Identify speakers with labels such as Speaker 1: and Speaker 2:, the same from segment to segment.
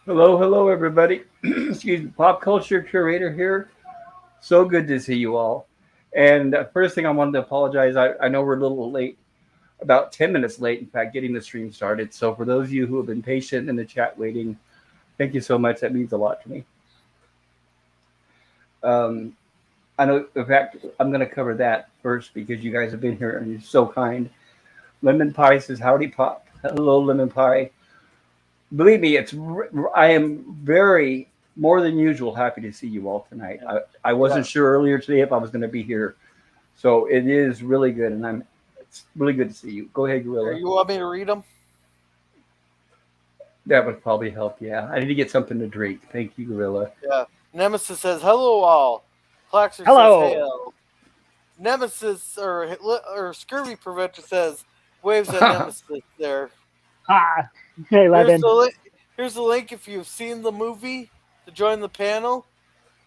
Speaker 1: Hello, hello, everybody. Excuse me, Pop Culture Curator here. So good to see you all. And first thing I wanted to apologize. I know we're a little late, about 10 minutes late, in fact, getting the stream started. So for those of you who have been patient in the chat waiting, thank you so much. That means a lot to me. Um, I know, in fact, I'm going to cover that first because you guys have been here and you're so kind. Lemon Pie says, Howdy Pop. Hello, Lemon Pie. Believe me, I am very more than usual happy to see you all tonight. I wasn't sure earlier today if I was going to be here, so it is really good, and it's really good to see you. Go ahead,
Speaker 2: Or
Speaker 1: Gorilla.
Speaker 2: you want me to read them?
Speaker 1: That would probably help. Yeah, I need to get something to drink. Thank you, Gorilla.
Speaker 2: Yeah. Nemesis says, hello all. Plaxer says,
Speaker 3: Hello.
Speaker 2: hail. Nemesis or Scurvy Preventer says, waves at Nemesis there.
Speaker 3: Ah, hey,
Speaker 2: Here's
Speaker 3: Levin.
Speaker 2: the, here's the link if you've seen the movie to join the panel.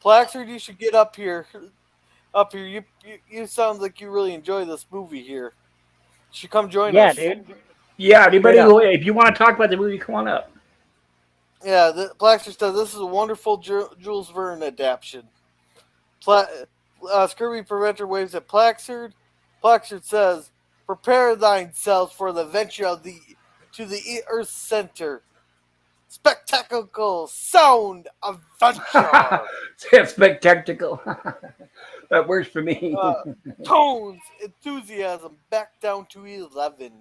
Speaker 2: Plaxer, you should get up here. Up here. You sound like you really enjoy this movie here. You should come join
Speaker 3: Yeah,
Speaker 2: us.
Speaker 3: dude.
Speaker 1: Yeah,
Speaker 3: Straight
Speaker 1: anybody
Speaker 3: up.
Speaker 1: who, if you want to talk about the movie, come on up.
Speaker 2: Yeah, Plaxer says this is a wonderful Jules Verne adaptation. Scurvy Preventer waves at Plaxard. Plaxard says, prepare thyself for the venture to the Earth's center. Spectacular sound adventure.
Speaker 1: It's spectacular. That works for me.
Speaker 2: Uh, tones, enthusiasm back down to 11.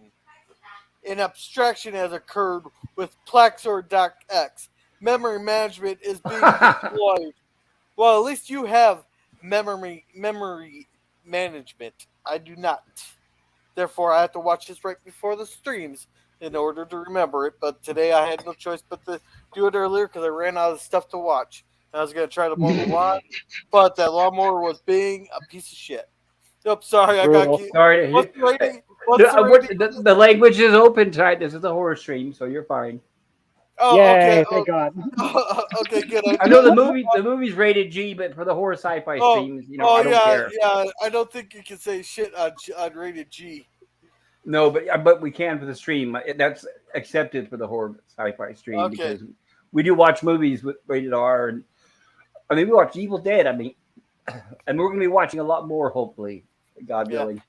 Speaker 2: An abstraction has occurred with Plaxor.x. Memory management is being deployed. Well, at least you have memory management. I do not. Therefore, I have to watch this right before the streams in order to remember it. But today I had no choice but to do it earlier because I ran out of stuff to watch. I was going to try to mow the lawn, but that lawnmower was being a piece of shit. Oops, sorry, I got
Speaker 3: Brutal.
Speaker 2: you.
Speaker 1: Sorry to
Speaker 2: What's
Speaker 1: hear.
Speaker 2: the rating? What's the rating?
Speaker 1: The language is open tonight. This is a horror stream, so you're fine.
Speaker 2: Oh, okay.
Speaker 3: Yay, thank God.
Speaker 2: Okay, good.
Speaker 1: I know the movie's rated G, but for the horror sci-fi
Speaker 2: Oh,
Speaker 1: streams,
Speaker 2: oh
Speaker 1: I don't
Speaker 2: yeah,
Speaker 1: care.
Speaker 2: yeah. I don't think you can say shit on rated G.
Speaker 1: No, but we can for the stream. That's accepted for the horror sci-fi stream
Speaker 2: Okay,
Speaker 1: because we do watch movies with rated R, and I mean we watched Evil Dead. I mean, and we're going to be watching a lot more, hopefully, God
Speaker 2: yeah.
Speaker 1: willing.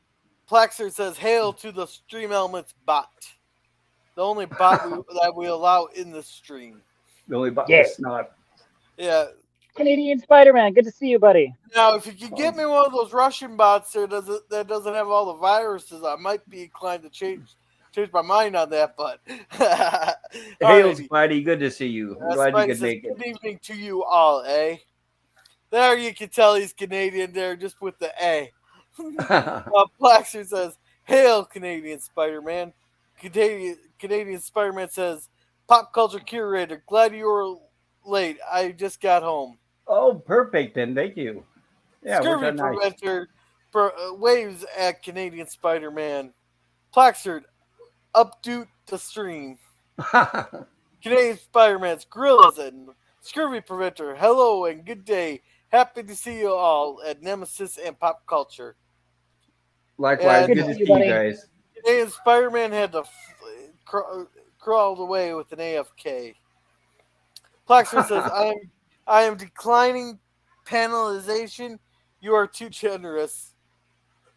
Speaker 2: Plaxer says, "Hail to the Stream Elements bot, the only bot that we allow in the stream."
Speaker 1: The only about
Speaker 3: Yeah.
Speaker 1: this not.
Speaker 2: Yeah.
Speaker 3: Canadian Spider-Man. Good to see you, buddy.
Speaker 2: Now, if you could get me one of those Russian bots that doesn't have all the viruses, I might be inclined to change my mind on that. But
Speaker 1: Hails,
Speaker 2: alrighty,
Speaker 1: buddy. Good to see you. I'm glad you
Speaker 2: Spike
Speaker 1: could
Speaker 2: says,
Speaker 1: make it.
Speaker 2: "Good evening to you all, eh?" There you can tell he's Canadian there just with the A. Plaxer says, "Hail, Canadian Spider-Man." Canadian Spider-Man says, "Pop culture curator, glad you were late. I just got home."
Speaker 1: Oh, perfect then. Thank you. Yeah, worked
Speaker 2: Scurvy
Speaker 1: out nice.
Speaker 2: Preventer waves at Canadian Spider-Man. Plaxard, updo the stream. Canadian Spider-Man's gorillas and Scurvy Preventer, hello and good day. Happy to see you all at Nemesis and Pop Culture.
Speaker 1: Likewise,
Speaker 2: And
Speaker 3: Good
Speaker 1: good
Speaker 3: to
Speaker 1: to
Speaker 3: see you,
Speaker 1: see you
Speaker 3: buddy.
Speaker 1: guys.
Speaker 2: Canadian Spider-Man had to crawled away with an AFK. Plaxer says, I am declining penalization. You are too generous.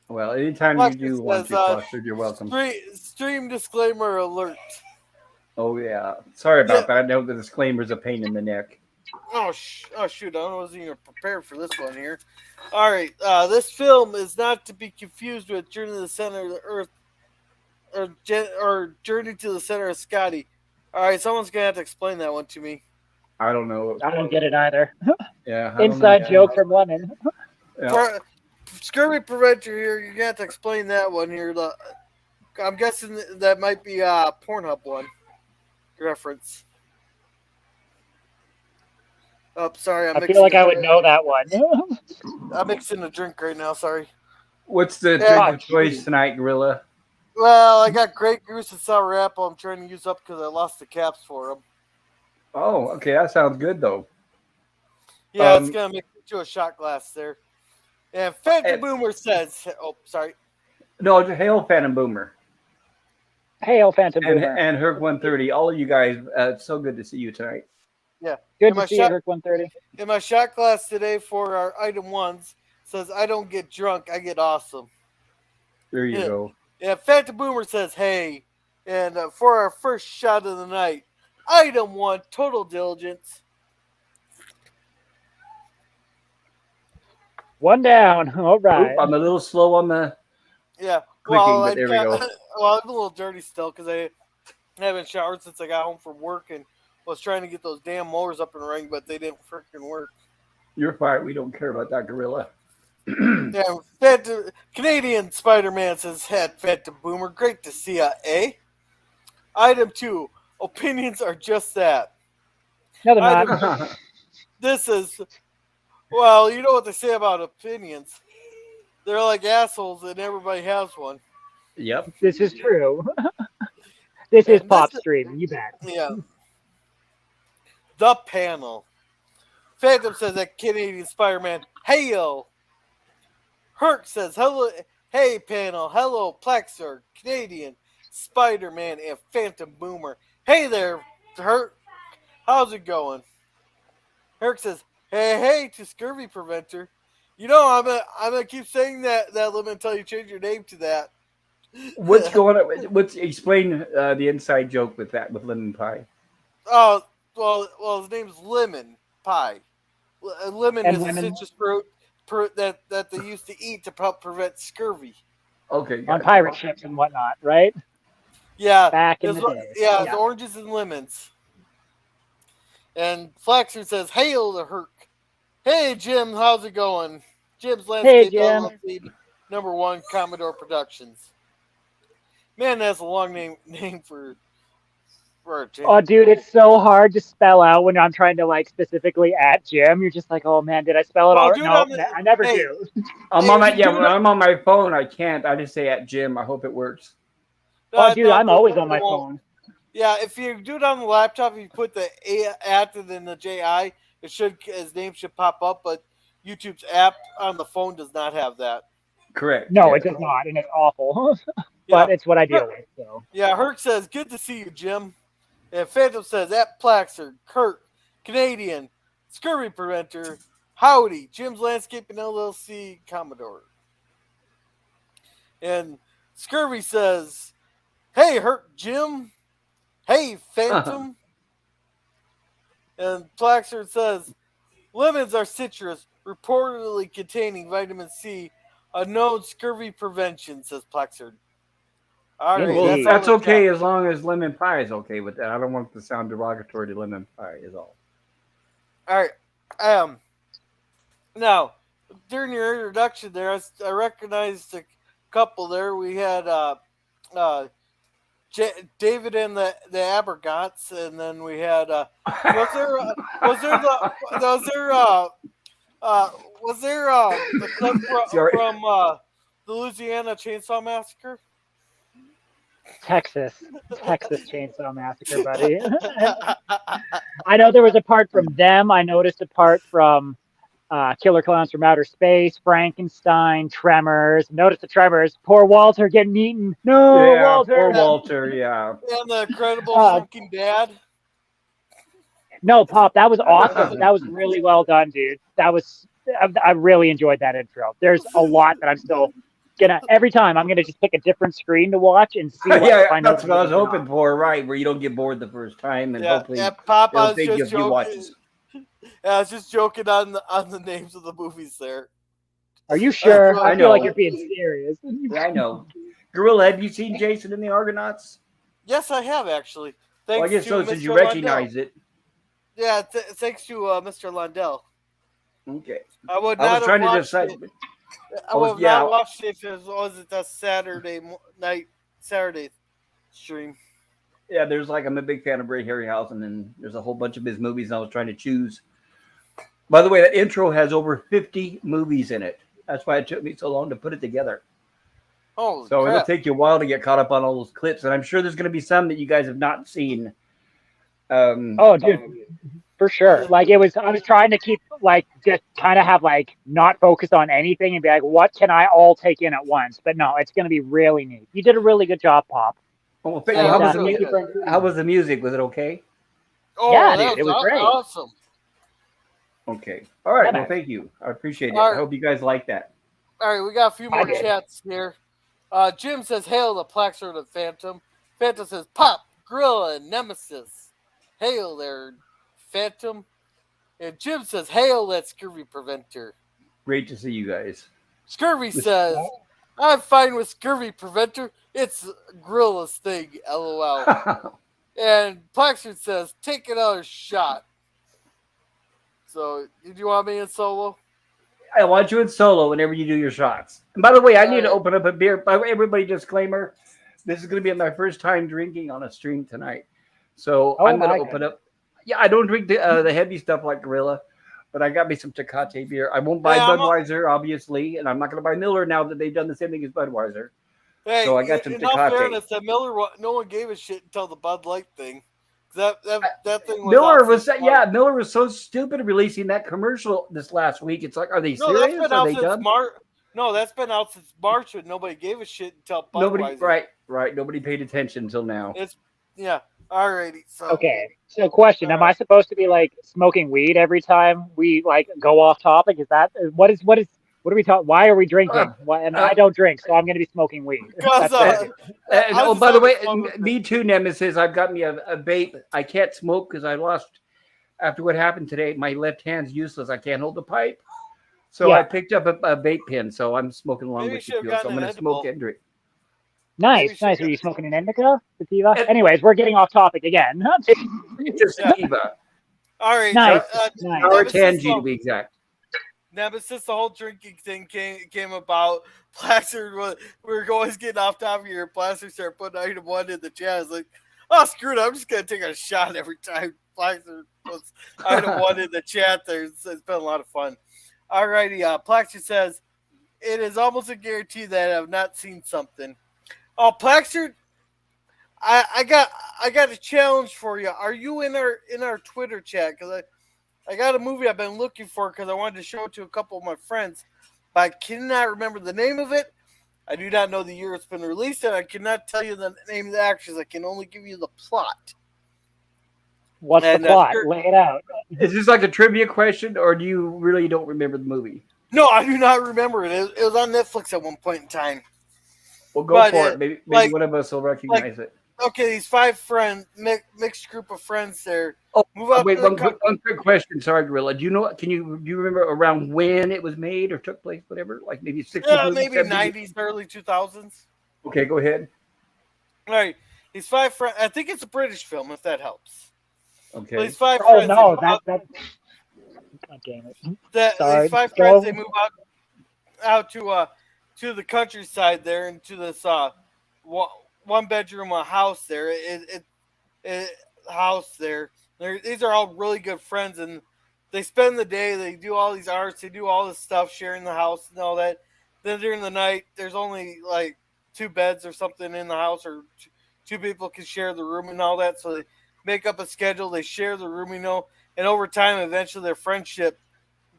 Speaker 1: Well, anytime you do
Speaker 2: Plaxer
Speaker 1: want
Speaker 2: says,
Speaker 1: to, Foster, you're welcome.
Speaker 2: stream disclaimer alert.
Speaker 1: Oh yeah, sorry
Speaker 2: Yeah.
Speaker 1: about that. I know the disclaimer's a pain in the neck.
Speaker 2: Oh shoot! I wasn't even prepared for this one here. All right, this film is not to be confused with Journey to the Center of the Earth or Journey to the Center of Scotty. All right, someone's gonna have to explain that one to me.
Speaker 1: I don't know.
Speaker 3: I don't get it either.
Speaker 1: Yeah, I don't
Speaker 3: Inside
Speaker 1: know.
Speaker 3: joke from Lemon.
Speaker 1: Yeah.
Speaker 2: Scurvy Preventer here, you're gonna have to explain that one here. I'm guessing that might be a Pornhub one reference. Oh, sorry,
Speaker 3: I feel like I would know that one.
Speaker 2: I'm mixing a drink right now. Sorry.
Speaker 1: What's the
Speaker 2: Yeah.
Speaker 1: drink of choice tonight, Gorilla?
Speaker 2: Well, I got Grey Goose and sour apple. I'm trying to use up because I lost the caps for them.
Speaker 1: Oh, okay, that sounds good though.
Speaker 2: Yeah, it's gonna make it to a shot glass there. And Phantom Boomer says, "Oh, sorry."
Speaker 1: No, hail Phantom Boomer
Speaker 3: Hail, Phantom
Speaker 1: and
Speaker 3: Boomer.
Speaker 1: and Herc 130. All of you guys, it's so good to see you tonight.
Speaker 2: Yeah.
Speaker 3: Good
Speaker 2: And
Speaker 3: to
Speaker 2: my
Speaker 3: see you,
Speaker 2: shot-
Speaker 3: Herc 130.
Speaker 2: In my shot glass today for our item ones says, I don't get drunk, I get awesome.
Speaker 1: There you
Speaker 2: Yeah.
Speaker 1: go.
Speaker 2: Yeah, Phantom Boomer says, hey. And for our first shot of the night, item one, total diligence.
Speaker 3: One down. All right.
Speaker 1: Oop, I'm a little slow on the
Speaker 2: Yeah.
Speaker 1: clicking,
Speaker 2: Well,
Speaker 1: but there we go.
Speaker 2: well, I'm a little dirty still because I haven't showered since I got home from work and was trying to get those damn mowers up and running, but they didn't freaking work.
Speaker 1: You're fine. We don't care about that gorilla.
Speaker 2: Yeah, Canadian Spider-Man says, "Head Phantom Boomer, great to see ya, eh?" Item 2, opinions are just that.
Speaker 3: No, they're
Speaker 2: Item,
Speaker 3: not.
Speaker 2: this is, well, you know what they say about opinions. They're like assholes and everybody has one.
Speaker 1: Yep.
Speaker 3: This is true. This is
Speaker 2: And
Speaker 3: pop
Speaker 2: this-
Speaker 3: streaming. You bet.
Speaker 2: Yeah. The panel. Phantom says that Canadian Spider-Man, hail. Herc says, hello, hey panel, hello Plexer, Canadian, Spider-Man, and Phantom Boomer. Hey there, Herc. How's it going? Herc says, hey to Scurvy Preventer. You know, I'm gonna keep saying that limit until you change your name to that.
Speaker 1: What's going on? What's explain the inside joke with that with lemon pie?
Speaker 2: Oh, well, his name's Lemon Pie. Lemon
Speaker 3: And
Speaker 2: is
Speaker 3: lemon-
Speaker 2: a citrus fruit that they used to eat to help prevent scurvy.
Speaker 1: Okay.
Speaker 3: On
Speaker 1: gotcha.
Speaker 3: pirate ships and whatnot, right?
Speaker 2: Yeah,
Speaker 3: Back in
Speaker 2: it's,
Speaker 3: the day.
Speaker 2: yeah, it's oranges and lemons. And Flaxer says, "Hail to Herc. Hey Jim, how's it going? Jim's Landscape
Speaker 3: Jim.
Speaker 2: LLC, #1 Commodore Productions. Man, that's a long name for a Jim.
Speaker 3: Oh, dude, it's so hard to spell out when I'm trying to like specifically at Jim. You're just like, oh man, did I spell it
Speaker 2: Well,
Speaker 3: all?
Speaker 2: dude,
Speaker 3: No, I never
Speaker 2: hey.
Speaker 3: do.
Speaker 1: I'm on my
Speaker 2: Hey,
Speaker 1: when I'm on my phone. I can't. I just say at Jim. I hope it works.
Speaker 3: Oh, dude, I'm always on my
Speaker 2: it won't.
Speaker 3: phone.
Speaker 2: Yeah, if you do it on the laptop, if you put the A at and then the JI, his name should pop up. But YouTube's app on the phone does not have that.
Speaker 1: Correct.
Speaker 3: No,
Speaker 1: yeah.
Speaker 3: it does not, and it's awful.
Speaker 2: Yeah,
Speaker 3: But it's what I deal with. So
Speaker 2: yeah. Herc says, "Good to see you, Jim." And Phantom says, "At Plaxer, Kurt, Canadian, Scurvy Preventer, howdy, Jim's Landscaping LLC, Commodore." And Scurvy says, "Hey, Herc, Jim. Hey, Phantom." And Plaxer says, "Lemons are citrus, reportedly containing vitamin C, a known scurvy prevention," says Plaxer. All right,
Speaker 3: Indeed.
Speaker 1: Well,
Speaker 2: all
Speaker 1: that's
Speaker 2: we
Speaker 1: okay
Speaker 2: got.
Speaker 1: as long as lemon pie is okay with that. I don't want it to sound derogatory to lemon pie. Is all.
Speaker 2: All right. Now, during your introduction there, I recognized a couple there. We had David and the Abergots, and then we had was there the clip
Speaker 1: Sorry.
Speaker 2: from the Louisiana Chainsaw Massacre?
Speaker 3: Texas Chainsaw Massacre, buddy. I know there was a part from them. I noticed a part from Killer Clowns from Outer Space, Frankenstein, Tremors. Notice the Tremors. Poor Walter getting eaten. No,
Speaker 1: Yeah,
Speaker 3: Walter.
Speaker 1: poor Walter. Yeah.
Speaker 2: And the Incredible
Speaker 3: Uh,
Speaker 2: Fucking Dad.
Speaker 3: No, Pop, that was awesome. That was really well done, dude. I really enjoyed that intro. There's a lot that I'm still every time I'm gonna just pick a different screen to watch and see what
Speaker 1: Yeah,
Speaker 3: find
Speaker 1: that's
Speaker 3: out
Speaker 1: what I was
Speaker 3: what's
Speaker 1: hoping for. Right, where you don't get bored the first time, and
Speaker 2: Yeah,
Speaker 1: hopefully
Speaker 2: Pop, I
Speaker 1: it'll
Speaker 2: was
Speaker 1: take you a
Speaker 2: just
Speaker 1: few
Speaker 2: joking.
Speaker 1: watches.
Speaker 2: Yeah, I was just joking on the names of the movies there.
Speaker 3: Are you sure?
Speaker 2: I
Speaker 3: I feel like
Speaker 1: know.
Speaker 3: you're being serious.
Speaker 1: Yeah, I know. Gorilla, have you seen Jason and the Argonauts?
Speaker 2: Yes, I have actually.
Speaker 1: Well, I
Speaker 2: Thanks
Speaker 1: guess
Speaker 2: to
Speaker 1: so,
Speaker 2: Mr.
Speaker 1: since you recognize it.
Speaker 2: Yeah, thanks to Mr. Lundell.
Speaker 1: Okay.
Speaker 2: I would
Speaker 1: I
Speaker 2: not
Speaker 1: was trying to
Speaker 2: have
Speaker 1: decide.
Speaker 2: watched it. I would have not watched it if it was a Saturday stream.
Speaker 1: Yeah, I'm a big fan of Ray Harryhausen, and there's a whole bunch of his movies, and I was trying to choose. By the way, that intro has over 50 movies in it. That's why it took me so long to put it together.
Speaker 2: Holy
Speaker 1: So it'll
Speaker 2: crap.
Speaker 1: take you a while to get caught up on all those clips, and I'm sure there's going to be some that you guys have not seen.
Speaker 3: Oh, dude, for sure. Like I was trying to keep just kind of have not focus on anything and be like, what can I all take in at once? But no, it's going to be really neat. You did a really good job, Pop.
Speaker 1: Oh, well,
Speaker 2: Yeah,
Speaker 1: how
Speaker 2: absolutely.
Speaker 1: was the music? Was it okay?
Speaker 2: Oh,
Speaker 3: Yeah,
Speaker 2: that
Speaker 3: dude, it was great.
Speaker 2: awesome.
Speaker 1: Okay. All right.
Speaker 3: Yeah,
Speaker 1: Well,
Speaker 3: man.
Speaker 1: thank you. I appreciate it.
Speaker 2: All
Speaker 1: I
Speaker 2: right.
Speaker 1: hope you guys like that.
Speaker 2: All right, we got a few more
Speaker 3: I did.
Speaker 2: chats here. Jim says, "Hail the Plaxer the Phantom." Phantom says, "Pop, Gorilla, and Nemesis." Hail there, Phantom. And Jim says, "Hail that scurvy preventer."
Speaker 1: Great to see you guys.
Speaker 2: Scurvy says, "I'm fine with scurvy preventer. It's Gorilla's thing, lol." And Plaxer says, "Take another shot." So, did you want me in solo?
Speaker 1: I want you in solo whenever you do your shots. And by the way, I need to
Speaker 2: All right.
Speaker 1: open up a beer. By the way, everybody, disclaimer: this is going to be my first time drinking on a stream tonight, so
Speaker 3: Oh
Speaker 1: I'm going
Speaker 3: my
Speaker 1: to open
Speaker 3: goodness.
Speaker 1: up. Yeah, I don't drink the heavy stuff like Gorilla, but I got me some Tecate beer. I won't buy
Speaker 2: Hey,
Speaker 1: Budweiser, obviously, and I'm not going to buy Miller now that they've done the same thing as Budweiser.
Speaker 2: Hey,
Speaker 1: So I got some
Speaker 2: in all
Speaker 1: Tecate.
Speaker 2: fairness, that Miller, no one gave a shit until the Bud Light thing. That thing was
Speaker 1: Miller
Speaker 2: out
Speaker 1: was
Speaker 2: since
Speaker 1: Miller was so stupid releasing that commercial this last week. It's like, are they
Speaker 2: No, that's
Speaker 1: serious?
Speaker 2: been
Speaker 1: Are
Speaker 2: out
Speaker 1: they
Speaker 2: since
Speaker 1: done?
Speaker 2: March. No, that's been out since March, and nobody gave a shit until
Speaker 1: Nobody,
Speaker 2: Budweiser.
Speaker 1: right. Nobody paid attention until now.
Speaker 2: It's yeah. Alrighty. So
Speaker 3: Okay. So, question: am I supposed to be like smoking weed every time we like go off topic? Is that what are we talking? Why are we drinking? Why, and I don't drink, so I'm going to be smoking weed.
Speaker 2: Because
Speaker 3: That's it.
Speaker 1: And,
Speaker 2: I
Speaker 1: oh,
Speaker 2: was
Speaker 1: by the way,
Speaker 2: having fun with
Speaker 1: me too, Nemesis. I've got me a vape. I can't smoke because I lost after what happened today. My left hand's useless. I can't hold the pipe, so
Speaker 3: Yeah.
Speaker 1: I picked up a vape pen. So I'm smoking along
Speaker 2: Maybe you
Speaker 1: with
Speaker 2: should have
Speaker 1: you. So
Speaker 2: gotten
Speaker 1: I'm
Speaker 2: an
Speaker 1: going to smoke
Speaker 2: edible.
Speaker 1: and drink.
Speaker 3: Nice. Are you smoking an indica, sativa? Anyways, we're getting off topic again.
Speaker 1: It's a sativa.
Speaker 2: All right.
Speaker 3: Nice.
Speaker 1: Sour Tangy to be exact.
Speaker 2: Nemesis, the whole drinking thing came about. Plaster, we were always getting off topic here. Plaster started putting item 1 in the chat. I was like, oh, screw it. I'm just going to take a shot every time Plaster puts item 1 in the chat there. It's been a lot of fun. All righty. Plaster says, it is almost a guarantee that I have not seen something. Oh, Plaster, I got a challenge for you. Are you in our Twitter chat? Because I got a movie I've been looking for because I wanted to show it to a couple of my friends, but I cannot remember the name of it. I do not know the year it's been released, and I cannot tell you the name of the actress. I can only give you the plot.
Speaker 3: What's the plot? Lay it out.
Speaker 1: Is this like a trivia question, or do you really don't remember the movie?
Speaker 2: No, I do not remember it. It was on Netflix at one point in time.
Speaker 1: Well, go for it. Maybe one of us will recognize it.
Speaker 2: Okay, these 5 friends, mixed group of friends there.
Speaker 1: Oh, wait, one quick question. Sorry, Gorilla. Do you remember around when it was made or took place, whatever? Like maybe 60s,
Speaker 2: Yeah, maybe
Speaker 1: 70s?
Speaker 2: 90s, early 2000s.
Speaker 1: Okay, go ahead.
Speaker 2: All right, these 5 friends. I think it's a British film, if that helps.
Speaker 1: Okay.
Speaker 2: Well, these 5
Speaker 3: Oh
Speaker 2: friends.
Speaker 3: no, that. God damn it.
Speaker 2: These 5 friends, they move out to the countryside there, and to this 1-bedroom house there. House there. These are all really good friends, and they spend the day. They do all these arts. They do all this stuff, sharing the house and all that. Then during the night, there's only like 2 beds or something in the house, or 2 people can share the room and all that. So they make up a schedule. They share the room, and over time, eventually their friendship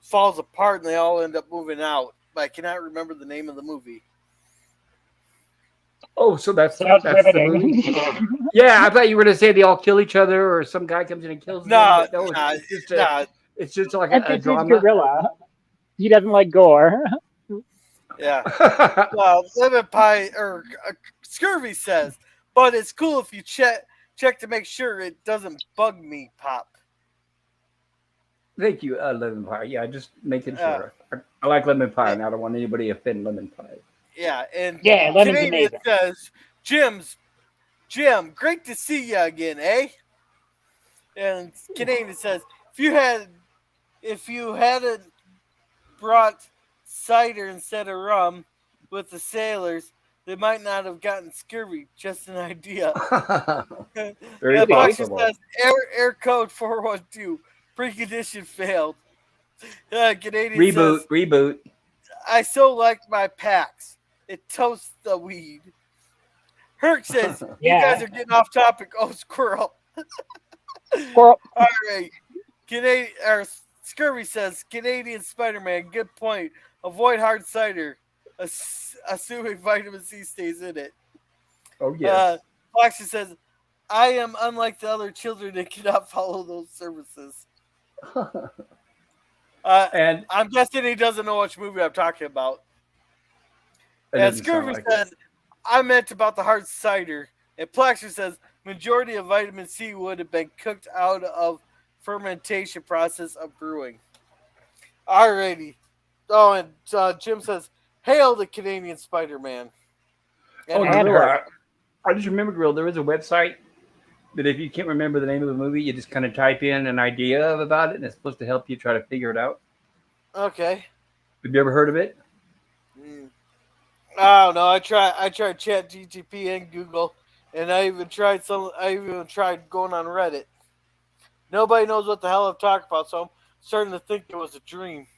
Speaker 2: falls apart, and they all end up moving out. But I cannot remember the name of the movie.
Speaker 1: Oh, so that's the movie? Yeah, I thought you were going to say they all kill each other or some guy comes in and kills them. No, it's just like a drama.
Speaker 3: Gorilla. He doesn't like gore.
Speaker 2: Yeah. Well, Lemon Pie or Scurvy says, but it's cool if you check to make sure it doesn't bug me, Pop.
Speaker 1: Thank you, Lemon Pie. Yeah, just making sure. I like lemon pie, and I don't want anybody to offend lemon pie.
Speaker 2: Yeah, and
Speaker 3: Lemon's amazing.
Speaker 2: Says, Jim, great to see you again, eh? And Canadian says, if you hadn't brought cider instead of rum with the sailors, they might not have gotten scurvy. Just an idea.
Speaker 1: Very possible.
Speaker 2: Says, air code 412. Precondition failed. Canadian
Speaker 1: reboot.
Speaker 2: I so like my packs. It toasts the weed. Herc says, you guys are getting off topic. Oh, squirrel. All right. Scurvy says, Canadian Spider-Man, good point. Avoid hard cider, assuming vitamin C stays in it.
Speaker 1: Oh, yes.
Speaker 2: Flaxy says, I am unlike the other children that cannot follow those services.
Speaker 1: And
Speaker 2: I'm guessing he doesn't know which movie I'm talking about.
Speaker 1: it
Speaker 2: And
Speaker 1: doesn't sound
Speaker 2: Scurvy
Speaker 1: like
Speaker 2: said,
Speaker 1: it.
Speaker 2: I meant about the hard cider. And Plexer says, majority of vitamin C would have been cooked out of fermentation process of brewing. Alrighty. Oh, and Jim says, hail the Canadian Spider-Man.
Speaker 1: Oh,
Speaker 3: And
Speaker 1: Gorilla, I just remember, Gorilla, there is a website that if you can't remember the name of the movie, you just kind of type in an idea of about it, and it's supposed to help you try to figure it out.
Speaker 2: Okay.
Speaker 1: Have you ever heard of it?
Speaker 2: I don't know. I tried Chat GTP and Google, and I even tried going on Reddit. Nobody knows what the hell I'm talking about, so I'm starting to think it was a dream.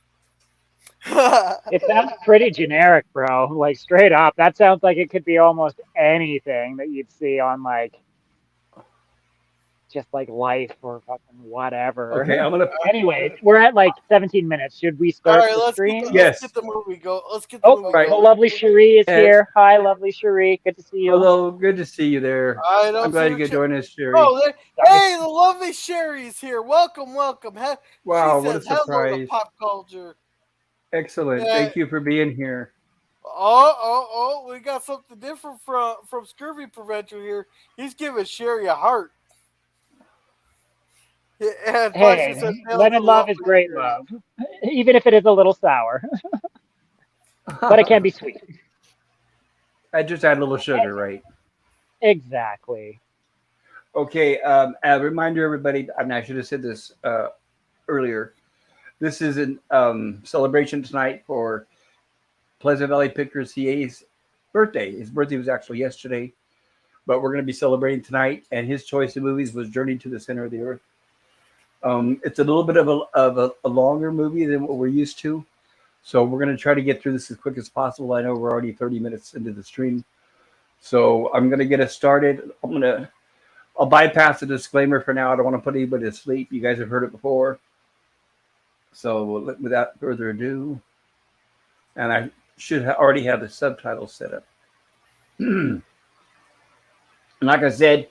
Speaker 3: It sounds pretty generic, bro. Like straight up, that sounds like it could be almost anything that you'd see on like just like Life or fucking whatever.
Speaker 1: Okay, I'm gonna.
Speaker 3: Anyways, we're at like 17 minutes. Should we
Speaker 2: All
Speaker 3: start
Speaker 2: right,
Speaker 3: the
Speaker 2: let's
Speaker 3: stream?
Speaker 1: Yes.
Speaker 2: get the movie go. Let's get the
Speaker 3: Oh,
Speaker 2: movie
Speaker 1: right.
Speaker 3: the
Speaker 2: going.
Speaker 3: lovely Cherie is
Speaker 1: And-
Speaker 3: here. Hi, lovely Cherie. Good to see you.
Speaker 1: Hello, good to see you there.
Speaker 2: I don't
Speaker 1: I'm glad
Speaker 2: see
Speaker 1: you
Speaker 2: her
Speaker 1: could join us, Sherry.
Speaker 2: Oh, hey, the lovely Sherry's here. Welcome.
Speaker 1: Wow,
Speaker 2: She
Speaker 1: what a
Speaker 2: says, hello to
Speaker 1: surprise!
Speaker 2: pop culture.
Speaker 1: Excellent.
Speaker 2: Yeah.
Speaker 1: Thank you for being here.
Speaker 2: Oh, we got something different from Scurvy Preventer here. He's giving Sherry a heart. And
Speaker 3: Hey,
Speaker 2: says,
Speaker 3: lemon love is great love, even if it is a little sour, but it can be sweet.
Speaker 1: I just add a little sugar, right?
Speaker 3: Exactly.
Speaker 1: Okay. A reminder, everybody. I should have said this earlier. This is a celebration tonight for Pleasant Valley Pictures CA's birthday. His birthday was actually yesterday, but we're going to be celebrating tonight. And his choice of movies was Journey to the Center of the Earth. It's a little bit of a longer movie than what we're used to, so we're going to try to get through this as quick as possible. I know we're already 30 minutes into the stream, so I'm going to get us started. I'll bypass the disclaimer for now. I don't want to put anybody to sleep. You guys have heard it before. So without further ado, and I should already have the subtitles set up. And like I said,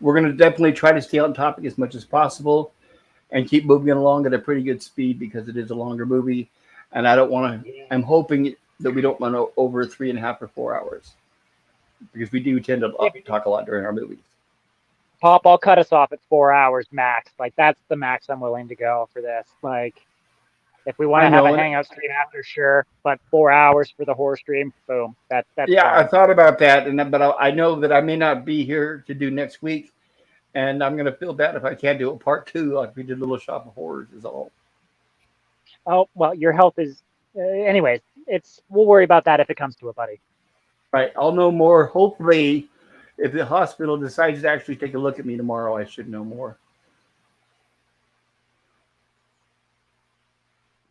Speaker 1: we're going to definitely try to stay on topic as much as possible and keep moving along at a pretty good speed because it is a longer movie. And I don't want to, I'm hoping that we don't run over 3.5 or 4 hours because we do tend to talk a lot during our movies.
Speaker 3: Pop, I'll cut us off at 4 hours max. Like that's the max I'm willing to go for this. Like if we want to have a hangout stream after, sure, but 4 hours for the horror stream, boom. That's
Speaker 1: yeah,
Speaker 3: fine.
Speaker 1: I thought about that, but I know that I may not be here to do next week, and I'm going to feel bad if I can't do a part 2 like we did Little Shop of Horrors is all.
Speaker 3: Oh, well, your health is, anyways, we'll worry about that if it comes to it, buddy.
Speaker 1: Right, I'll know more. Hopefully, if the hospital decides to actually take a look at me tomorrow, I should know more.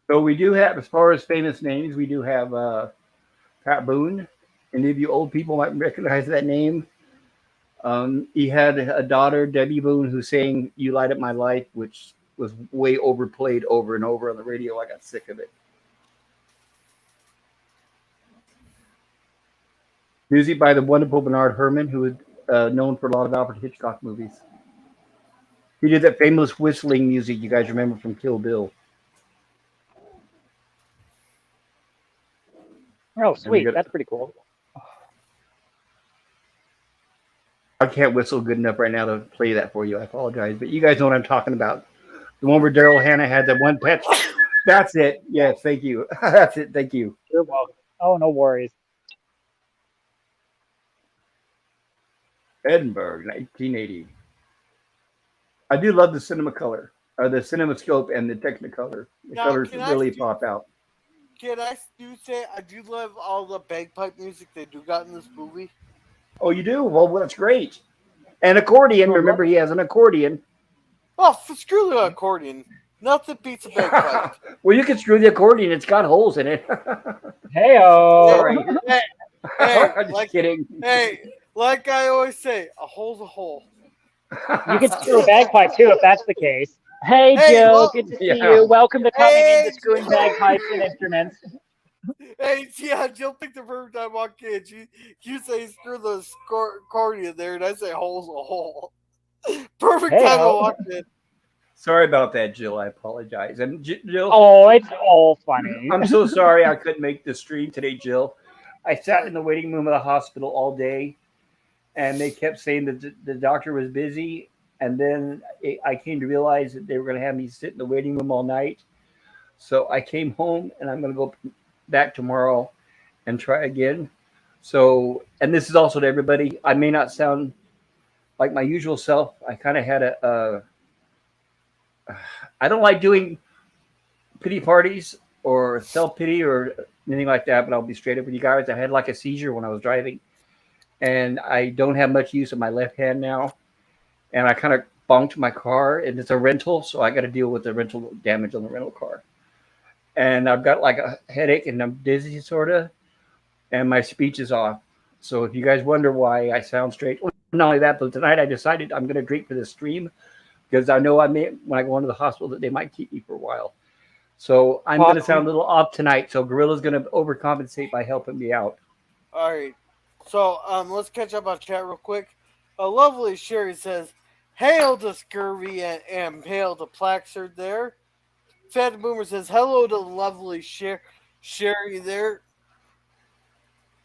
Speaker 1: So we do have, as far as famous names, we do have Pat Boone. Any of you old people might recognize that name. He had a daughter, Debbie Boone, who sang "You Light Up My Life," which was way overplayed over and over on the radio. I got sick of it. Music by the wonderful Bernard Herrmann, who is known for a lot of Alfred Hitchcock movies. He did that famous whistling music you guys remember from Kill Bill.
Speaker 3: Oh, sweet. That's pretty cool.
Speaker 1: I can't whistle good enough right now to play that for you. I apologize. But you guys know what I'm talking about. The one where Daryl Hannah had that one pet. That's it. Yes, thank you. That's it. Thank you.
Speaker 3: You're welcome. Oh, no worries.
Speaker 1: Edinburgh, 1980. I do love the CinemaColor, or the CinemaScope and the Technicolor. The colors really pop out.
Speaker 2: Can I say I do love all the bagpipe music they do got in this movie?
Speaker 1: Oh, you do? Well, that's great. And accordion. Remember, he has an accordion.
Speaker 2: Oh, screw the accordion. Nothing beats a bagpipe.
Speaker 1: Well, you can screw the accordion. It's got holes in it.
Speaker 3: Hey-oh.
Speaker 2: Hey,
Speaker 1: I'm just kidding.
Speaker 2: Hey, like I always say, a hole's a hole.
Speaker 3: You can screw a bagpipe, too, if that's the case. Hey, Joe.
Speaker 2: well,
Speaker 3: good to see you. Welcome to coming into screwing
Speaker 2: Joe.
Speaker 3: bagpipes and instruments.
Speaker 2: Hey, yeah, Jill picked the perfect time I walk in. You say screw the accordion there, and I say hole's a hole. Perfect
Speaker 3: Hey,
Speaker 2: time to
Speaker 3: oh.
Speaker 2: walk in.
Speaker 1: Sorry about that, Jill. I apologize. And Jill,
Speaker 3: Oh, it's all funny.
Speaker 1: I'm so sorry I couldn't make the stream today, Jill. I sat in the waiting room of the hospital all day, and they kept saying that the doctor was busy. And then I came to realize that they were going to have me sit in the waiting room all night. So I came home, and I'm going to go back tomorrow and try again. So, and this is also to everybody. I may not sound like my usual self. I kind of had I don't like doing pity parties or self pity or anything like that. But I'll be straight up with you guys. I had like a seizure when I was driving, and I don't have much use of my left hand now. And I kind of bonked my car, and it's a rental, so I got to deal with the rental damage on the rental car. And I've got like a headache, and I'm dizzy sort of, and my speech is off. So if you guys wonder why I sound straight, well, not only that, but tonight I decided I'm going to drink for this stream because I know I may when I go into the hospital that they might keep me for a while. So I'm going to sound a little off tonight. So Gorilla's going to overcompensate by helping me out.
Speaker 2: All right. So let's catch up on chat real quick. A lovely Sherry says, "Hail to Scurvy and hail to Plaxard there." Fat Boomer says, "Hello to lovely Sherry there."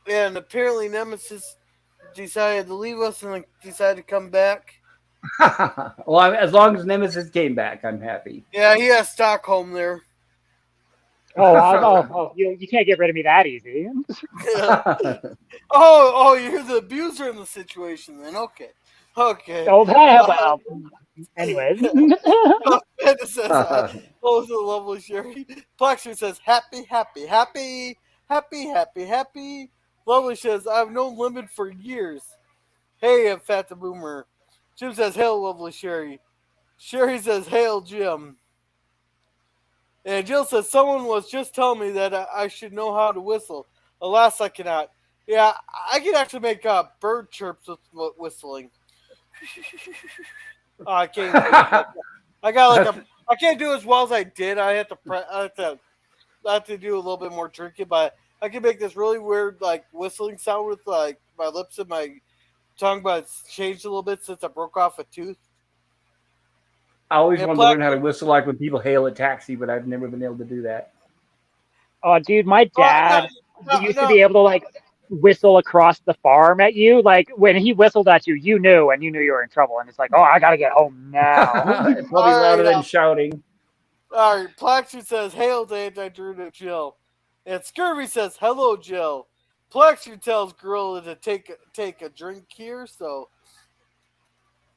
Speaker 2: And apparently Nemesis decided to leave us and decided to come back.
Speaker 1: Well, as long as Nemesis came back, I'm happy.
Speaker 2: Yeah, he has Stockholm there.
Speaker 3: You can't get rid of me that easy.
Speaker 2: Oh, you're the abuser in the situation then. Okay.
Speaker 3: Oh, well. Anyways.
Speaker 2: It says, oh, the lovely Sherry. Plaxer says, happy. Lovely says, I've known Lemon for years. Hey, Fat the Boomer. Jim says, hail, lovely Sherry. Sherry says, hail, Jim. And Jill says, someone was just telling me that I should know how to whistle. Alas, I cannot. Yeah, I can actually make bird chirps with whistling. I can't. I can't do as well as I did. I have to do a little bit more drinking, but I can make this really weird like whistling sound with like my lips and my tongue, but it's changed a little bit since I broke off a tooth.
Speaker 1: I always wanted to learn how to whistle like when people hail a taxi, but I've never been able to do that.
Speaker 3: Oh, dude, my dad used to be able to like whistle across the farm at you. Like when he whistled at you, you knew you were in trouble. And it's like, oh, I got to get home now.
Speaker 1: It's probably louder than shouting.
Speaker 2: All right, Plaxer says, hail to Anti-Druid Jill. And Scurvy says, hello, Jill. Plaxer tells Gorilla to take a drink here, so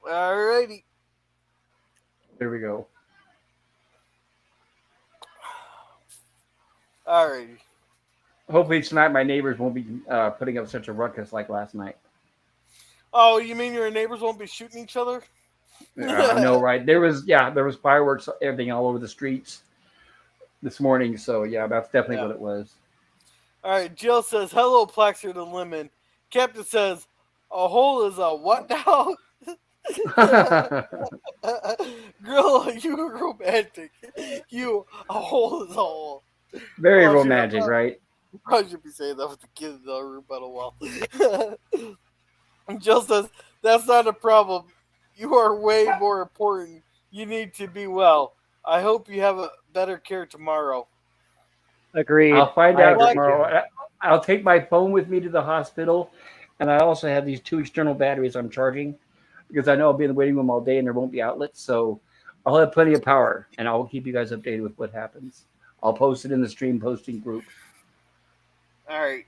Speaker 2: alrighty.
Speaker 1: There we go.
Speaker 2: Alrighty.
Speaker 1: Hopefully tonight my neighbors won't be putting up such a ruckus like last night.
Speaker 2: Oh, you mean your neighbors won't be shooting each other?
Speaker 1: I know, right? There was fireworks, everything all over the streets this morning. So yeah, that's definitely what it was.
Speaker 2: All right, Jill says, hello, Plaxer to Lemon. Captain says, a hole is a what now? Girl, you romantic. You, a hole is a hole.
Speaker 1: Very romantic, right?
Speaker 2: I should be saying that with the kids in the room by a while. Jill says, that's not a problem. You are way more important. You need to be well. I hope you have a better care tomorrow.
Speaker 3: Agreed.
Speaker 1: I'll find out tomorrow. I'll take my phone with me to the hospital, and I also have these 2 external batteries I'm charging because I know I'll be in the waiting room all day and there won't be outlets. So I'll have plenty of power, and I'll keep you guys updated with what happens. I'll post it in the stream posting group.
Speaker 2: All right.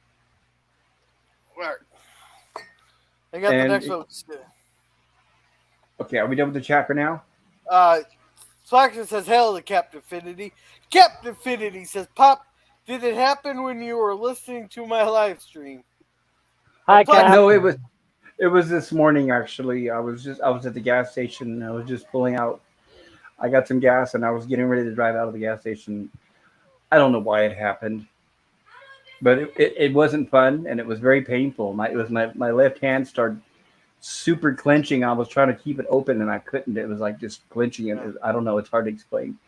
Speaker 2: I got the next one.
Speaker 1: Okay, are we done with the chat for now?
Speaker 2: Slacker says, hail to Captain Finity. Captain Finity says, Pop, did it happen when you were listening to my live stream?
Speaker 3: Hi, Cap.
Speaker 1: No, it was this morning actually. I was at the gas station and I was just pulling out. I got some gas and I was getting ready to drive out of the gas station. I don't know why it happened, but it wasn't fun and it was very painful. My left hand started super clenching. I was trying to keep it open and I couldn't. It was like just clenching it. I don't know. It's hard to explain.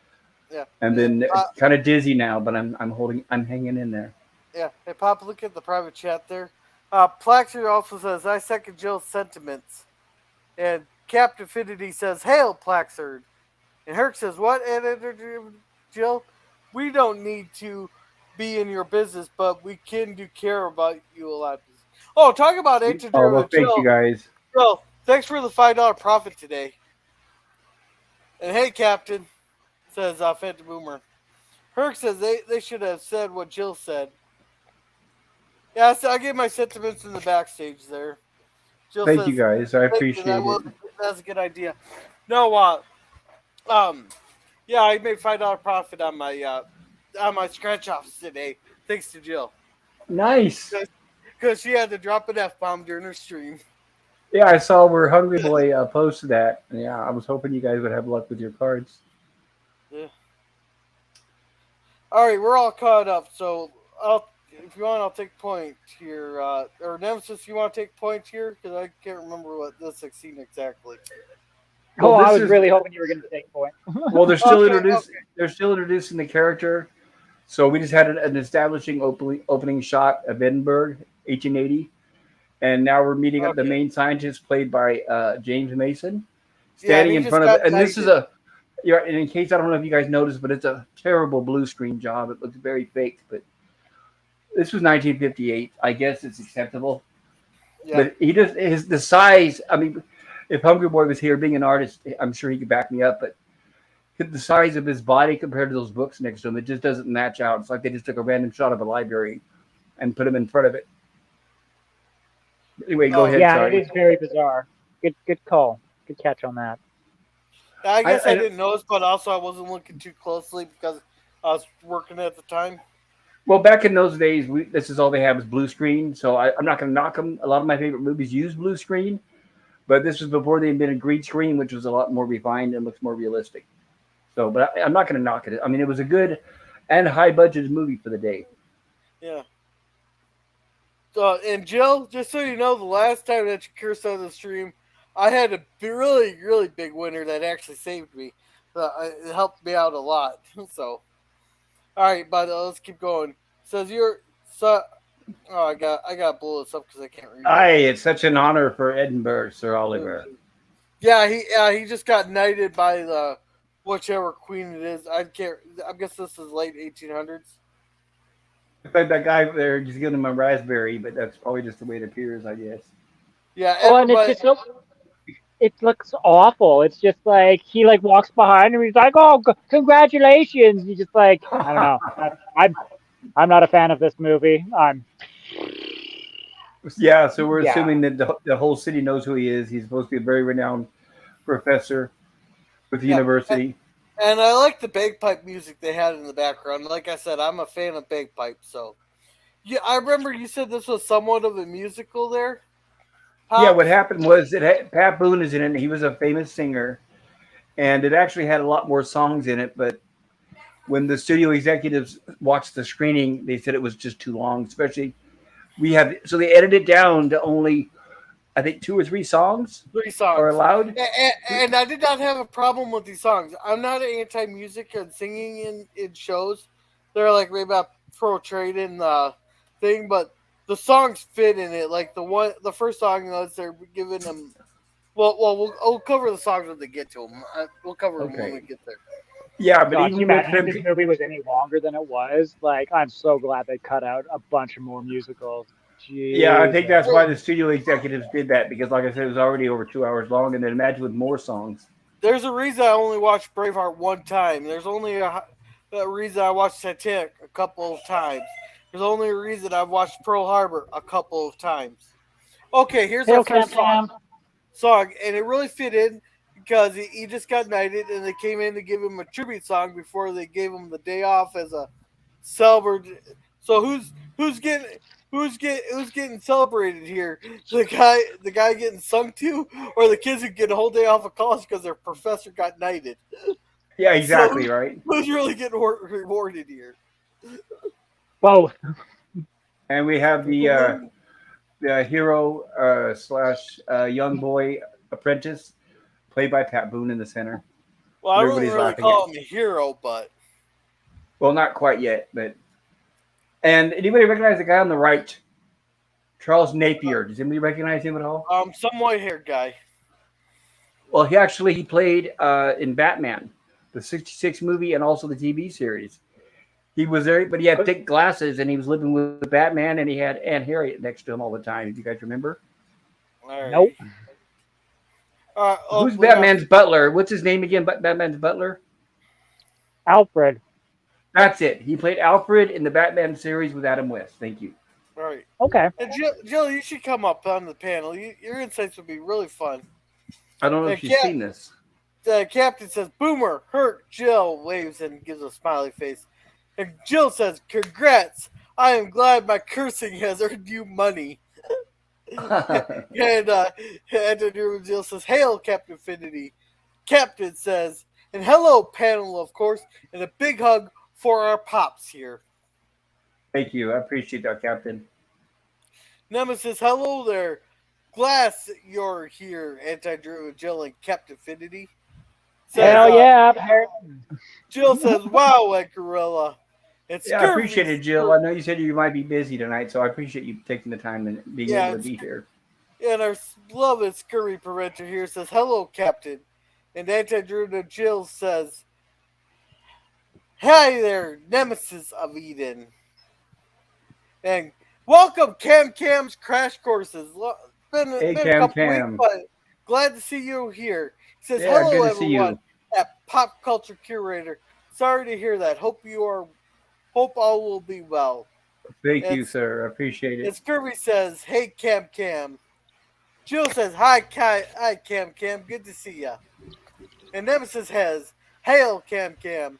Speaker 2: Yeah.
Speaker 1: And then it's kind of dizzy now, but I'm hanging in there.
Speaker 2: Yeah. Hey, Pop, look at the private chat there. Plaxer also says, I second Jill's sentiments. And Captain Finity says, "Hail, Plaxard." And Herc says, "What?" And Jill, "We don't need to be in your business, but we can do care about you a lot." Oh, talk about
Speaker 1: Oh,
Speaker 2: interview
Speaker 1: well,
Speaker 2: with
Speaker 1: thank you
Speaker 2: Jill.
Speaker 1: guys.
Speaker 2: Jill, thanks for the $5 profit today. And hey, Captain, says Phantom Boomer. Herc says they should have said what Jill said. Yeah, so I gave my sentiments in the backstage there. Jill
Speaker 1: Thank you
Speaker 2: says,
Speaker 1: guys. I
Speaker 2: "Thank you.
Speaker 1: appreciate it.
Speaker 2: That's a good idea." No, um, yeah, I made $5 profit on my scratch offs today, thanks to Jill,
Speaker 1: Nice.
Speaker 2: because she had to drop an F bomb during her stream.
Speaker 1: Yeah, I saw where Hungry Boy posted that. Yeah, I was hoping you guys would have luck with your cards.
Speaker 2: Yeah. All right, we're all caught up. So if you want, I'll take point here. Or Nemesis, you want to take point here? Because I can't remember what the 16 exactly.
Speaker 3: Oh,
Speaker 1: Well,
Speaker 3: I
Speaker 1: this
Speaker 3: was
Speaker 1: is
Speaker 3: really hoping you were going to take point.
Speaker 1: well.
Speaker 2: Okay, okay.
Speaker 1: They're still introducing the character. So we just had an establishing opening shot of Edinburgh, 1880, and now we're meeting up the
Speaker 2: Okay.
Speaker 1: main scientist played by James Mason,
Speaker 2: Yeah, and
Speaker 1: standing
Speaker 2: he
Speaker 1: in
Speaker 2: just
Speaker 1: front of it.
Speaker 2: got
Speaker 1: And this is
Speaker 2: knighted.
Speaker 1: a yeah. And in case I don't know if you guys noticed, but it's a terrible blue screen job. It looks very fake, but this was 1958. I guess it's acceptable.
Speaker 2: Yeah.
Speaker 1: But he just his the size. I mean, if Hungry Boy was here, being an artist, I'm sure he could back me up. But the size of his body compared to those books next to him, it just doesn't match out. It's like they just took a random shot of a library and put him in front of it. Anyway, go
Speaker 2: Oh,
Speaker 1: ahead.
Speaker 3: Yeah, it
Speaker 1: Sorry.
Speaker 3: is very bizarre. Good call. Good catch on that.
Speaker 2: I
Speaker 1: I,
Speaker 2: guess I
Speaker 1: I
Speaker 2: didn't notice, but also I wasn't looking too closely because I was working at the time.
Speaker 1: well, back in those days, this is all they have is blue screen. So I'm not going to knock them. A lot of my favorite movies use blue screen, but this was before they invented green screen, which was a lot more refined and looks more realistic. So, but I'm not going to knock it. I mean, it was a good and high budgeted movie for the day.
Speaker 2: Yeah. So, and Jill, just so you know, the last time that you cursed on the stream, I had a really, really big winner that actually saved me. It helped me out a lot. So, all right, but let's keep going. Says you're so. Oh, I got to blow this up because I can't read it.
Speaker 1: Aye, it's such an honor for Edinburgh, Sir Oliver.
Speaker 2: Yeah, he just got knighted by the whichever queen it is. I can't. I guess this is late 1800s.
Speaker 1: In fact, that guy there just giving him a raspberry, but that's probably just the way it appears, I guess.
Speaker 2: Yeah,
Speaker 3: Oh, and it's
Speaker 2: everybody.
Speaker 3: just so it looks awful. It's just like he like walks behind him. He's like, "Oh, congratulations!" He's just like, I don't know. I'm not a fan of this movie.
Speaker 1: Yeah, so we're
Speaker 3: Yeah.
Speaker 1: assuming that the whole city knows who he is. He's supposed to be a very renowned professor with the
Speaker 2: Yeah,
Speaker 1: university.
Speaker 2: and I like the bagpipe music they had in the background. Like I said, I'm a fan of bagpipes. So yeah, I remember you said this was somewhat of a musical there.
Speaker 1: Yeah, what
Speaker 2: Pops.
Speaker 1: happened was that Pat Boone is in it. He was a famous singer, and it actually had a lot more songs in it. But when the studio executives watched the screening, they said it was just too long. Especially so they edited it down to only I think two or three songs
Speaker 2: Three
Speaker 1: are
Speaker 2: songs.
Speaker 1: allowed.
Speaker 2: And I did not have a problem with these songs. I'm not anti music and singing in shows. They're like maybe about portrayed in the thing, but the songs fit in it. Like the first song was they're giving them. We'll cover the songs when they get to them. We'll cover them when we
Speaker 1: Okay.
Speaker 2: get there.
Speaker 1: Yeah, but
Speaker 3: God, can you
Speaker 1: even with
Speaker 3: imagine if
Speaker 1: them,
Speaker 3: this movie was any longer than it was? Like, I'm so glad they cut out a bunch of more musicals.
Speaker 1: yeah, I think that's
Speaker 3: Jesus.
Speaker 1: why the studio executives did that because, like I said, it was already over 2 hours long, and then imagine with more songs.
Speaker 2: There's a reason I only watched Braveheart one time. There's only a reason I watched Titanic a couple of times. There's only a reason I've watched Pearl Harbor a couple of times. Okay, here's our
Speaker 3: Hail Cam
Speaker 2: first
Speaker 3: Cam.
Speaker 2: song, and it really fit in because he just got knighted, and they came in to give him a tribute song before they gave him the day off as a celebrate. So who's getting celebrated here? The guy getting sung to, or the kids who get a whole day off of college because their professor got knighted?
Speaker 1: Yeah,
Speaker 2: So
Speaker 1: exactly right.
Speaker 2: who's really getting rewarded here?
Speaker 3: Both.
Speaker 1: And we have the hero slash young boy apprentice, played by Pat Boone in the center.
Speaker 2: Well, I wouldn't
Speaker 1: Everybody's
Speaker 2: really
Speaker 1: laughing at.
Speaker 2: call him a hero, but
Speaker 1: Well, not quite yet, but. And anybody recognize the guy on the right, Charles Napier? Does anybody recognize him at all?
Speaker 2: some white haired guy.
Speaker 1: Well, he played in Batman, the '66 movie, and also the TV series. He was there, but he had thick glasses, and he was living with Batman, and he had Aunt Harriet next to him all the time. If you guys remember,
Speaker 2: All right.
Speaker 3: Nope.
Speaker 1: who's
Speaker 2: We got
Speaker 1: Batman's butler? What's his name again? Batman's butler.
Speaker 3: Alfred.
Speaker 1: That's it. He played Alfred in the Batman series with Adam West. Thank you.
Speaker 2: all right.
Speaker 3: Okay.
Speaker 2: And Jill, you should come up on the panel. Your insights would be really fun.
Speaker 1: I don't know if
Speaker 2: Yeah,
Speaker 1: you've seen this.
Speaker 2: The captain says, "Boomer, hurt." Jill waves and gives a smiley face. And Jill says, "Congrats! I am glad my cursing has earned you money." And Jill says, "Hail, Captain Finity." Captain says, "And hello, panel, of course, and a big hug for our pops here."
Speaker 1: Thank you. I appreciate that, Captain.
Speaker 2: Nemesis, "Hello there. Glass, you're here." Jill and Captain Finity.
Speaker 3: Hell yeah.
Speaker 2: Jill says, "Wow, like gorilla." It's
Speaker 1: Yeah, I appreciate it, Jill. I know you said you might be busy tonight, so I appreciate you taking the time and being able to be here.
Speaker 2: And our beloved Scurry Preventer here says, "Hello, Captain." And Anti-Druid Jill says, "Hi there, Nemesis of Eden." And welcome, Cam's Crash Courses.
Speaker 1: Hey,
Speaker 2: been a
Speaker 1: Cam
Speaker 2: couple
Speaker 1: Cam.
Speaker 2: weeks, but glad to see you here. He says,
Speaker 1: Yeah,
Speaker 2: "Hello,
Speaker 1: good to see you."
Speaker 2: everyone, at Pop Culture Curator. Sorry to hear that. Hope all will be well."
Speaker 1: Thank you,
Speaker 2: It's-
Speaker 1: sir. I appreciate
Speaker 2: And
Speaker 1: it.
Speaker 2: Scurvy says, "Hey, Cam." Jill says, Hi, Cam. Good to see ya." And Nemesis has, "Hail, Cam."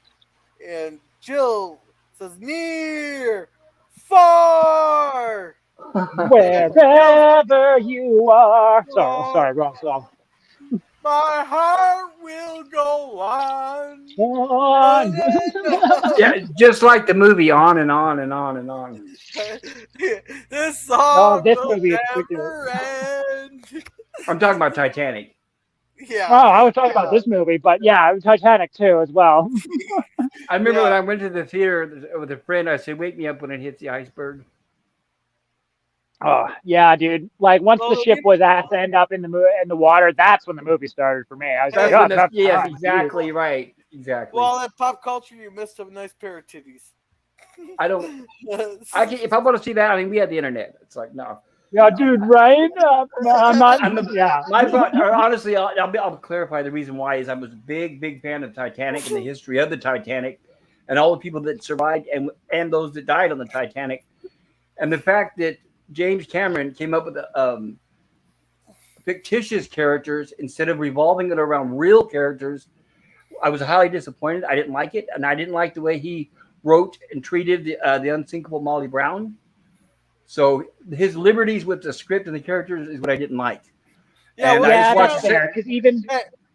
Speaker 2: And Jill says, "Near, far."
Speaker 3: Wherever you are. Sorry, wrong song.
Speaker 2: My heart will go on.
Speaker 3: On.
Speaker 1: Yeah, just like the movie, on and on and on and on.
Speaker 2: This song
Speaker 3: this
Speaker 2: will
Speaker 3: movie is
Speaker 2: never end.
Speaker 1: I'm talking about Titanic.
Speaker 2: Yeah.
Speaker 3: Oh, I was talking about this movie, but yeah, Titanic too as well.
Speaker 1: I remember
Speaker 2: Yeah.
Speaker 1: when I went to the theater with a friend, I said, "Wake me up when it hits the iceberg."
Speaker 3: Oh yeah, dude. Like once
Speaker 2: Well,
Speaker 3: the ship was ass end up in the water, that's when the movie started for me. I was
Speaker 1: That's
Speaker 3: like,
Speaker 1: when
Speaker 3: oh, that's
Speaker 1: yes,
Speaker 3: fine,
Speaker 1: exactly right. Exactly.
Speaker 2: Well, at Pop Culture, you missed a nice pair of titties.
Speaker 1: I don't. If I want to see that, I mean, we had the internet. It's like no.
Speaker 3: Yeah, dude, right? No, I'm not. Yeah.
Speaker 1: Honestly, I'll clarify the reason why is I was a big fan of Titanic and the history of the Titanic, and all the people that survived and those that died on the Titanic, and the fact that James Cameron came up with fictitious characters instead of revolving it around real characters. I was highly disappointed. I didn't like it, and I didn't like the way he wrote and treated the unsinkable Molly Brown. So his liberties with the script and the characters is what I didn't like.
Speaker 2: Yeah,
Speaker 1: And
Speaker 2: well,
Speaker 1: I just watched
Speaker 3: that's
Speaker 1: the
Speaker 3: fair. Because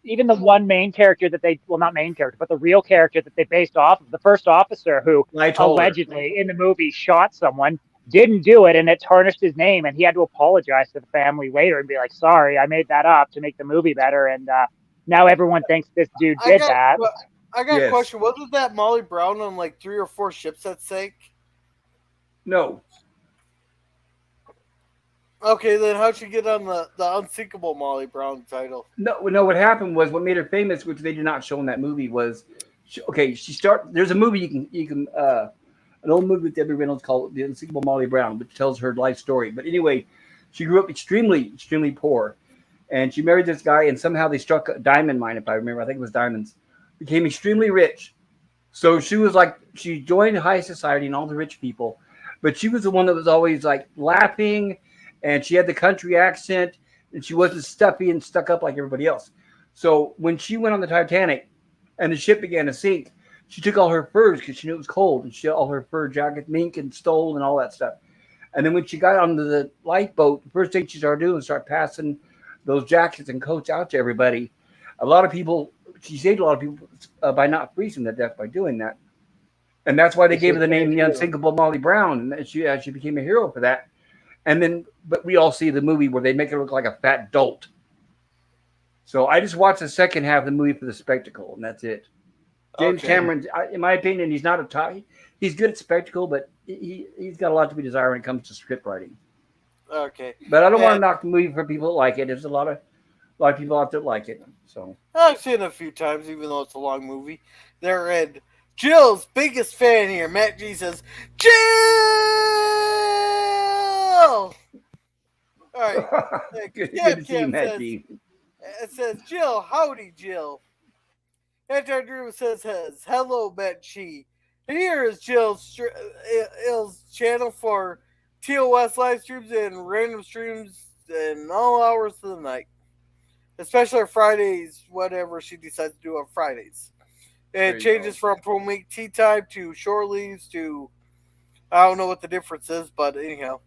Speaker 3: even the one main character not main character, but the real character that they based off of, the first officer who allegedly in the movie shot someone, didn't do it, and it tarnished his name, and he had to apologize to the family later and be like, "Sorry, I made that up to make the movie better," and now everyone thinks this dude did that.
Speaker 2: I got a question. Wasn't that Molly Brown on like 3 or 4 ships that sank?
Speaker 1: No.
Speaker 2: Okay, then how'd she get on the unsinkable Molly Brown title?
Speaker 1: No. What happened was what made her famous, which they did not show in that movie, was there's a movie you can an old movie with Debbie Reynolds called The Unsinkable Molly Brown, which tells her life story. But anyway, she grew up extremely poor, and she married this guy, and somehow they struck a diamond mine, if I remember. I think it was diamonds. Became extremely rich. So she joined high society and all the rich people, but she was the one that was always like laughing, and she had the country accent, and she wasn't stuffy and stuck up like everybody else. So when she went on the Titanic and the ship began to sink, she took all her furs because she knew it was cold, and she had all her fur jacket, mink, and stole, and all that stuff. And then when she got onto the lifeboat, the first thing she started doing was start passing those jackets and coats out to everybody. She saved a lot of people by not freezing to death by doing that. And that's why they gave her the name The Unsinkable Molly Brown. And she became a hero for that. But we all see the movie where they make her look like a fat dolt. So I just watched the second half of the movie for the spectacle, and that's it. James Cameron, in my opinion, he's not a top. He's good at spectacle, but he's got a lot to be desired when it comes to script writing.
Speaker 2: Okay.
Speaker 1: But I don't want to knock the movie for people that like it. There's a lot lot of people out there like it. So
Speaker 2: I've seen it a few times, even though it's a long movie. They're in Jill's biggest fan here. Matt G says, Jill! All right.
Speaker 1: good
Speaker 2: Cam
Speaker 1: to see you,
Speaker 2: Cam
Speaker 1: Matt
Speaker 2: says,
Speaker 1: G.
Speaker 2: it says, Jill, howdy, Jill. Anti-Drew says, hello, Matt G. And here is Jill's channel for TOS live streams and random streams in all hours of the night. Especially on Fridays, whatever she decides to do on Fridays. It changes from pro-make tea time to shore leaves to, I don't know what the difference is, but anyhow.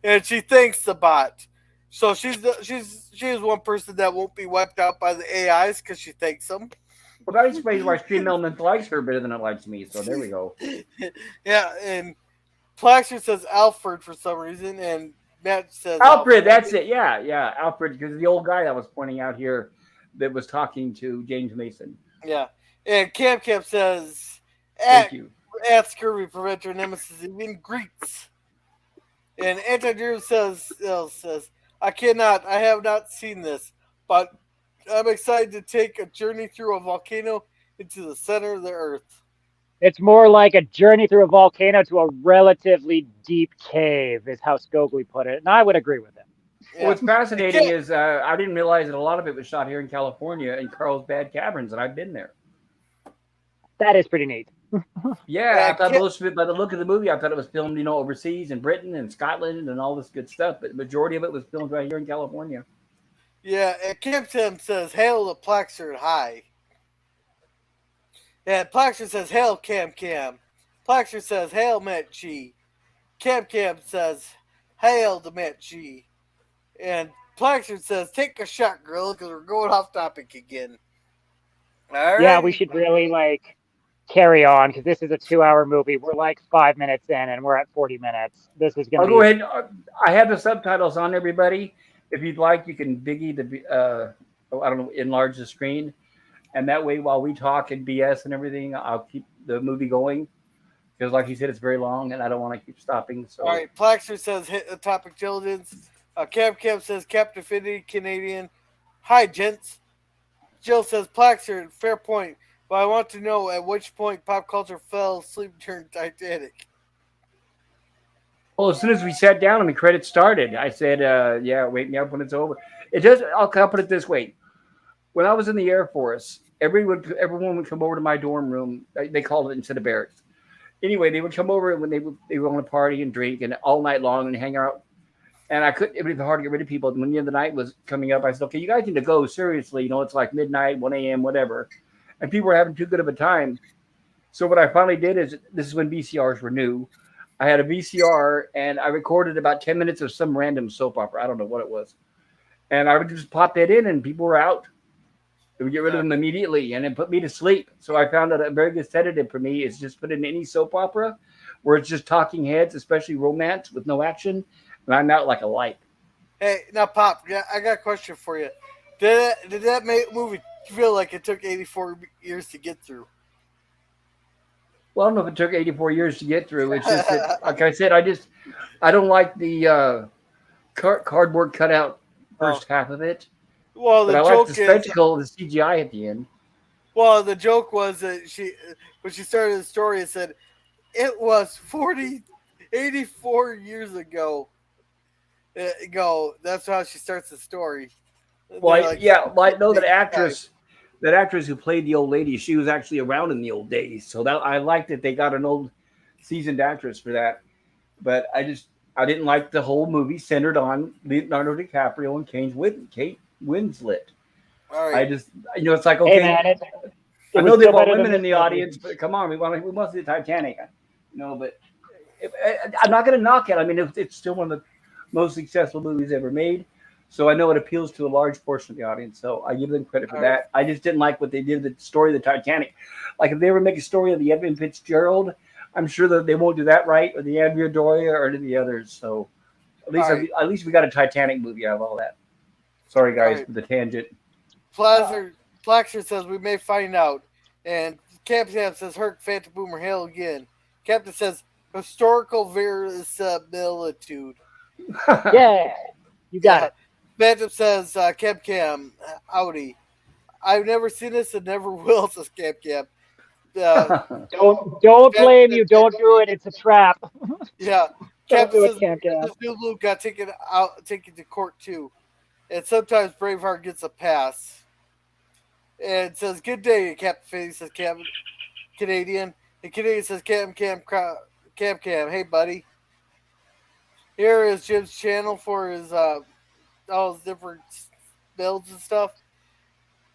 Speaker 2: And she thanks the bot. So she's one person that won't be wiped out by the AIs because she thanks them.
Speaker 1: Well, that explains why Stream Element likes her better than it likes me. So there we go.
Speaker 2: Yeah, and Plaxter says Alfred for some reason, and Matt says
Speaker 1: Alfred. That's it. Yeah, Alfred, because the old guy that was pointing out here that was talking to James Mason.
Speaker 2: Yeah, and Cam says,
Speaker 1: Thank you.
Speaker 2: At Scurvy Preventer Nemesis even greets. And Anti-Drew says, I have not seen this, but I'm excited to take a journey through a volcano into the center of the earth.
Speaker 3: It's more like a journey through a volcano to a relatively deep cave, is how Scogli put it. And I would agree with him.
Speaker 1: Yeah. What's fascinating is I didn't realize that a lot of it was shot here in California in Carlsbad Caverns, and I've been there.
Speaker 3: That is pretty neat.
Speaker 1: Yeah, I thought most of it, by the look of the movie, I thought it was filmed, overseas in Britain and Scotland and all this good stuff. But the majority of it was filmed right here in California.
Speaker 2: Yeah, and Kempton says, hail to Plaxter and hi. And Plaxter says, hail Cam. Plaxter says, hail Matt G. Cam says, hail to Matt G. And Plaxter says, take a shot, girl, because we're going off topic again. All right.
Speaker 3: Yeah, we should really, carry on, because this is a 2-hour movie. We're 5 minutes in, and we're at 40 minutes. This is going to be...
Speaker 1: I'll go ahead. I have the subtitles on, everybody. If you'd like, you can enlarge the screen. And that way, while we talk and BS and everything, I'll keep the movie going. Because like you said, it's very long, and I don't want to keep stopping. So. All
Speaker 2: right, Plaxter says, hit the topic diligence. Cam says, Captain Affinity, Canadian. Hi, gents. Jill says, Plaxter, fair point. But I want to know at which point pop culture fell asleep during Titanic.
Speaker 1: Well, as soon as we sat down and the credits started, I said, wait me up when it's over. I'll put it this way. When I was in the Air Force, everyone would come over to my dorm room. They called it instead of barracks. Anyway, they would come over when they would want to party and drink and all night long and hang out. And it would be hard to get rid of people. When the end of the night was coming up, I said, okay, you guys need to go. Seriously, it's like midnight, 1 a.m., whatever. And people were having too good of a time. So what I finally did is, this is when VCRs were new. I had a VCR, and I recorded about 10 minutes of some random soap opera. I don't know what it was. And I would just pop that in, and people were out. They would get rid of them immediately, and it put me to sleep. So I found that a very good sedative for me is just put in any soap opera where it's just talking heads, especially romance with no action, and I'm out like a light.
Speaker 2: Hey, now, Pop, I got a question for you. Did that movie feel like it took 84 years to get through?
Speaker 1: Well, I don't know if it took 84 years to get through. It's just that, like I said, I don't like the cardboard cutout first half of it.
Speaker 2: Well,
Speaker 1: but I like the spectacle of the CGI at the end.
Speaker 2: Well, the joke was that when she started the story, it said it was 84 years ago. That's how she starts the story.
Speaker 1: Well, I know that actress who played the old lady, she was actually around in the old days. So that I liked that they got an old seasoned actress for that. But I didn't like the whole movie centered on Leonardo DiCaprio and Kate Winslet.
Speaker 2: All right.
Speaker 1: It's like, okay,
Speaker 3: hey man,
Speaker 1: I know there are women in the audience, but come on, we want to see the Titanic. But I'm not going to knock it. I mean, it's still one of the most successful movies ever made. So I know it appeals to a large portion of the audience. So I give them credit for that. I just didn't like what they did with the story of the Titanic. Like if they ever make a story of the Edmund Fitzgerald, I'm sure that they won't do that right, or the Andrea Doria, or any of the others. So at least we got a Titanic movie out of all that. Sorry, guys, for the tangent.
Speaker 2: Plaxter says we may find out. And Captain says, Herc, Phantom Boomer, hail again. Captain says, historical verisimilitude.
Speaker 3: Yeah, you got it.
Speaker 2: Phantom says, Cam, howdy. I've never seen this and never will, says Cam.
Speaker 3: Don't blame you. Don't do it. It's a trap.
Speaker 2: Yeah.
Speaker 3: Don't
Speaker 2: Cap
Speaker 3: do it,
Speaker 2: says
Speaker 3: Cam.
Speaker 2: this new Luke got taken to court too. And sometimes Braveheart gets a pass. And it says, good day, Captain. Says Canadian. And Canadian says, Cam. Hey, buddy. Here is Jim's channel for his all his different builds and stuff.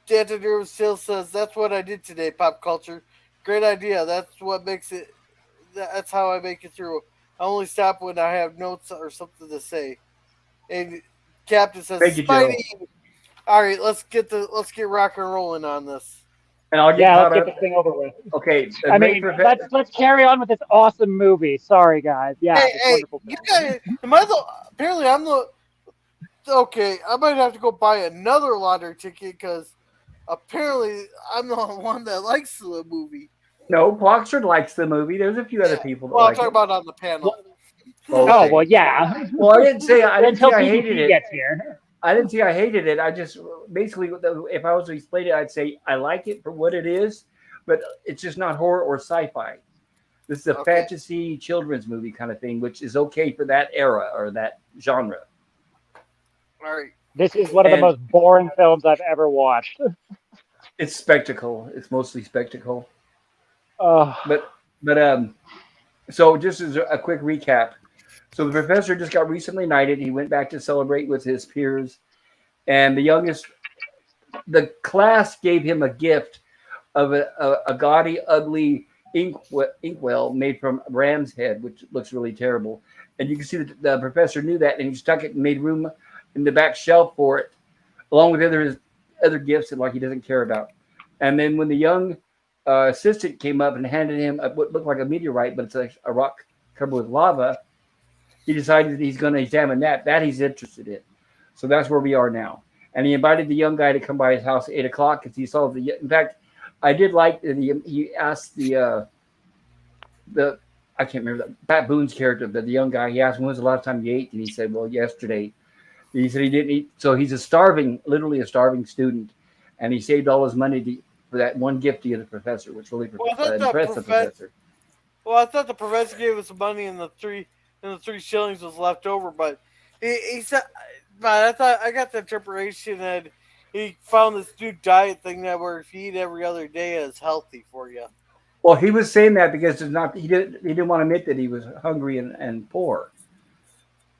Speaker 2: Danton still says, that's what I did today, pop culture. Great idea. That's what makes it. That's how I make it through. I only stop when I have notes or something to say. And Captain says,
Speaker 1: Thank you,
Speaker 2: Spidey.
Speaker 1: Joe.
Speaker 2: All right, let's get rock and rolling on this.
Speaker 1: And I'll get
Speaker 3: Yeah,
Speaker 1: caught
Speaker 3: let's get
Speaker 1: up.
Speaker 3: this thing over with.
Speaker 1: Okay.
Speaker 3: I mean, let's carry on with this awesome movie. Sorry, guys. Yeah,
Speaker 2: Hey,
Speaker 3: wonderful
Speaker 2: you
Speaker 3: film.
Speaker 2: guys, apparently I'm the. Okay, I might have to go buy another lottery ticket because apparently I'm the one that likes the movie.
Speaker 1: No, Bloxford likes the movie. There's a few other people that
Speaker 2: Well, I'm
Speaker 1: like
Speaker 2: talking
Speaker 1: it.
Speaker 2: about on the panel.
Speaker 3: Oh, well, yeah.
Speaker 1: Well, I didn't say I
Speaker 3: Until
Speaker 1: hated
Speaker 3: PvP
Speaker 1: it.
Speaker 3: gets here.
Speaker 1: I didn't say I hated it. I just basically, if I was to explain it, I'd say I like it for what it is, but it's just not horror or sci-fi. This is a fantasy children's movie kind of thing, which is okay for that era or that genre.
Speaker 2: All right.
Speaker 3: This is one of the most boring films I've ever watched.
Speaker 1: It's spectacle. It's mostly spectacle.
Speaker 3: Oh.
Speaker 1: But so just as a quick recap. So the professor just got recently knighted. He went back to celebrate with his peers. And the class gave him a gift of a gaudy, ugly inkwell made from ram's head, which looks really terrible. And you can see that the professor knew that, and he stuck it and made room in the back shelf for it, along with other gifts that he doesn't care about. And then when the young assistant came up and handed him what looked like a meteorite, but it's a rock covered with lava, he decided that he's going to examine that he's interested in. So that's where we are now. And he invited the young guy to come by his house at 8:00 because he saw in fact, I did like that he asked the I can't remember Pat Boone's character, the young guy. He asked him, when was the last time you ate? And he said, well, yesterday. He said he didn't eat. So he's literally a starving student. And he saved all his money for that one gift to get the professor, which really impressed the professor.
Speaker 2: Well, I thought the professor gave us some money and the 3 shillings was left over, but he said, but I got the interpretation that he found this new diet thing that where if you eat every other day is healthy for you.
Speaker 1: Well, he was saying that because he didn't want to admit that he was hungry and poor.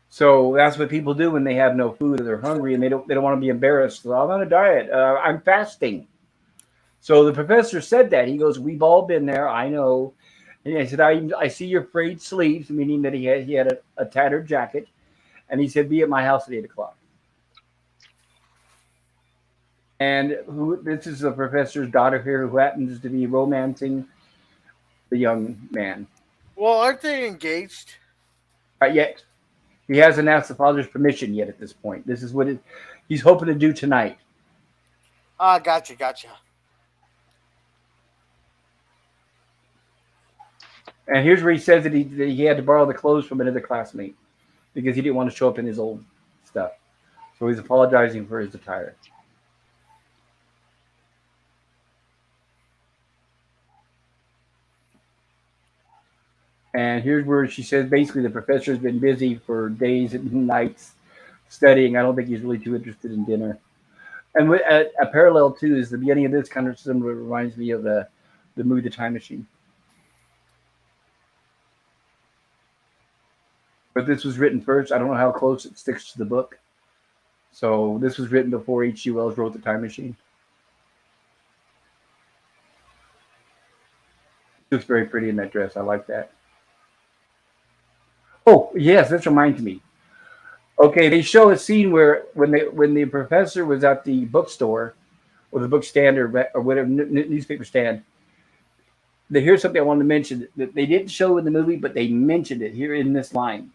Speaker 1: So that's what people do when they have no food or they're hungry and they don't want to be embarrassed. So I'm on a diet. I'm fasting. So the professor said that. He goes, we've all been there. I know. And I said, I see your frayed sleeves, meaning that he had a tattered jacket. And he said, be at my house at 8:00. And this is the professor's daughter here who happens to be romancing the young man.
Speaker 2: Well, aren't they engaged?
Speaker 1: Yet. He hasn't asked the father's permission yet at this point. This is what he's hoping to do tonight.
Speaker 2: Gotcha.
Speaker 1: And here's where he says that he had to borrow the clothes from another classmate because he didn't want to show up in his old stuff. So he's apologizing for his attire. And here's where she says basically the professor's been busy for days and nights studying. I don't think he's really too interested in dinner. And a parallel too is the beginning of this kind of similar reminds me of the movie The Time Machine. But this was written first. I don't know how close it sticks to the book. So this was written before H.G. Wells wrote The Time Machine. She looks very pretty in that dress. I like that. Oh, yes, this reminds me. Okay, they show a scene where when the professor was at the bookstore or the book stand or whatever newspaper stand, here's something I wanted to mention that they didn't show in the movie, but they mentioned it here in this line.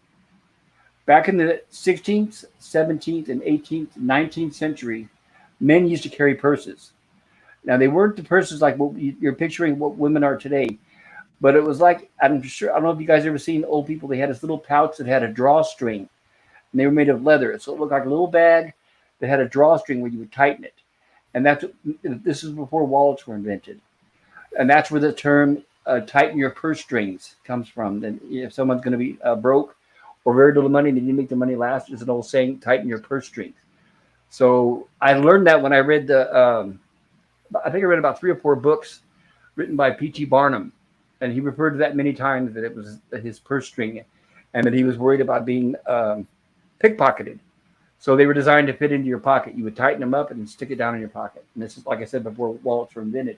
Speaker 1: Back in the 16th, 17th, and 18th, 19th century, men used to carry purses. Now, they weren't the purses like what you're picturing what women are today. But it was like, I'm sure, I don't know if you guys ever seen old people. They had this little pouch that had a drawstring, and they were made of leather. So it looked like a little bag, that had a drawstring where you would tighten it. And this is before wallets were invented. And that's where the term tighten your purse strings comes from. And if someone's going to be broke or very little money and they need to make the money last, there's an old saying, tighten your purse strings. So I learned that when I read I think I read about 3 or 4 books written by P.T. Barnum. And he referred to that many times, that it was his purse string and that he was worried about being pickpocketed. So they were designed to fit into your pocket. You would tighten them up and stick it down in your pocket. And this is, like I said before, wallets were invented.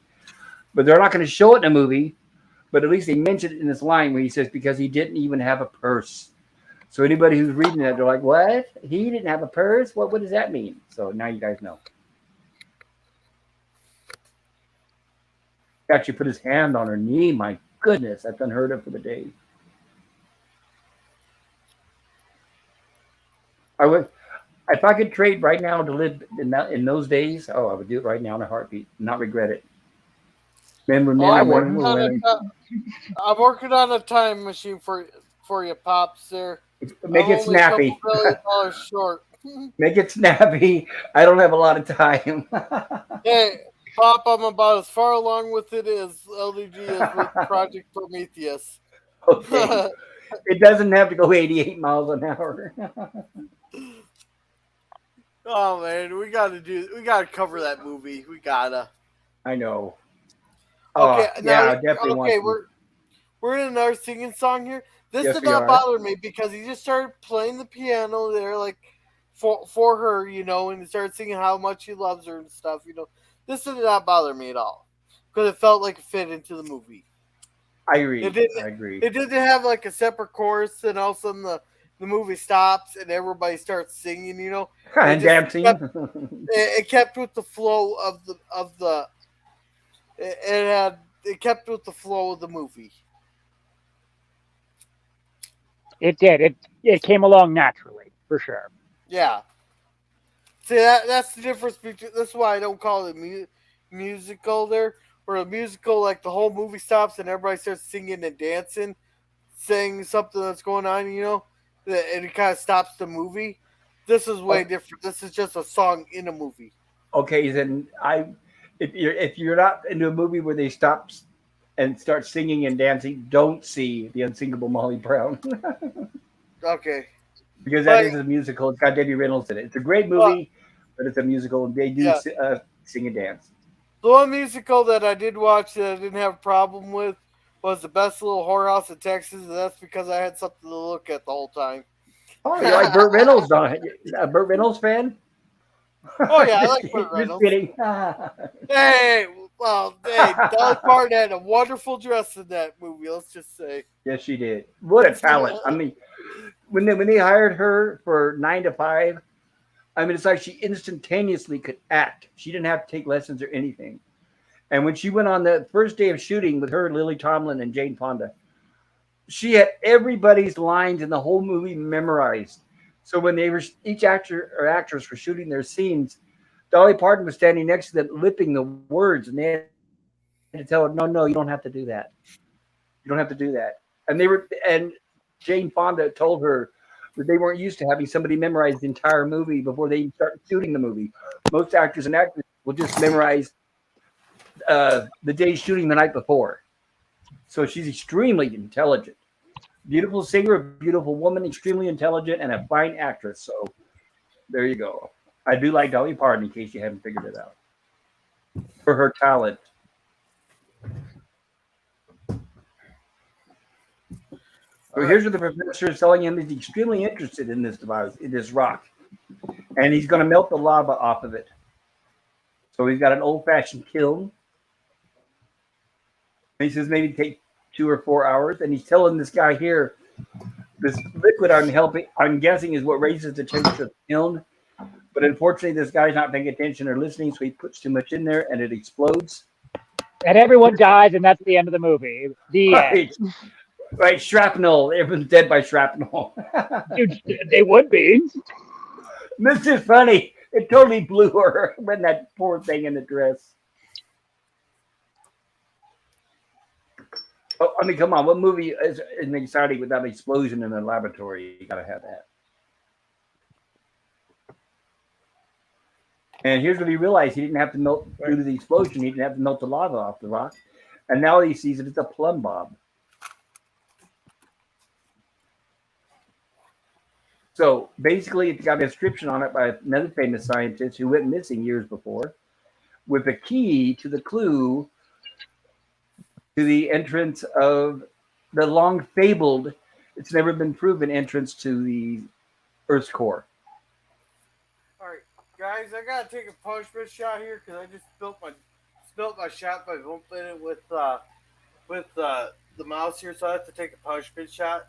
Speaker 1: But they're not going to show it in a movie, but at least they mention it in this line where he says, because he didn't even have a purse. So anybody who's reading that, they're like, what? He didn't have a purse? What does that mean? So now you guys know. Actually put his hand on her knee. My goodness, that's unheard of for the day. If I could trade right now to live in those days, I would do it right now in a heartbeat, not regret it. Remember men and women were wearing.
Speaker 2: I'm working on a time machine for you, Pops. There.
Speaker 1: Make it snappy.
Speaker 2: $2 short.
Speaker 1: Make it snappy. I don't have a lot of time.
Speaker 2: Hey, Pop, I'm about as far along with it as LDG is with Project Prometheus.
Speaker 1: Okay. It doesn't have to go 88 miles an hour.
Speaker 2: Oh man, we gotta cover that movie. We gotta.
Speaker 1: I know.
Speaker 2: Okay,
Speaker 1: I definitely want to.
Speaker 2: We're in another singing song here. This
Speaker 1: Yes,
Speaker 2: did not bother me because he just started playing the piano there, like for her, and he started singing how much he loves her and stuff. This did not bother me at all because it felt like it fit into the movie.
Speaker 1: I agree.
Speaker 2: I agree. It didn't have like a separate chorus, and all of a sudden the movie stops and everybody starts singing.
Speaker 1: And dancing.
Speaker 2: It kept with the flow of the. It kept with the flow of the movie.
Speaker 3: It did. It came along naturally, for sure.
Speaker 2: Yeah. See, that's the difference between. That's why I don't call it musical there. Where a musical, like the whole movie stops and everybody starts singing and dancing, saying something that's going on, and it kind of stops the movie. This is way different. This is just a song in a movie.
Speaker 1: Okay, then if you're not into a movie where they stop and start singing and dancing, don't see The Unsingable Molly Brown.
Speaker 2: Okay.
Speaker 1: Because that is a musical. It's got Debbie Reynolds in it. It's a great movie, but it's a musical. They do sing and dance.
Speaker 2: The one musical that I did watch that I didn't have a problem with was The Best Little Whorehouse in Texas, and that's because I had something to look at the whole time.
Speaker 1: Oh, you like Burt Reynolds, don't you? A Burt Reynolds fan?
Speaker 2: Oh, yeah, I like Burt Reynolds.
Speaker 1: Just kidding.
Speaker 2: Hey, Dolly Parton had a wonderful dress in that movie, let's just say.
Speaker 1: Yes, she did. What a talent. I mean, when they hired her for 9 to 5, I mean, it's like she instantaneously could act. She didn't have to take lessons or anything. And when she went on the first day of shooting with her, Lily Tomlin, and Jane Fonda, she had everybody's lines in the whole movie memorized. So when each actor or actress were shooting their scenes, Dolly Parton was standing next to them, lipping the words, and they had to tell her, "No, you don't have to do that. You don't have to do that." And Jane Fonda told her that they weren't used to having somebody memorize the entire movie before they start shooting the movie. Most actors and actresses will just memorize the day shooting the night before. So she's extremely intelligent. Beautiful singer, beautiful woman, extremely intelligent, and a fine actress. So there you go. I do like Dolly Parton, in case you haven't figured it out, for her talent. So here's what the professor is telling him. He's extremely interested in this device, in this rock, and he's going to melt the lava off of it. So he's got an old-fashioned kiln. And he says maybe take 2 or 4 hours, and he's telling this guy here, this liquid I'm guessing is what raises the temperature of the kiln. But unfortunately, this guy's not paying attention or listening, so he puts too much in there, and it explodes.
Speaker 3: And everyone dies, and that's the end of the movie. The end.
Speaker 1: Right, shrapnel. Everyone's dead by shrapnel.
Speaker 3: Dude, they would be.
Speaker 1: This is funny. It totally blew her when that poor thing in the dress. Oh, I mean, come on. What movie is exciting without an explosion in a laboratory? You got to have that. And here's what he realized: he didn't have to melt due to the explosion. He didn't have to melt the lava off the rock. And now he sees that it's a plumb bob. So basically, it got a description on it by another famous scientist who went missing years before, with a key to the clue to the entrance of the long fabled, it's never been proven entrance to the Earth's core.
Speaker 2: All right, guys, I gotta take a punishment shot here because I just spilt my shot by bumping it with the mouse here, so I have to take a punishment shot.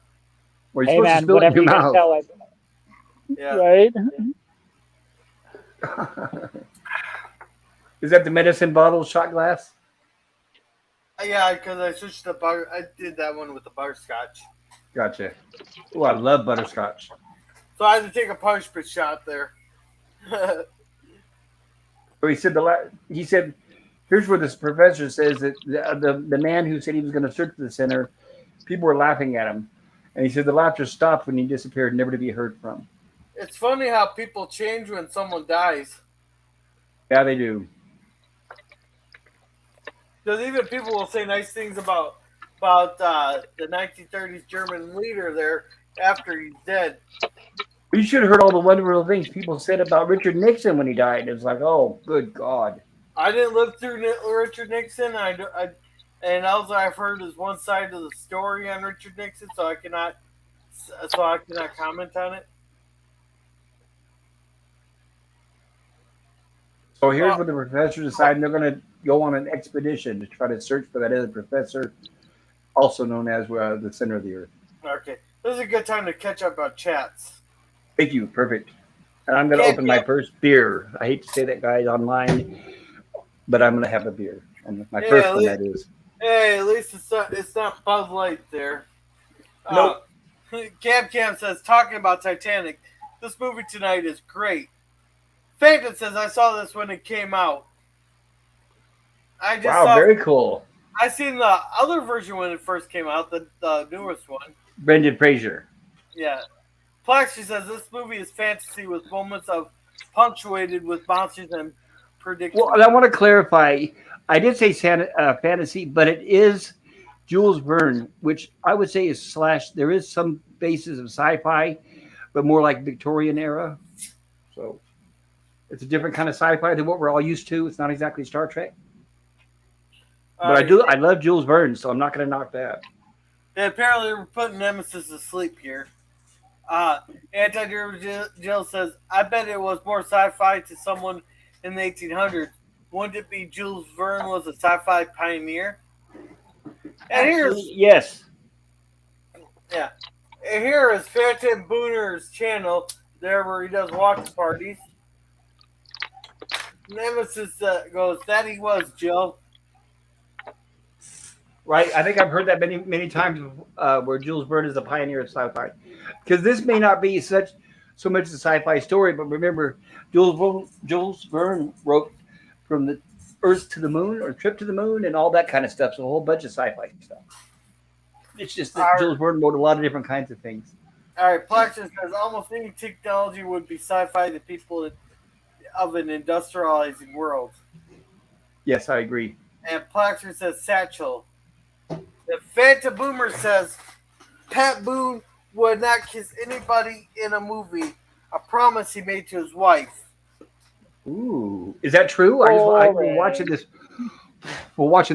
Speaker 1: Well,
Speaker 3: Hey
Speaker 1: you're
Speaker 3: man,
Speaker 1: supposed to
Speaker 3: whatever
Speaker 1: spill
Speaker 3: you
Speaker 1: it in
Speaker 3: guys
Speaker 1: your
Speaker 3: tell it.
Speaker 2: Yeah.
Speaker 3: Right?
Speaker 1: mouth. Is that the medicine bottle shot glass?
Speaker 2: Yeah, because I switched the butter. I did that one with the butterscotch.
Speaker 1: Gotcha. Oh, I love butterscotch.
Speaker 2: So I had to take a punishment shot there.
Speaker 1: So he said he said, here's where this professor says that the man who said he was going to search the center, people were laughing at him, and he said the laughter stopped when he disappeared, never to be heard from.
Speaker 2: It's funny how people change when someone dies.
Speaker 1: Yeah, they do.
Speaker 2: Because even people will say nice things about the 1930s German leader there after he's dead.
Speaker 1: You should have heard all the wonderful things people said about Richard Nixon when he died. It was like, oh, good God.
Speaker 2: I didn't live through Richard Nixon. And all I've heard is one side of the story on Richard Nixon, so I cannot comment on it.
Speaker 1: So here's what the professor decided: they're going to go on an expedition to try to search for that other professor, also known as the center of the Earth.
Speaker 2: Okay, this is a good time to catch up on chats.
Speaker 1: Thank you. Perfect. And I'm going to open my first beer. I hate to say that, guys, online, but I'm going to have a beer. And my first one, that is.
Speaker 2: Hey, at least it's not Bud Light there.
Speaker 1: Nope.
Speaker 2: Cam says, talking about Titanic, this movie tonight is great. Phantom says, I saw this when it came out.
Speaker 1: Very cool.
Speaker 2: I seen the other version when it first came out, the newest one.
Speaker 1: Brendan Fraser.
Speaker 2: Yeah. Plaxy says, this movie is fantasy with moments of punctuated with monsters and predictions.
Speaker 1: Well, I want to clarify. I did say fantasy, but it is Jules Verne, which I would say is / there is some basis of sci-fi, but more like Victorian era. So it's a different kind of sci-fi than what we're all used to. It's not exactly Star Trek. But I love Jules Verne, so I'm not going to knock that.
Speaker 2: And apparently we're putting Nemesis to sleep here. Jill says, I bet it was more sci-fi to someone in the 1800s. Wouldn't it be Jules Verne was a sci-fi pioneer? And
Speaker 1: yes.
Speaker 2: Yeah. And here is Phantom Booner's channel, there where he does watch parties. Nemesis goes, that he was, Jill.
Speaker 1: Right, I think I've heard that many times where Jules Verne is a pioneer of sci-fi, because this may not be so much a sci-fi story, but remember, Jules Verne wrote From the Earth to the Moon or Trip to the Moon and all that kind of stuff. So a whole bunch of sci-fi stuff. It's just that Jules Verne wrote a lot of different kinds of things.
Speaker 2: All right, Plaxton says almost any technology would be sci-fi to people of an industrializing world.
Speaker 1: Yes, I agree.
Speaker 2: And Plaxton says Satchel. The Phantom Boomer says Pat Boone would not kiss anybody in a movie. A promise he made to his wife.
Speaker 1: Ooh, is that true? We're watching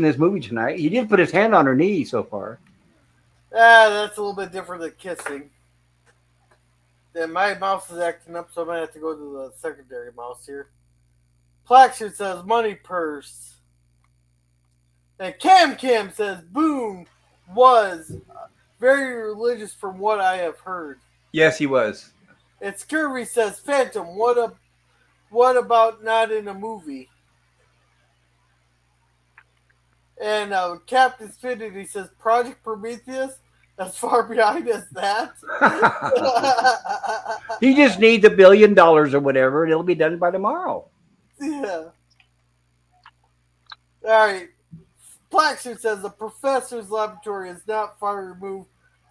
Speaker 1: this movie tonight. He did put his hand on her knee so far.
Speaker 2: That's a little bit different than kissing. Then my mouse is acting up, so I might have to go to the secondary mouse here. Plaxton says money purse. And Cam says Boone was very religious from what I have heard.
Speaker 1: Yes, he was.
Speaker 2: And Scurvy says Phantom, what about not in a movie? And Captain Spinity says Project Prometheus, as far behind as that.
Speaker 1: He just needs $1 billion or whatever, and it'll be done by tomorrow.
Speaker 2: Yeah. All right. Plaxton says the professor's laboratory is not far removed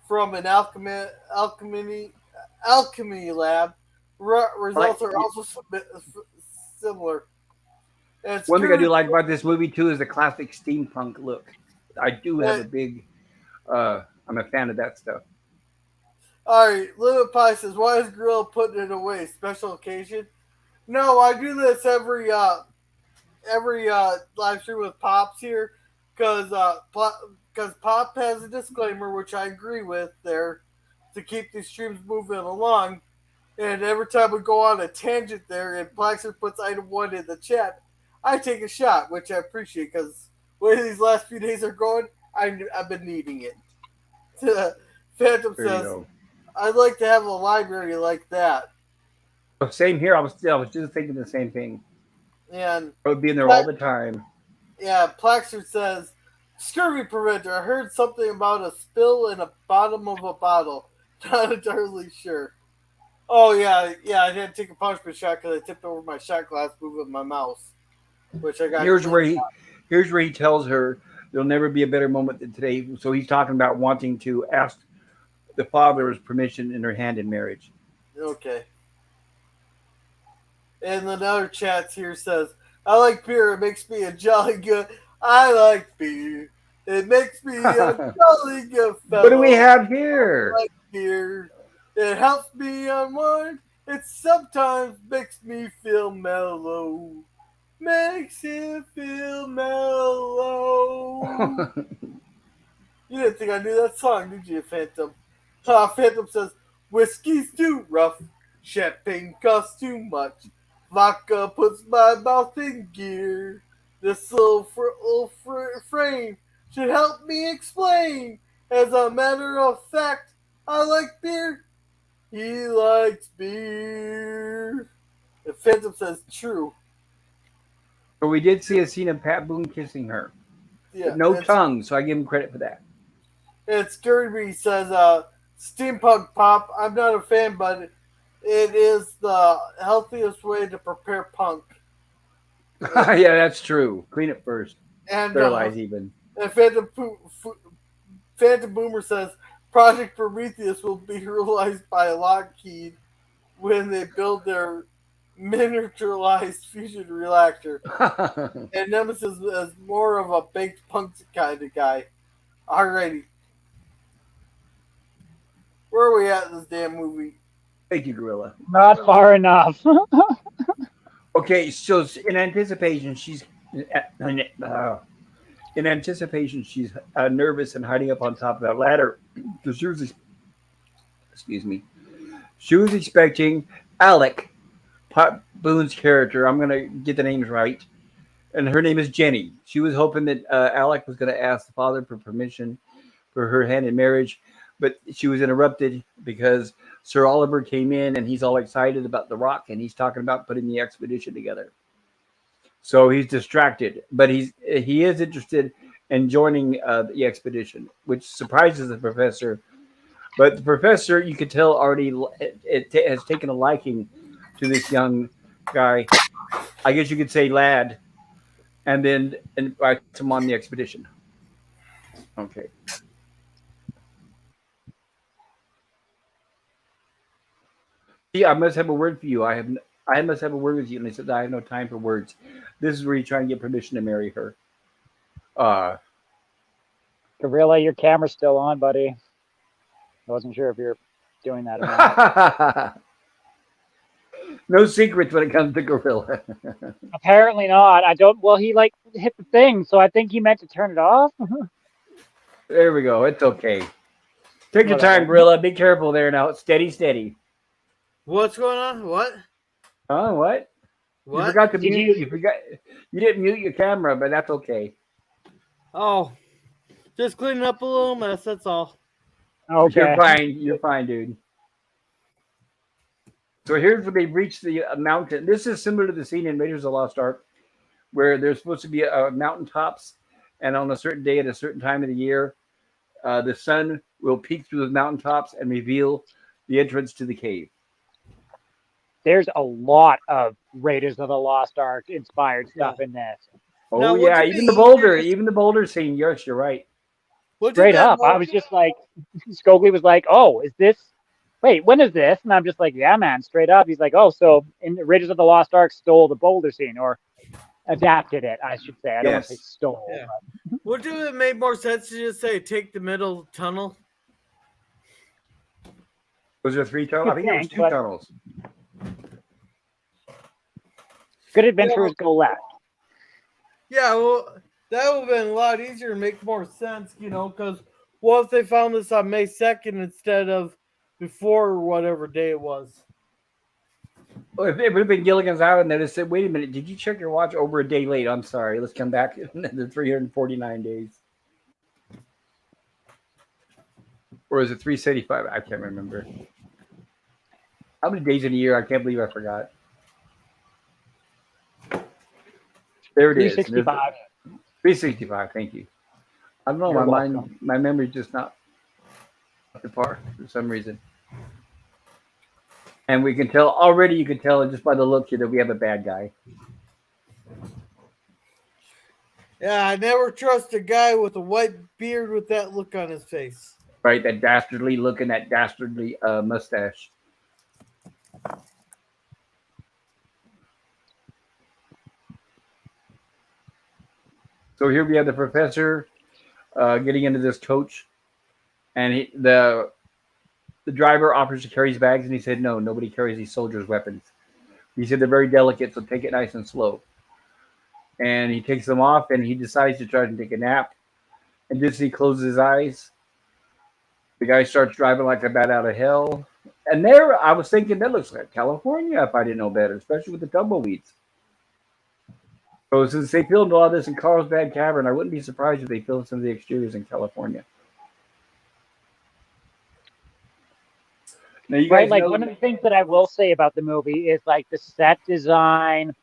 Speaker 2: from an alchemy lab. Results are also similar. And
Speaker 1: One thing I do
Speaker 2: Scooter-
Speaker 1: like about this movie too is the classic steampunk look. I do have a big. I'm a fan of that stuff.
Speaker 2: All right, Limit Pie says, "Why is Gorilla putting it away? Special occasion?" No, I do this every live stream with Pops here, because Pop has a disclaimer, which I agree with there, to keep these streams moving along. And every time we go on a tangent there, and Plaxer puts item 1 in the chat, I take a shot, which I appreciate, because the way these last few days are going, I've been needing it. Phantom
Speaker 1: There you
Speaker 2: says,
Speaker 1: go.
Speaker 2: "I'd like to have a library like that."
Speaker 1: Same here. I was just thinking the same thing.
Speaker 2: And
Speaker 1: I would be in there all the time.
Speaker 2: yeah, Plaxer says, "Scurvy preventer. I heard something about a spill in the bottom of a bottle. Not entirely sure." Oh yeah. I had to take a punishment shot because I tipped over my shot glass moving my mouse, which I got.
Speaker 1: Here's where he tells her there'll never be a better moment than today. So he's talking about wanting to ask the father's permission in her hand in marriage.
Speaker 2: Okay. And another chat here says, "I like beer. It makes me a jolly good. I like beer. It makes me a jolly good fellow.
Speaker 1: What do we have here?
Speaker 2: I like beer. It helps me unwind. It sometimes makes me feel mellow. Makes it feel mellow." You didn't think I knew that song, did you, Phantom? Phantom says, "Whiskey's too rough. Champagne costs too much. Vodka puts my mouth in gear. This little frame should help me explain. As a matter of fact, I like beer. He likes beer." And Phantom says, "True."
Speaker 1: But we did see a scene of Pat Boone kissing her.
Speaker 2: Yeah,
Speaker 1: But no tongue, so I give him credit for that.
Speaker 2: And Scurvy says, "Steampunk Pop. I'm not a fan, but it is the healthiest way to prepare punk."
Speaker 1: Yeah, that's true. Clean it first.
Speaker 2: And
Speaker 1: Sterilize even.
Speaker 2: And Phantom Boomer says, "Project Prometheus will be realized by Lockheed when they build their miniaturized fusion reactor." And Nemesis is more of a baked punk kind of guy. Alrighty. Where are we at in this damn movie?
Speaker 1: Thank you, Gorilla.
Speaker 3: Not far enough.
Speaker 1: Okay, so in anticipation, she's nervous and hiding up on top of that ladder. She was expecting Alec, Pat Boone's character. I'm gonna get the names right, and her name is Jenny. She was hoping that Alec was gonna ask the father for permission for her hand in marriage, but she was interrupted because Sir Oliver came in and he's all excited about the rock and he's talking about putting the expedition together. So he's distracted, but he is interested in joining the expedition, which surprises the professor. But the professor, you could tell already, has taken a liking to this young guy. I guess you could say lad, and then invites him on the expedition. Okay. I must have a word for you. I must have a word with you. And he said, I have no time for words. This is where you try and get permission to marry her.
Speaker 3: Gorilla, your camera's still on, buddy. I wasn't sure if you're doing that or not.
Speaker 1: No secrets when it comes to Gorilla.
Speaker 3: Apparently not. Well, he hit the thing, so I think he meant to turn it off.
Speaker 1: There we go. It's okay. Take your time, Gorilla. Be careful there now. Steady, steady.
Speaker 4: What's going on? What?
Speaker 1: Oh, what?
Speaker 4: What?
Speaker 1: You forgot to mute. You didn't mute your camera, but that's okay.
Speaker 4: Oh, just cleaning up a little mess. That's all.
Speaker 3: Okay.
Speaker 1: You're fine. You're fine, dude. So here's where they've reached the mountain. This is similar to the scene in Raiders of the Lost Ark, where there's supposed to be mountaintops, and on a certain day at a certain time of the year, the sun will peek through the mountaintops and reveal the entrance to the cave.
Speaker 3: There's a lot of Raiders of the Lost Ark inspired stuff in this.
Speaker 1: Oh
Speaker 4: Now,
Speaker 1: yeah, even the boulder scene. Yes, you're right.
Speaker 3: Straight up, I was just like, Scoglie was like, "Oh, is this wait, when is this? And I'm just like, yeah, man, straight up. He's like, oh, so in the Raiders of the Lost Ark stole the boulder scene, or adapted it, I should say. I don't want to say
Speaker 1: Yes.
Speaker 3: stole.
Speaker 4: Yeah. Would it have made more sense to just say take the middle tunnel?
Speaker 1: Was there 3 tunnels? I think there was 2
Speaker 3: but-
Speaker 1: tunnels.
Speaker 3: Good adventurers go left.
Speaker 4: Yeah, well, that would have been a lot easier and make more sense, because what if they found this on May 2nd instead of before whatever day it was?
Speaker 1: Well, if it would have been Gilligan's Island, they'd have said, wait a minute, did you check your watch over a day late? I'm sorry. Let's come back the 349 days. Or is it 375? I can't remember. How many days in a year? I can't believe I forgot. There it is.
Speaker 3: 365.
Speaker 1: 365, thank you. I don't know,
Speaker 3: You're
Speaker 1: my
Speaker 3: welcome.
Speaker 1: my memory's just not up to par for some reason. And we can tell already, you can tell just by the look here that we have a bad guy.
Speaker 4: Yeah, I never trust a guy with a white beard with that look on his face.
Speaker 1: Right, that dastardly look and that dastardly mustache. So here we have the professor getting into this coach, and the driver offers to carry his bags, and he said, no, nobody carries these soldiers' weapons. He said they're very delicate, so take it nice and slow. And he takes them off, and he decides to try to take a nap. And just as he closes his eyes, the guy starts driving like a bat out of hell. And there, I was thinking, that looks like California if I didn't know better, especially with the tumbleweeds. So since they filmed a lot of this in Carlsbad Cavern, I wouldn't be surprised if they filmed some of the exteriors in California. Now, you guys
Speaker 3: Right, like
Speaker 1: know,
Speaker 3: one of the things that I will say about the movie is like the set design,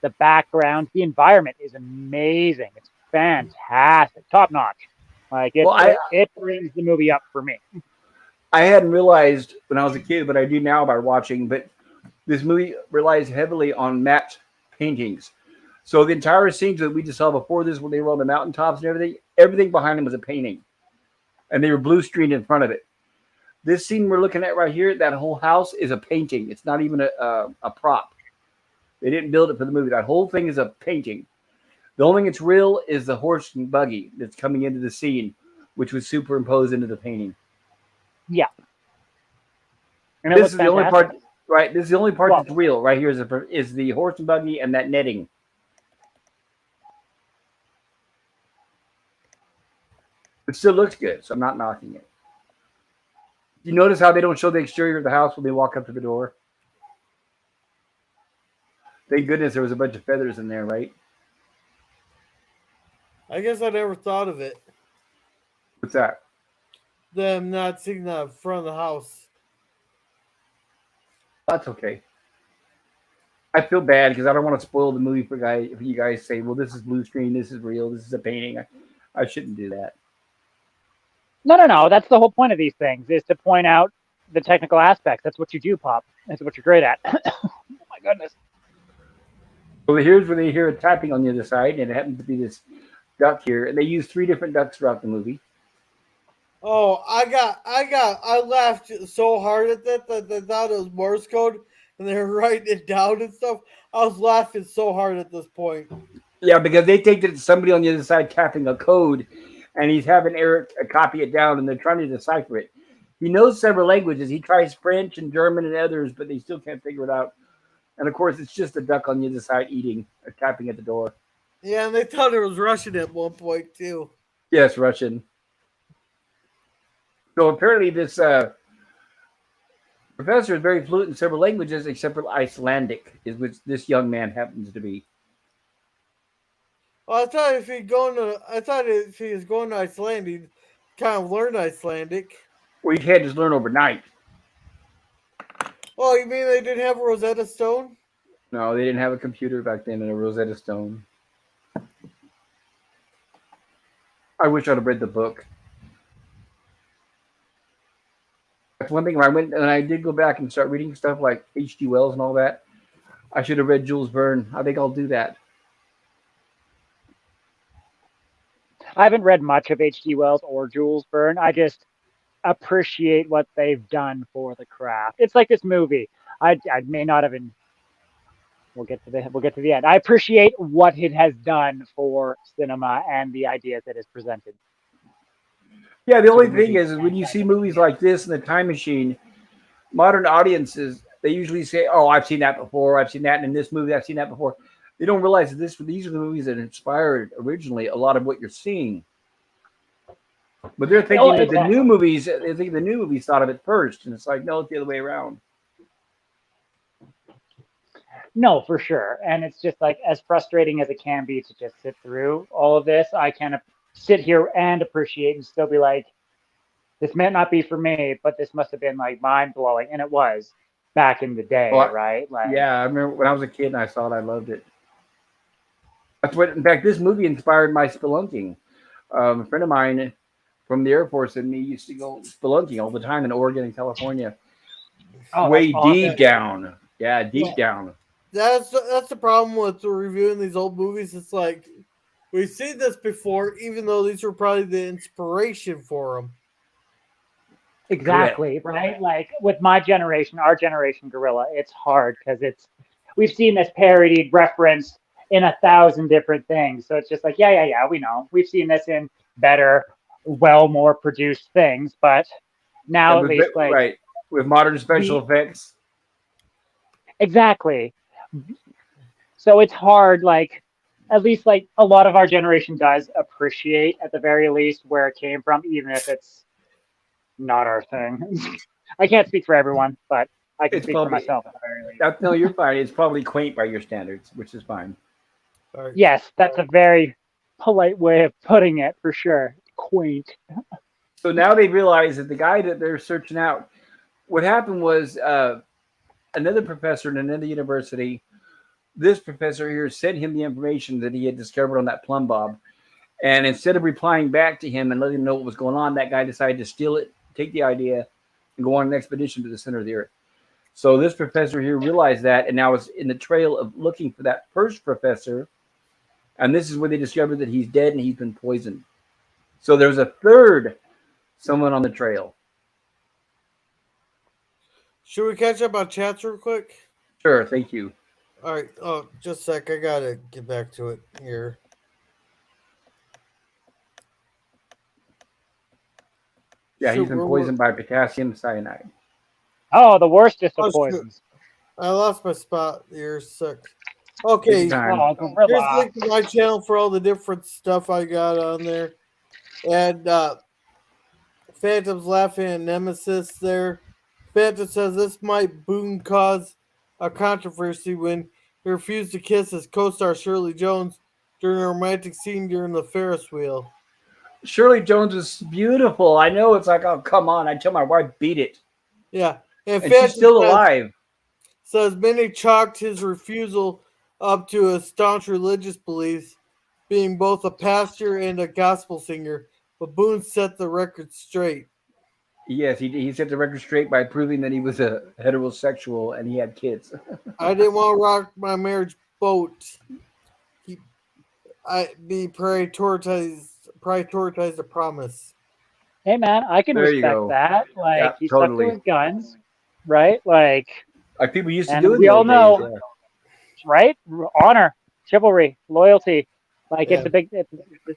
Speaker 3: the background, the environment is amazing. It's fantastic, top notch. Like it brings the movie up for me.
Speaker 1: I hadn't realized when I was a kid, but I do now by watching. But this movie relies heavily on matte paintings. So the entire scenes that we just saw before this, when they were on the mountaintops and everything behind them was a painting, and they were blue screened in front of it. This scene we're looking at right here, that whole house is a painting. It's not even a prop. They didn't build it for the movie. That whole thing is a painting. The only thing that's real is the horse and buggy that's coming into the scene, which was superimposed into the painting.
Speaker 3: Yeah. And
Speaker 1: This is the only part, right? This is the only part
Speaker 3: Well,
Speaker 1: that's real. Right here is the horse and buggy and that netting. It still looks good, so I'm not knocking it. You notice how they don't show the exterior of the house when they walk up to the door? Thank goodness there was a bunch of feathers in there, right?
Speaker 4: I guess I never thought of it.
Speaker 1: What's that?
Speaker 4: Them not seeing the front of the house.
Speaker 1: That's okay. I feel bad because I don't want to spoil the movie for guys. If you guys say, well, this is blue screen, this is real, this is a painting, I shouldn't do that.
Speaker 3: No. That's the whole point of these things, is to point out the technical aspects. That's what you do, Pop. That's what you're great at. Oh my goodness.
Speaker 1: So here's where they hear a tapping on the other side, and it happens to be this duck here. And they use 3 different ducks throughout the movie.
Speaker 4: Oh, I laughed so hard at that I thought it was Morse code, and they were writing it down and stuff. I was laughing so hard at this point.
Speaker 1: Yeah, because they think that it's somebody on the other side tapping a code, and he's having Eric copy it down, and they're trying to decipher it. He knows several languages. He tries French and German and others, but they still can't figure it out. And of course, it's just a duck on the other side eating or tapping at the door.
Speaker 4: Yeah, and they thought it was Russian at one point too.
Speaker 1: Yes, Russian. So apparently this professor is very fluent in several languages except for Icelandic, is which this young man happens to be.
Speaker 4: Well, I thought if he was going to Iceland, he'd kind of learn Icelandic.
Speaker 1: Well, you can't just learn overnight.
Speaker 4: Oh, you mean they didn't have Rosetta Stone?
Speaker 1: No, they didn't have a computer back then and a Rosetta Stone. I wish I'd have read the book. That's one thing. When I did go back and start reading stuff like H.G. Wells and all that, I should have read Jules Verne. I think I'll do that.
Speaker 3: I haven't read much of H.G. Wells or Jules Verne. appreciate what they've done for the craft. It's like this movie. I may not have been. We'll get to the end. I appreciate what it has done for cinema and the ideas it has presented.
Speaker 1: Yeah, the
Speaker 3: to
Speaker 1: only
Speaker 3: the
Speaker 1: thing
Speaker 3: movie.
Speaker 1: is when you see movies like this in the Time Machine, modern audiences they usually say, "Oh, I've seen that before. I've seen that in this movie. I've seen that before." They don't realize that these are the movies that inspired originally a lot of what you're seeing. But they're thinking that the new movies, they think the new movies thought of it first, and it's like, no, it's the other way around.
Speaker 3: No, for sure. And it's just like as frustrating as it can be to just sit through all of this, I can sit here and appreciate and still be like, this may not be for me, but this must have been like mind blowing. And it was back in the day,
Speaker 1: Well,
Speaker 3: right? Like,
Speaker 1: yeah, I remember when I was a kid and I saw it, I loved it. That's what, in fact, this movie inspired my spelunking. A friend of mine from the Air Force and me used to go spelunking all the time in Oregon and California.
Speaker 3: oh,
Speaker 1: Way
Speaker 3: that's awesome.
Speaker 1: deep down. Yeah, deep down.
Speaker 4: That's the problem with reviewing these old movies. It's like we've seen this before, even though these were probably the inspiration for them.
Speaker 3: Exactly, right? Like with my generation, our generation gorilla, it's hard because we've seen this parodied, referenced in 1,000 different things. So it's just like, yeah, we know. We've seen this in better, more produced things, but now at least like
Speaker 1: right with modern special effects.
Speaker 3: Exactly. So it's hard, like at least like a lot of our generation does appreciate at the very least where it came from, even if it's not our thing. I can't speak for everyone, but I can speak for myself at the very least.
Speaker 1: No, you're fine. It's probably quaint by your standards, which is fine.
Speaker 4: Right.
Speaker 3: Yes, that's a very polite way of putting it for sure. Quaint.
Speaker 1: So now they realize that the guy that they're searching out, what happened was another professor in another university, this professor here sent him the information that he had discovered on that plumb bob. And instead of replying back to him and letting him know what was going on, that guy decided to steal it, take the idea, and go on an expedition to the center of the earth. So this professor here realized that and now is in the trail of looking for that first professor. And this is where they discovered that he's dead and he's been poisoned. So there's a third someone on the trail.
Speaker 4: Should we catch up on chats real quick?
Speaker 1: Sure, thank you.
Speaker 4: All right. Oh, just a sec. I gotta get back to it here.
Speaker 1: Yeah, he's been poisoned by potassium cyanide.
Speaker 3: Oh, the worstest of poisons.
Speaker 4: I lost my spot here. Sick. Okay. Here's
Speaker 3: gorilla.
Speaker 4: link to my channel for all the different stuff I got on there. And Phantom's laughing at Nemesis there. Phantom says this might Boone cause a controversy when he refused to kiss his co-star Shirley Jones during a romantic scene during the Ferris wheel.
Speaker 1: Shirley Jones is beautiful. I know it's like, oh, come on. I tell my wife, beat it.
Speaker 4: Yeah.
Speaker 1: And she's still alive.
Speaker 4: Says many chalked his refusal up to a staunch religious beliefs, being both a pastor and a gospel singer, but Boone set the record straight.
Speaker 1: Yes, he set the record straight by proving that he was a heterosexual and he had kids.
Speaker 4: I didn't want to rock my marriage boat. I prioritized the promise.
Speaker 3: Hey man, I can respect that. Like
Speaker 1: yeah,
Speaker 3: he
Speaker 1: totally.
Speaker 3: stuck to his guns, right? Like
Speaker 1: people used to do it.
Speaker 3: We all know, right? Honor, chivalry, loyalty. Like it's the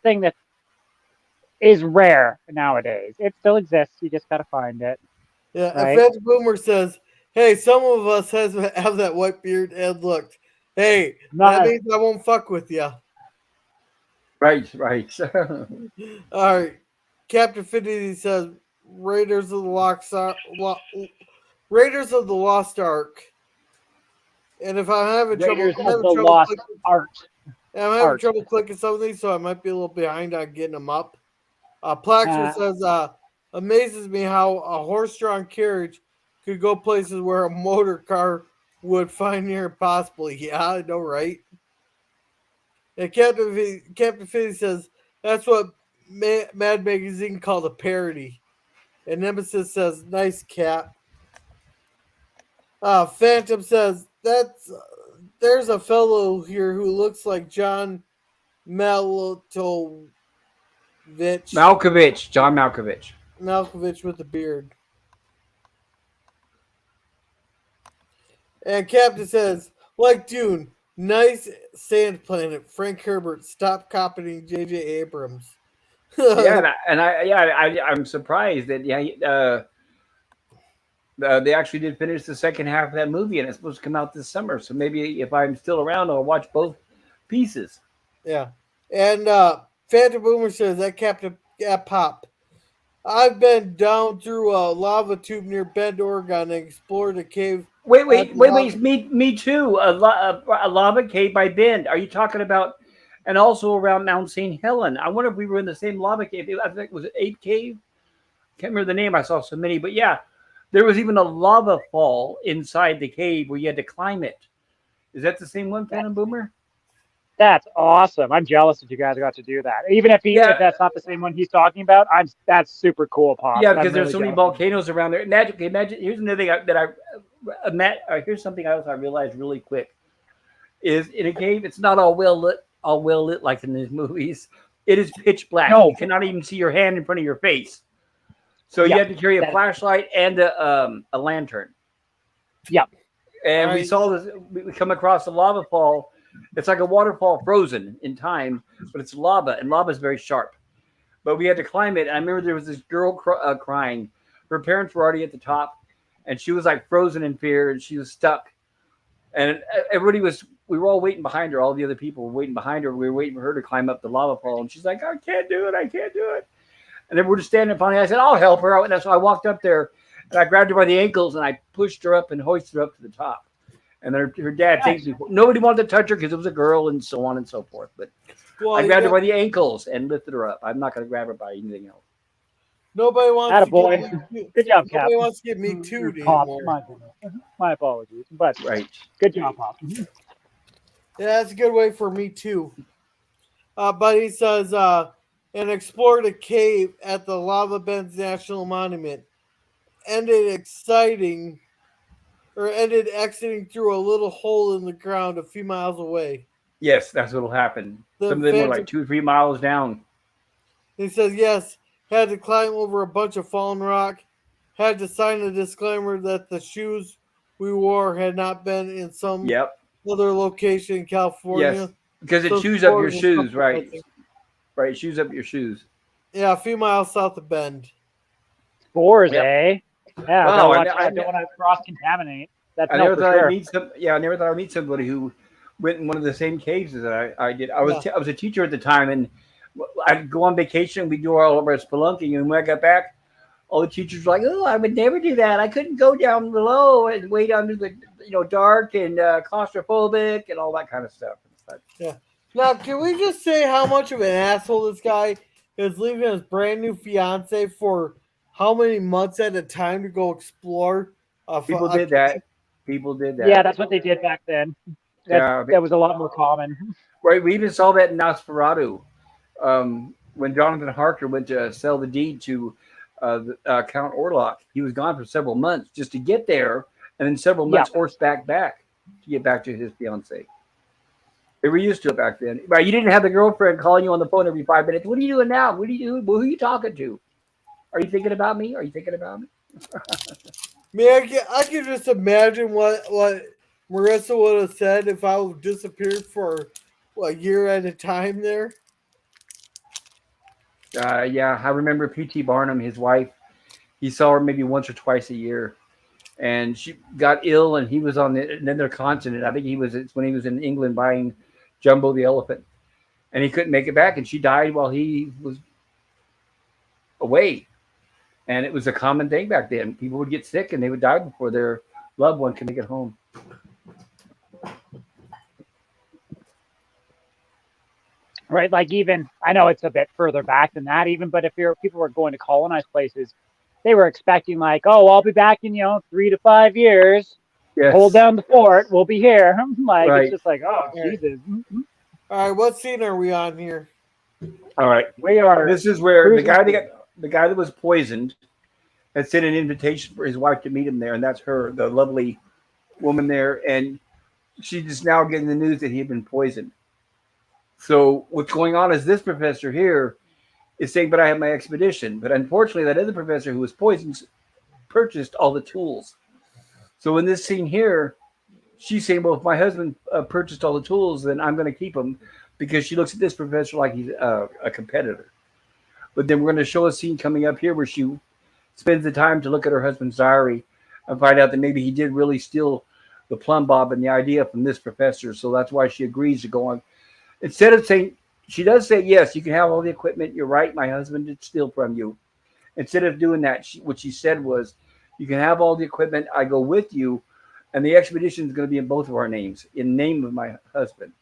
Speaker 3: thing that is rare nowadays. It still exists. You just gotta find it.
Speaker 4: Yeah,
Speaker 3: right?
Speaker 4: and Fat Boomer says, "Hey, some of us have that white beard and look. Hey, that means I won't fuck with you."
Speaker 1: Right.
Speaker 4: All right. Captain Finity says, Raiders of the Lost Ark. And if I'm having trouble clicking some of these, so I might be a little behind on getting them up. Plaxer says, amazes me how a horse-drawn carriage could go places where a motor car would find near impossible. Yeah, I know, right? And Captain Finity says, that's what Mad Magazine called a parody. And Nemesis says, nice, Cap. Phantom says, there's a fellow here who looks like John Malkovich.
Speaker 1: John Malkovich.
Speaker 4: Malkovich with the beard. And Captain says, like Dune, nice sand planet. Frank Herbert, stop copying J.J. Abrams.
Speaker 1: Yeah, I'm surprised that they actually did finish the second half of that movie, and it's supposed to come out this summer. So maybe if I'm still around, I'll watch both pieces.
Speaker 4: Yeah. And Phantom Boomer says, that Captain Pop. I've been down through a lava tube near Bend, Oregon, and explored a cave.
Speaker 1: Wait. Me too. A lava cave by Bend. Are you talking about? And also around Mount St. Helen. I wonder if we were in the same lava cave. I think it was Ape Cave. Can't remember the name. I saw so many, but yeah, there was even a lava fall inside the cave where you had to climb it. Is that the same one, Phantom Boomer?
Speaker 3: That's awesome. I'm jealous that you guys got to do that. Even if if that's not the same one he's talking about, that's super cool, Pop.
Speaker 1: Yeah, because there's so many volcanoes around there. Imagine. Here's another thing here's something else I realized really quick. Is in a cave, it's not all well lit like in these movies. It is pitch black. No. You cannot even see your hand in front of your face. So you have to carry a flashlight and a lantern.
Speaker 3: Yep.
Speaker 1: And we saw this. We come across the lava fall. It's like a waterfall frozen in time, but it's lava, and lava is very sharp. But we had to climb it. And I remember there was this girl crying. Her parents were already at the top, and she was like frozen in fear, and she was stuck. And we were all waiting behind her. All the other people were waiting behind her. We were waiting for her to climb up the lava fall, and she's like, I can't do it. And then we're just standing up on it. I said, I'll help her. And so I walked up there, and I grabbed her by the ankles, and I pushed her up and hoisted her up to the top. And then her dad takes me. Nobody wanted to touch her because it was a girl and so on and so forth. But I grabbed her by the ankles and lifted her up. I'm not going to grab her by anything else.
Speaker 4: Nobody wants
Speaker 3: to get Good job, Cap.
Speaker 4: Nobody wants to get me too anymore.
Speaker 3: My apologies. But good job, Pop.
Speaker 4: Yeah, that's a good way for me too. But he says, and explored a cave at the Lava Bends National Monument. Ended exiting through a little hole in the ground a few miles away.
Speaker 1: Yes, that's what'll happen. Some of them were like 2 or 3 miles down.
Speaker 4: He says, yes, had to climb over a bunch of fallen rock, had to sign a disclaimer that the shoes we wore had not been in some other location in California.
Speaker 1: Yes, because it chews up your shoes, right? Right, it chews up your shoes.
Speaker 4: Yeah, a few miles south of Bend.
Speaker 3: Spores, eh? Yeah, I don't want to cross-contaminate. That's
Speaker 1: I never thought I'd meet somebody who went in one of the same caves that I did. I was a teacher at the time, and I'd go on vacation. We'd do all of our spelunking, and when I got back, all the teachers were like, "Oh, I would never do that. I couldn't go down below and wait under the dark and claustrophobic and all that kind of stuff."
Speaker 4: Yeah. Now, can we just say how much of an asshole this guy is, leaving his brand new fiance for how many months at a time to go explore?
Speaker 1: People did that.
Speaker 3: Yeah, that's what they did back then. That was a lot more common.
Speaker 1: Right. We even saw that in Nosferatu when Jonathan Harker went to sell the deed to Count Orlok. He was gone for several months just to get there, and then several months horseback back to get back to his fiancée. They were used to it back then. Right. You didn't have the girlfriend calling you on the phone every 5 minutes. What are you doing now? What are you doing? Who are you talking to? Are you thinking about me?
Speaker 4: Man, I can just imagine what Marissa would have said if I would disappeared for a year at a time there.
Speaker 1: Yeah, I remember P.T. Barnum, his wife. He saw her maybe once or twice a year, and she got ill, and he was on another continent. I think it's when he was in England buying Jumbo the elephant, and he couldn't make it back, and she died while he was away. And it was a common thing back then. People would get sick and they would die before their loved one could make it home.
Speaker 3: Right, like even, I know it's a bit further back than that even, but if people were going to colonize places, they were expecting like, oh, I'll be back in, 3 to 5 years. Yes. Hold down the fort. We'll be here. It's just like, oh, Jesus.
Speaker 4: All right, what scene are we on here?
Speaker 1: All right.
Speaker 3: We are.
Speaker 1: This is where the guy that was poisoned had sent an invitation for his wife to meet him there, and that's her, the lovely woman there, and she's just now getting the news that he had been poisoned. So what's going on is this professor here is saying, "But I have my expedition." But unfortunately, that other professor who was poisoned purchased all the tools. So in this scene here, she's saying, "Well, if my husband purchased all the tools, then I'm going to keep them," because she looks at this professor like he's a competitor. But then we're going to show a scene coming up here where she spends the time to look at her husband's diary and find out that maybe he did really steal the plumb bob and the idea from this professor. So that's why she agrees to go on. Instead of saying, she does say, "Yes, you can have all the equipment. You're right. My husband did steal from you." Instead of doing that, what she said was, "You can have all the equipment. I go with you. And the expedition is going to be in both of our names, in name of my husband."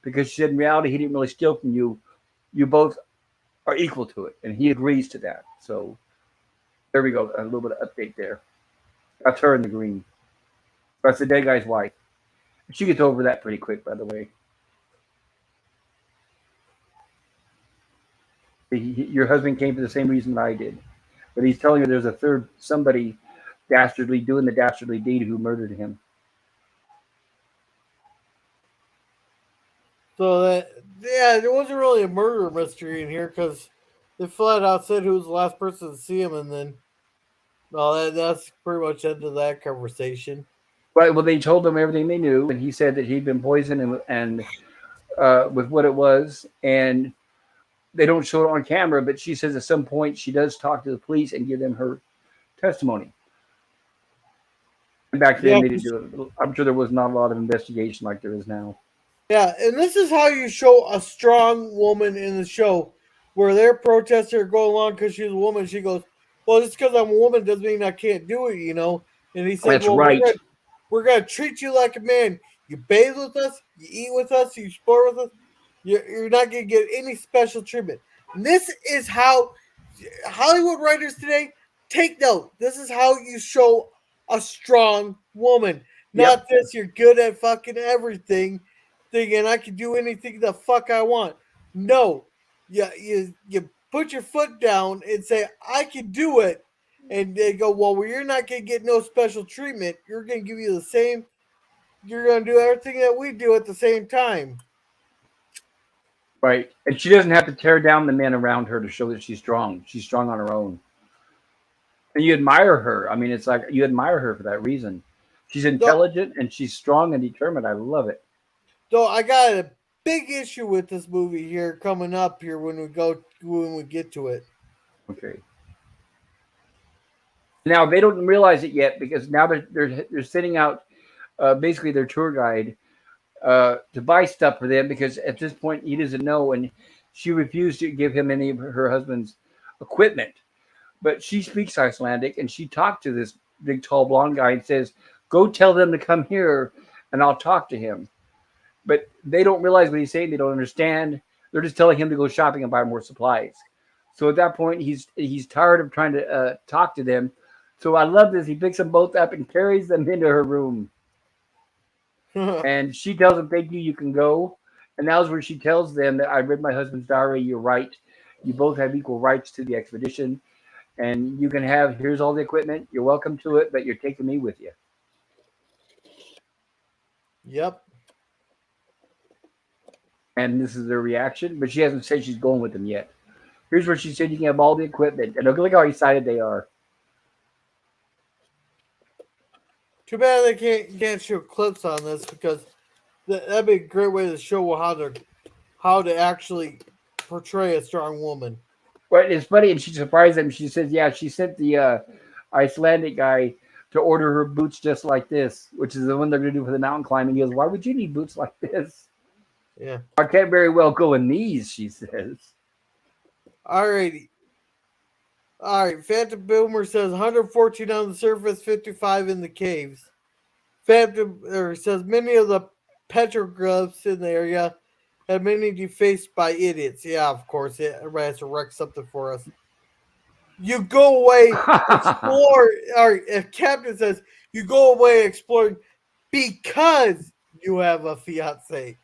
Speaker 1: Because she said, in reality, he didn't really steal from you. You both are equal to it. And he agrees to that. So there we go. A little bit of update there. That's her in the green. That's the dead guy's wife. She gets over that pretty quick, by the way. Your husband came for the same reason that I did. But he's telling her there's a third somebody dastardly doing the dastardly deed who murdered him.
Speaker 4: So there wasn't really a murder mystery in here because they flat out said who was the last person to see him, and then that's pretty much end of that conversation.
Speaker 1: Right. Well, they told him everything they knew, and he said that he'd been poisoned and with what it was, and they don't show it on camera. But she says at some point she does talk to the police and give them her testimony. And back then they didn't do it. I'm sure there was not a lot of investigation like there is now.
Speaker 4: Yeah, and this is how you show a strong woman in the show, where their protester go along because she's a woman. She goes, "Well, just because I'm a woman doesn't mean I can't do it," you know. And he said,
Speaker 1: That's
Speaker 4: "Well,
Speaker 1: right.
Speaker 4: we're gonna treat you like a man. You bathe with us, you eat with us, you sport with us. You're not gonna get any special treatment." And this is how Hollywood writers today take note. This is how you show a strong woman. Not this. You're good at fucking everything, thinking I can do anything the fuck I want. No, you put your foot down and say I can do it, and they go, "Well, you're not gonna get no special treatment. You're gonna give you the same. You're gonna do everything that we do at the same time."
Speaker 1: Right. And she doesn't have to tear down the men around her to show that she's strong. She's strong on her own. And you admire her. I mean, it's like you admire her for that reason. She's intelligent and she's strong and determined. I love it.
Speaker 4: So I got a big issue with this movie here coming up here when we get to it.
Speaker 1: Okay. Now they don't realize it yet because now they're sending out basically their tour guide to buy stuff for them because at this point he doesn't know, and she refused to give him any of her husband's equipment. But she speaks Icelandic, and she talked to this big, tall, blonde guy and says, "Go tell them to come here, and I'll talk to him." But they don't realize what he's saying. They don't understand. They're just telling him to go shopping and buy more supplies. So at that point, he's tired of trying to talk to them. So I love this. He picks them both up and carries them into her room. And she tells him, "Thank you, you can go." And that was where she tells them that I read my husband's diary. You're right. You both have equal rights to the expedition. And you can have, here's all the equipment. You're welcome to it, but you're taking me with you.
Speaker 4: Yep.
Speaker 1: And this is their reaction, but she hasn't said she's going with them yet. Here's where she said you can have all the equipment. And look how excited they are.
Speaker 4: Too bad they can't show clips on this because that'd be a great way to show how to actually portray a strong woman.
Speaker 1: But it's funny, and she surprised them. She says, "Yeah, she sent the Icelandic guy to order her boots just like this, which is the one they're going to do for the mountain climbing." He goes, "Why would you need boots like this?"
Speaker 4: Yeah.
Speaker 1: "I can't very well go in these," she says.
Speaker 4: Alrighty. All right. Phantom Boomer says 114 on the surface, 55 in the caves. Phantom says many of the petroglyphs in the area have many defaced by idiots. Yeah, of course. Everybody has to wreck something for us. You go away, explore. All right. If Captain says you go away exploring because you have a fiance.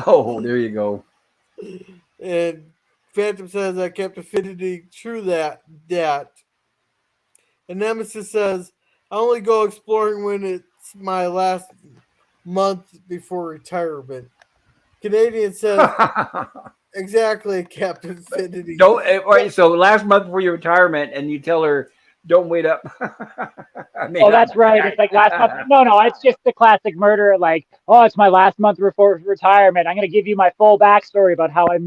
Speaker 1: Oh, there you go.
Speaker 4: And Phantom says I kept affinity true that. And Nemesis says I only go exploring when it's my last month before retirement. Canadian says Exactly, Captain Infinity.
Speaker 1: Don't. All right. So last month before your retirement, and you tell her, "Don't wait up." I mean,
Speaker 3: Oh, that's right. It's like last month. No, it's just the classic murder. Like, oh, it's my last month before retirement. I'm going to give you my full backstory about how I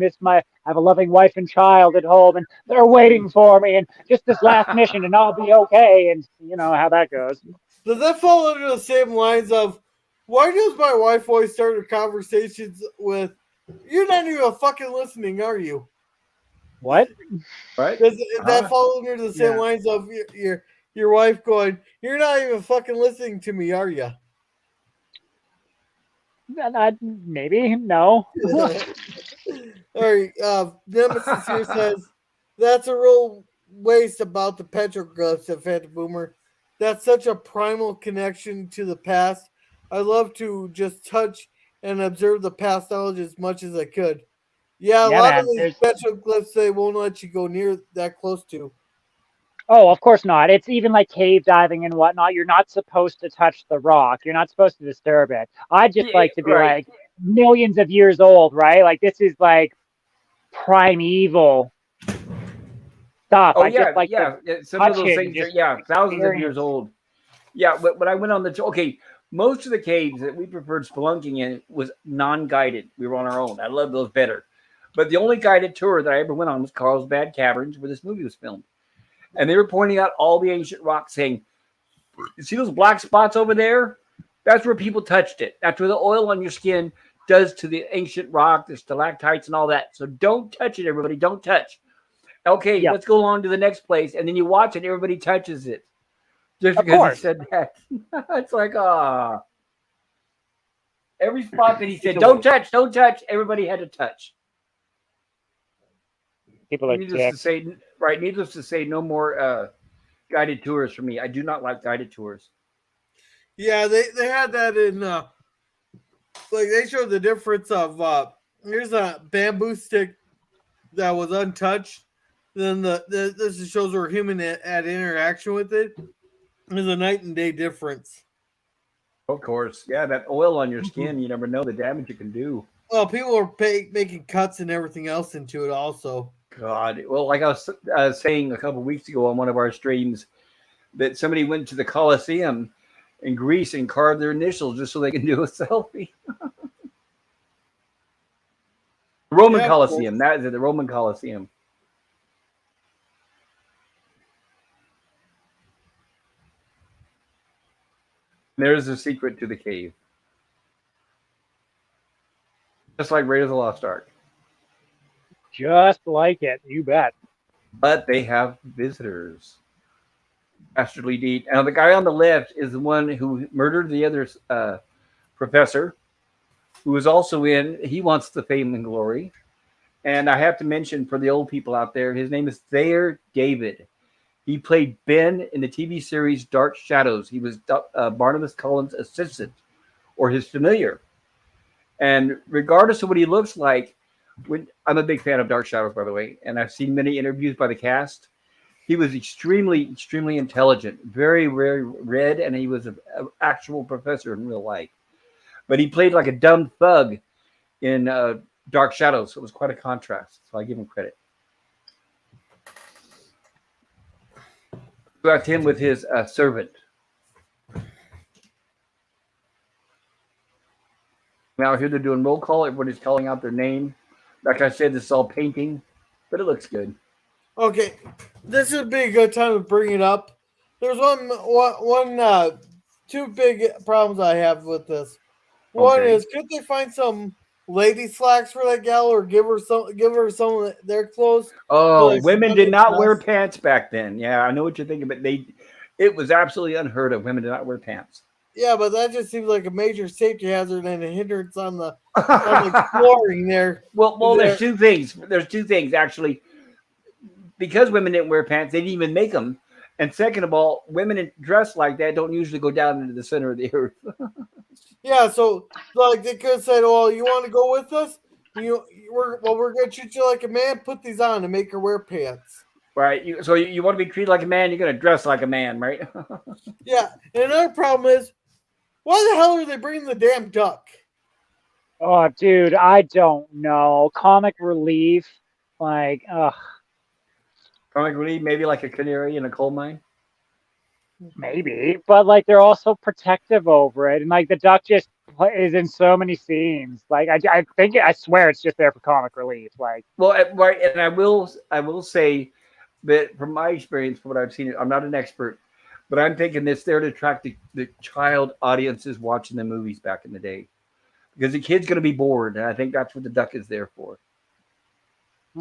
Speaker 3: have a loving wife and child at home, and they're waiting for me, and just this last mission, and I'll be okay. And you know how that goes.
Speaker 4: Does that fall under the same lines of why does my wife always start her conversations with, "You're not even fucking listening, are you?"
Speaker 3: What?
Speaker 1: right?
Speaker 4: Does that fall under the same
Speaker 1: Yeah.
Speaker 4: lines of your wife going, "You're not even fucking listening to me, are you?"
Speaker 3: Maybe no.
Speaker 4: All right. Nemesis here says that's a real waste about the petroglyphs at Phantom Boomer. That's such a primal connection to the past. I love to just touch and observe the past knowledge as much as I could. Yeah, a
Speaker 3: Yeah,
Speaker 4: lot
Speaker 3: man.
Speaker 4: of these petroglyphs they won't let you go near that close to.
Speaker 3: Oh, of course not. It's even like cave diving and whatnot. You're not supposed to touch the rock. You're not supposed to disturb it. I'd just
Speaker 1: Yeah,
Speaker 3: like to be
Speaker 1: right.
Speaker 3: like millions of years old, right? Like this is like primeval stuff.
Speaker 1: Oh
Speaker 3: I just
Speaker 1: yeah,
Speaker 3: like to
Speaker 1: yeah. Some of
Speaker 3: touch
Speaker 1: those
Speaker 3: it and
Speaker 1: things are
Speaker 3: just
Speaker 1: thousands of years
Speaker 3: experience.
Speaker 1: old. Yeah, but when I went on most of the caves that we preferred spelunking in was non-guided. We were on our own. I love those better. But the only guided tour that I ever went on was Carlsbad Caverns, where this movie was filmed. And they were pointing out all the ancient rocks, saying, "You see those black spots over there? That's where people touched it. That's where the oil on your skin does to the ancient rock, the stalactites, and all that. So don't touch it, everybody. Don't touch. Okay,
Speaker 3: Yep,
Speaker 1: let's go on to the next place." And then you watch it, everybody touches it just
Speaker 3: of
Speaker 1: because he
Speaker 3: course.
Speaker 1: said that. It's like, every spot that he
Speaker 3: It's
Speaker 1: said,
Speaker 3: a
Speaker 1: "Don't
Speaker 3: waste.
Speaker 1: touch, don't touch," everybody had to touch.
Speaker 3: People are
Speaker 1: Needless to
Speaker 3: dicks.
Speaker 1: say, right? Needless to say, no more guided tours for me. I do not like guided tours.
Speaker 4: Yeah, they had that in like they showed the difference of here's a bamboo stick that was untouched. Then this shows where human had interaction with it. There's a night and day difference.
Speaker 1: Of course, yeah, that oil on your
Speaker 4: Mhm.
Speaker 1: skin, you never know the damage it can do.
Speaker 4: Well, people are making cuts and everything else into it also.
Speaker 1: God, well, like I was saying a couple weeks ago on one of our streams, that somebody went to the Colosseum in Greece and carved their initials just so they can do a selfie. The Roman
Speaker 4: Yeah, of course.
Speaker 1: Colosseum, that is it, the Roman Colosseum. There's the secret to the cave. Just like Raiders of the Lost Ark.
Speaker 3: Just like it. You bet.
Speaker 1: But they have visitors. Dastardly deed. Now, the guy on the left is the one who murdered the other professor, who was also in He Wants the Fame and Glory. And I have to mention for the old people out there, his name is Thayer David. He played Ben in the TV series Dark Shadows. He was Barnabas Collins' assistant or his familiar. And regardless of what he looks like, I'm a big fan of Dark Shadows, by the way, and I've seen many interviews by the cast. He was extremely, extremely intelligent, very, very read, and he was an actual professor in real life. But he played like a dumb thug in Dark Shadows, so it was quite a contrast. So I give him credit. Got him with his servant. Now here they're doing roll call. Everybody's calling out their name. Like I said, this is all painting, but it looks good.
Speaker 4: Okay, this would be a good time to bring it up. There's two big problems I have with this. One
Speaker 1: Okay.
Speaker 4: is, could they find some lady slacks for that gal, or give her some of their clothes? So,
Speaker 1: Oh,
Speaker 4: like, she's
Speaker 1: women
Speaker 4: not
Speaker 1: did not
Speaker 4: dressed?
Speaker 1: wear pants back then. Yeah, I know what you're thinking, but it was absolutely unheard of. Women did not wear pants.
Speaker 4: Yeah, but that just seems like a major safety hazard and a hindrance on the flooring there.
Speaker 1: Well, there's two things. There's two things actually. Because women didn't wear pants, they didn't even make them. And second of all, women dressed like that don't usually go down into the center of the earth.
Speaker 4: Yeah, so like they could have said, "Well, you want to go with us? We're gonna treat you like a man. Put these on and make her wear pants."
Speaker 1: Right. So you want to be treated like a man, you're going to dress like a man, right?
Speaker 4: Yeah, and another problem is, why the hell are they bringing the damn duck?
Speaker 3: Oh, dude, I don't know. Comic relief, like, ugh,
Speaker 1: Comic relief, maybe like a canary in a coal mine.
Speaker 3: maybe, but like they're also protective over it, and like the duck just is in so many scenes. Like, I think I swear it's just there for comic relief. Like,
Speaker 1: Well, right, and I will say that from my experience, from what I've seen, I'm not an expert, but I'm thinking this there to attract the child audiences watching the movies back in the day, because the kid's going to be bored, and I think that's what the duck is there for.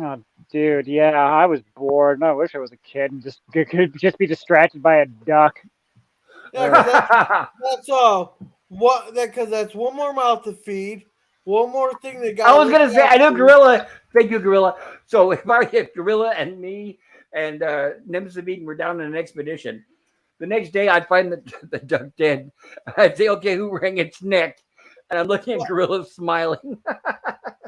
Speaker 3: oh, dude, yeah, I was bored, and I wish I was a kid and just could just be distracted by a duck.
Speaker 4: Yeah, because that's what that because that's one more mouth to feed, one more thing they got.
Speaker 1: I was gonna say, I know Gorilla. Thank you, Gorilla. So if Gorilla and me and Nemesis Beaton were down in an expedition, the next day I'd find the duck dead. I'd say, okay, who wrung its neck? And I'm looking at Gorilla smiling.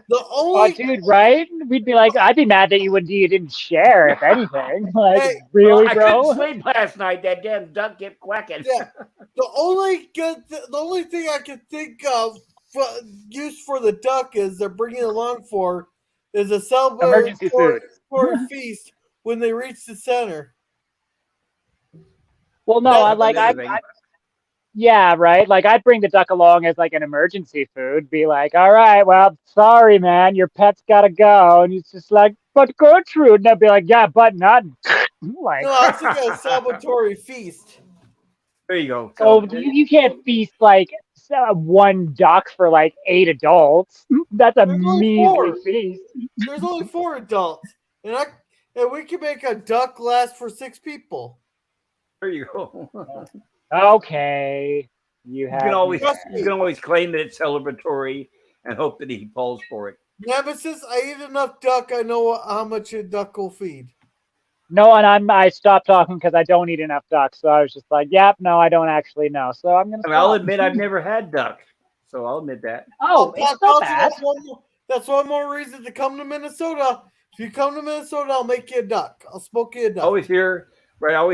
Speaker 4: The
Speaker 3: Oh,
Speaker 4: only
Speaker 3: dude, right? We'd be like, I'd be mad that you didn't share, if anything. Like,
Speaker 4: Hey,
Speaker 3: really,
Speaker 1: I
Speaker 3: bro?
Speaker 1: couldn't sleep last night. That damn duck kept quacking.
Speaker 4: yeah, the only thing I can think of use for the duck is they're bringing along for is a
Speaker 3: Emergency food.
Speaker 4: celebratory feast when they reach the center.
Speaker 3: Well, no,
Speaker 4: That's
Speaker 3: I like,
Speaker 1: another thing.
Speaker 3: yeah, right. Like, I'd bring the duck along as like an emergency food. Be like, all right, well, sorry, man, your pet's gotta go, and he's just like, but Gertrude, and I'd be like, yeah, but not like.
Speaker 4: No, I was thinking a celebratory feast.
Speaker 1: There you go.
Speaker 3: Oh, you can't feast like one duck for like 8 adults. That's a
Speaker 4: There's only
Speaker 3: measly
Speaker 4: 4.
Speaker 3: feast.
Speaker 4: There's only 4 adults, and we can make a duck last for 6 people.
Speaker 1: There you go.
Speaker 3: Okay, you have.
Speaker 1: You can always claim that it's celebratory and hope that he falls for it.
Speaker 4: Nemesis, I eat enough duck. I know how much a duck will feed.
Speaker 3: No, and I stopped talking because I don't eat enough duck. So I was just like, yep, no, I don't actually know. So I'm gonna.
Speaker 1: And I'll
Speaker 3: Stop.
Speaker 1: admit I've never had duck, so I'll admit that.
Speaker 3: Oh, it's not bad.
Speaker 4: That's one more reason to come to Minnesota. If you come to Minnesota, I'll make you a duck. I'll smoke you a duck.
Speaker 1: I always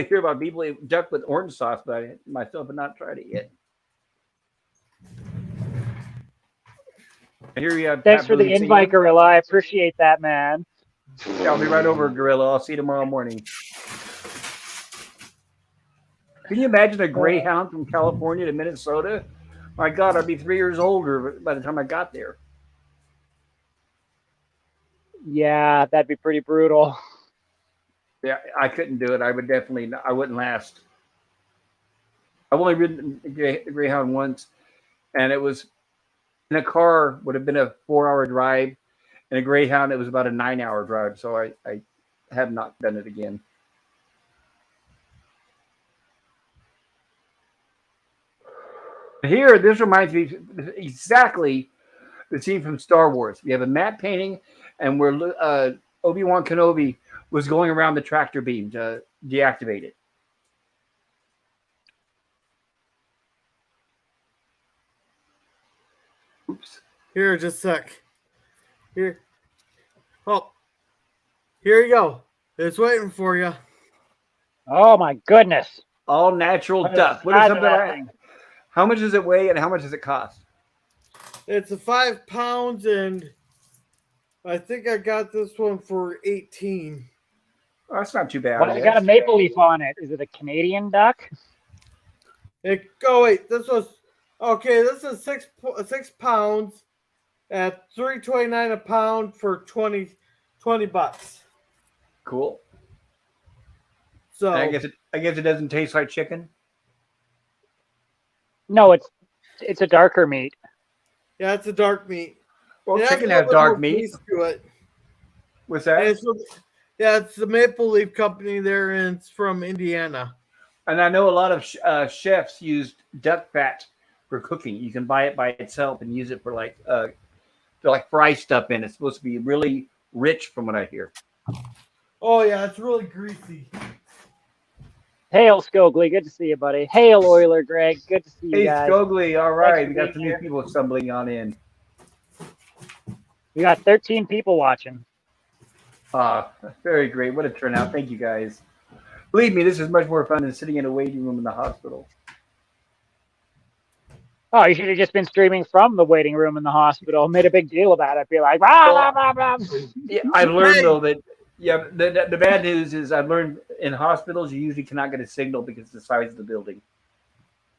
Speaker 1: hear about people eat duck with orange sauce, but I myself have not tried it yet. Here you have.
Speaker 3: Thanks
Speaker 1: Pat
Speaker 3: for the
Speaker 1: Boone
Speaker 3: invite,
Speaker 1: singing.
Speaker 3: Gorilla. I appreciate that, man.
Speaker 1: Yeah, I'll be right over, Gorilla. I'll see you tomorrow morning. Can you imagine a greyhound from California to Minnesota? My God, I'd be 3 years older by the time I got there.
Speaker 3: Yeah, that'd be pretty brutal.
Speaker 1: Yeah, I couldn't do it. I wouldn't last. I've only ridden a greyhound once, and it was in a car. Would have been a 4-hour drive. In a greyhound, it was about a 9-hour drive. So I have not done it again. Here, this reminds me exactly the scene from Star Wars. We have a matte painting, and where Obi-Wan Kenobi was going around the tractor beam to deactivate it. Oops.
Speaker 4: Here, just a sec. Here. Oh. Here you go. It's waiting for you.
Speaker 3: Oh my goodness.
Speaker 1: All natural
Speaker 3: What
Speaker 1: duck.
Speaker 3: is
Speaker 1: What is
Speaker 3: that
Speaker 1: something like?
Speaker 3: thing?
Speaker 1: How much does it weigh, and how much does it cost?
Speaker 4: It's a 5 pounds, and I think I got this one for 18.
Speaker 1: Oh, that's not too bad.
Speaker 3: Well,
Speaker 1: I
Speaker 3: it got a
Speaker 1: guess.
Speaker 3: maple leaf on it. Is it a Canadian duck?
Speaker 4: Wait, this was okay. This is 6 pounds at $3.29 a pound for 20 bucks.
Speaker 1: Cool.
Speaker 4: So
Speaker 1: And I guess it doesn't taste like chicken.
Speaker 3: No, it's a darker meat.
Speaker 4: yeah, it's a dark meat.
Speaker 1: Well,
Speaker 4: It
Speaker 1: chicken
Speaker 4: a
Speaker 1: has
Speaker 4: little bit
Speaker 1: dark
Speaker 4: more
Speaker 1: meat.
Speaker 4: grease to it.
Speaker 1: What's
Speaker 4: And
Speaker 1: that?
Speaker 4: it's the Maple Leaf Company there, and it's from Indiana.
Speaker 1: And I know a lot of chefs use duck fat for cooking. You can buy it by itself and use it for to fry stuff in. It's supposed to be really rich, from what I hear.
Speaker 4: Oh yeah, it's really greasy.
Speaker 3: Hail, Scogly. Good to see you, buddy. Hail, Oiler Greg. Good to see you
Speaker 1: Hey,
Speaker 3: guys.
Speaker 1: Scogly, all right.
Speaker 3: for
Speaker 1: We got
Speaker 3: being
Speaker 1: some new
Speaker 3: here.
Speaker 1: people stumbling on in.
Speaker 3: We got 13 people watching.
Speaker 1: Very great. What a turnout. Thank you, guys. Believe me, this is much more fun than sitting in a waiting room in the hospital.
Speaker 3: Oh, you should have just been streaming from the waiting room in the hospital. Made a big deal about it. Be like, blah, blah, blah, blah.
Speaker 1: Yeah, I've learned though that the bad news is I've learned in hospitals you usually cannot get a signal because of the size of the building.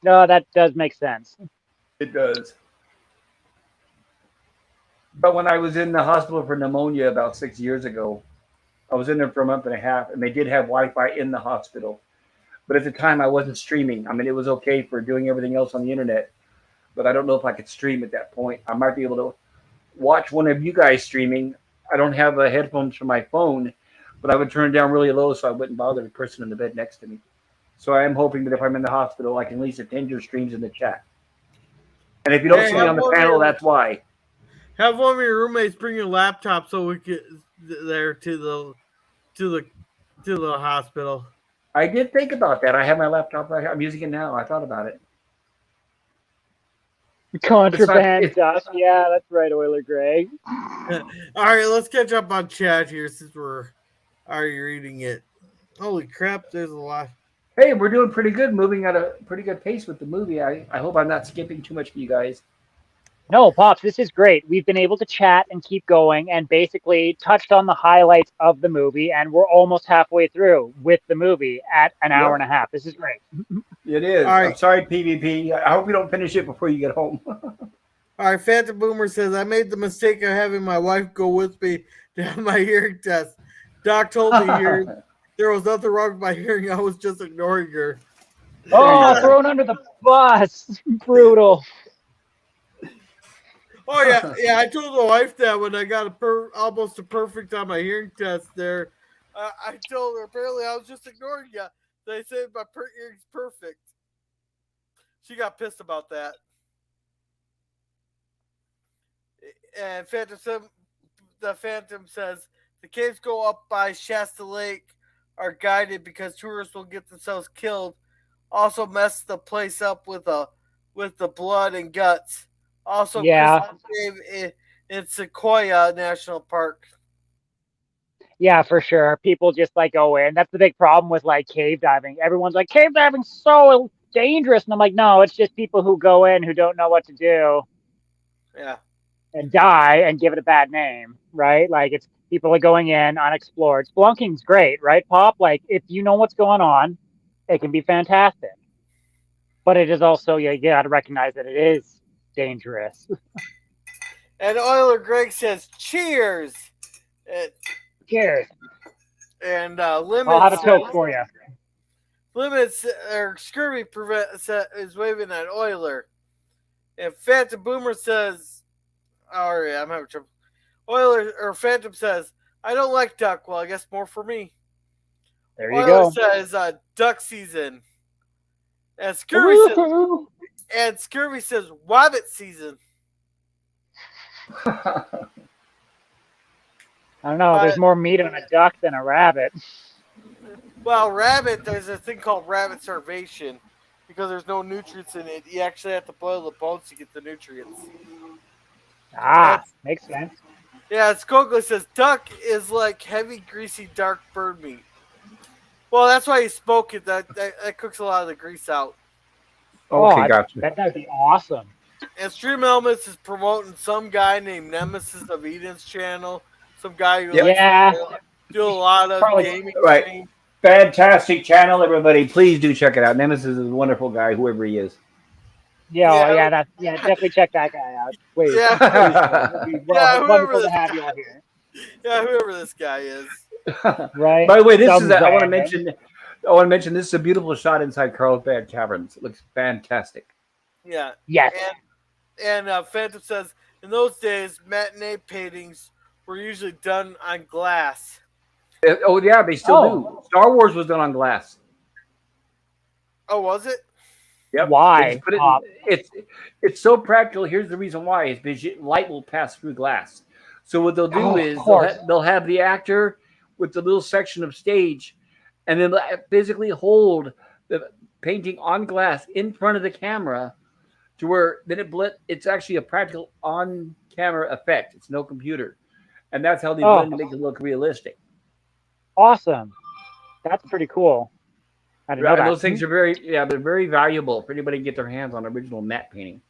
Speaker 3: No, that does make sense.
Speaker 1: It does. But when I was in the hospital for pneumonia about 6 years ago, I was in there for a month and a half, and they did have Wi-Fi in the hospital. But at the time, I wasn't streaming. I mean, it was okay for doing everything else on the internet, but I don't know if I could stream at that point. I might be able to watch one of you guys streaming. I don't have headphones for my phone, but I would turn it down really low so I wouldn't bother the person in the bed next to me. So I am hoping that if I'm in the hospital, I can at least attend your streams in the chat. And if you don't see me on the panel, that's why.
Speaker 4: Have one of your roommates bring your laptop so we get there to the hospital.
Speaker 1: I did think about that. I have my laptop right here. I'm using it now. I thought about it.
Speaker 3: Contraband stuff. Yeah, that's right, Oiler Greg.
Speaker 4: All right, let's catch up on chat here since we're already reading it. Holy crap, there's a lot.
Speaker 1: Hey, we're doing pretty good, moving at a pretty good pace with the movie. I hope I'm not skipping too much for you guys.
Speaker 3: No, Pops, this is great. We've been able to chat and keep going and basically touched on the highlights of the movie, and we're almost halfway through with the movie at an hour and a half. This is great.
Speaker 1: It is.
Speaker 4: All right.
Speaker 1: I'm sorry, PvP. I hope you don't finish it before you get home.
Speaker 4: All right, Phantom Boomer says, I made the mistake of having my wife go with me to have my hearing test. Doc told me there was nothing wrong with my hearing. I was just ignoring her.
Speaker 3: Oh, thrown under the bus. Brutal.
Speaker 4: Oh, yeah. I told the wife that when I got almost a perfect on my hearing test there. I told her, apparently I was just ignoring you. They said my hearing's perfect. She got pissed about that. And the Phantom says, the caves go up by Shasta Lake are guided because tourists will get themselves killed. Also mess the place up with the blood and guts. Also,
Speaker 3: yeah,
Speaker 4: cave in Sequoia National Park.
Speaker 3: Yeah, for sure. People just like go in. That's the big problem with like cave diving. Everyone's like, cave diving's so dangerous. And I'm like, no, it's just people who go in who don't know what to do.
Speaker 4: Yeah.
Speaker 3: And die and give it a bad name, right? Like it's people are going in unexplored. Spelunking's great, right, Pop? Like if you know what's going on, it can be fantastic. But it is also, you got to recognize that it is dangerous.
Speaker 2: And Oiler Greg says, cheers.
Speaker 3: Cheers.
Speaker 2: And Limits.
Speaker 3: I'll have a Coke for you.
Speaker 2: Limits, or Scurvy is waving at Oiler. And Phantom Boomer says, oh, yeah, I'm having trouble. Phantom says, I don't like duck. Well, I guess more for me.
Speaker 3: There you go.
Speaker 2: Says duck season. And Scurvy says wabbit season.
Speaker 3: I don't know. There's more meat on a duck than a rabbit.
Speaker 2: Well, rabbit, there's a thing called rabbit starvation because there's no nutrients in it. You actually have to boil the bones to get the nutrients.
Speaker 3: Makes sense.
Speaker 2: Yeah, Skogler says duck is like heavy, greasy, dark bird meat. Well, that's why you smoke it. That cooks a lot of the grease out.
Speaker 1: Okay, gotcha.
Speaker 3: That would be awesome.
Speaker 2: And Stream Elements is promoting some guy named Nemesis of Eden's channel. Some guy who likes to do a lot of gaming.
Speaker 1: Right. Fantastic channel, everybody. Please do check it out. Nemesis is a wonderful guy, whoever he is.
Speaker 3: Definitely check that guy out. Wait, wonderful to have you all here.
Speaker 2: Yeah, whoever this guy is.
Speaker 3: Right.
Speaker 1: By the way, I want to mention this is a beautiful shot inside Carlsbad Caverns. It looks fantastic.
Speaker 2: Yeah.
Speaker 3: Yes.
Speaker 2: And Phantom says, in those days, matinee paintings were usually done on glass.
Speaker 1: Oh yeah, they still do. Star Wars was done on glass.
Speaker 2: Oh, was it?
Speaker 1: Yep.
Speaker 3: Why?
Speaker 1: It's so practical. Here's the reason why: is because light will pass through glass. So what they'll do is they'll have the actor with the little section of stage, and then they'll physically hold the painting on glass in front of the camera, to where then it's actually a practical on-camera effect. It's no computer, and that's how they blend to make it look realistic.
Speaker 3: Awesome. That's pretty cool. I didn't know that.
Speaker 1: Those things are they're very valuable for anybody to get their hands on original matte painting.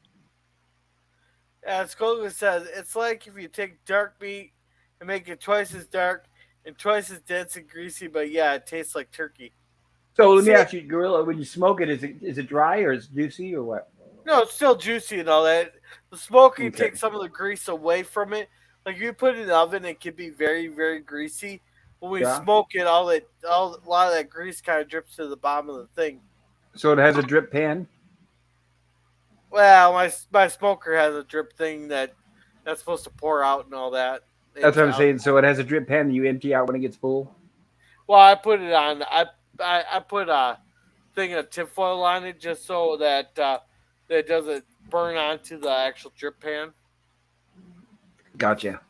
Speaker 2: Skolga says it's like if you take dark meat and make it twice as dark and twice as dense and greasy, but yeah, it tastes like turkey.
Speaker 1: So let me
Speaker 2: See,
Speaker 1: ask you, Gorilla, when you smoke it, is it dry or is it juicy or what?
Speaker 2: no, it's still juicy and all that. The smoking
Speaker 1: Okay.
Speaker 2: takes some of the grease away from it. Like if you put it in the oven, it can be very, very greasy. When we
Speaker 1: Yeah.
Speaker 2: smoke it, a lot of that grease kind of drips to the bottom of the thing.
Speaker 1: So it has a drip pan.
Speaker 2: Well, my smoker has a drip thing that's supposed to pour out and all that.
Speaker 1: That's what I'm
Speaker 2: Out.
Speaker 1: saying. So it has a drip pan that you empty out when it gets full.
Speaker 2: Well, I put it on. I put a thing of tinfoil on it just so that that it doesn't burn onto the actual drip pan.
Speaker 1: Gotcha.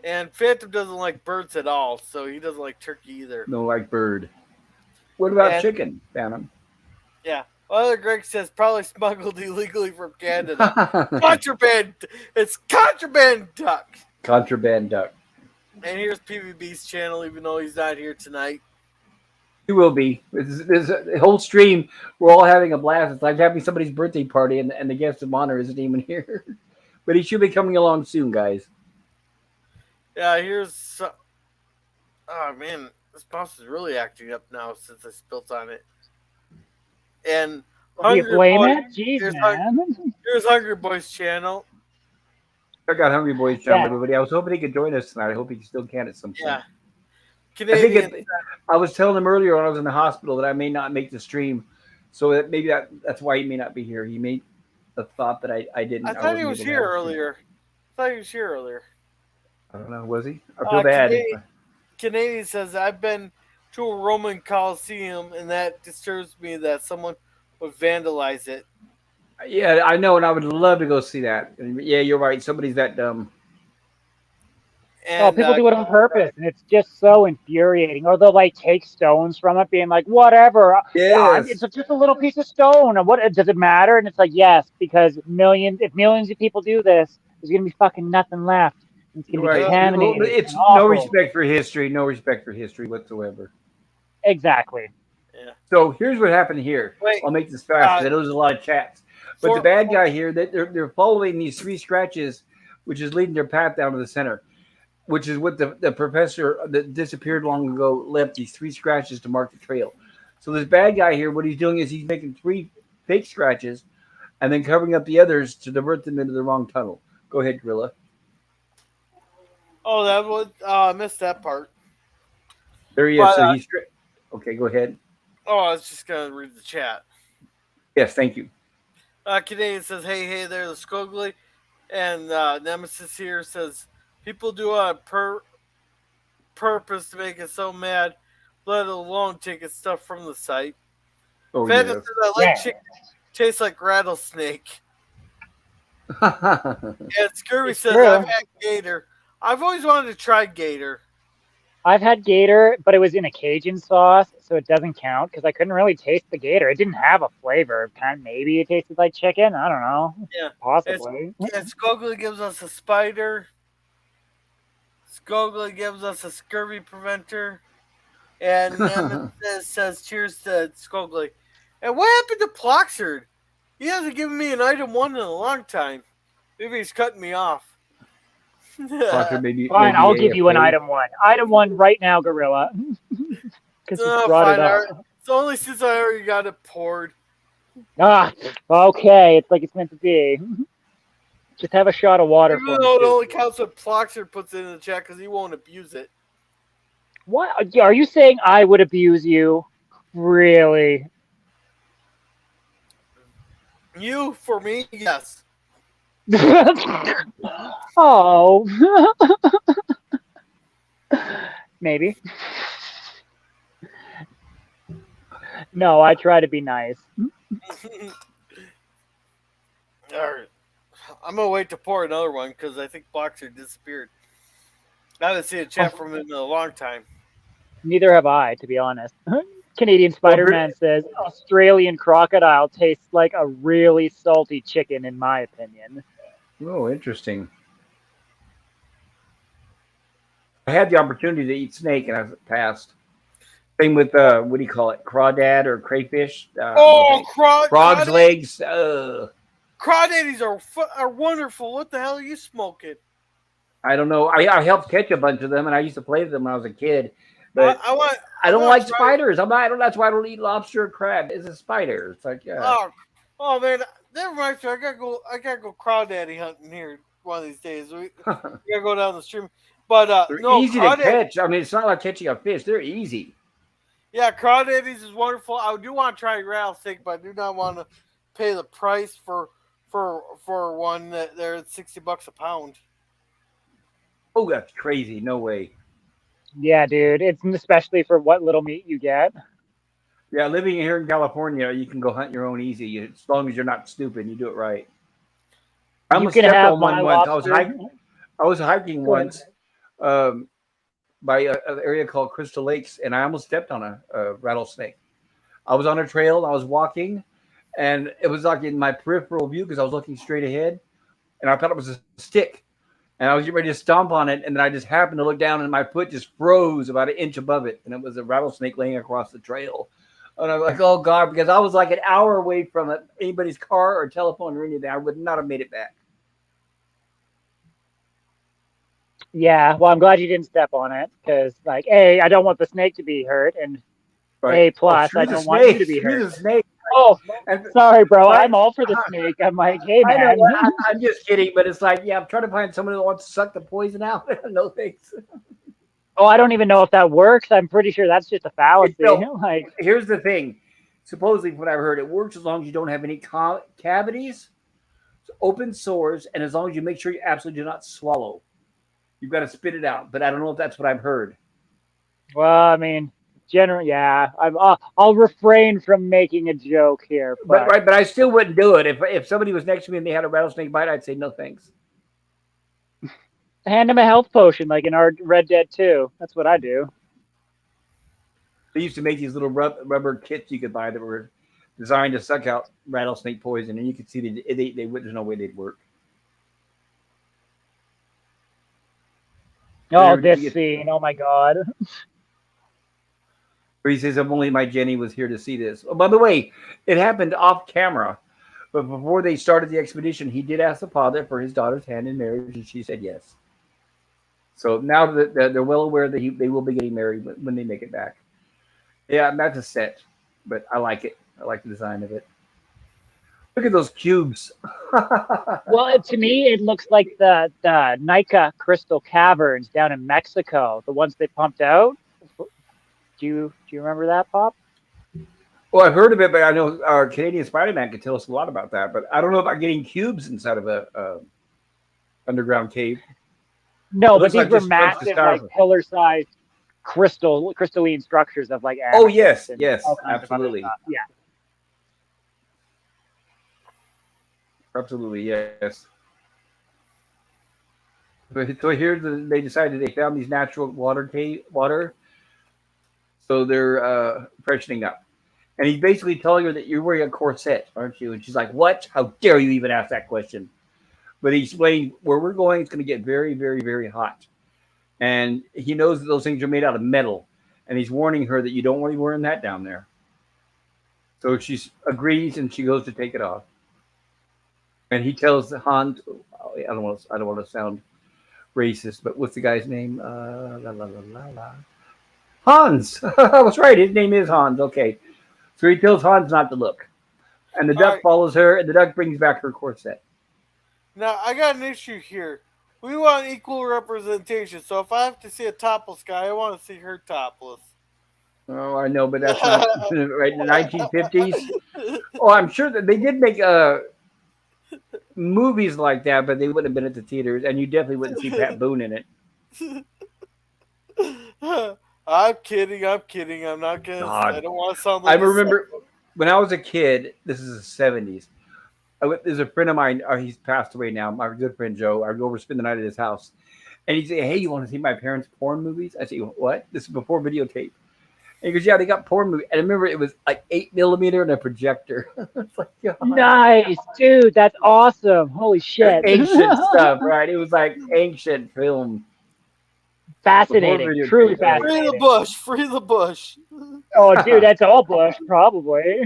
Speaker 2: And Phantom doesn't like birds at all, so he doesn't like turkey either.
Speaker 1: No, like bird. What about
Speaker 2: And-
Speaker 1: chicken, Phantom?
Speaker 2: Yeah. Other Greg says probably smuggled illegally from Canada. Contraband. It's contraband duck.
Speaker 1: Contraband duck.
Speaker 2: And here's PVB's channel, even though he's not here tonight.
Speaker 1: He will be. This whole stream, we're all having a blast. It's like having somebody's birthday party, and the guest of honor isn't even here. But he should be coming along soon, guys.
Speaker 2: Yeah, here's. Oh man, this mouse is really acting up now since I spilt on it. And
Speaker 3: Do you
Speaker 2: Hungry
Speaker 3: blame
Speaker 2: Boy,
Speaker 3: it? Jeez,
Speaker 2: here's
Speaker 3: man.
Speaker 2: here's Hungry Boy's channel.
Speaker 1: I got Hungry Boys down,
Speaker 3: Yeah.
Speaker 1: everybody. I was hoping he could join us tonight. I hope he still can at some point.
Speaker 2: Yeah,
Speaker 1: I think
Speaker 2: Canadian.
Speaker 1: I was telling him earlier when I was in the hospital that I may not make the stream, so that maybe that's why he may not be here. He may have thought that I didn't.
Speaker 2: I thought he
Speaker 1: wasn't
Speaker 2: was
Speaker 1: able to
Speaker 2: here
Speaker 1: have a stream.
Speaker 2: earlier. I thought he was here earlier.
Speaker 1: I don't know. Was he? I feel bad.
Speaker 2: Canadian says I've been to a Roman Coliseum, and that disturbs me that someone would vandalize it.
Speaker 1: Yeah, I know, and I would love to go see that. And yeah, you're right. Somebody's that dumb.
Speaker 2: And
Speaker 3: Oh, people do it on purpose, and it's just so infuriating. Or they'll like take stones from it, being like, "Whatever,
Speaker 1: Yes.
Speaker 3: it's just a little piece of stone. What does it matter?" And it's like, yes, because if millions of people do this, there's gonna be fucking nothing left. It's gonna be
Speaker 1: Right.
Speaker 3: contaminated.
Speaker 1: Well, it's
Speaker 3: and awful.
Speaker 1: no respect for history. No respect for history whatsoever.
Speaker 3: Exactly.
Speaker 2: Yeah.
Speaker 1: So here's what happened here.
Speaker 2: Wait,
Speaker 1: I'll make this fast. I know there's a lot of chats. But the bad guy here, they're following these three scratches, which is leading their path down to the center, which is what the professor that disappeared long ago left these three scratches to mark the trail. So this bad guy here, what he's doing is he's making three fake scratches and then covering up the others to divert them into the wrong tunnel. Go ahead, Gorilla.
Speaker 2: Oh, that was I missed that part.
Speaker 1: There he is. So he's okay. Go ahead.
Speaker 2: Oh, I was just gonna read the chat.
Speaker 1: Yes, thank you.
Speaker 2: Canadian says, "Hey there, the Scogly," and Nemesis here says, "People do it on purpose to make it so mad, let alone taking stuff from the site."
Speaker 1: Oh,
Speaker 2: Phantom
Speaker 1: yes.
Speaker 2: says, "I like chicken, tastes like rattlesnake." And Scurvy says,
Speaker 3: true.
Speaker 2: "I've had gator. I've always wanted to try gator."
Speaker 3: I've had gator, but it was in a Cajun sauce, so it doesn't count because I couldn't really taste the gator. It didn't have a flavor. Maybe it tasted like chicken. I don't know.
Speaker 2: Yeah,
Speaker 3: Possibly.
Speaker 2: And Scogly gives us a spider. Scogly gives us a scurvy preventer. And Nemesis says, "Cheers to Scogly." And what happened to Ploxard? He hasn't given me an item 1 in a long time. Maybe he's cutting me off.
Speaker 3: Fine, I'll give you an item 1. Item 1 right now, Gorilla. Because you brought it up.
Speaker 2: It's only since I already got it poured.
Speaker 3: Ah, okay. It's like it's meant to be. Just have a shot of water
Speaker 2: Even
Speaker 3: for
Speaker 2: though it
Speaker 3: me.
Speaker 2: only counts when Ploxard puts it in the chat because he won't abuse it.
Speaker 3: What? Are you saying I would abuse you? Really?
Speaker 2: You, for me, yes.
Speaker 3: Oh. Maybe. No, I try to be nice.
Speaker 2: Alright. I'm going to wait to pour another one because I think Boxer disappeared. I haven't seen a chat from him in a long time.
Speaker 3: Neither have I, to be honest. Canadian Spider-Man says Australian crocodile tastes like a really salty chicken, in my opinion.
Speaker 1: Oh, interesting. I had the opportunity to eat snake, and I passed. Same with what do you call it? Crawdad or crayfish?
Speaker 2: Frog's
Speaker 1: legs.
Speaker 2: crawdaddies are wonderful. What the hell are you smoking?
Speaker 1: I don't know. I helped catch a bunch of them, and I used to play with them when I was a kid. But I don't like spiders. I don't. That's why I don't eat lobster or crab. It's a spider. It's like
Speaker 2: Oh man, that reminds me. I gotta go crawdaddy hunting here one of these days. We gotta go down the stream. But
Speaker 1: they're easy to catch. I mean, it's not like catching a fish. They're easy.
Speaker 2: Yeah, crawdaddies is wonderful. I do want to try rattlesnake, but I do not want to pay the price for one that they're at $60 a pound.
Speaker 1: Oh, that's crazy. No way.
Speaker 3: Yeah, dude. It's especially for what little meat you get.
Speaker 1: Yeah, living here in California, you can go hunt your own easy as long as you're not stupid and you do it right. I almost stepped on one once. I was hiking once by an area called Crystal Lakes, and I almost stepped on a rattlesnake. I was on a trail, I was walking, and it was like in my peripheral view because I was looking straight ahead, and I thought it was a stick. And I was getting ready to stomp on it, and then I just happened to look down, and my foot just froze about an inch above it, and it was a rattlesnake laying across the trail. And I was like, oh, God, because I was like an hour away from anybody's car or telephone or anything. I would not have made it back.
Speaker 3: Yeah, well, I'm glad you didn't step on it because, like, A, I don't want the snake to be hurt, and A plus, I don't want you to be hurt.
Speaker 1: Snake.
Speaker 3: Oh, sorry, bro. I'm all for the snake. I'm like, hey, man.
Speaker 1: I'm just kidding, but it's like, yeah, I'm trying to find someone who wants to suck the poison out. No thanks.
Speaker 3: Oh, I don't even know if that works. I'm pretty sure that's just a fallacy.
Speaker 1: Like, here's the thing. Supposedly, from what I've heard, it works as long as you don't have any cavities, open sores, and as long as you make sure you absolutely do not swallow. You've got to spit it out. But I don't know if that's what I've heard.
Speaker 3: Well, I mean, generally, yeah. I'll refrain from making a joke here.
Speaker 1: But I still wouldn't do it. If somebody was next to me and they had a rattlesnake bite, I'd say no thanks.
Speaker 3: Hand them a health potion like in our Red Dead 2. That's what I do.
Speaker 1: They used to make these little rubber kits you could buy that were designed to suck out rattlesnake poison, and you could see there's no way they'd work.
Speaker 3: Oh, this scene. Oh, my God.
Speaker 1: Where he says, if only my Jenny was here to see this. Oh, by the way, it happened off camera. But before they started the expedition, he did ask the father for his daughter's hand in marriage, and she said yes. So now that they're well aware that they will be getting married when they make it back. Yeah, that's a set, but I like it. I like the design of it. Look at those cubes.
Speaker 3: Well, to me, it looks like the Nika crystal caverns down in Mexico, the ones they pumped out. Do you remember that, Pop?
Speaker 1: Well, I've heard of it, but I know our Canadian Spider-Man could tell us a lot about that. But I don't know about getting cubes inside of a underground cave.
Speaker 3: No, but these were massive, like pillar-sized crystalline structures of like.
Speaker 1: Oh yes, absolutely.
Speaker 3: Yeah.
Speaker 1: Absolutely, yes. So here they decided they found these natural water. So they're freshening up. And he's basically telling her that you're wearing a corset, aren't you? And she's like, what? How dare you even ask that question? But he explained where we're going, it's going to get very, very, very hot. And he knows that those things are made out of metal. And he's warning her that you don't want to be wearing that down there. So she agrees and she goes to take it off. And he tells Hans, I don't want to sound racist, but what's the guy's name? Hans. I was right. His name is Hans. Okay. So he tells Hans not to look. And the duck follows her, and the duck brings back her corset.
Speaker 2: Now, I got an issue here. We want equal representation. So if I have to see a topless guy, I want to see her topless.
Speaker 1: Oh, I know, but that's not right in the 1950s. Oh, I'm sure that they did make movies like that, but they wouldn't have been at the theaters, and you definitely wouldn't see Pat Boone in
Speaker 2: it. I'm kidding. I'm not gonna. I don't want to sound like.
Speaker 1: I remember when I was a kid. This is the 70s. There's a friend of mine. He's passed away now. My good friend Joe. I'd go over spend the night at his house, and he'd say, "Hey, you want to see my parents' porn movies?" I say, "What?" This is before videotape. And he goes, "Yeah, they got porn movies." And I remember it was like 8mm and a projector. It's like, God.
Speaker 3: Nice, dude. That's awesome. Holy shit.
Speaker 1: Ancient stuff, right? It was like ancient film.
Speaker 3: Fascinating. Truly fascinating.
Speaker 2: Free the bush. Free the bush.
Speaker 3: Oh, dude, that's all bush, probably.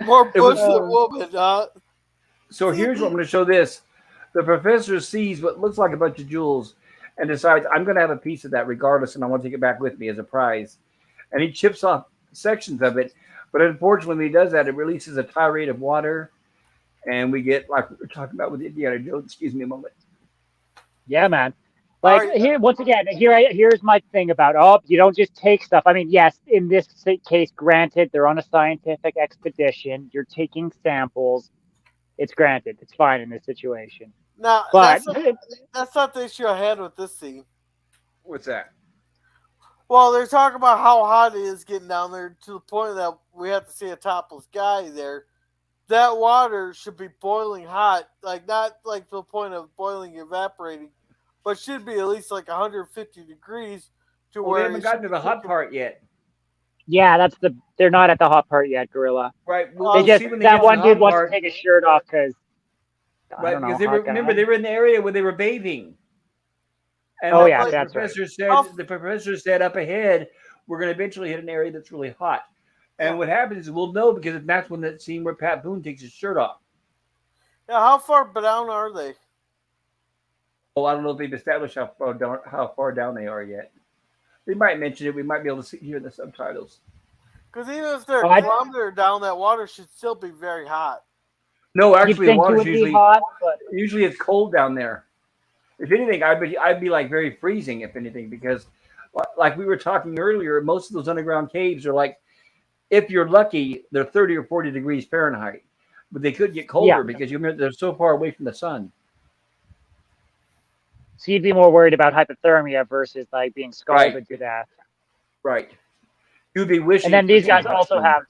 Speaker 2: More bush than woman, huh?
Speaker 1: So here's what I'm going to show this. The professor sees what looks like a bunch of jewels and decides, I'm going to have a piece of that regardless, and I want to take it back with me as a prize. And he chips off sections of it. But unfortunately, when he does that, it releases a tirade of water. And we get, like we were talking about with Indiana Jones. Excuse me a moment.
Speaker 3: Yeah, man. Like
Speaker 2: Alright.
Speaker 3: here, once again, here's my thing about you don't just take stuff. I mean, yes, in this case, granted, they're on a scientific expedition. You're taking samples. It's granted. It's fine in this situation.
Speaker 2: Now,
Speaker 3: But
Speaker 2: that's not the issue I had with this scene.
Speaker 1: What's that?
Speaker 2: Well, they're talking about how hot it is getting down there to the point that we have to see a topless guy there. That water should be boiling hot, like not like to the point of boiling, evaporating, but should be at least like 150 degrees to
Speaker 1: Well,
Speaker 2: where
Speaker 1: we haven't gotten to the hot part yet.
Speaker 3: yeah, they're not at the hot part yet, Gorilla.
Speaker 1: Right.
Speaker 2: Well,
Speaker 3: They
Speaker 1: We'll
Speaker 3: just
Speaker 1: see when they
Speaker 3: that
Speaker 1: get to
Speaker 3: one
Speaker 1: the
Speaker 3: dude
Speaker 1: hot
Speaker 3: wants
Speaker 1: part.
Speaker 3: to take his shirt off because I
Speaker 1: Right,
Speaker 3: don't know.
Speaker 1: because they
Speaker 3: hot
Speaker 1: remember
Speaker 3: guy.
Speaker 1: they were in the area where they were bathing. And
Speaker 3: Oh,
Speaker 1: the
Speaker 3: yeah, that's right.
Speaker 1: the professor said up ahead, we're going to eventually hit an area that's really hot. And what happens is we'll know because that's when that scene where Pat Boone takes his shirt off.
Speaker 2: Yeah, how far down are they?
Speaker 1: Oh, I don't know if they've established how far down they are yet. They might mention it. We might be able to see here in the subtitles.
Speaker 2: Because even if they're
Speaker 3: Oh,
Speaker 2: a kilometer down, that water should still be very hot.
Speaker 1: No,
Speaker 3: You'd
Speaker 1: actually, the
Speaker 3: think it
Speaker 1: water's
Speaker 3: would be
Speaker 1: usually
Speaker 3: hot, but
Speaker 1: it's cold down there. If anything, I'd be like very freezing. If anything, because like we were talking earlier, most of those underground caves are like, if you're lucky, they're 30 or 40 degrees Fahrenheit, but they could get colder because you remember they're so far away from the sun.
Speaker 3: so you'd be more worried about hypothermia versus like being scalded to death.
Speaker 1: Right. You'd be wishing.
Speaker 3: And then these guys also have,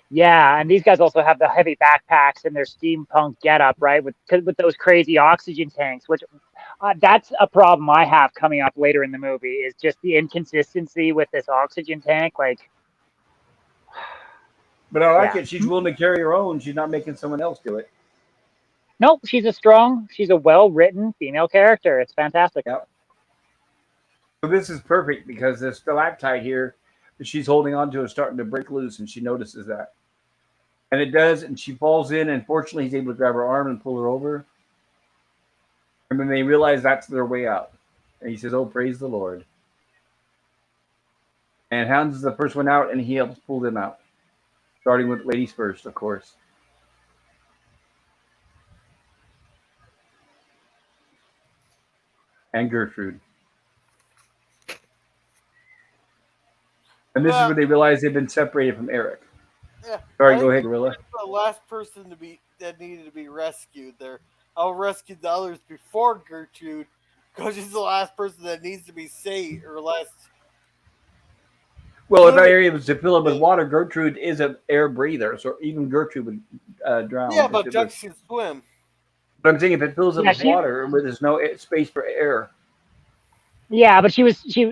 Speaker 3: and these guys also have the heavy backpacks and their steampunk getup, right? With those crazy oxygen tanks, which that's a problem I have coming up later in the movie is just the inconsistency with this oxygen tank. Like,
Speaker 1: but I like it. She's willing to carry her own. She's not making someone else do it.
Speaker 3: Nope, she's a well-written female character. It's fantastic.
Speaker 1: Yep. So this is perfect because the stalactite here that she's holding on to is starting to break loose, and she notices that. And it does, and she falls in, and fortunately he's able to grab her arm and pull her over. And then they realize that's their way out. And he says, oh, praise the Lord. And Hounds is the first one out, and he helps pull them out. Starting with ladies first, of course. And Gertrude. And this is where they realize they've been separated from Eric.
Speaker 2: Yeah.
Speaker 1: Sorry, go ahead, Gorilla.
Speaker 2: The last person that needed to be rescued there. I'll rescue the others before Gertrude because she's the last person that needs to be saved or last.
Speaker 1: Well, if that area was to fill up with water, Gertrude is an air breather, so even Gertrude would drown.
Speaker 2: Yeah, but ducks can swim.
Speaker 1: But I'm saying if it fills up with water, where there's no space for air.
Speaker 3: Yeah, but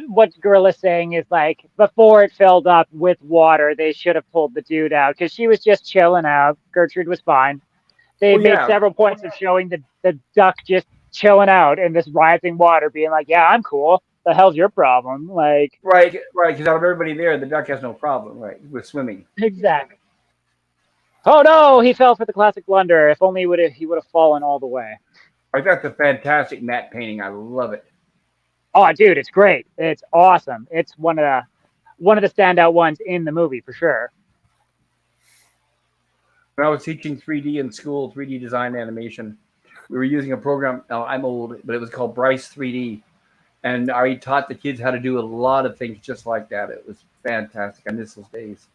Speaker 3: what Gorilla's saying is like before it filled up with water, they should have pulled the dude out because she was just chilling out. Gertrude was fine. They made several points of showing the duck just chilling out in this rising water, being like, "Yeah, I'm cool. The hell's your problem?" Like,
Speaker 1: right. Because out of everybody there, the duck has no problem, right, with swimming.
Speaker 3: Exactly. Oh no, he fell for the classic blunder. If only he would have fallen all the way.
Speaker 1: I got the fantastic matte painting. I love it.
Speaker 3: Oh, dude, it's great. It's awesome. It's one of the standout ones in the movie for sure.
Speaker 1: When I was teaching 3D in school, 3D design animation, we were using a program. Now, I'm old, but it was called Bryce 3D. And I taught the kids how to do a lot of things just like that. It was fantastic. I miss those days.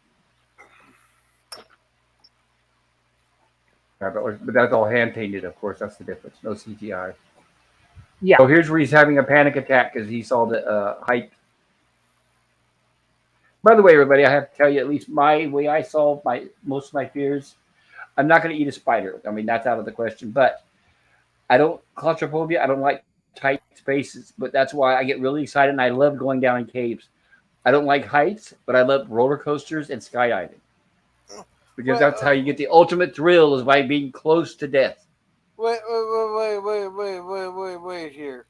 Speaker 1: But that's all hand painted, of course. That's the difference. No CGI.
Speaker 3: Yeah.
Speaker 1: So here's where he's having a panic attack because he saw the hype. By the way, everybody, I have to tell you, at least my way I solve most of my fears. I'm not going to eat a spider. I mean, that's out of the question. But I don't claustrophobia. I don't like tight spaces. But that's why I get really excited and I love going down in caves. I don't like heights, but I love roller coasters and skydiving because that's how you get the ultimate thrill is by being close to death.
Speaker 2: Wait here.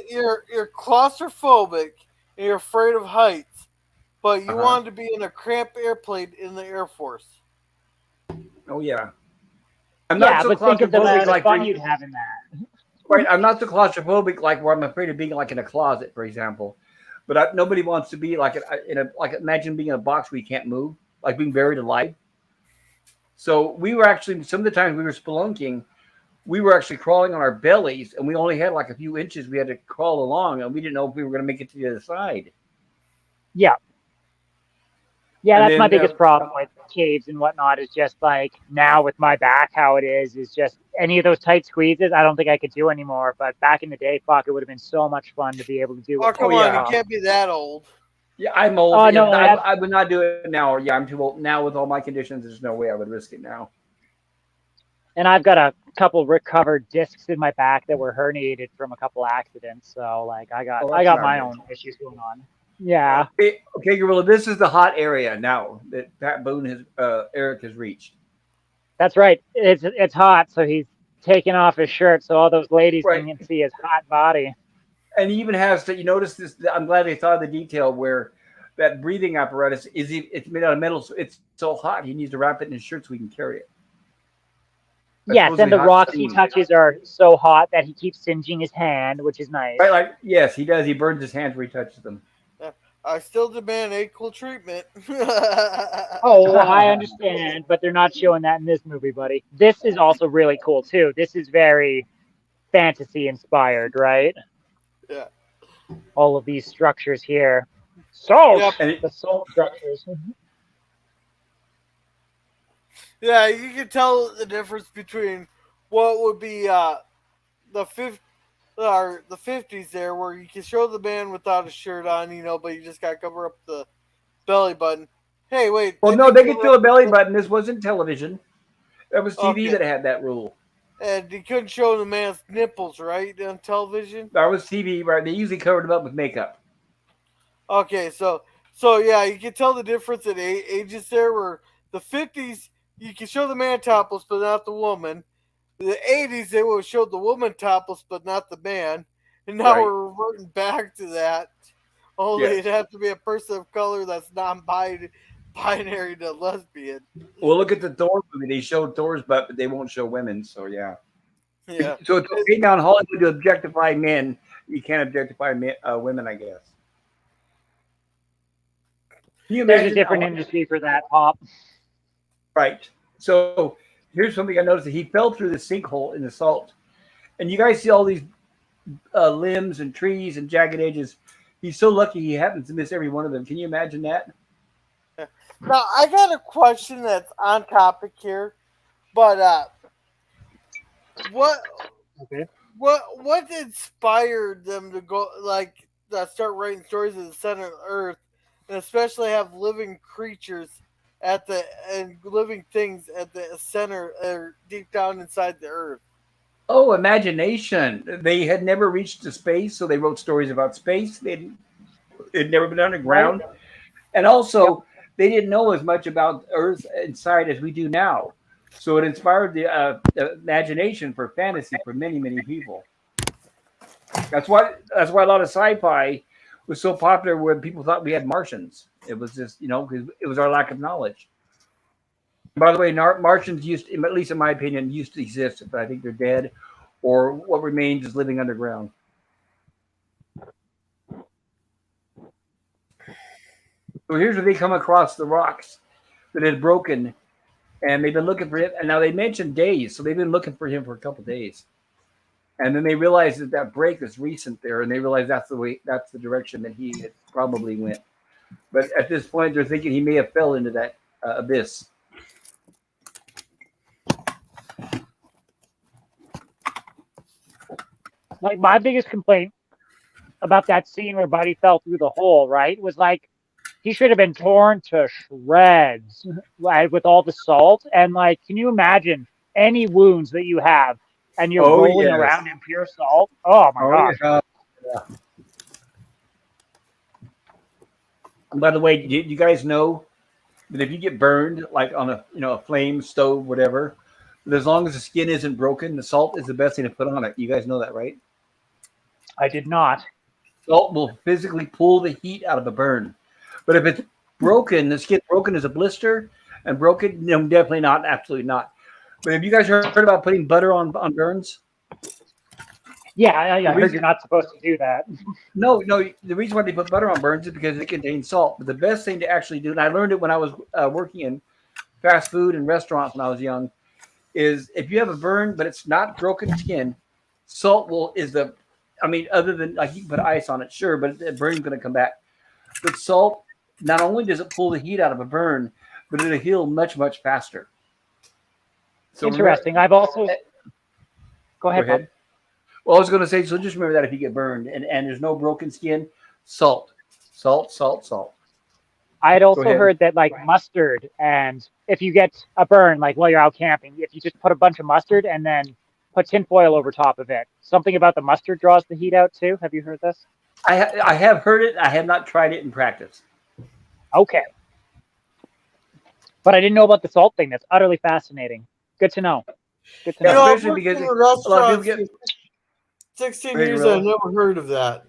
Speaker 2: You're claustrophobic and you're afraid of heights, but you wanted to be in a cramped airplane in the Air Force.
Speaker 1: Oh, yeah. I'm
Speaker 3: Yeah,
Speaker 1: not so
Speaker 3: but think of the
Speaker 1: claustrophobic
Speaker 3: amount of
Speaker 1: like
Speaker 3: fun you'd have in that.
Speaker 1: right. I'm not so claustrophobic like where I'm afraid of being like in a closet, for example. But nobody wants to be like in a like imagine being in a box where you can't move, like being buried alive. So we were actually some of the times we were spelunking, we were actually crawling on our bellies, and we only had like a few inches we had to crawl along, and we didn't know if we were going to make it to the other side.
Speaker 3: Yeah. Yeah,
Speaker 1: And
Speaker 3: that's my
Speaker 1: then
Speaker 3: biggest problem with caves and whatnot is just like now with my back, how it is just any of those tight squeezes, I don't think I could do anymore. But back in the day, fuck, it would have been so much fun to be able to do
Speaker 2: Oh,
Speaker 3: it.
Speaker 2: come
Speaker 1: Oh,
Speaker 2: on.
Speaker 1: yeah.
Speaker 2: You can't be that old.
Speaker 1: yeah, I'm old.
Speaker 3: Oh,
Speaker 1: Yeah,
Speaker 3: no, that's,
Speaker 1: I would not do it now. Yeah, I'm too old now with all my conditions. There's no way I would risk it now.
Speaker 3: and I've got a couple recovered discs in my back that were herniated from a couple accidents. So like I
Speaker 1: Oh,
Speaker 3: got
Speaker 1: that's not
Speaker 3: my
Speaker 1: good.
Speaker 3: own issues going on. Yeah.
Speaker 1: Okay, Gorilla. This is the hot area now that Pat Boone has Eric has reached.
Speaker 3: That's right. It's hot, so he's taking off his shirt so all those ladies
Speaker 1: Right.
Speaker 3: can see his hot body.
Speaker 1: And he even has to. You notice this? I'm glad they thought of the detail where that breathing apparatus it's made out of metal. So it's so hot he needs to wrap it in his shirt so he can carry it. That's
Speaker 3: Yes, and
Speaker 1: supposedly
Speaker 3: the
Speaker 1: hot
Speaker 3: rocks he
Speaker 1: steam.
Speaker 3: touches are so hot that he keeps singeing his hand, which is nice.
Speaker 1: Right, like yes, he does. He burns his hands where he touches them.
Speaker 2: I still demand equal treatment.
Speaker 3: Oh, I understand, but they're not showing that in this movie, buddy. This is also really cool too. This is very fantasy inspired, right?
Speaker 2: Yeah.
Speaker 3: All of these structures here. Salt!
Speaker 2: Yep.
Speaker 1: And it,
Speaker 3: The salt structures.
Speaker 2: Yeah, you can tell the difference between what would be the the 50s there, where you can show the man without a shirt on, but you just got to cover up the belly button. Hey, wait.
Speaker 1: well,
Speaker 2: didn't
Speaker 1: no, they
Speaker 2: you
Speaker 1: could feel a belly button. This wasn't television. That was TV
Speaker 2: Okay.
Speaker 1: that had that rule.
Speaker 2: And you couldn't show the man's nipples, right, on television?
Speaker 1: That was TV, right? They usually covered them up with makeup.
Speaker 2: Okay, so yeah, you can tell the difference in ages there. Where the 50s, you can show the man topless, but not the woman. The 80s, they would have showed the woman topless, but not the man. And now
Speaker 1: Right.
Speaker 2: we're reverting back to that. Only
Speaker 1: Yes.
Speaker 2: it'd have to be a person of color that's non-binary to lesbian.
Speaker 1: Well, look at the Thor movie. They showed Thor's butt, but they won't show women. So yeah.
Speaker 2: Yeah.
Speaker 1: So it's okay now in Hollywood to objectify men. You can't objectify women, I guess. Can you
Speaker 3: There's
Speaker 1: imagine
Speaker 3: a different
Speaker 1: how-
Speaker 3: industry for that, Pop.
Speaker 1: Right. So here's something I noticed: that he fell through the sinkhole in the salt, and you guys see all these limbs and trees and jagged edges. He's so lucky he happens to miss every one of them. Can you imagine that?
Speaker 2: Now I got a question that's on topic here, but what
Speaker 3: Okay.
Speaker 2: what inspired them to go start writing stories at the center of the earth, and especially have living creatures and living things at the center or deep down inside the earth?
Speaker 1: Oh, imagination. They had never reached to space, so they wrote stories about space. They'd never been underground. And also, they didn't know as much about Earth inside as we do now. So it inspired the imagination for fantasy for many, many people. That's why a lot of sci-fi was so popular when people thought we had Martians. It was just, because it was our lack of knowledge. By the way, Martians at least in my opinion, used to exist, but I think they're dead, or what remains is living underground. So here's where they come across the rocks that had broken, and they've been looking for him. And now they mentioned days, so they've been looking for him for a couple of days. And then they realized that break is recent there, and they realized that's the direction that he had probably went. But at this point, they're thinking he may have fell into that abyss.
Speaker 3: Like my biggest complaint about that scene where Buddy fell through the hole, right, was like he should have been torn to shreds, right, with all the salt. And like, can you imagine any wounds that you have and you're rolling around in pure salt? Oh my gosh.
Speaker 1: Yeah. And by the way, do you guys know that if you get burned, like on a flame stove, whatever, that as long as the skin isn't broken, the salt is the best thing to put on it. You guys know that, right?
Speaker 3: I did not.
Speaker 1: Salt will physically pull the heat out of a burn. But if it's broken, the skin broken is a blister, and broken, definitely not, absolutely not. But have you guys heard about putting butter on burns?
Speaker 3: Yeah, I
Speaker 1: The
Speaker 3: heard
Speaker 1: reason,
Speaker 3: you're not supposed to do that.
Speaker 1: no, no. The reason why they put butter on burns is because it contains salt. But the best thing to actually do, and I learned it when I was working in fast food and restaurants when I was young, is if you have a burn but it's not broken skin, salt will is the. I mean, other than like you can put ice on it, sure, but the burn's going to come back. But salt, not only does it pull the heat out of a burn, but it'll heal much faster. So
Speaker 3: Interesting. I've also go
Speaker 1: go
Speaker 3: ahead, Bob.
Speaker 1: ahead. Well, I was going to say, so just remember that if you get burned and there's no broken skin, salt, salt.
Speaker 3: I had
Speaker 1: Go
Speaker 3: also
Speaker 1: ahead.
Speaker 3: heard that like mustard, and if you get a burn, like while you're out camping, if you just put a bunch of mustard and then put tinfoil over top of it, something about the mustard draws the heat out too. Have you heard this?
Speaker 1: I have heard it. I have not tried it in practice.
Speaker 3: Okay. But I didn't know about the salt thing. That's utterly fascinating. Good to know. Good to
Speaker 1: Yeah,
Speaker 3: know.
Speaker 4: I've
Speaker 1: especially
Speaker 4: worked
Speaker 1: because
Speaker 4: in
Speaker 1: a lot of people
Speaker 4: restaurants
Speaker 1: get.
Speaker 4: for 16
Speaker 1: Hey,
Speaker 4: years.
Speaker 1: Gorilla.
Speaker 4: I've never heard of that.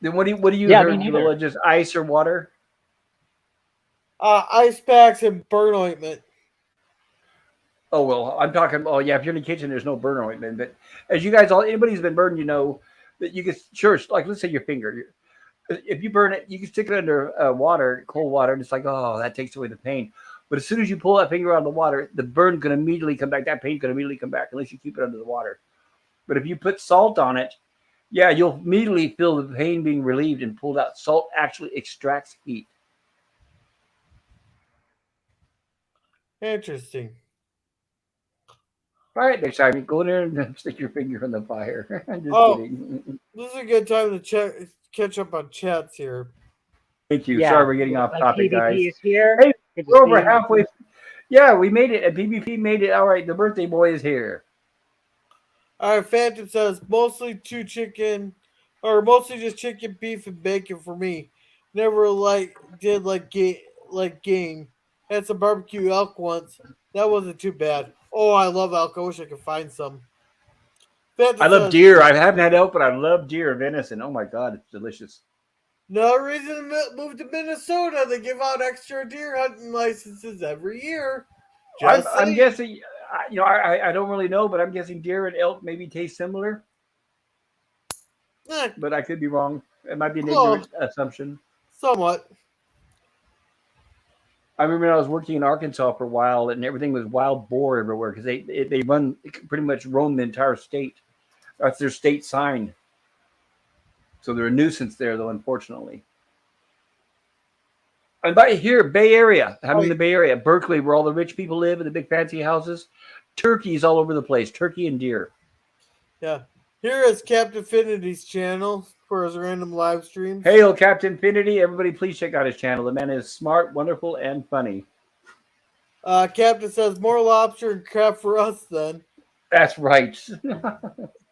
Speaker 1: Then what do you
Speaker 3: Yeah, me
Speaker 1: heard?
Speaker 3: neither.
Speaker 1: Gorilla? Just ice or water?
Speaker 4: Ice packs and burn ointment.
Speaker 1: Oh well, I'm talking. Oh yeah, if you're in the kitchen, there's no burn ointment. But as you guys all, anybody who's been burned, you know that you can sure, like let's say your finger. If you burn it, you can stick it under water, cold water, and it's like, oh, that takes away the pain. But as soon as you pull that finger out of the water, the burn's going to immediately come back. That pain's going to immediately come back unless you keep it under the water. But if you put salt on it, yeah, you'll immediately feel the pain being relieved and pulled out. Salt actually extracts heat.
Speaker 4: Interesting.
Speaker 1: All right, next time you go in there and stick your finger in the fire. I'm just
Speaker 4: Oh.
Speaker 1: kidding.
Speaker 4: This is a good time to catch up on chats here.
Speaker 1: Thank you.
Speaker 3: Yeah.
Speaker 1: Sorry, we're getting off
Speaker 3: Like
Speaker 1: topic,
Speaker 3: PvP
Speaker 1: guys.
Speaker 3: is here.
Speaker 1: Hey,
Speaker 3: Good to
Speaker 1: we're
Speaker 3: see
Speaker 1: over
Speaker 3: you.
Speaker 1: halfway. Yeah, we made it. And PvP made it. All right, the birthday boy is here.
Speaker 4: All right, Phantom says mostly just chicken, beef, and bacon for me. Never did game. Had some barbecue elk once. That wasn't too bad. Oh, I love elk. I wish I could find some. Phantom
Speaker 1: I love
Speaker 4: says,
Speaker 1: deer. I haven't had elk, but I love deer venison. Oh my god, it's delicious.
Speaker 4: no reason to move to Minnesota. They give out extra deer hunting licenses every year.
Speaker 1: I'm
Speaker 4: saying.
Speaker 1: guessing. I don't really know, but I'm guessing deer and elk maybe taste similar.
Speaker 4: Eh,
Speaker 1: But I could be wrong. It might be an
Speaker 4: Oh.
Speaker 1: ignorant assumption.
Speaker 4: somewhat.
Speaker 1: I remember I was working in Arkansas for a while, and everything was wild boar everywhere because they run pretty much roam the entire state. That's their state sign. So they're a nuisance there, though, unfortunately. And by here, Bay Area. I'm in the Bay Area, Berkeley, where all the rich people live in the big fancy houses. Turkeys all over the place. Turkey and deer.
Speaker 4: Yeah. Here is Captain Affinity's channel for his random live streams.
Speaker 1: Hail, Captain Infinity. Everybody, please check out his channel. The man is smart, wonderful, and funny.
Speaker 4: Captain says more lobster and crab for us then.
Speaker 1: That's right.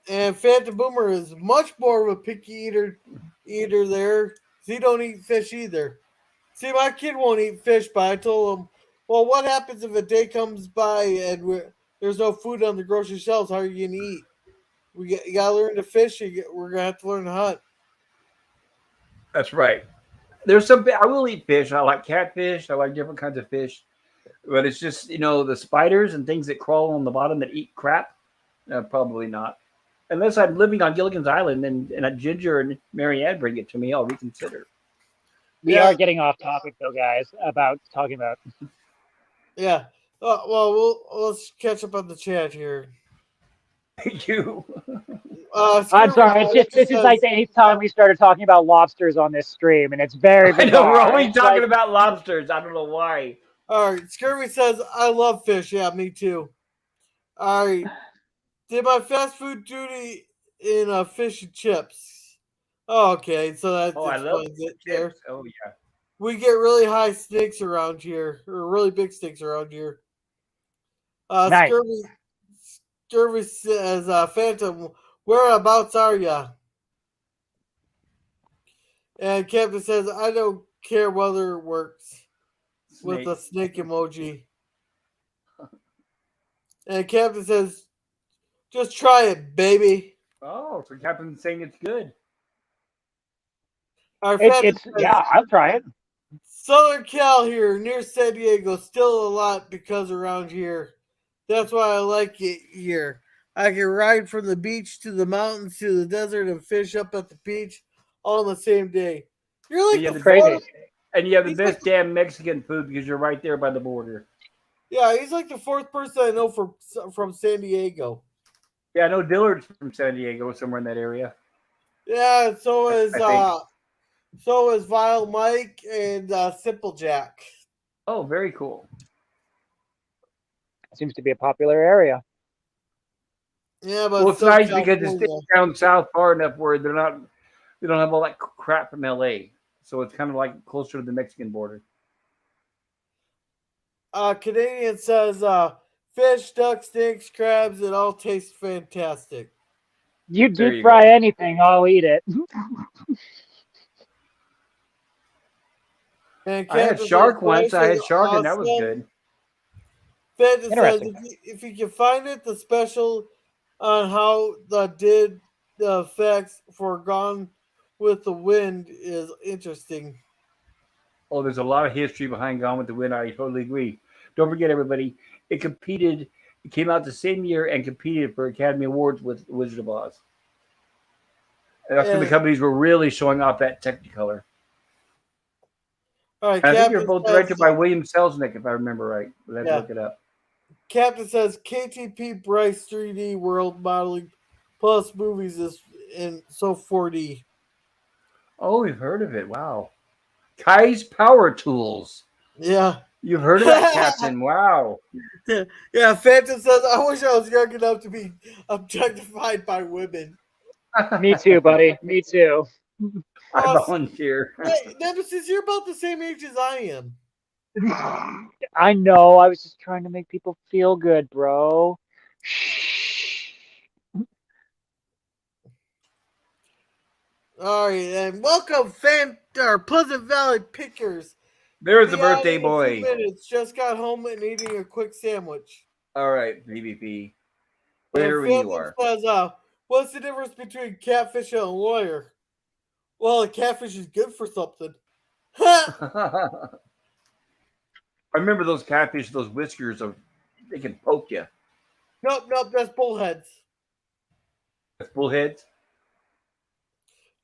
Speaker 4: And Phantom Boomer is much more of a picky eater there. He don't eat fish either. See, my kid won't eat fish, but I told him, well, what happens if a day comes by and there's no food on the grocery shelves? How are you going to eat? You got to learn to fish. We're going to have to learn to hunt.
Speaker 1: That's right. There's some. I will eat fish. I like catfish. I like different kinds of fish. But it's just, the spiders and things that crawl on the bottom that eat crap. Probably not. Unless I'm living on Gilligan's Island and Ginger and Marianne bring it to me, I'll reconsider.
Speaker 3: We are getting off topic though, guys, about talking about.
Speaker 4: Yeah. Well, let's catch up on the chat here.
Speaker 1: Thank you.
Speaker 3: I'm sorry. It's just this is like the 8th time we started talking about lobsters on this stream, and it's very
Speaker 1: I
Speaker 3: bizarre.
Speaker 1: know we're always
Speaker 3: It's
Speaker 1: talking
Speaker 3: like-
Speaker 1: about lobsters. I don't know why.
Speaker 4: All right. Scurvy says, I love fish. Yeah, me too. All right. Did my fast food duty in fish and chips. Oh, okay. So that
Speaker 1: I love
Speaker 4: explains it there.
Speaker 1: chips. Oh yeah.
Speaker 4: We get really high steaks around here, or really big steaks around here.
Speaker 3: Nice.
Speaker 4: Scurvy says, Phantom, whereabouts are ya? And Captain says, I don't care whether it works. With
Speaker 1: Snake.
Speaker 4: the snake emoji. And Captain says, just try it, baby.
Speaker 1: Oh, so Captain's saying it's good.
Speaker 4: Our Phantom
Speaker 3: It's
Speaker 4: says,
Speaker 3: yeah, I'll try it.
Speaker 4: Southern Cal here, near San Diego, still a lot because around here That's why I like it here. I can ride from the beach to the mountains to the desert and fish up at the beach all in the same day. You're like
Speaker 1: Yeah,
Speaker 4: the
Speaker 1: the
Speaker 3: Crazy.
Speaker 4: fourth.
Speaker 1: And you have the
Speaker 4: He's like
Speaker 1: best damn Mexican food because you're right there by the border.
Speaker 4: Yeah, he's like the fourth person I know from San Diego.
Speaker 1: Yeah, I know Dillard's from San Diego, somewhere in that area.
Speaker 4: Yeah,
Speaker 1: I think.
Speaker 4: so is Vile Mike and Simple Jack.
Speaker 1: Oh, very cool.
Speaker 3: Seems to be a popular area.
Speaker 4: Yeah, but
Speaker 1: Well,
Speaker 4: it's
Speaker 1: it's
Speaker 4: still
Speaker 1: nice because it sticks
Speaker 4: California.
Speaker 1: down south far enough where they don't have all that crap from LA. So it's kind of like closer to the Mexican border.
Speaker 4: Canadian says fish, duck, snakes, crabs, it all tastes fantastic.
Speaker 3: You
Speaker 1: There
Speaker 3: deep
Speaker 1: you
Speaker 3: fry
Speaker 1: go.
Speaker 3: anything, I'll eat it.
Speaker 4: And
Speaker 1: I had
Speaker 4: Captain says
Speaker 1: shark once.
Speaker 4: Bryce
Speaker 1: I
Speaker 4: is
Speaker 1: had shark and that was
Speaker 4: awesome.
Speaker 1: good.
Speaker 4: Fenton says
Speaker 3: Interesting.
Speaker 4: if you can find it, the special on how the did the effects for Gone with the Wind is interesting.
Speaker 1: Oh, there's a lot of history behind Gone with the Wind. I totally agree. Don't forget, everybody, it competed. It came out the same year and competed for Academy Awards with Wizard of Oz. And that's when the
Speaker 4: And
Speaker 1: companies were really showing off that Technicolor.
Speaker 4: all right,
Speaker 1: And I think they're
Speaker 4: Captain
Speaker 1: both
Speaker 4: says
Speaker 1: directed by William Selznick, if I remember right. We'll have to
Speaker 4: yeah.
Speaker 1: look it up.
Speaker 4: Captain says KTP Bryce 3D World Modeling Plus Movies is in so 4D.
Speaker 1: Oh, we've heard of it. Wow. Kai's Power Tools.
Speaker 4: Yeah.
Speaker 1: You've heard of that, Captain. Wow.
Speaker 4: Yeah, Phantom says, I wish I was young enough to be objectified by women.
Speaker 3: Me too, buddy. Me too.
Speaker 1: I
Speaker 4: Uh,
Speaker 1: volunteer.
Speaker 4: Hey, Nemesis, you're about the same age as I am.
Speaker 3: I know. I was just trying to make people feel good, bro. Shh.
Speaker 4: All right, and welcome, Pleasant Valley Pickers.
Speaker 1: There's the
Speaker 4: Be out
Speaker 1: birthday
Speaker 4: in a few
Speaker 1: boy.
Speaker 4: minutes. Just got home and eating a quick sandwich.
Speaker 1: All right, PvP.
Speaker 4: And
Speaker 1: Later when you
Speaker 4: Phantom
Speaker 1: are.
Speaker 4: says, what's the difference between catfish and a lawyer? Well, a catfish is good for something.
Speaker 1: I remember those catfish, those whiskers of they can poke you.
Speaker 4: Nope, that's bullheads.
Speaker 1: That's bullheads.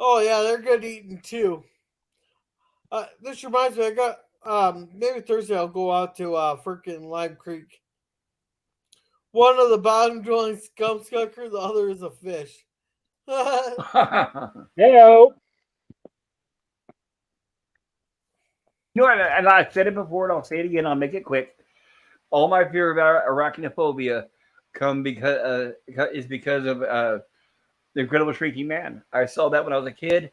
Speaker 4: Oh yeah, they're good eating too. This reminds me, I got maybe Thursday I'll go out to freaking Lime Creek. One of the bottom dwelling scum skunker, the other is a fish.
Speaker 3: Hello.
Speaker 1: You know, and I've said it before, and I'll say it again. I'll make it quick. All my fear about arachnophobia is because of the Incredible Shrinking Man. I saw that when I was a kid,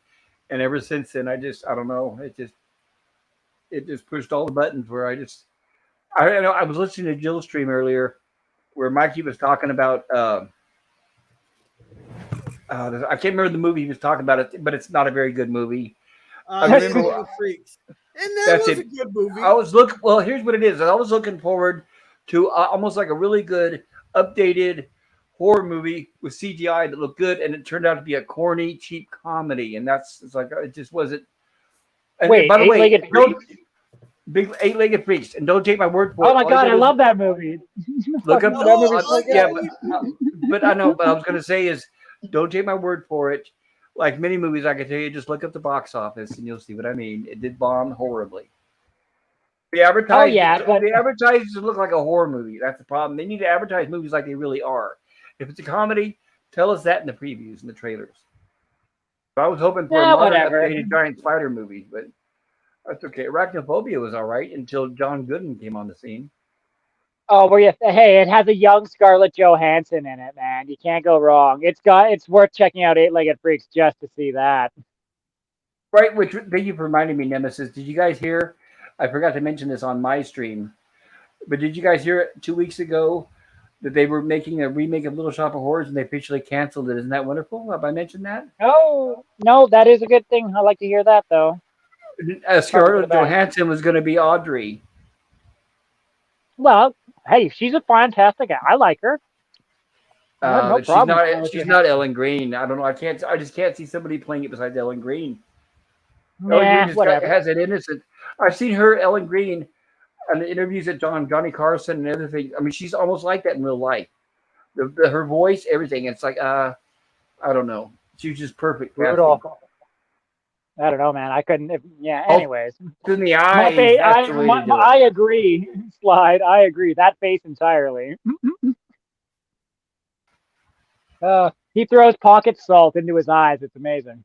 Speaker 1: and ever since then, I don't know. It just pushed all the buttons where I know I was listening to Jill's stream earlier, where Mikey was talking about. I can't remember the movie he was talking about it, but it's not a very good movie. I remember
Speaker 4: Freaks. And that
Speaker 1: That's
Speaker 4: was
Speaker 1: it.
Speaker 4: a good movie.
Speaker 1: Well, here's what it is. I was looking forward to almost like a really good, updated horror movie with CGI that looked good, and it turned out to be a corny, cheap comedy, and it's like it just wasn't. And
Speaker 3: Wait,
Speaker 1: by the way,
Speaker 3: Eight-Legged Freaks?
Speaker 1: big eight-legged freaks, and don't take my word for it.
Speaker 3: Oh my
Speaker 1: All you
Speaker 3: god,
Speaker 1: gotta
Speaker 3: I
Speaker 1: do is
Speaker 3: love that movie.
Speaker 1: Look up.
Speaker 3: That movie's so
Speaker 1: Yeah,
Speaker 3: good.
Speaker 1: but I know. But I was going to say is, don't take my word for it. Like many movies, I can tell you, just look up the box office and you'll see what I mean. It did bomb horribly. The advertising,
Speaker 3: but
Speaker 1: the advertisers look like a horror movie. That's the problem. They need to advertise movies like they really are. If it's a comedy, tell us that in the previews and the trailers. So I was hoping for a modern,
Speaker 3: whatever.
Speaker 1: updated giant spider movie, but that's okay. Arachnophobia was all right until John Gooden came on the scene.
Speaker 3: Oh, hey, it has a young Scarlett Johansson in it, man. You can't go wrong. It's worth checking out Eight-Legged Freaks just to see that.
Speaker 1: Right, which thank you for reminding me, Nemesis. Did you guys hear? I forgot to mention this on my stream, but did you guys hear 2 weeks ago that they were making a remake of Little Shop of Horrors and they officially canceled it? Isn't that wonderful? Have I mentioned that?
Speaker 3: No, that is a good thing. I like to hear that, though.
Speaker 1: Scarlett Johansson was going to be Audrey.
Speaker 3: Well, hey, she's a fantastic. I like her. I have no problem.
Speaker 1: She's not Ellen Green. I don't know. I just can't see somebody playing it besides Ellen Green.
Speaker 3: Nah, whatever.
Speaker 1: Has an innocent. I've seen her, Ellen Green. and the interviews at Johnny Carson and everything. I mean, she's almost like that in real life. Her voice, everything. It's like, I don't know. She was just perfect.
Speaker 3: Brutal. I don't know, man. I couldn't. Yeah.
Speaker 1: Oh,
Speaker 3: Anyways,
Speaker 1: in the eyes, that's the way to do it.
Speaker 3: I agree. Slide. I agree. That face entirely. He throws pocket salt into his eyes. It's amazing.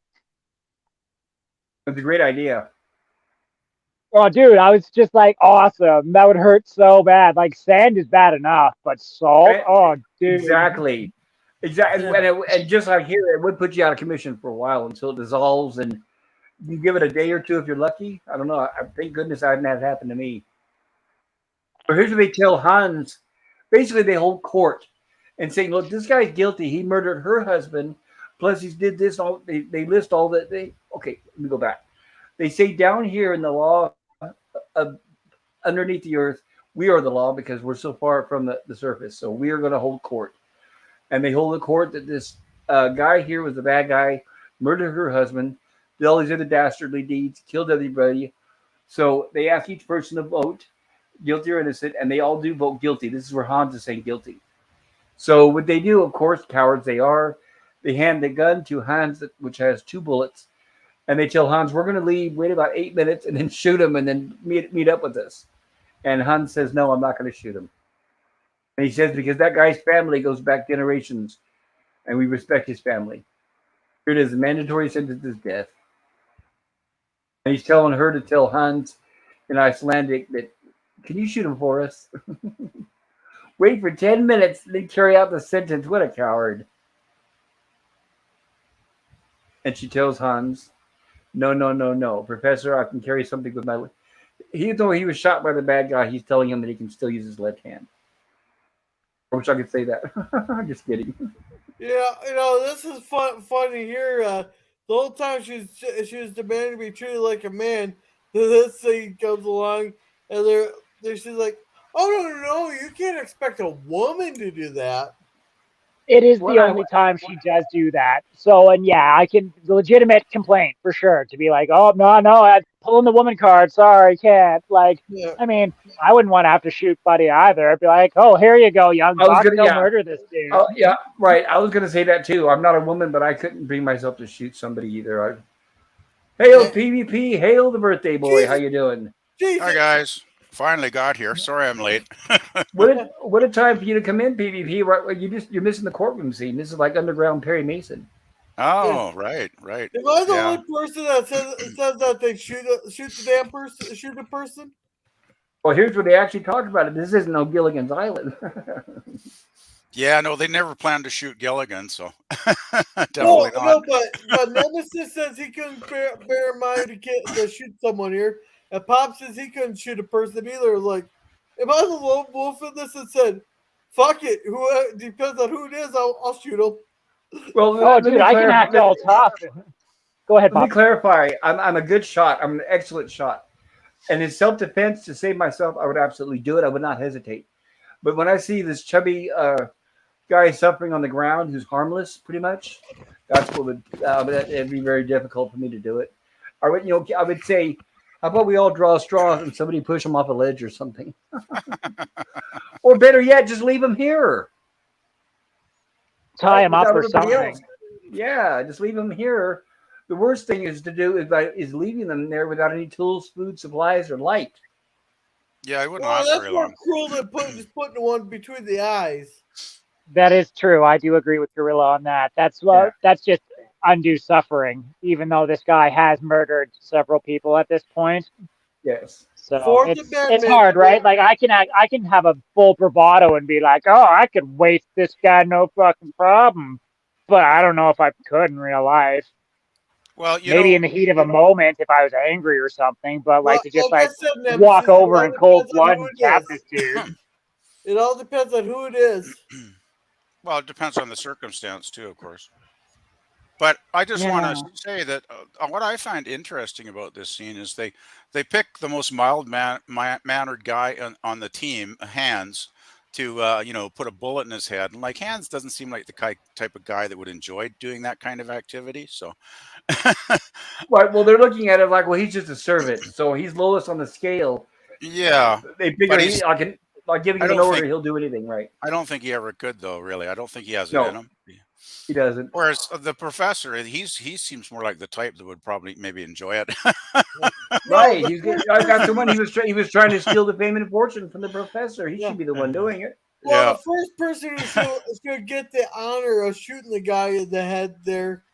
Speaker 1: It's a great idea.
Speaker 3: Oh, dude, I was just like, awesome. That would hurt so bad. Like, sand is bad enough, but salt?
Speaker 1: Right?
Speaker 3: Oh, dude.
Speaker 1: Exactly. And just like here, it would put you out of commission for a while until it dissolves, and you give it a day or two if you're lucky. I don't know. Thank goodness I hadn't had it happen to me. But here's what they tell Hans. Basically, they hold court and saying, look, this guy's guilty. He murdered her husband. Plus, he did this. They list all that. Okay, let me go back. They say down here in the law, underneath the earth, we are the law because we're so far from the surface. So we are going to hold court. And they hold the court that this guy here was the bad guy, murdered her husband, did all these other dastardly deeds, killed everybody. So they ask each person to vote, guilty or innocent, and they all do vote guilty. This is where Hans is saying guilty. So what they do, of course, cowards they are, they hand the gun to Hans, which has 2 bullets, and they tell Hans, we're going to leave, wait about 8 minutes, and then shoot him, and then meet up with us. And Hans says, no, I'm not going to shoot him. And he says, because that guy's family goes back generations, and we respect his family. Here it is, the mandatory sentence is death. And he's telling her to tell Hans in Icelandic that, can you shoot him for us? Wait for 10 minutes, then carry out the sentence. What a coward. And she tells Hans, no. Professor, I can carry something with my... Even though he was shot by the bad guy, he's telling him that he can still use his left hand. I wish I could say that. I'm just kidding.
Speaker 4: Yeah, this is funny here. The whole time she was demanding to be treated like a man. This thing comes along, and she's like, "Oh no, you can't expect a woman to do that."
Speaker 3: It is the only time she does do that. So, and yeah, I can legitimate complaint for sure to be like, oh no, I'm pulling the woman card. Sorry, can't. Like, yeah. I mean, I wouldn't want to have to shoot Buddy either. I'd be like, oh, here you go, young buck, go murder this dude.
Speaker 1: Oh, yeah, right. I was gonna say that too. I'm not a woman, but I couldn't bring myself to shoot somebody either. Hail PvP! Hail the birthday boy! Jesus. How you doing?
Speaker 5: Jesus. Hi guys. Finally got here. Sorry I'm late.
Speaker 1: What a time for you to come in, PvP. Right, you're missing the courtroom scene. This is like underground Perry Mason.
Speaker 5: Oh, right.
Speaker 4: Am I the only person that says that they shoot the damn person, shoot a person?
Speaker 1: Well, here's where they actually talk about it. This isn't no Gilligan's Island.
Speaker 5: Yeah, no, they never planned to shoot Gilligan, so definitely not.
Speaker 4: No, but Nemesis says he couldn't bear in mind to shoot someone here. And Pop says he couldn't shoot a person either. Like, am I the lone wolf in this that said, fuck it, depends on who it is, I'll shoot him.
Speaker 1: Well,
Speaker 3: dude, I can act all tough. Go ahead, Pop.
Speaker 1: Let me clarify. I'm a good shot. I'm an excellent shot. And in self-defense, to save myself, I would absolutely do it. I would not hesitate. But when I see this chubby guy suffering on the ground who's harmless, pretty much, that's what it'd be very difficult for me to do it. I would say, how about we all draw straws and somebody push him off a ledge or something? Or better yet, just leave him here.
Speaker 3: Tie him up or something. Else.
Speaker 1: Yeah, just leave him here. The worst thing is is leaving them there without any tools, food, supplies, or light.
Speaker 5: Yeah, I wouldn't last very long.
Speaker 4: That's more cruel than just putting one between the eyes.
Speaker 3: That is true. I do agree with Gorilla on that. That's just undue suffering, even though this guy has murdered several people at this point.
Speaker 1: Yes.
Speaker 3: So it's hard, right? Like I can have a full bravado and be like, oh, I could waste this guy, no fucking problem. But I don't know if I could in real life.
Speaker 5: Well,
Speaker 3: maybe in the heat of a moment if I was angry or something, but to just walk over in cold blood and stab this dude.
Speaker 4: It all depends on who it is.
Speaker 5: Well, it depends on the circumstance too, of course. But I just want to say that what I find interesting about this scene is they pick the most mild-mannered guy on the team, Hans, to put a bullet in his head. And like Hans doesn't seem like the type of guy that would enjoy doing that kind of activity. So,
Speaker 1: well, they're looking at it like, well, he's just a servant, so he's lowest on the scale.
Speaker 5: Yeah,
Speaker 1: They figure
Speaker 5: but
Speaker 1: like giving
Speaker 5: I
Speaker 1: him an
Speaker 5: don't
Speaker 1: order,
Speaker 5: think
Speaker 1: he'll do anything, right?
Speaker 5: I don't think he ever could though. Really, I don't think he has it in
Speaker 1: No,
Speaker 5: him.
Speaker 1: he doesn't.
Speaker 5: Whereas the professor, he seems more like the type that would probably maybe enjoy it.
Speaker 2: No,
Speaker 1: Right. I got someone. He was trying to steal the fame and fortune from the professor. He
Speaker 2: yeah.
Speaker 1: should be the one doing it.
Speaker 2: Well,
Speaker 5: Yeah,
Speaker 2: the first person who should get the honor of shooting the guy in the head there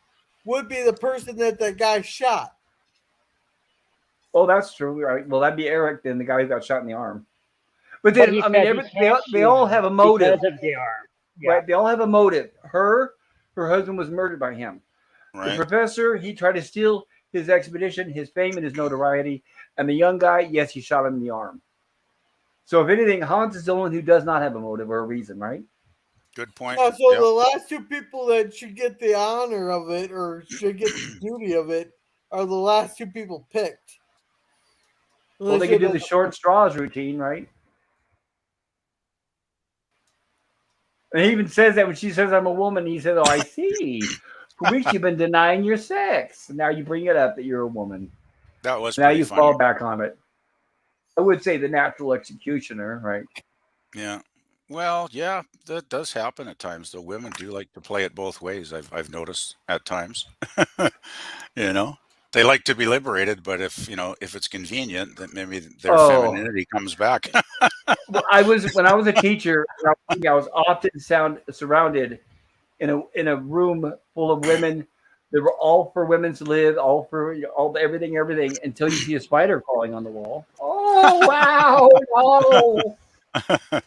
Speaker 2: would be the person that guy shot.
Speaker 1: Oh, that's true. Right. Well, that'd be Eric, then the guy who got shot in the arm. But
Speaker 3: But
Speaker 1: then,
Speaker 3: he
Speaker 1: I mean,
Speaker 3: said he can't
Speaker 1: they
Speaker 3: shoot
Speaker 1: all
Speaker 3: him
Speaker 1: have a motive,
Speaker 3: because of the arm. Yeah.
Speaker 1: right? They all have a motive. Her husband was murdered by him. The
Speaker 5: right.
Speaker 1: professor, he tried to steal his expedition, his fame, and his notoriety. And the young guy, yes, he shot him in the arm. So, if anything, Hans is the one who does not have a motive or a reason, right?
Speaker 5: Good point.
Speaker 2: Yeah, so
Speaker 5: Yep.
Speaker 2: the last two people that should get the honor of it or should get the duty of it are the last two people picked.
Speaker 1: Well, they could do the short straws routine, right? And he even says that when she says, I'm a woman, he says, oh, I see. For weeks you've been denying your sex. And now you bring it up that you're a woman.
Speaker 5: That was
Speaker 1: Now
Speaker 5: pretty
Speaker 1: you
Speaker 5: funny.
Speaker 1: fall back on it. I would say the natural executioner, right?
Speaker 5: Yeah. Well, yeah, that does happen at times. Though women do like to play it both ways. I've noticed at times. You know, they like to be liberated, but if it's convenient, then maybe their
Speaker 1: Oh,
Speaker 5: femininity comes back.
Speaker 1: well, when I was a teacher, I was often surrounded in a room full of women. They were all for women to live, all for all everything, until you see a spider crawling on the wall. Oh wow, no!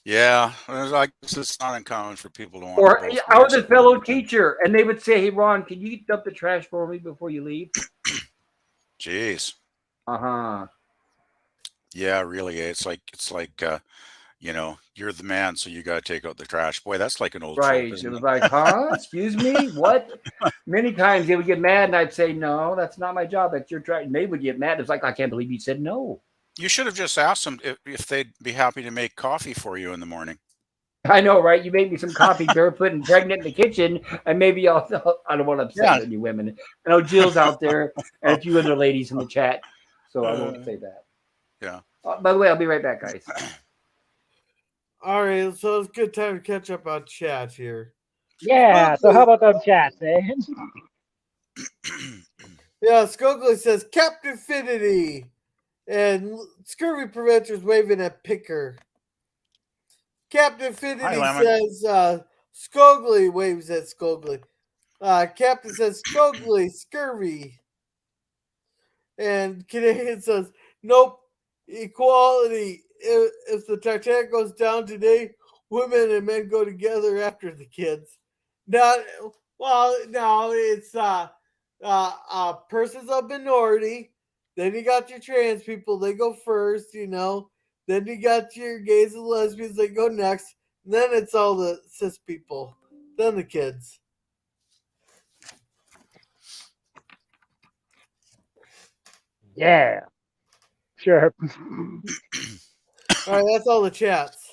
Speaker 5: Yeah, it's not uncommon for people to want
Speaker 1: Or
Speaker 5: both
Speaker 1: I was
Speaker 5: ways
Speaker 1: a
Speaker 5: at one
Speaker 1: fellow
Speaker 5: time.
Speaker 1: teacher, and they would say, "Hey, Ron, can you dump the trash for me before you leave?"
Speaker 5: Jeez.
Speaker 1: Uh huh.
Speaker 5: Yeah, really. You're the man, so you got to take out the trash. Boy, that's like an old trope,
Speaker 1: Right. It
Speaker 5: isn't
Speaker 1: was
Speaker 5: it?
Speaker 1: like, huh? Excuse me? What? Many times they would get mad, and I'd say, "No, that's not my job. That's your trash." And they would get mad. It's like, I can't believe you said no.
Speaker 5: You should have just asked them if they'd be happy to make coffee for you in the morning.
Speaker 1: I know, right? You made me some coffee barefoot and pregnant in the kitchen, and maybe I don't want to upset
Speaker 5: Yeah.
Speaker 1: any women. I know Jill's out there and a few other ladies in the chat, so I won't
Speaker 5: Uh,
Speaker 1: say that.
Speaker 5: yeah.
Speaker 1: By the way, I'll be right back, guys.
Speaker 2: All right, so it's a good time to catch up on chat here.
Speaker 3: Yeah. So how about them chats, eh?
Speaker 2: Yeah, Skogley says Captain Finity, and Scurvy Preventor's waving at Picker. Captain Finity
Speaker 5: Lemon.
Speaker 2: says Skogley waves at Skogley. Captain says Skogley, Scurvy. And Canadian says, nope, equality. If the Titanic goes down today, women and men go together after the kids. No, it's persons of minority. Then you got your trans people, they go first, Then you got your gays and lesbians, they go next. And then it's all the cis people. Then the kids.
Speaker 3: Yeah. Sure.
Speaker 2: All right, that's all the chats.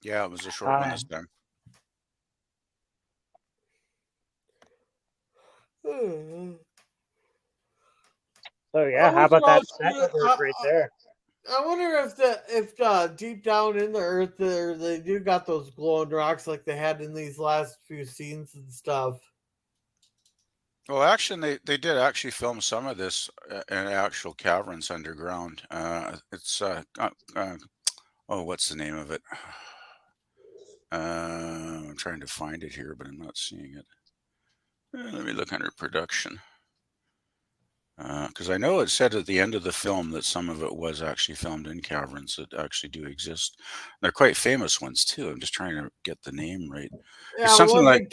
Speaker 5: Yeah, it was a short one this time.
Speaker 3: So yeah, how about that second group right there?
Speaker 2: I wonder if deep down in the earth there they do got those glowing rocks like they had in these last few scenes and stuff.
Speaker 5: Well, actually, they did actually film some of this in actual caverns underground. What's the name of it? I'm trying to find it here, but I'm not seeing it. Let me look under production. Because I know it said at the end of the film that some of it was actually filmed in caverns that actually do exist. They're quite famous ones too. I'm just trying to get the name right.
Speaker 2: Yeah,
Speaker 5: It's something like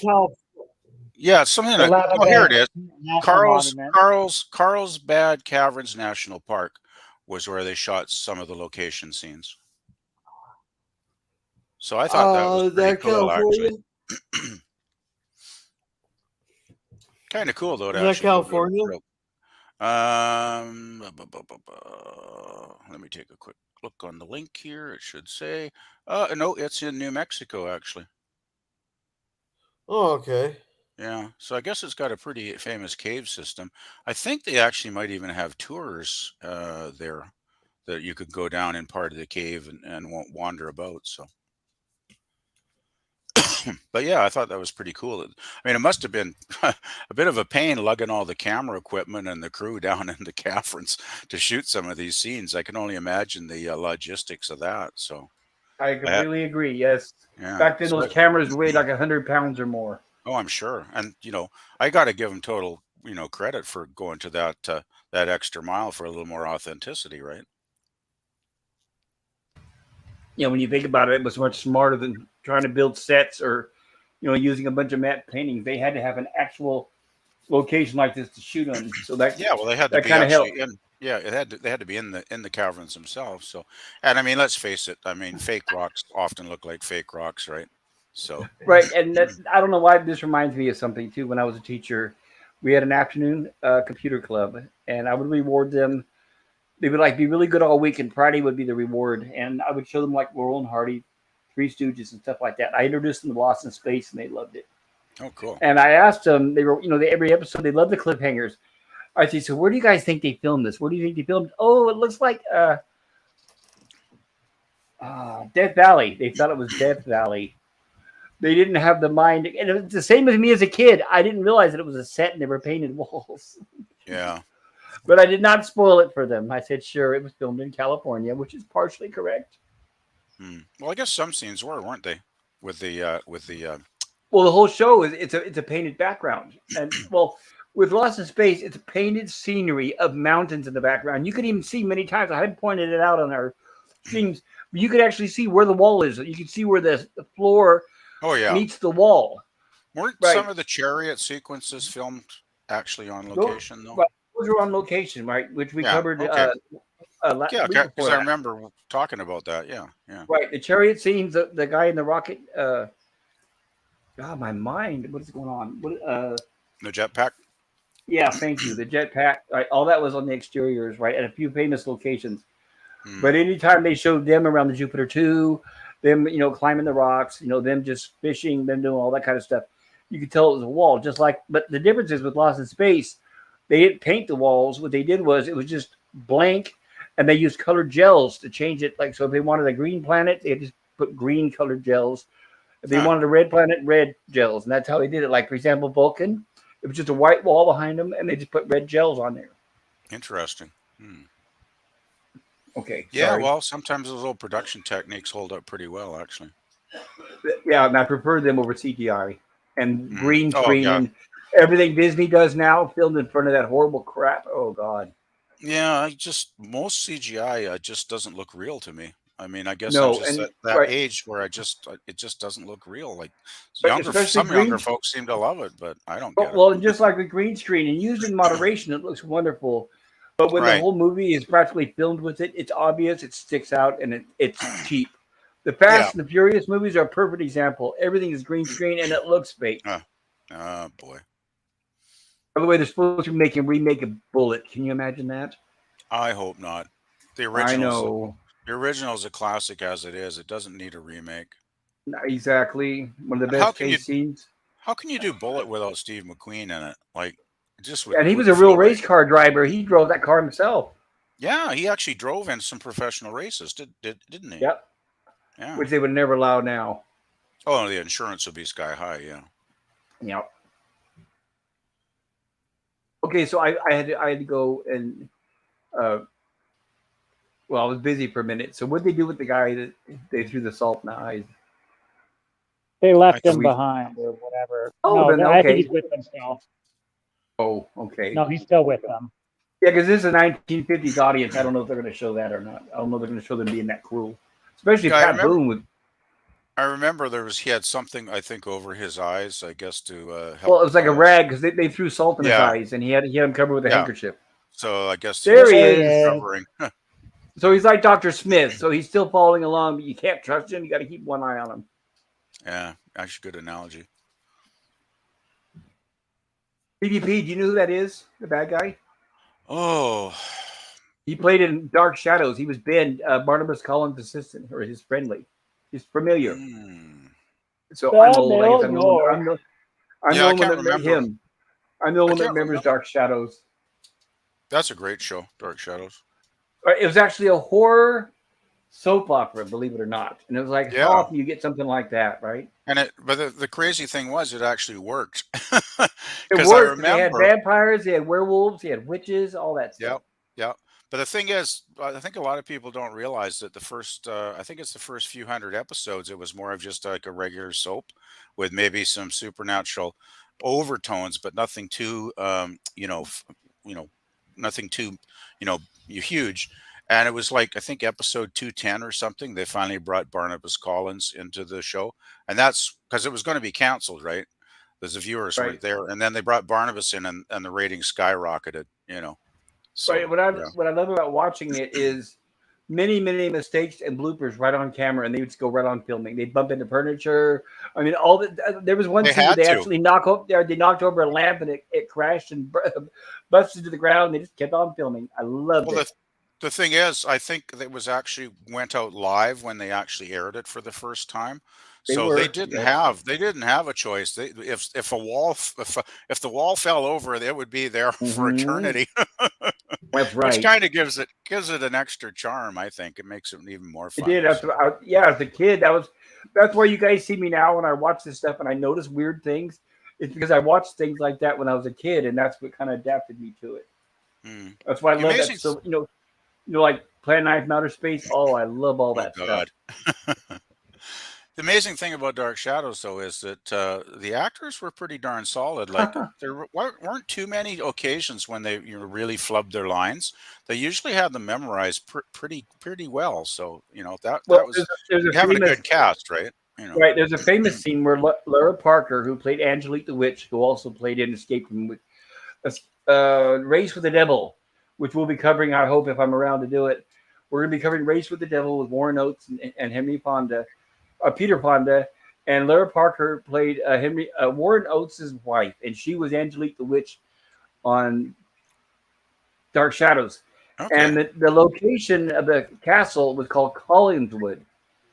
Speaker 5: it's something like here it is. Carlsbad Caverns National Park was where they shot some of the location scenes. So I thought that was pretty cool, actually. Kind of cool though.
Speaker 2: Is that California?
Speaker 5: Let me take a quick look on the link here. It should say, no, it's in New Mexico, actually.
Speaker 2: Oh, okay.
Speaker 5: Yeah, so I guess it's got a pretty famous cave system. I think they actually might even have tours there that you could go down in part of the cave and won't wander about. So, but yeah, I thought that was pretty cool. I mean, it must have been a bit of a pain lugging all the camera equipment and the crew down in the caverns to shoot some of these scenes. I can only imagine the logistics of that. So,
Speaker 1: I completely agree. Yes.
Speaker 5: yeah.
Speaker 1: Back then,
Speaker 5: So
Speaker 1: those cameras weighed like 100 pounds or more.
Speaker 5: oh, I'm sure. And I got to give them total, credit for going to that extra mile for a little more authenticity, right?
Speaker 1: When you think about it, it was much smarter than trying to build sets or, using a bunch of matte paintings. They had to have an actual location like this to shoot on. So that
Speaker 5: Yeah, well, they had to
Speaker 1: that
Speaker 5: be
Speaker 1: kind of helped.
Speaker 5: actually in. Yeah, they had to be in the caverns themselves. So, and I mean, let's face it. I mean, fake rocks often look like fake rocks, right? So,
Speaker 1: Right, and I don't know why this reminds me of something too. When I was a teacher, we had an afternoon computer club, and I would reward them. They would like be really good all week, and Friday would be the reward. And I would show them like Laurel and Hardy, Three Stooges, and stuff like that. I introduced them to Lost in Space, and they loved it.
Speaker 5: oh, cool.
Speaker 1: And I asked them, they were, every episode they loved the cliffhangers. I said, so where do you guys think they filmed this? Where do you think they filmed? Oh, it looks like Death Valley. They thought it was Death Valley. They didn't have the mind, and it was the same as me as a kid. I didn't realize that it was a set and they were painted walls.
Speaker 5: Yeah.
Speaker 1: But I did not spoil it for them. I said, sure, it was filmed in California, which is partially correct.
Speaker 5: Well, I guess some scenes weren't they? With the
Speaker 1: Well, the whole show is it's a painted background, and well, with Lost in Space, it's a painted scenery of mountains in the background. You can even see many times. I had pointed it out on our streams. You could actually see where the wall is. You can see where the floor
Speaker 5: oh yeah
Speaker 1: meets the wall.
Speaker 5: Weren't
Speaker 1: Right.
Speaker 5: some of the chariot sequences filmed actually on location though?
Speaker 1: Right. Those were on location, right? Which we
Speaker 5: Yeah,
Speaker 1: covered.
Speaker 5: okay.
Speaker 1: Last
Speaker 5: Yeah,
Speaker 1: week
Speaker 5: because
Speaker 1: before
Speaker 5: I
Speaker 1: that.
Speaker 5: remember talking about that. Yeah.
Speaker 1: Right, the chariot scenes, the guy in the rocket. God, my mind. What is going on?
Speaker 5: The jetpack.
Speaker 1: Yeah, thank you. The jetpack. Right, all that was on the exteriors, right, at a few famous locations. But anytime they showed them around the Jupiter 2, them, climbing the rocks, them just fishing, them doing all that kind of stuff, you could tell it was a wall. Just like, but the difference is with Lost in Space, they didn't paint the walls. What they did was it was just blank, and they used colored gels to change it. Like, so if they wanted a green planet, they just put green colored gels. If they wanted a red planet, red gels, and that's how they did it. Like, for example, Vulcan, it was just a white wall behind them, and they just put red gels on there.
Speaker 5: Interesting.
Speaker 1: Okay.
Speaker 5: Yeah,
Speaker 1: sorry.
Speaker 5: well, sometimes those old production techniques hold up pretty well, actually.
Speaker 1: Yeah, and I prefer them over CGI and green
Speaker 5: Oh,
Speaker 1: screen
Speaker 5: yeah.
Speaker 1: and everything Disney does now, filmed in front of that horrible crap. Oh God.
Speaker 5: Yeah, most CGI just doesn't look real to me. I mean, I guess I'm
Speaker 1: No,
Speaker 5: just
Speaker 1: and
Speaker 5: at that
Speaker 1: right,
Speaker 5: age where it just doesn't look real. Like
Speaker 1: but especially
Speaker 5: some
Speaker 1: green.
Speaker 5: younger folks seem to love it, but I don't get it.
Speaker 1: Well, just like with green screen and used in moderation, it looks wonderful. But when the
Speaker 5: Right.
Speaker 1: whole movie is practically filmed with it, it's obvious, it sticks out, and it's cheap. The Fast and the Furious movies are a perfect example. Everything is green screen and it looks fake.
Speaker 5: Oh boy.
Speaker 1: By the way, they're supposed to be making a remake of Bullet. Can you imagine that?
Speaker 5: I hope not. The
Speaker 1: I
Speaker 5: original's
Speaker 1: know.
Speaker 5: the original's a classic as it is. It doesn't need a remake.
Speaker 1: Exactly. One of the
Speaker 5: How
Speaker 1: best
Speaker 5: can you
Speaker 1: chase scenes.
Speaker 5: how can you do Bullet without Steve McQueen in it? Like it just
Speaker 1: And he was
Speaker 5: wouldn't
Speaker 1: a real
Speaker 5: feel
Speaker 1: race
Speaker 5: right.
Speaker 1: car driver. He drove that car himself.
Speaker 5: Yeah, he actually drove in some professional races, didn't he?
Speaker 1: Yep.
Speaker 5: Yeah.
Speaker 1: Which they would never allow now.
Speaker 5: Oh, the insurance would be sky high. Yeah.
Speaker 1: Yep. Okay, so I had to go and well, I was busy for a minute. So what did they do with the guy that they threw the salt in the eyes?
Speaker 3: They left
Speaker 5: I
Speaker 3: him
Speaker 1: we-
Speaker 3: behind or whatever.
Speaker 1: Oh, then,
Speaker 3: I think
Speaker 1: okay.
Speaker 3: he's with them still.
Speaker 1: Oh, okay.
Speaker 3: No, he's still with them.
Speaker 1: Yeah, because this is a 1950s audience. I don't know if they're going to show that or not. I don't know if they're going to show them being that cruel, especially
Speaker 5: Yeah, I
Speaker 1: Pat
Speaker 5: remember-
Speaker 1: Boone with.
Speaker 5: I remember he had something I think over his eyes, I guess to help.
Speaker 1: Well, it was like a rag because they threw salt in his
Speaker 5: Yeah.
Speaker 1: eyes, and he had him covered with a
Speaker 5: Yeah.
Speaker 1: handkerchief.
Speaker 5: So I guess
Speaker 1: There
Speaker 5: was
Speaker 1: he is.
Speaker 5: covering.
Speaker 1: So he's like Dr. Smith. So he's still following along, but you can't trust him. You got to keep one eye on him.
Speaker 5: Yeah, actually good analogy.
Speaker 1: PvP, do you know who that is? The bad guy?
Speaker 5: Oh,
Speaker 1: He played in Dark Shadows. He was Ben, Barnabas Collins' assistant, or his friendly. He's familiar. So I'm old. I guess I'm the one
Speaker 5: Yeah, I
Speaker 1: that met
Speaker 5: can't remember.
Speaker 1: him. I'm the one that
Speaker 5: can't
Speaker 1: remembers
Speaker 5: remember.
Speaker 1: Dark Shadows.
Speaker 5: that's a great show, Dark Shadows.
Speaker 1: It was actually a horror soap opera, believe it or not. And it was like, how
Speaker 5: Yeah.
Speaker 1: often you get something like that, right?
Speaker 5: But the crazy thing was, it actually worked.
Speaker 1: It
Speaker 5: Because I
Speaker 1: worked. They had
Speaker 5: remember,
Speaker 1: vampires, they had werewolves, they had witches, all that
Speaker 5: yeah,
Speaker 1: stuff.
Speaker 5: yeah. But the thing is, I think a lot of people don't realize that I think it's the first few hundred episodes, it was more of just like a regular soap with maybe some supernatural overtones, but nothing too, you know, nothing too, huge. And it was like, I think episode 210 or something, they finally brought Barnabas Collins into the show. And that's because it was going to be canceled, right? Because the viewers
Speaker 1: Right.
Speaker 5: weren't there. And then they brought Barnabas in, and the ratings skyrocketed.
Speaker 1: Right.
Speaker 5: So, yeah.
Speaker 1: What I love about watching it is many mistakes and bloopers right on camera, and they would just go right on filming. They'd bump into furniture. I mean, all the there was one
Speaker 5: They
Speaker 1: scene where
Speaker 5: had
Speaker 1: they
Speaker 5: to.
Speaker 1: actually they knocked over a lamp and it crashed and busted to the ground. They just kept on filming. I loved
Speaker 5: Well,
Speaker 1: it.
Speaker 5: the thing is, I think it was actually went out live when they actually aired it for the first time.
Speaker 1: They
Speaker 5: So
Speaker 1: were, yes.
Speaker 5: they didn't have a choice. If a wall if the wall fell over, it would be there for
Speaker 1: Hmm.
Speaker 5: eternity,
Speaker 1: That's
Speaker 5: which
Speaker 1: right.
Speaker 5: kind of gives it an extra charm. I think it makes it even more
Speaker 1: It
Speaker 5: fun.
Speaker 1: did. That's
Speaker 5: So
Speaker 1: what yeah, as a kid, that's why you guys see me now when I watch this stuff and I notice weird things. It's because I watched things like that when I was a kid, and that's what kind of adapted me to it.
Speaker 5: mm.
Speaker 1: That's why I
Speaker 5: the
Speaker 1: love that.
Speaker 5: amazing.
Speaker 1: So like Planet Nine from Outer Space. Oh, I love all
Speaker 5: Oh
Speaker 1: that stuff.
Speaker 5: God. The amazing thing about Dark Shadows, though, is that the actors were pretty darn solid. Like weren't too many occasions when they really flubbed their lines. They usually had them memorized pretty well. So
Speaker 1: Well,
Speaker 5: that was
Speaker 1: there's a
Speaker 5: having a
Speaker 1: famous
Speaker 5: good cast, right? You know.
Speaker 1: right. There's a famous scene where Lara Parker, who played Angelique the Witch, who also played in Escape from Race with the Devil, which we'll be covering. I hope if I'm around to do it, we're going to be covering Race with the Devil with Warren Oates and Henry Fonda, Peter Fonda, and Lara Parker played Warren Oates' wife, and she was Angelique the Witch on Dark Shadows.
Speaker 5: Okay.
Speaker 1: And the location of the castle was called Collinswood.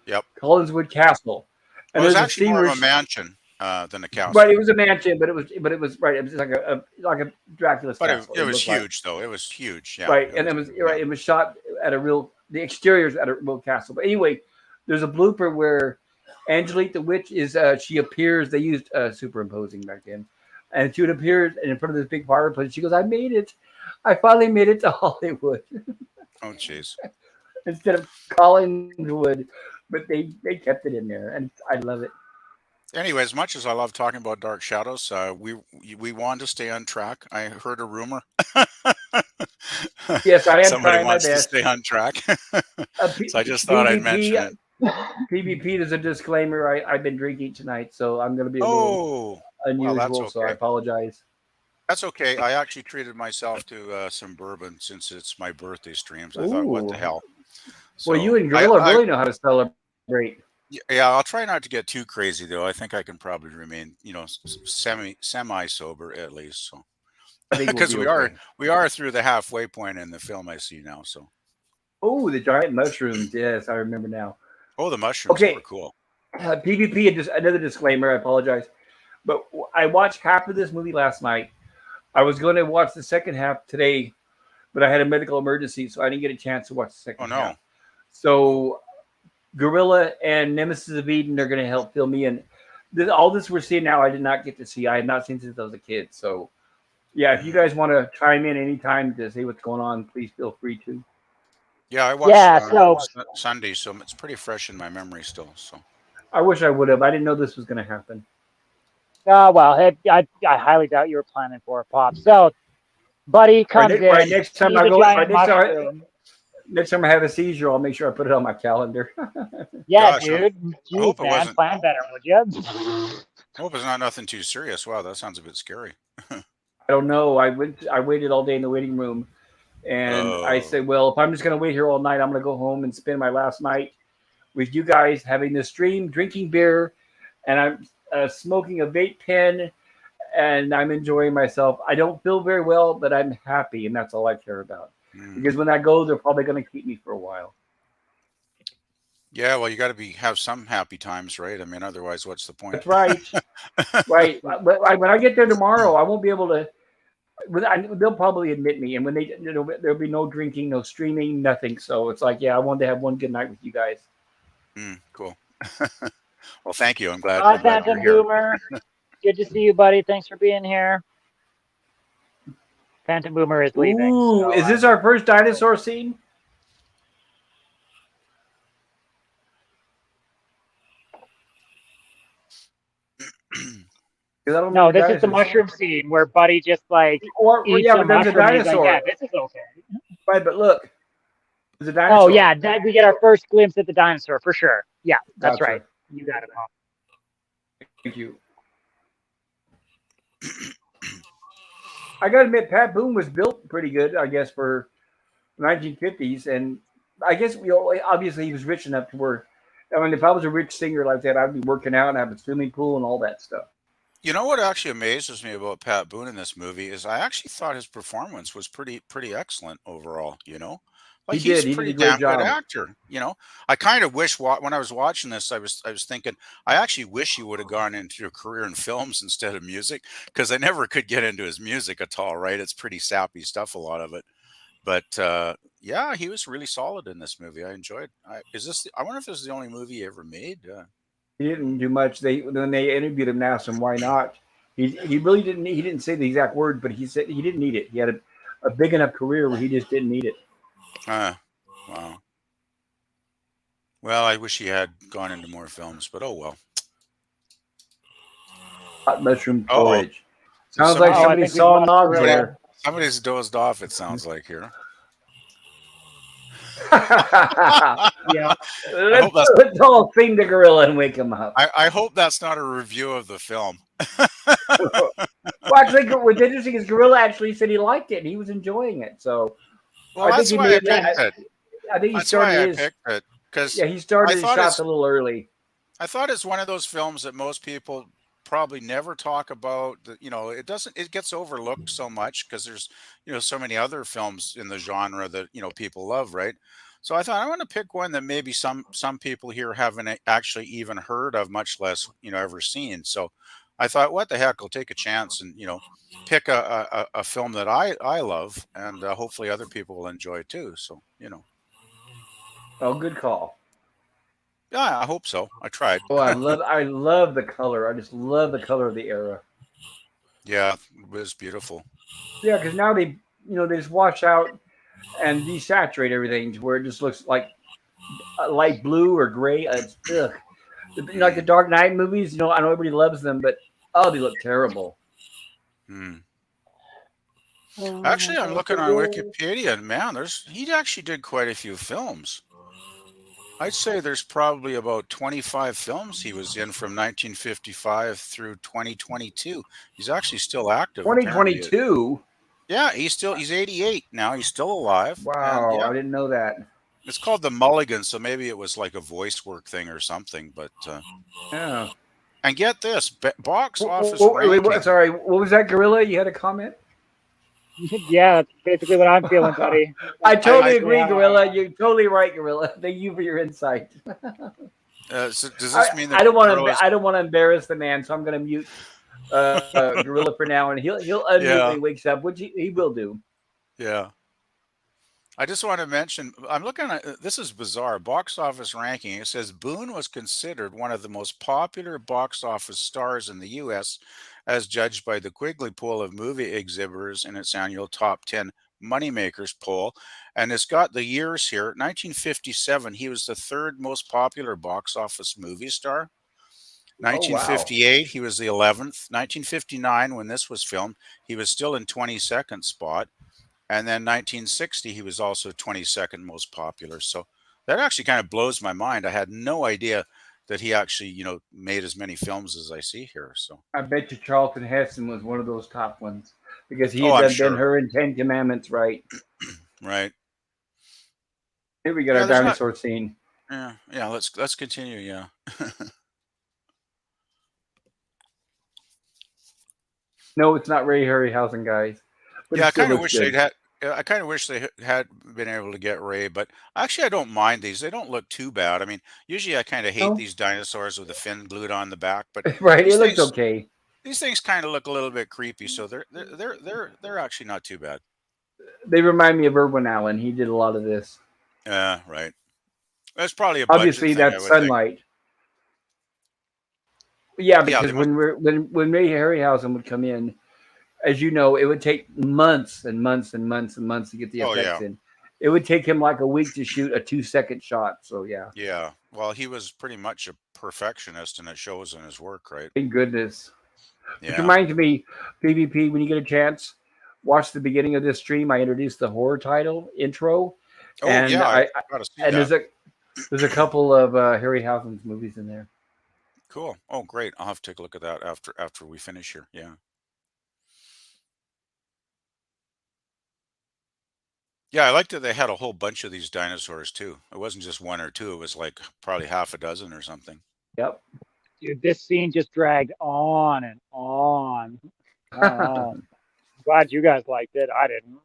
Speaker 5: Yep.
Speaker 1: Collinswood Castle. And
Speaker 5: Well, it was
Speaker 1: there's a
Speaker 5: actually
Speaker 1: scene
Speaker 5: more
Speaker 1: where
Speaker 5: of a mansion than a
Speaker 1: right,
Speaker 5: castle,
Speaker 1: it was a mansion, but it was right. It was like a Dracula's
Speaker 5: but
Speaker 1: castle.
Speaker 5: it
Speaker 1: It
Speaker 5: was
Speaker 1: looked like
Speaker 5: huge, though. It was huge. Yeah.
Speaker 1: right,
Speaker 5: It
Speaker 1: and
Speaker 5: was.
Speaker 1: it was
Speaker 5: Yeah.
Speaker 1: right. It was shot at the exteriors at a real castle. But anyway, there's a blooper where Angelique the Witch is she appears. They used superimposing back then, and she would appear in front of this big fireplace. She goes, "I made it! I finally made it to Hollywood."
Speaker 5: Oh, jeez.
Speaker 1: Instead of Collinswood, but they kept it in there, and I love it.
Speaker 5: Anyway, as much as I love talking about Dark Shadows, we wanted to stay on track. I heard a rumor.
Speaker 1: Yes, I am
Speaker 5: Somebody
Speaker 1: trying my
Speaker 5: wants to
Speaker 1: best.
Speaker 5: stay on track. So I just thought I'd
Speaker 1: PvP
Speaker 5: mention it.
Speaker 1: PvP is a disclaimer. I've been drinking tonight, so I'm going to be a little
Speaker 5: Oh, well, that's
Speaker 1: unusual. So I
Speaker 5: okay.
Speaker 1: apologize.
Speaker 5: That's okay. I actually treated myself to some bourbon since it's my birthday stream. So I thought, what the
Speaker 1: Ooh.
Speaker 5: hell?
Speaker 1: Well, you
Speaker 5: So
Speaker 1: and Gorilla really know how to celebrate.
Speaker 5: yeah, I'll try not to get too crazy though. I think I can probably remain, semi sober at least. So
Speaker 1: I think we'll
Speaker 5: because
Speaker 1: be okay.
Speaker 5: we are through the halfway point in the film I see now. So
Speaker 1: Oh, the giant mushrooms. Yes, I remember now.
Speaker 5: oh, the mushrooms, they were
Speaker 1: Okay,
Speaker 5: cool.
Speaker 1: PvP. Just another disclaimer. I apologize, but I watched half of this movie last night. I was going to watch the second half today, but I had a medical emergency, so I didn't get a chance to watch the
Speaker 5: Oh
Speaker 1: second
Speaker 5: no.
Speaker 1: half. So Gorilla and Nemesis of Eden are going to help fill me in. All this we're seeing now, I did not get to see. I had not seen since I was a kid. So, yeah, if you
Speaker 5: Mm.
Speaker 1: guys want to chime in anytime to say what's going on, please feel free to.
Speaker 5: Yeah, I watched
Speaker 3: Yeah, so
Speaker 5: Sunday, so it's pretty fresh in my memory still. So
Speaker 1: I wish I would have. I didn't know this was going to happen.
Speaker 3: well, I highly doubt you were planning for a pop. So, Buddy comes in.
Speaker 1: Right next time
Speaker 3: sees
Speaker 1: I
Speaker 3: a
Speaker 1: go,
Speaker 3: giant mushroom.
Speaker 1: next time I have a seizure, I'll make sure I put it on my calendar.
Speaker 3: Yeah,
Speaker 5: gosh,
Speaker 3: dude.
Speaker 5: I hope
Speaker 3: Jeez,
Speaker 5: it
Speaker 3: man,
Speaker 5: wasn't.
Speaker 3: plan better, would you?
Speaker 5: I hope it's not nothing too serious. Wow, that sounds a bit scary.
Speaker 1: I don't know. I waited all day in the waiting room, and I
Speaker 5: Oh,
Speaker 1: said, well, if I'm just going to wait here all night, I'm going to go home and spend my last night with you guys having this stream, drinking beer, and I'm smoking a vape pen, and I'm enjoying myself. I don't feel very well, but I'm happy, and that's all I care about.
Speaker 5: mm.
Speaker 1: Because when that goes, they're probably going to keep me for a while.
Speaker 5: Yeah. Well, you got to have some happy times, right? I mean, otherwise, what's the point?
Speaker 1: That's right. Right. But when I get there tomorrow, I won't be able to. they'll probably admit me, and when they, there'll be no drinking, no streaming, nothing. So it's like, yeah, I wanted to have one good night with you guys.
Speaker 5: Cool. Well, thank you. I'm glad.
Speaker 3: Bye,
Speaker 5: I'm glad you're
Speaker 3: Phantom
Speaker 5: here.
Speaker 3: Boomer. Good to see you, buddy. Thanks for being here. Phantom Boomer is leaving.
Speaker 1: Ooh,
Speaker 3: so
Speaker 1: is this our first dinosaur scene?
Speaker 3: No, this is the mushroom scene where Buddy just like eats
Speaker 1: yeah,
Speaker 3: a
Speaker 1: but there's a
Speaker 3: mushroom. And he's
Speaker 1: dinosaur.
Speaker 3: like, yeah, this is okay.
Speaker 1: Right, but look, there's a dinosaur.
Speaker 3: Oh yeah, we get our first glimpse at the dinosaur for sure. Yeah, that's
Speaker 1: Gotcha.
Speaker 3: right. You got it, Mom.
Speaker 1: Thank you. I gotta admit, Pat Boone was built pretty good, I guess, for 1950s, and I guess obviously he was rich enough to where, I mean, if I was a rich singer like that, I'd be working out and have a swimming pool and all that stuff.
Speaker 5: You know what actually amazes me about Pat Boone in this movie is I actually thought his performance was pretty excellent overall. Like
Speaker 1: He did
Speaker 5: a
Speaker 1: a
Speaker 5: pretty
Speaker 1: great
Speaker 5: damn good
Speaker 1: job.
Speaker 5: actor. I kind of wish when I was watching this, I was thinking I actually wish he would have gone into a career in films instead of music, because I never could get into his music at all. Right? It's pretty sappy stuff, a lot of it. But yeah, he was really solid in this movie. I enjoyed. I wonder if this is the only movie he ever made.
Speaker 1: He didn't do much. When they interviewed him and asked him why not, he really didn't. He didn't say the exact word, but he said he didn't need it. He had a big enough career where he just didn't need it.
Speaker 5: Wow. Well, I wish he had gone into more films, but oh well.
Speaker 1: Hot mushroom
Speaker 5: Uh-oh.
Speaker 1: porridge. Sounds like somebody saw a nog there.
Speaker 5: Somebody's dozed off, it sounds like here.
Speaker 3: Yeah.
Speaker 1: Let's all sing the gorilla and wake him up.
Speaker 5: I hope that's not a review of the film.
Speaker 1: Well, actually, what's interesting is Gorilla actually said he liked it and he was enjoying it. So,
Speaker 5: well, that's why I picked it.
Speaker 1: I think he
Speaker 5: That's why I
Speaker 1: started his.
Speaker 5: picked it, because
Speaker 1: Yeah, he started his shots a little early.
Speaker 5: I thought it's one of those films that most people probably never talk about. It gets overlooked so much because there's so many other films in the genre that people love, right? So I thought I want to pick one that maybe some people here haven't actually even heard of, much less ever seen. So I thought, what the heck, I'll take a chance and pick a film that I love, and hopefully other people will enjoy too. So
Speaker 1: Oh, good call.
Speaker 5: yeah, I hope so. I tried.
Speaker 1: Oh, I love the color. I just love the color of the era.
Speaker 5: Yeah, it was beautiful.
Speaker 1: Yeah, because now they just wash out and desaturate everything to where it just looks like a light blue or gray. It's like the Dark Knight movies. I know everybody loves them, but they look terrible.
Speaker 5: Actually, I'm looking on Wikipedia, and man, he actually did quite a few films. I'd say there's probably about 25 films he was in from 1955 through 2022. He's actually still active.
Speaker 1: 2022?
Speaker 5: Yeah, he's 88 now. He's still alive.
Speaker 1: Wow,
Speaker 5: and, yeah,
Speaker 1: I didn't know that.
Speaker 5: It's called The Mulligan, so maybe it was like a voice work thing or something. But
Speaker 1: yeah.
Speaker 5: And get this, box office.
Speaker 1: Sorry, what was that, Gorilla? You had a comment?
Speaker 3: Yeah, that's basically what I'm feeling, buddy.
Speaker 1: I totally agree, Gorilla. You're totally right, Gorilla. Thank you for your insight.
Speaker 5: So does this mean that
Speaker 1: I don't want to embarrass the man, so I'm going to mute Gorilla for now, and he'll unmute when he wakes up, which he will do.
Speaker 5: Yeah. I just want to mention, I'm looking at, this is bizarre, box office ranking. It says Boone was considered one of the most popular box office stars in the U.S. as judged by the Quigley poll of movie exhibitors in its annual top 10 moneymakers poll. And it's got the years here. 1957, he was the third most popular box office movie star. 1958, he was the 11th. 1959, when this was filmed, he was still in 22nd spot. And then 1960, he was also 22nd most popular. So that actually kind of blows my mind. I had no idea that he actually, made as many films as I see here. So
Speaker 1: I bet you Charlton Heston was one of those top ones because he had done Ben-Hur and 10 Commandments, right?
Speaker 5: Right.
Speaker 1: Here we got our dinosaur scene.
Speaker 5: Yeah. Let's continue. Yeah.
Speaker 1: No, it's not Ray Harryhausen, guys. But
Speaker 5: yeah, I kind of wish they had been able to get Ray, but actually I don't mind these. They don't look too bad. I mean, usually I kind of hate these dinosaurs with the fin glued on the back, but
Speaker 1: right, it looks okay.
Speaker 5: these things kind of look a little bit creepy, so they're actually not too bad.
Speaker 1: They remind me of Irwin Allen. He did a lot of this.
Speaker 5: Yeah, right. That's probably a budget
Speaker 1: Obviously,
Speaker 5: thing, I
Speaker 1: that's
Speaker 5: would think.
Speaker 1: sunlight. Yeah,
Speaker 5: Yeah,
Speaker 1: because
Speaker 5: they must.
Speaker 1: when Ray Harryhausen would come in, as you know, it would take months and months and months and months to get the
Speaker 5: Oh
Speaker 1: effects
Speaker 5: yeah,
Speaker 1: in. It would take him like a week to shoot a 2-second shot. So yeah,
Speaker 5: yeah. Well, he was pretty much a perfectionist, and it shows in his work, right?
Speaker 1: thank goodness. Which
Speaker 5: Yeah.
Speaker 1: reminds me, PvP, when you get a chance, watch the beginning of this stream. I introduced the horror title intro,
Speaker 5: Oh
Speaker 1: and
Speaker 5: yeah, I gotta see
Speaker 1: and
Speaker 5: that.
Speaker 1: there's a couple of Harryhausen's movies in there.
Speaker 5: Cool. Oh, great. I'll have to take a look at that after we finish here. Yeah. Yeah, I liked that they had a whole bunch of these dinosaurs too. It wasn't just one or two. It was like probably half a dozen or something.
Speaker 1: Yep.
Speaker 3: Dude, this scene just dragged on and on. I don't know. I'm glad you guys liked it. I didn't.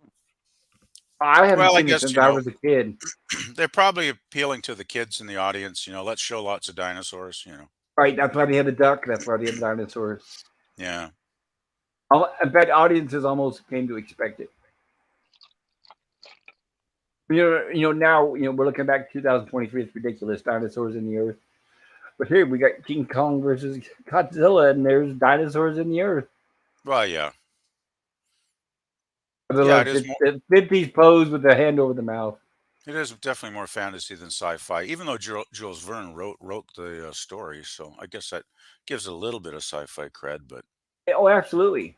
Speaker 1: I haven't
Speaker 5: Well, I
Speaker 1: seen it
Speaker 5: guess,
Speaker 1: since I was a kid.
Speaker 5: they're probably appealing to the kids in the audience. Let's show lots of dinosaurs.
Speaker 1: Right, that's why they had the duck. That's why they had the dinosaurs.
Speaker 5: Yeah.
Speaker 1: I bet audiences almost came to expect it. Now we're looking back to 2023. It's ridiculous, dinosaurs in the earth. But here we got King Kong versus Godzilla, and there's dinosaurs in the earth.
Speaker 5: Well, yeah.
Speaker 1: The,
Speaker 5: it is.
Speaker 1: the 50s pose with the hand over the mouth.
Speaker 5: It is definitely more fantasy than sci-fi, even though Jules Verne wrote the story. So I guess that gives it a little bit of sci-fi cred. But
Speaker 1: Oh, absolutely.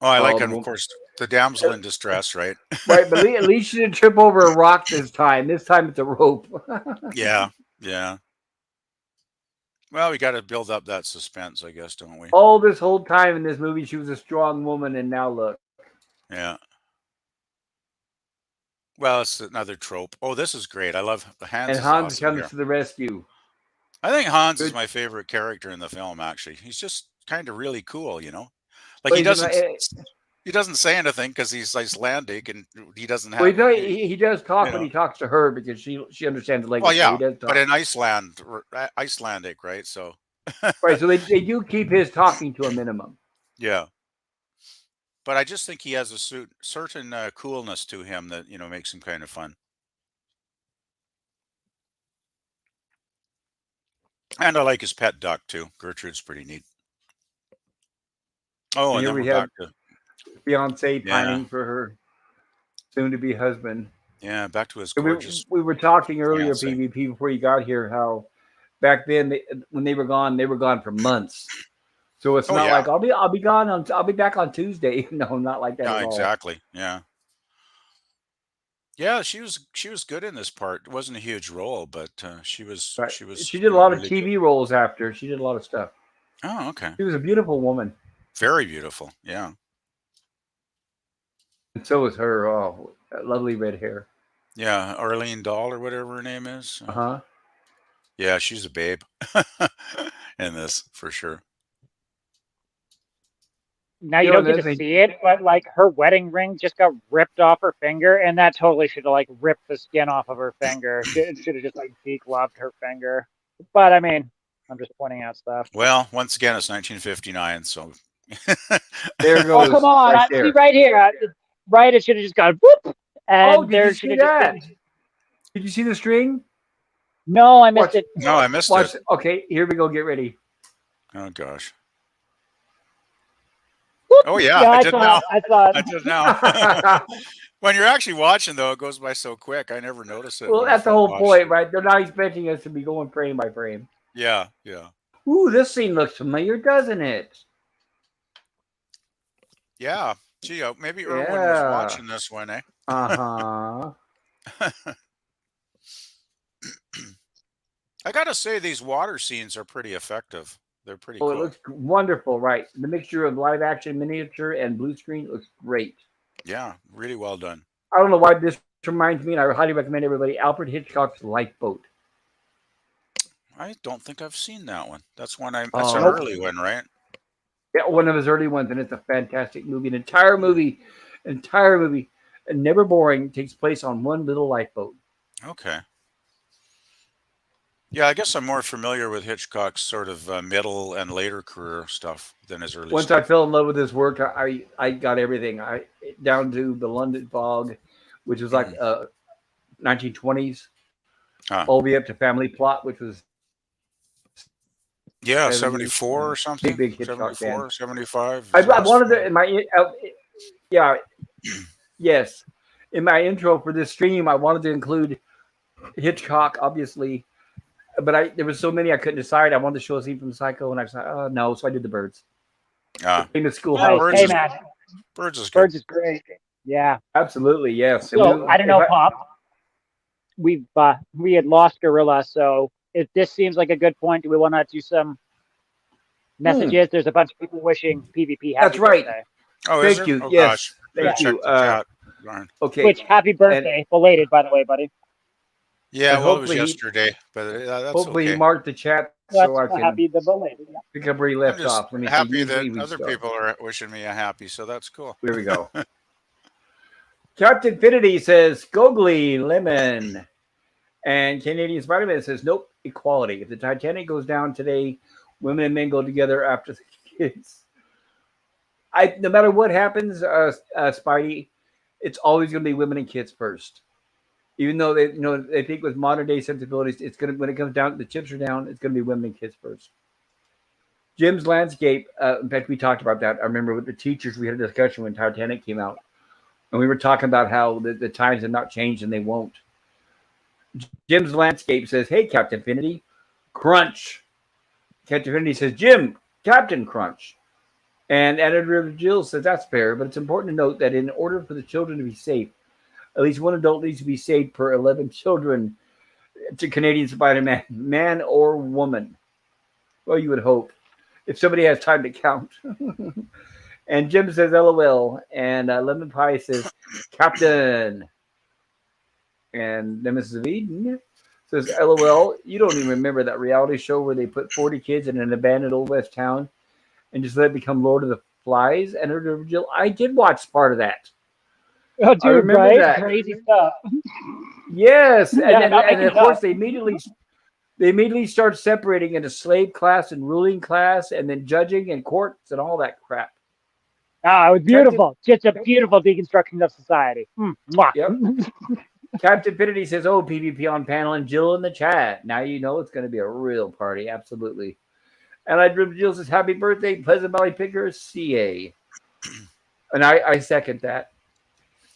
Speaker 5: I like, and of course, the damsel in distress, right?
Speaker 1: Right, but at least she didn't trip over a rock this time. This time it's a rope.
Speaker 5: Yeah. Well, we got to build up that suspense, I guess, don't we?
Speaker 1: All this whole time in this movie, she was a strong woman, and now look.
Speaker 5: Yeah. Well, it's another trope. Oh, this is great. I love Hans.
Speaker 1: And
Speaker 5: is
Speaker 1: Hans
Speaker 5: awesome
Speaker 1: comes
Speaker 5: here.
Speaker 1: to the rescue.
Speaker 5: I think Hans is my favorite character in the film. Actually, he's just kind of really cool. Like
Speaker 1: Well,
Speaker 5: he doesn't say anything because he's Icelandic and he doesn't have.
Speaker 1: Well, he does talk when he talks to her because she understands the language.
Speaker 5: Well, yeah,
Speaker 1: so he does talk.
Speaker 5: but in Icelandic, right? So.
Speaker 1: Right, so they do keep his talking to a minimum.
Speaker 5: Yeah. But I just think he has a certain coolness to him that makes him kind of fun. And I like his pet duck too. Gertrude's pretty neat. Oh, and
Speaker 1: here
Speaker 5: then
Speaker 1: we
Speaker 5: we're
Speaker 1: have
Speaker 5: back to
Speaker 1: Beyonce pining for her soon-to-be husband.
Speaker 5: Yeah, back to his gorgeous.
Speaker 1: We were talking earlier,
Speaker 5: Beyonce.
Speaker 1: PvP, before you got here, how back then when they were gone for months. So it's not like I'll be gone I'll be back on Tuesday. No, not like that at all.
Speaker 5: Exactly. Yeah. Yeah, she was good in this part. It wasn't a huge role, but she was.
Speaker 1: Right.
Speaker 5: She was.
Speaker 1: She did a lot of
Speaker 5: really
Speaker 1: TV
Speaker 5: good.
Speaker 1: roles after. She did a lot of stuff.
Speaker 5: Oh, okay.
Speaker 1: She was a beautiful woman.
Speaker 5: Very beautiful. Yeah.
Speaker 1: And so was her. Oh, that lovely red hair.
Speaker 5: Yeah, Arlene Dahl or whatever her name is.
Speaker 1: Uh-huh.
Speaker 5: Yeah, she's a babe in this for sure.
Speaker 3: Now you don't get to see it, but like her wedding ring just got ripped off her finger, and that totally should have like ripped the skin off of her finger. It should have just like decloved her finger. But I mean, I'm just pointing out stuff.
Speaker 5: Well, once again, it's 1959, so
Speaker 1: there goes.
Speaker 3: Oh, come on! See right here, right? It should have just gone whoop, and there should have just been.
Speaker 1: Did you see the string?
Speaker 3: No, I missed it.
Speaker 5: No, I missed it.
Speaker 1: Okay, here we go. Get ready.
Speaker 5: Oh gosh.
Speaker 3: Whoop.
Speaker 5: Oh yeah, I did now.
Speaker 3: I
Speaker 5: did now. When you're actually watching, though, it goes by so quick. I never notice it.
Speaker 1: Well, that's the whole point, right? They're not expecting us to be going frame by frame.
Speaker 5: Yeah.
Speaker 1: Ooh, this scene looks familiar, doesn't it?
Speaker 5: Yeah. Gee, maybe Irwin was watching this one, eh?
Speaker 1: Uh-huh.
Speaker 5: I gotta say, these water scenes are pretty effective. They're pretty cool.
Speaker 1: It looks wonderful, right? The mixture of live action, miniature, and blue screen looks great.
Speaker 5: Yeah, really well done.
Speaker 1: I don't know why this reminds me, and I highly recommend everybody, Alfred Hitchcock's Lifeboat.
Speaker 5: I don't think I've seen that one. That's one that's an early one, right?
Speaker 1: Yeah, one of his early ones, and it's a fantastic movie. An entire movie, and never boring, takes place on one little lifeboat.
Speaker 5: Okay. Yeah, I guess I'm more familiar with Hitchcock's sort of middle and later career stuff than his early
Speaker 1: Once I
Speaker 5: stuff.
Speaker 1: fell in love with his work, I got everything. I down to the London Fog, which was like
Speaker 5: Mm.
Speaker 1: 1920s,
Speaker 5: Ah,
Speaker 1: all the way up to Family Plot, which was 70s.
Speaker 5: yeah, 74 or
Speaker 1: Big
Speaker 5: something,
Speaker 1: Hitchcock fan.
Speaker 5: 74, 75.
Speaker 1: I,
Speaker 5: His
Speaker 1: I
Speaker 5: last
Speaker 1: wanted to
Speaker 5: film.
Speaker 1: in my yeah, yes, in my intro for this stream, I wanted to include Hitchcock, obviously, but there was so many I couldn't decide. I wanted to show a scene from Psycho, and I said, oh no, so I did the Birds, the
Speaker 5: Ah,
Speaker 1: famous
Speaker 5: yeah,
Speaker 3: Nice.
Speaker 1: schoolhouse
Speaker 5: Birds
Speaker 3: Hey,
Speaker 5: is
Speaker 1: scene.
Speaker 3: man.
Speaker 5: Birds is good.
Speaker 3: Birds is great. Yeah.
Speaker 1: Absolutely, yes. And
Speaker 3: So I don't
Speaker 1: if
Speaker 3: know,
Speaker 1: I,
Speaker 3: Pop. We had lost Gorilla, so if this seems like a good point, do we want to do some messages? There's a bunch of people wishing PvP
Speaker 1: that's
Speaker 3: happy
Speaker 1: right.
Speaker 3: birthday.
Speaker 5: Oh, is
Speaker 1: Thank
Speaker 5: there?
Speaker 1: you.
Speaker 5: Oh
Speaker 1: Yes,
Speaker 5: gosh, better
Speaker 3: Yeah.
Speaker 1: thank
Speaker 5: check
Speaker 1: you.
Speaker 5: the chat. Darn.
Speaker 1: Okay,
Speaker 3: Which happy
Speaker 1: and
Speaker 3: birthday, belated, by the way, buddy.
Speaker 5: Yeah,
Speaker 1: and
Speaker 5: well, it was yesterday, but that's
Speaker 1: hopefully he
Speaker 5: okay.
Speaker 1: marked the chat so
Speaker 3: That's
Speaker 1: I can
Speaker 3: happy the belated. Yeah.
Speaker 1: pick up where he
Speaker 5: I'm
Speaker 1: left
Speaker 5: just
Speaker 1: off. Let me see.
Speaker 5: happy that
Speaker 1: Usually we
Speaker 5: other
Speaker 1: start.
Speaker 5: people are wishing me a happy, so that's cool.
Speaker 1: Here we go. Captain Infinity says Gogly Lemon, and Canadian Spider-Man says nope, equality. If the Titanic goes down today, women and men go together after the kids. No matter what happens, Spidey, it's always going to be women and kids first. Even though they think with modern day sensibilities, it's gonna when it comes down, the chips are down. It's going to be women and kids first. Jim's landscape. In fact, we talked about that. I remember with the teachers, we had a discussion when Titanic came out, and we were talking about how the times have not changed and they won't. Jim's landscape says, "Hey, Captain Infinity, Crunch." Captain Infinity says, "Jim, Captain Crunch." And editor Jill says that's fair, but it's important to note that in order for the children to be safe, at least one adult needs to be saved per 11 children to Canadian Spider-Man, man or woman. Well, you would hope. If somebody has time to count. And Jim says LOL. And Lemon Pie says Captain. And Nemesis of Eden says LOL. You don't even remember that reality show where they put 40 kids in an abandoned Old West town and just let it become Lord of the Flies? And Jill, I did watch part of that.
Speaker 3: Oh, dude,
Speaker 1: remember
Speaker 3: right?
Speaker 1: that.
Speaker 3: Crazy stuff.
Speaker 1: Yes,
Speaker 3: Yeah, not
Speaker 1: and
Speaker 3: making
Speaker 1: of course
Speaker 3: up.
Speaker 1: they immediately start separating into slave class and ruling class, and then judging and courts and all that crap.
Speaker 3: Ah, it was beautiful. Just a beautiful deconstruction of society. Mwah.
Speaker 1: Yep. Captain Infinity says, "Oh, PvP on panel and Jill in the chat. Now you know it's going to be a real party. Absolutely." And Jill says, "Happy birthday, Pleasant Valley Picker, CA." And I second that.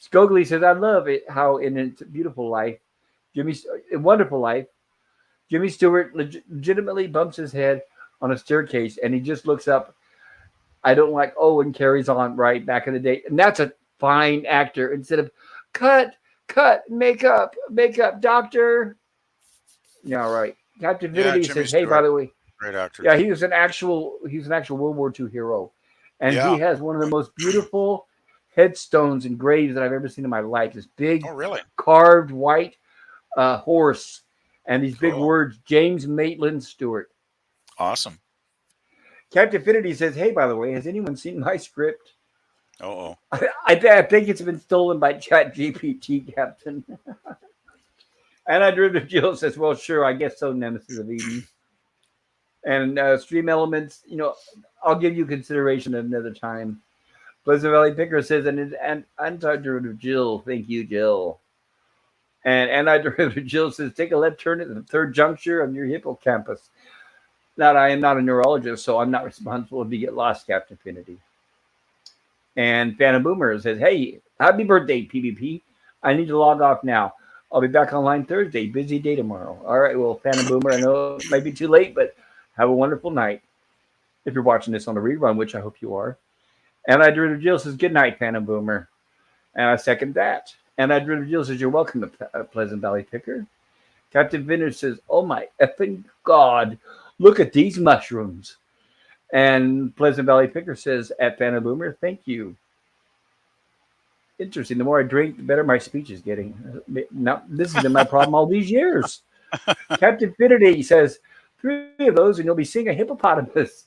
Speaker 1: Skogly says, "I love it how in It's a Beautiful Life, Wonderful Life, Jimmy Stewart legitimately bumps his head on a staircase and he just looks up. I don't like and carries on right back in the day. And that's a fine actor instead of cut, make up, doctor." Yeah, right. Captain
Speaker 5: Yeah,
Speaker 1: Divinity
Speaker 5: Jimmy
Speaker 1: says, "Hey, by
Speaker 5: Stewart,
Speaker 1: the way,
Speaker 5: great actor.
Speaker 1: yeah, he was an actual World War II hero. And
Speaker 5: Yeah.
Speaker 1: he has one of the most beautiful headstones and graves that I've ever seen in my life. This big
Speaker 5: Oh, really?
Speaker 1: carved white horse and these big
Speaker 5: Cool.
Speaker 1: words, James Maitland Stewart."
Speaker 5: Awesome.
Speaker 1: Captain Infinity says, "Hey, by the way, has anyone seen my script?"
Speaker 5: Oh,
Speaker 1: I think it's been stolen by ChatGPT, Captain. And Derivative Jill says, "Well, sure, I guess so, Nemesis of Eden." And Stream Elements, I'll give you consideration at another time. Pleasant Valley Picker says, and Anti-Derivative Jill, thank you, Jill. And Anti-Derivative Jill says, "Take a left turn at the third juncture of your hippocampus." Now, I am not a neurologist, so I'm not responsible if you get lost, Captain Infinity. And Phantom Boomer says, "Hey, happy birthday, PvP. I need to log off now. I'll be back online Thursday. Busy day tomorrow." All right, well, Phantom Boomer, I know it might be too late, but have a wonderful night. If you're watching this on a rerun, which I hope you are. And Derivative Jill says, "Good night, Phantom Boomer." And I second that. And Derivative Jill says, "You're welcome to Pleasant Valley Picker." Captain Vintage says, "Oh my effing God, look at these mushrooms." And Pleasant Valley Picker says, at Phantom Boomer, "Thank you." Interesting. The more I drink, the better my speech is getting. Now, this has been my problem all these years. Captain Infinity says, "3 of those and you'll be seeing a hippopotamus."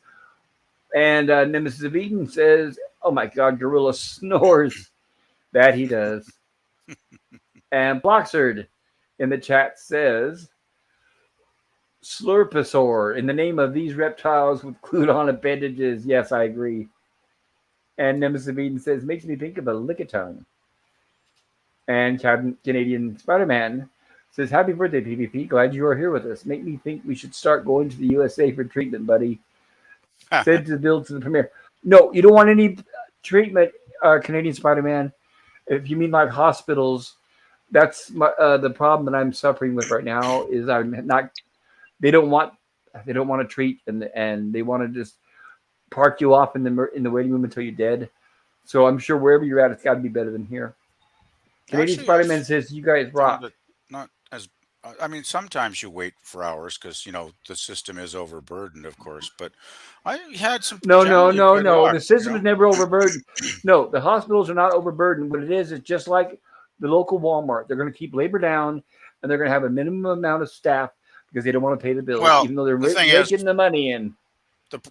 Speaker 1: And Nemesis of Eden says, "Oh my God, Gorilla snores." That he does. And Bloxard in the chat says, Slurposaur, in the name of these reptiles with glued on appendages. Yes, I agree. And Nemesis Eden says, makes me think of a lickitung. And Canadian Spider-Man says, happy birthday, PvP. Glad you are here with us. Make me think we should start going to the USA for treatment, buddy. Said to build to the premiere. No, you don't want any treatment, Canadian Spider-Man. If you mean like hospitals, that's the problem that I'm suffering with right now. Is I'm not. They don't want to treat, and they want to just park you off in the waiting room until you're dead. So I'm sure wherever you're at, it's got to be better than here. Canadian
Speaker 5: Actually,
Speaker 1: Spider-Man says, "You guys rock."
Speaker 5: found it not as. I mean, sometimes you wait for hours because the system is overburdened, of course. But I had some
Speaker 1: No, no,
Speaker 5: generally
Speaker 1: no,
Speaker 5: good
Speaker 1: no.
Speaker 5: luck.
Speaker 1: The system is never overburdened. No, the hospitals are not overburdened. What it is just like the local Walmart. They're going to keep labor down, and they're going to have a minimum amount of staff because they don't want to pay the bills,
Speaker 5: Well,
Speaker 1: even though they're
Speaker 5: the thing is,
Speaker 1: raking the money in.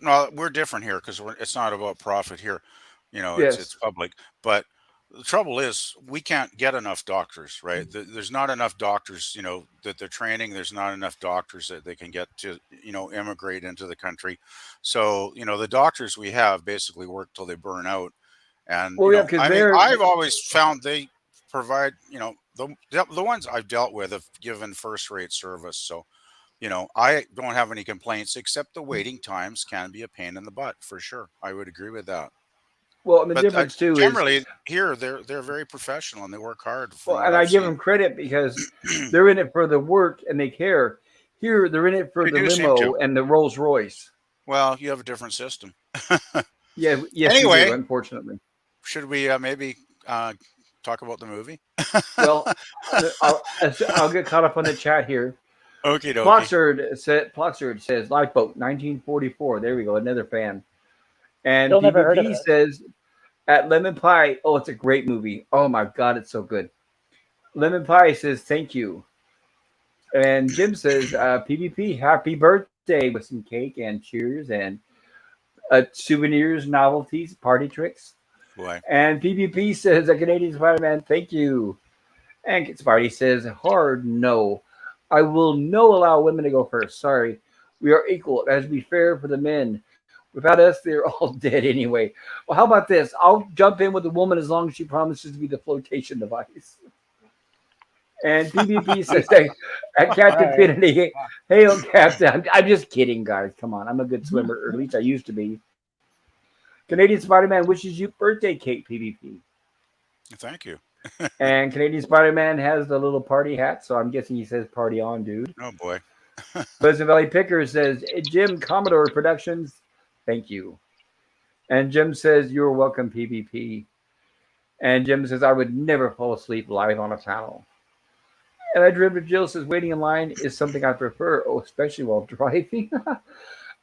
Speaker 5: no, we're different here because it's not about profit here. It's
Speaker 1: Yes.
Speaker 5: public. But the trouble is, we can't get enough doctors, right? There's not enough doctors, that they're training. There's not enough doctors that they can get to, immigrate into the country. So, the doctors we have basically work till they burn out. And,
Speaker 1: Well, yeah, because
Speaker 5: I mean,
Speaker 1: they're
Speaker 5: I've always found they provide, the ones I've dealt with have given first rate service. So, I don't have any complaints except the waiting times can be a pain in the butt for sure. I would agree with that.
Speaker 1: well. And the
Speaker 5: But
Speaker 1: difference too is
Speaker 5: generally here they're very professional and they work hard from
Speaker 1: well,
Speaker 5: what
Speaker 1: and I
Speaker 5: I've
Speaker 1: give
Speaker 5: seen.
Speaker 1: them credit because they're in it for the work and they care. Here, they're in it for
Speaker 5: They
Speaker 1: the
Speaker 5: do seem
Speaker 1: limo
Speaker 5: to.
Speaker 1: and the Rolls Royce.
Speaker 5: Well, you have a different system.
Speaker 1: Yeah, yes, we do.
Speaker 5: Anyway,
Speaker 1: Unfortunately.
Speaker 5: should we maybe talk about the movie?
Speaker 1: Well, I'll get caught up on the chat here.
Speaker 5: Okie dokie.
Speaker 1: Ploxerd says Lifeboat 1944. There we go, another fan. And
Speaker 3: Still never heard of
Speaker 1: PvP
Speaker 3: it.
Speaker 1: says at Lemon Pie. Oh, it's a great movie. Oh my god, it's so good. Lemon Pie says thank you. And Jim says PvP happy birthday with some cake and cheers and souvenirs, novelties, party tricks.
Speaker 5: Boy.
Speaker 1: And PvP says a Canadian Spider-Man thank you. And Spidey says hard no. I will no allow women to go first. Sorry. We are equal. It has to be fair for the men. Without us, they're all dead anyway. Well, how about this? I'll jump in with a woman as long as she promises to be the flotation device. And PvP says, hey, at Captain
Speaker 3: Right.
Speaker 1: Finity, hail Captain. I'm just kidding, guys. Come on. I'm a good swimmer, or at least I used to be. Canadian Spider-Man wishes you birthday cake, PvP.
Speaker 5: Thank you.
Speaker 1: And Canadian Spider-Man has the little party hat, so I'm guessing he says party on, dude.
Speaker 5: Oh boy.
Speaker 1: Pleasant Valley Picker says, hey, Jim, Commodore Productions, thank you. And Jim says, you're welcome, PvP. And Jim says, I would never fall asleep live on a panel. And I Derivative Jill says, waiting in line is something I prefer, especially while driving.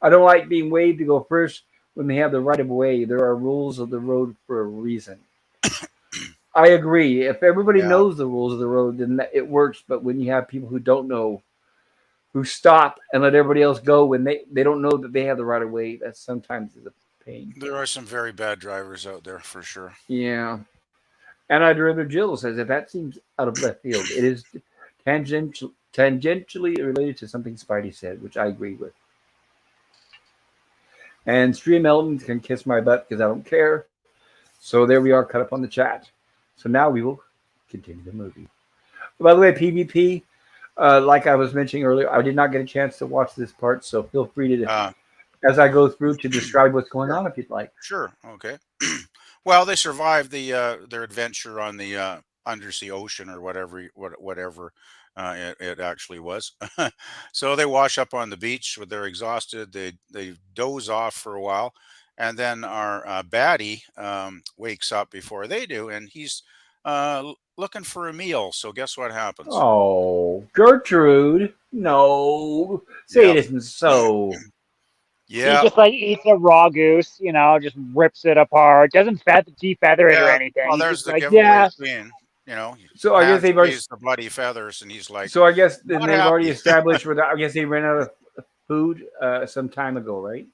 Speaker 1: I don't like being waved to go first when they have the right of way. There are rules of the road for a reason. I agree. If everybody knows the rules of the road, then it works. But when you have people who don't know, who stop and let everybody else go when they don't know that they have the right of way, that sometimes is a pain.
Speaker 5: There are some very bad drivers out there for sure.
Speaker 1: Yeah. And I Derivative Jill says, if that seems out of left field, it is tangentially related to something Spidey said, which I agree with. And Stream Elton can kiss my butt because I don't care. So there we are, cut up on the chat. So now we will continue the movie. By the way, PvP, like I was mentioning earlier, I did not get a chance to watch this part, so feel free to, as I go through, to describe what's going on if you'd like.
Speaker 5: Sure. Okay. Well, they survived their adventure on the undersea ocean or whatever it actually was. So they wash up on the beach. They're exhausted. They doze off for a while, and then our baddie wakes up before they do, and he's looking for a meal. So guess what happens?
Speaker 1: Oh, Gertrude! No, say it isn't so.
Speaker 5: Yeah.
Speaker 3: He just eats a raw goose, just rips it apart. Doesn't defeather it or anything.
Speaker 5: Well,
Speaker 3: He's
Speaker 5: there's
Speaker 3: just
Speaker 5: the
Speaker 3: like,
Speaker 5: giveaway scene.
Speaker 1: So I guess they've already
Speaker 5: the bloody feathers, and he's like.
Speaker 1: So I guess they've already
Speaker 5: happy.
Speaker 1: established where I guess they ran out of food some time ago, right?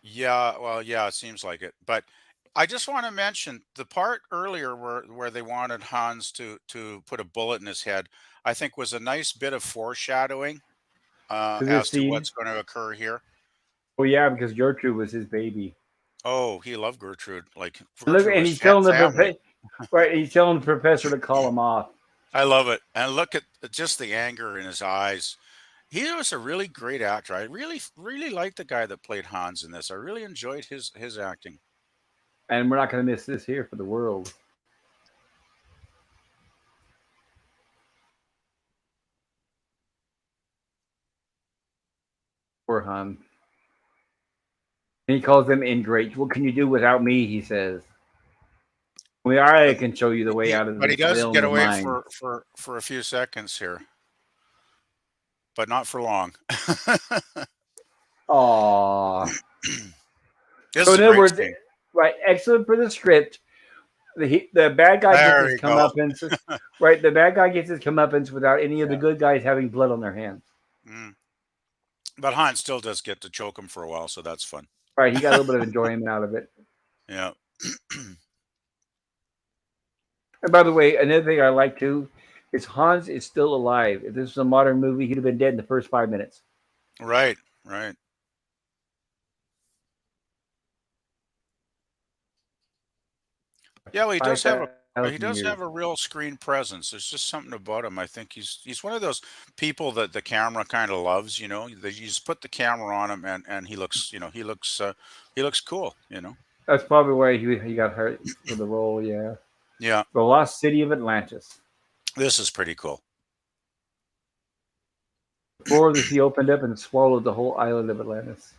Speaker 5: Yeah, well, yeah, it seems like it. But I just want to mention the part earlier where they wanted Hans to put a bullet in his head. I think was a nice bit of foreshadowing
Speaker 1: To this
Speaker 5: as to
Speaker 1: scene.
Speaker 5: what's going to occur here.
Speaker 1: Oh yeah, because Gertrude was his baby.
Speaker 5: Oh, he loved Gertrude. Like
Speaker 1: And look,
Speaker 5: Gertrude
Speaker 1: and
Speaker 5: was
Speaker 1: he's telling
Speaker 5: family.
Speaker 1: right, he's telling the professor to call him off.
Speaker 5: I love it. And look at just the anger in his eyes. He was a really great actor. I really liked the guy that played Hans in this. I really enjoyed his acting.
Speaker 1: And we're not going to miss this here for the world. Poor Han. And he calls them ingrates. What can you do without me? He says. I can show you the way out of
Speaker 5: But he
Speaker 1: this
Speaker 5: does
Speaker 1: realm
Speaker 5: get
Speaker 1: of
Speaker 5: away
Speaker 1: mine.
Speaker 5: for a few seconds here, but not for long.
Speaker 1: Aww.
Speaker 5: This
Speaker 1: So
Speaker 5: is
Speaker 1: in
Speaker 5: a
Speaker 1: other
Speaker 5: great
Speaker 1: words,
Speaker 5: scene.
Speaker 1: right, excellent for the script. The bad guy gets
Speaker 5: There
Speaker 1: his
Speaker 5: you go.
Speaker 1: comeuppance. Right, the bad guy gets his comeuppance without any of the
Speaker 5: Yeah.
Speaker 1: good guys having blood on their hands.
Speaker 5: Mm. But Hans still does get to choke him for a while, so that's fun.
Speaker 1: Right, he got a little bit of enjoyment out of it.
Speaker 5: Yeah.
Speaker 1: And by the way, another thing I like too is Hans is still alive. If this was a modern movie, he'd have been dead in the first 5 minutes.
Speaker 5: Right. Yeah, well, he does have a real screen presence. There's just something about him. I think he's one of those people that the camera kind of loves. You know, you just put the camera on him, and he looks, he looks cool. You know.
Speaker 1: That's probably why he got hurt for the role. Yeah,
Speaker 5: Yeah.
Speaker 1: the lost city of Atlantis.
Speaker 5: This is pretty cool.
Speaker 1: Before the sea opened up and swallowed the whole island of Atlantis.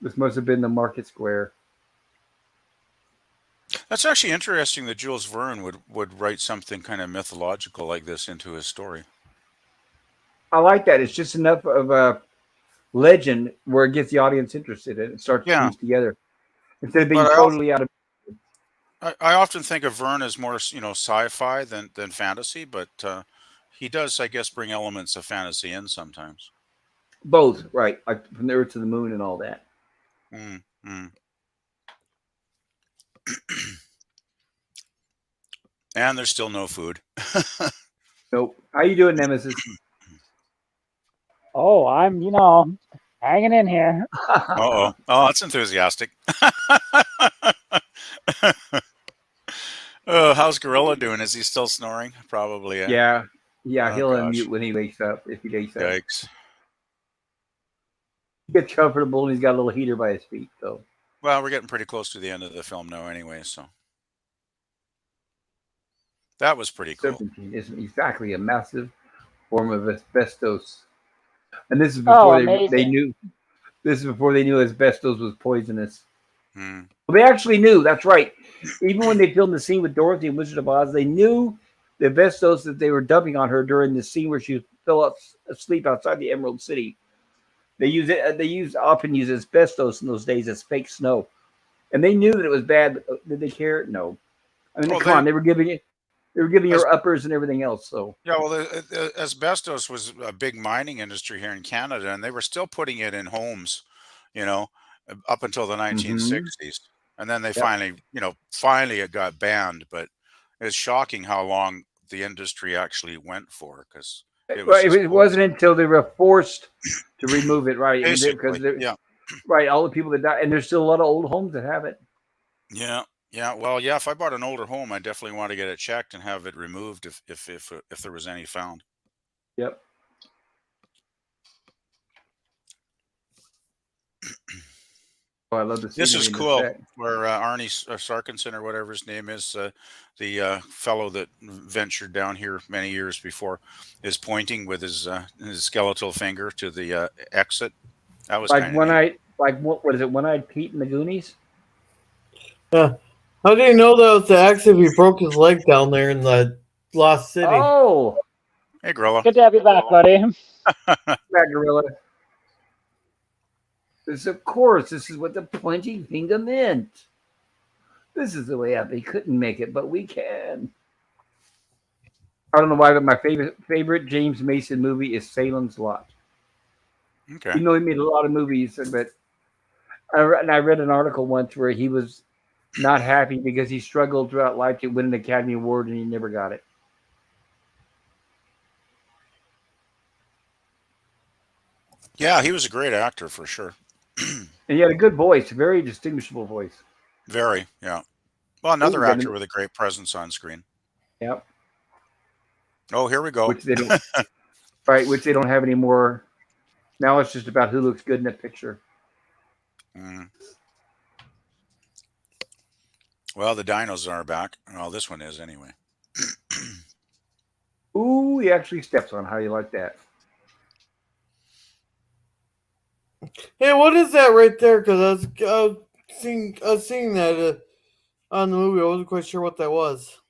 Speaker 1: This must have been the market square.
Speaker 5: That's actually interesting that Jules Verne would write something kind of mythological like this into his story.
Speaker 1: I like that. It's just enough of a legend where it gets the audience interested and it starts to piece together instead of being totally out of.
Speaker 5: I often think of Verne as more, sci-fi than fantasy, but he does, I guess, bring elements of fantasy in sometimes.
Speaker 1: Both, right? Like from the Earth to the Moon and all that.
Speaker 5: And there's still no food.
Speaker 1: Nope. How you doing, Nemesis?
Speaker 3: Oh, I'm, hanging in here.
Speaker 5: Oh, that's enthusiastic. Oh, how's Gorilla doing? Is he still snoring? Probably.
Speaker 1: Yeah. Yeah,
Speaker 5: Oh,
Speaker 1: he'll
Speaker 5: gosh.
Speaker 1: unmute when he wakes up, if he wakes up.
Speaker 5: Yikes.
Speaker 1: He gets comfortable and he's got a little heater by his feet, so.
Speaker 5: Well, we're getting pretty close to the end of the film now anyway, so. That was pretty cool.
Speaker 1: Serpentine isn't exactly a massive form of asbestos. And this is before they knew. This is before they knew asbestos was poisonous. Well, they actually knew. That's right. Even when they filmed the scene with Dorothy and Wizard of Oz, they knew the asbestos that they were dumping on her during the scene where she fell asleep outside the Emerald City. They use it. They often use asbestos in those days as fake snow, and they knew that it was bad. Did they care? No. I mean, come on. They were giving it. They were giving her uppers and everything else. So
Speaker 5: yeah, well, the asbestos was a big mining industry here in Canada, and they were still putting it in homes, up until the 1960s, and then they finally it got banned. But it's shocking how long the industry actually went for, because
Speaker 1: it wasn't until they were forced to remove it, right?
Speaker 5: Basically,
Speaker 1: right. All the people that died, and there's still a lot of old homes that have it.
Speaker 5: Yeah. Yeah, well, yeah. If I bought an older home, I definitely want to get it checked and have it removed if there was any found.
Speaker 1: Yep. Oh, I love the.
Speaker 5: This is cool. Where Arnie Sarkinson or whatever his name is, the fellow that ventured down here many years before, is pointing with his skeletal finger to the exit. That was
Speaker 1: like one-eyed. Like what is it? One-eyed Pete in the Goonies.
Speaker 4: Yeah. How do you know that was the exit if he broke his leg down there in the Lost City?
Speaker 1: Oh.
Speaker 5: Hey, Gorilla.
Speaker 3: Good to have you back, buddy.
Speaker 1: Back, Gorilla. This is what the pointing finger meant. This is the way out. They couldn't make it, but we can. I don't know why, but my favorite James Mason movie is Salem's Lot.
Speaker 5: Okay.
Speaker 1: He made a lot of movies, but I read an article once where he was not happy because he struggled throughout life to win an Academy Award and he never got it.
Speaker 5: Yeah, he was a great actor for sure.
Speaker 1: And he had a good voice, very distinguishable voice.
Speaker 5: Very, yeah. Well,
Speaker 1: Oh, we
Speaker 5: another
Speaker 1: got
Speaker 5: actor
Speaker 1: an,
Speaker 5: with a great presence on screen.
Speaker 1: yep,
Speaker 5: Oh, here we go.
Speaker 1: which they don't, right, which they don't have anymore. Now it's just about who looks good in a picture.
Speaker 5: Mm. Well, the dinos are back. Well, this one is anyway.
Speaker 1: Ooh, he actually steps on. How do you like that?
Speaker 4: Hey, what is that right there? Because I was seeing that on the movie. I wasn't quite sure what that was.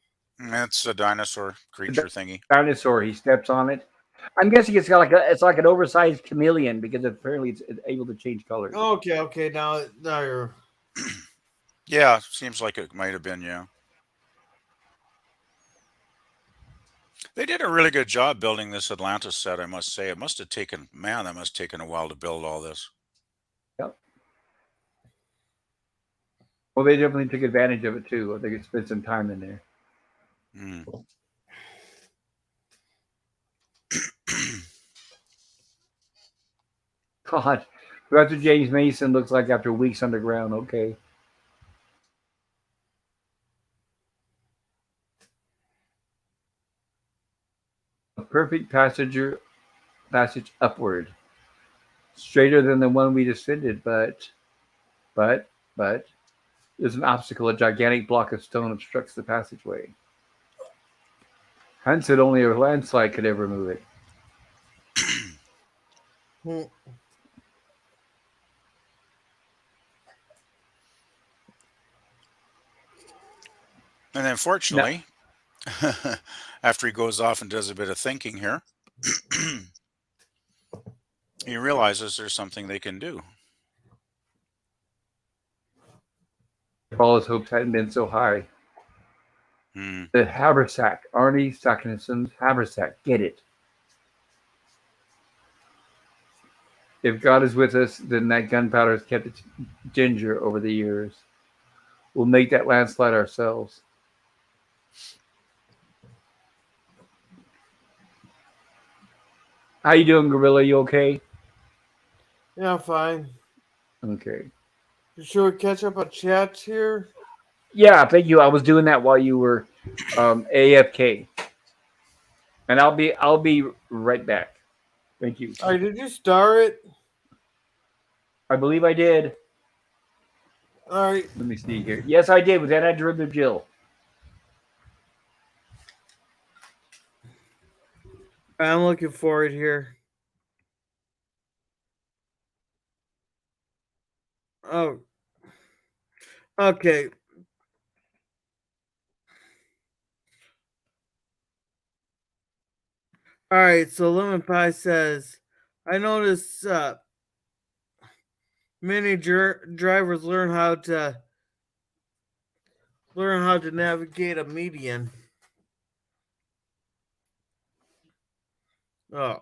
Speaker 5: It's a dinosaur
Speaker 1: The
Speaker 5: creature thingy.
Speaker 1: dinosaur, he steps on it. I'm guessing it's got it's like an oversized chameleon because apparently it's able to change colors.
Speaker 4: Okay. Now you're.
Speaker 5: Yeah, seems like it might have been, yeah. They did a really good job building this Atlantis set, I must say. It must have taken, man, that must have taken a while to build all this.
Speaker 1: Yep. Well, they definitely took advantage of it too. I think it spent some time in there.
Speaker 5: Mm.
Speaker 1: God, that's what James Mason looks like after weeks underground. Okay. A perfect passage upward, straighter than the one we descended, but there's an obstacle. A gigantic block of stone obstructs the passageway. Hunt said only a landslide could ever move it.
Speaker 4: Hmm.
Speaker 5: And then, fortunately, after he goes off and does a bit of thinking here, he realizes there's something they can do.
Speaker 1: All his hopes hadn't been so high.
Speaker 5: Mm.
Speaker 1: The haversack, Arnie Stockinson's haversack. Get it. If God is with us, then that gunpowder has kept its ginger over the years. We'll make that landslide ourselves. How you doing, Gorilla? You okay?
Speaker 4: Yeah, I'm fine.
Speaker 1: Okay.
Speaker 4: Should we catch up on chats here?
Speaker 1: Yeah, thank you. I was doing that while you were AFK, and I'll be right back. Thank you.
Speaker 4: All right, did you star it?
Speaker 1: I believe I did.
Speaker 4: All right.
Speaker 1: Let me see here. Yes, I did with that derivative Jill.
Speaker 4: I'm looking for it here. Oh, okay. All right. So Lemon Pie says, I noticed many drivers learn how to navigate a median. Oh,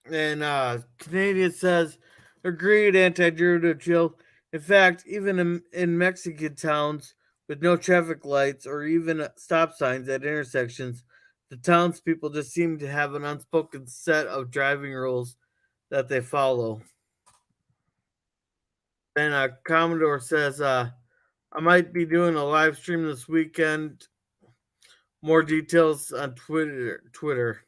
Speaker 4: and Canadian says, agreed, anti-derivative Jill. In fact, even in Mexican towns with no traffic lights or even stop signs at intersections, the townspeople just seem to have an unspoken set of driving rules that they follow. And Commodore says, I might be doing a live stream this weekend. More details on Twitter.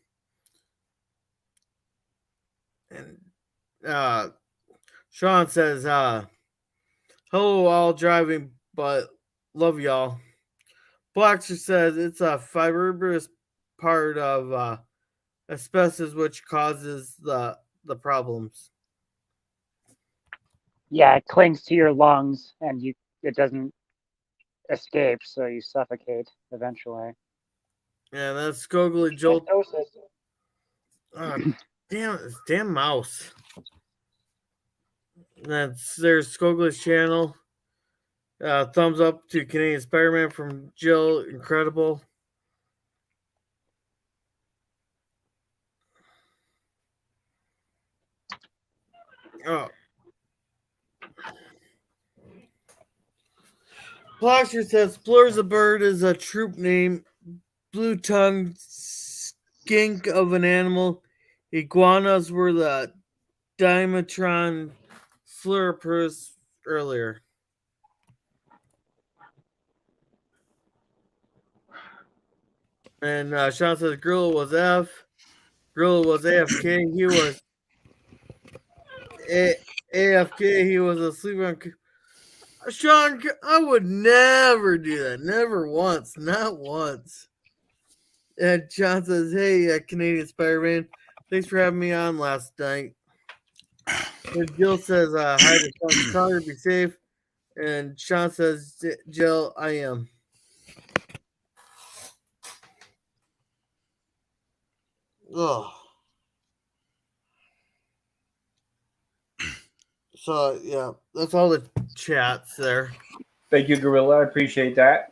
Speaker 4: And Sean says, hello all driving, but love y'all. Blackster says it's a fibrous part of asbestos which causes the problems.
Speaker 3: Yeah, it clings to your lungs and it doesn't escape, so you suffocate eventually.
Speaker 4: Yeah, that's Skogly Jolt.
Speaker 3: Asbestosis.
Speaker 4: Damn mouse. There's Skogly's channel. Thumbs up to Canadian Spider-Man from Jill. Incredible. Oh. Plaster says Blur's bird is a troop name. Blue-tongued skink of an animal. iguanas were the Dimetron slurpers earlier. And Sean says gorilla was F. Gorilla was AFK. He was AFK. He was asleep on. Sean, I would never do that. Never once. Not once. And John says, hey, Canadian Spider-Man, thanks for having me on last night. And Jill says, hi to Sean Connor, be safe. And Sean says, Jill, I am. Oh. So, yeah, that's all the chats there.
Speaker 1: Thank you, Gorilla. I appreciate that.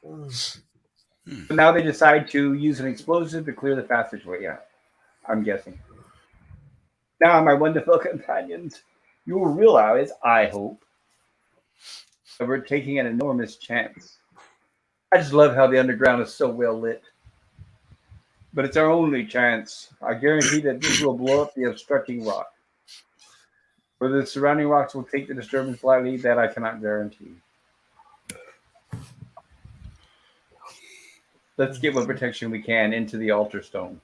Speaker 1: So now they decide to use an explosive to clear the passageway. Yeah, I'm guessing. Now, my wonderful companions, you will realize, I hope, that we're taking an enormous chance. I just love how the underground is so well lit. But it's our only chance. I guarantee that this will blow up the obstructing rock. Whether the surrounding rocks will take the disturbance lightly, that I cannot guarantee. Let's get what protection we can into the altar stone.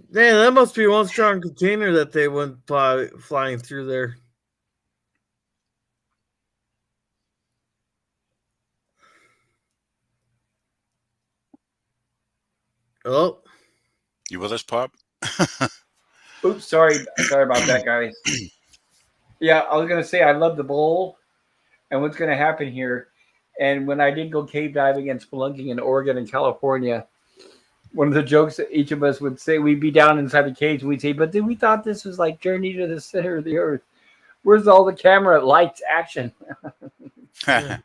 Speaker 4: Man, that must be one strong container that they went flying through there. Hello?
Speaker 5: You with us, Pop?
Speaker 1: Oops, sorry about that, guys. Yeah, I was gonna say I love the bowl, and what's gonna happen here. And when I did go cave diving and spelunking in Oregon and California, one of the jokes that each of us would say, we'd be down inside the caves and we'd say, but we thought this was like Journey to the Center of the Earth. Where's all the camera, lights, action?
Speaker 5: Oh,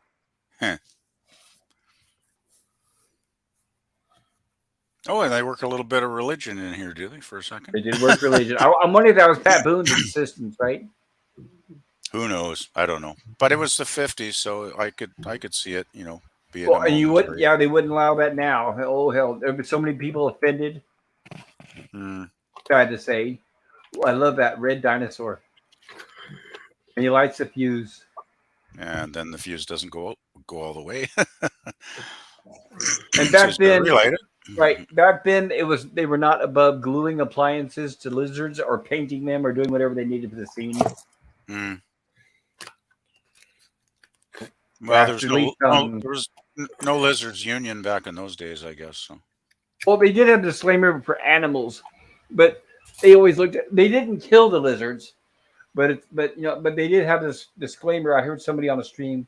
Speaker 5: and they work a little bit of religion in here, do they, for a second?
Speaker 1: They did work religion. I'm wondering if that was Pat Boone's insistence, right?
Speaker 5: Who knows? I don't know. But it was the 50s, so I could see it, being
Speaker 1: Well, and you would, yeah, they wouldn't allow that now. Oh hell, there have been so many people offended. Sad to say. I love that red dinosaur. And he lights the fuse.
Speaker 5: And then the fuse doesn't go all the way.
Speaker 1: And back then, right? Back then, they were not above gluing appliances to lizards or painting them or doing whatever they needed for the scene.
Speaker 5: Well, there was no lizards union back in those days, I guess. So.
Speaker 1: Well, they did have a disclaimer for animals, but they always looked at. They didn't kill the lizards, but they did have this disclaimer. I heard somebody on a stream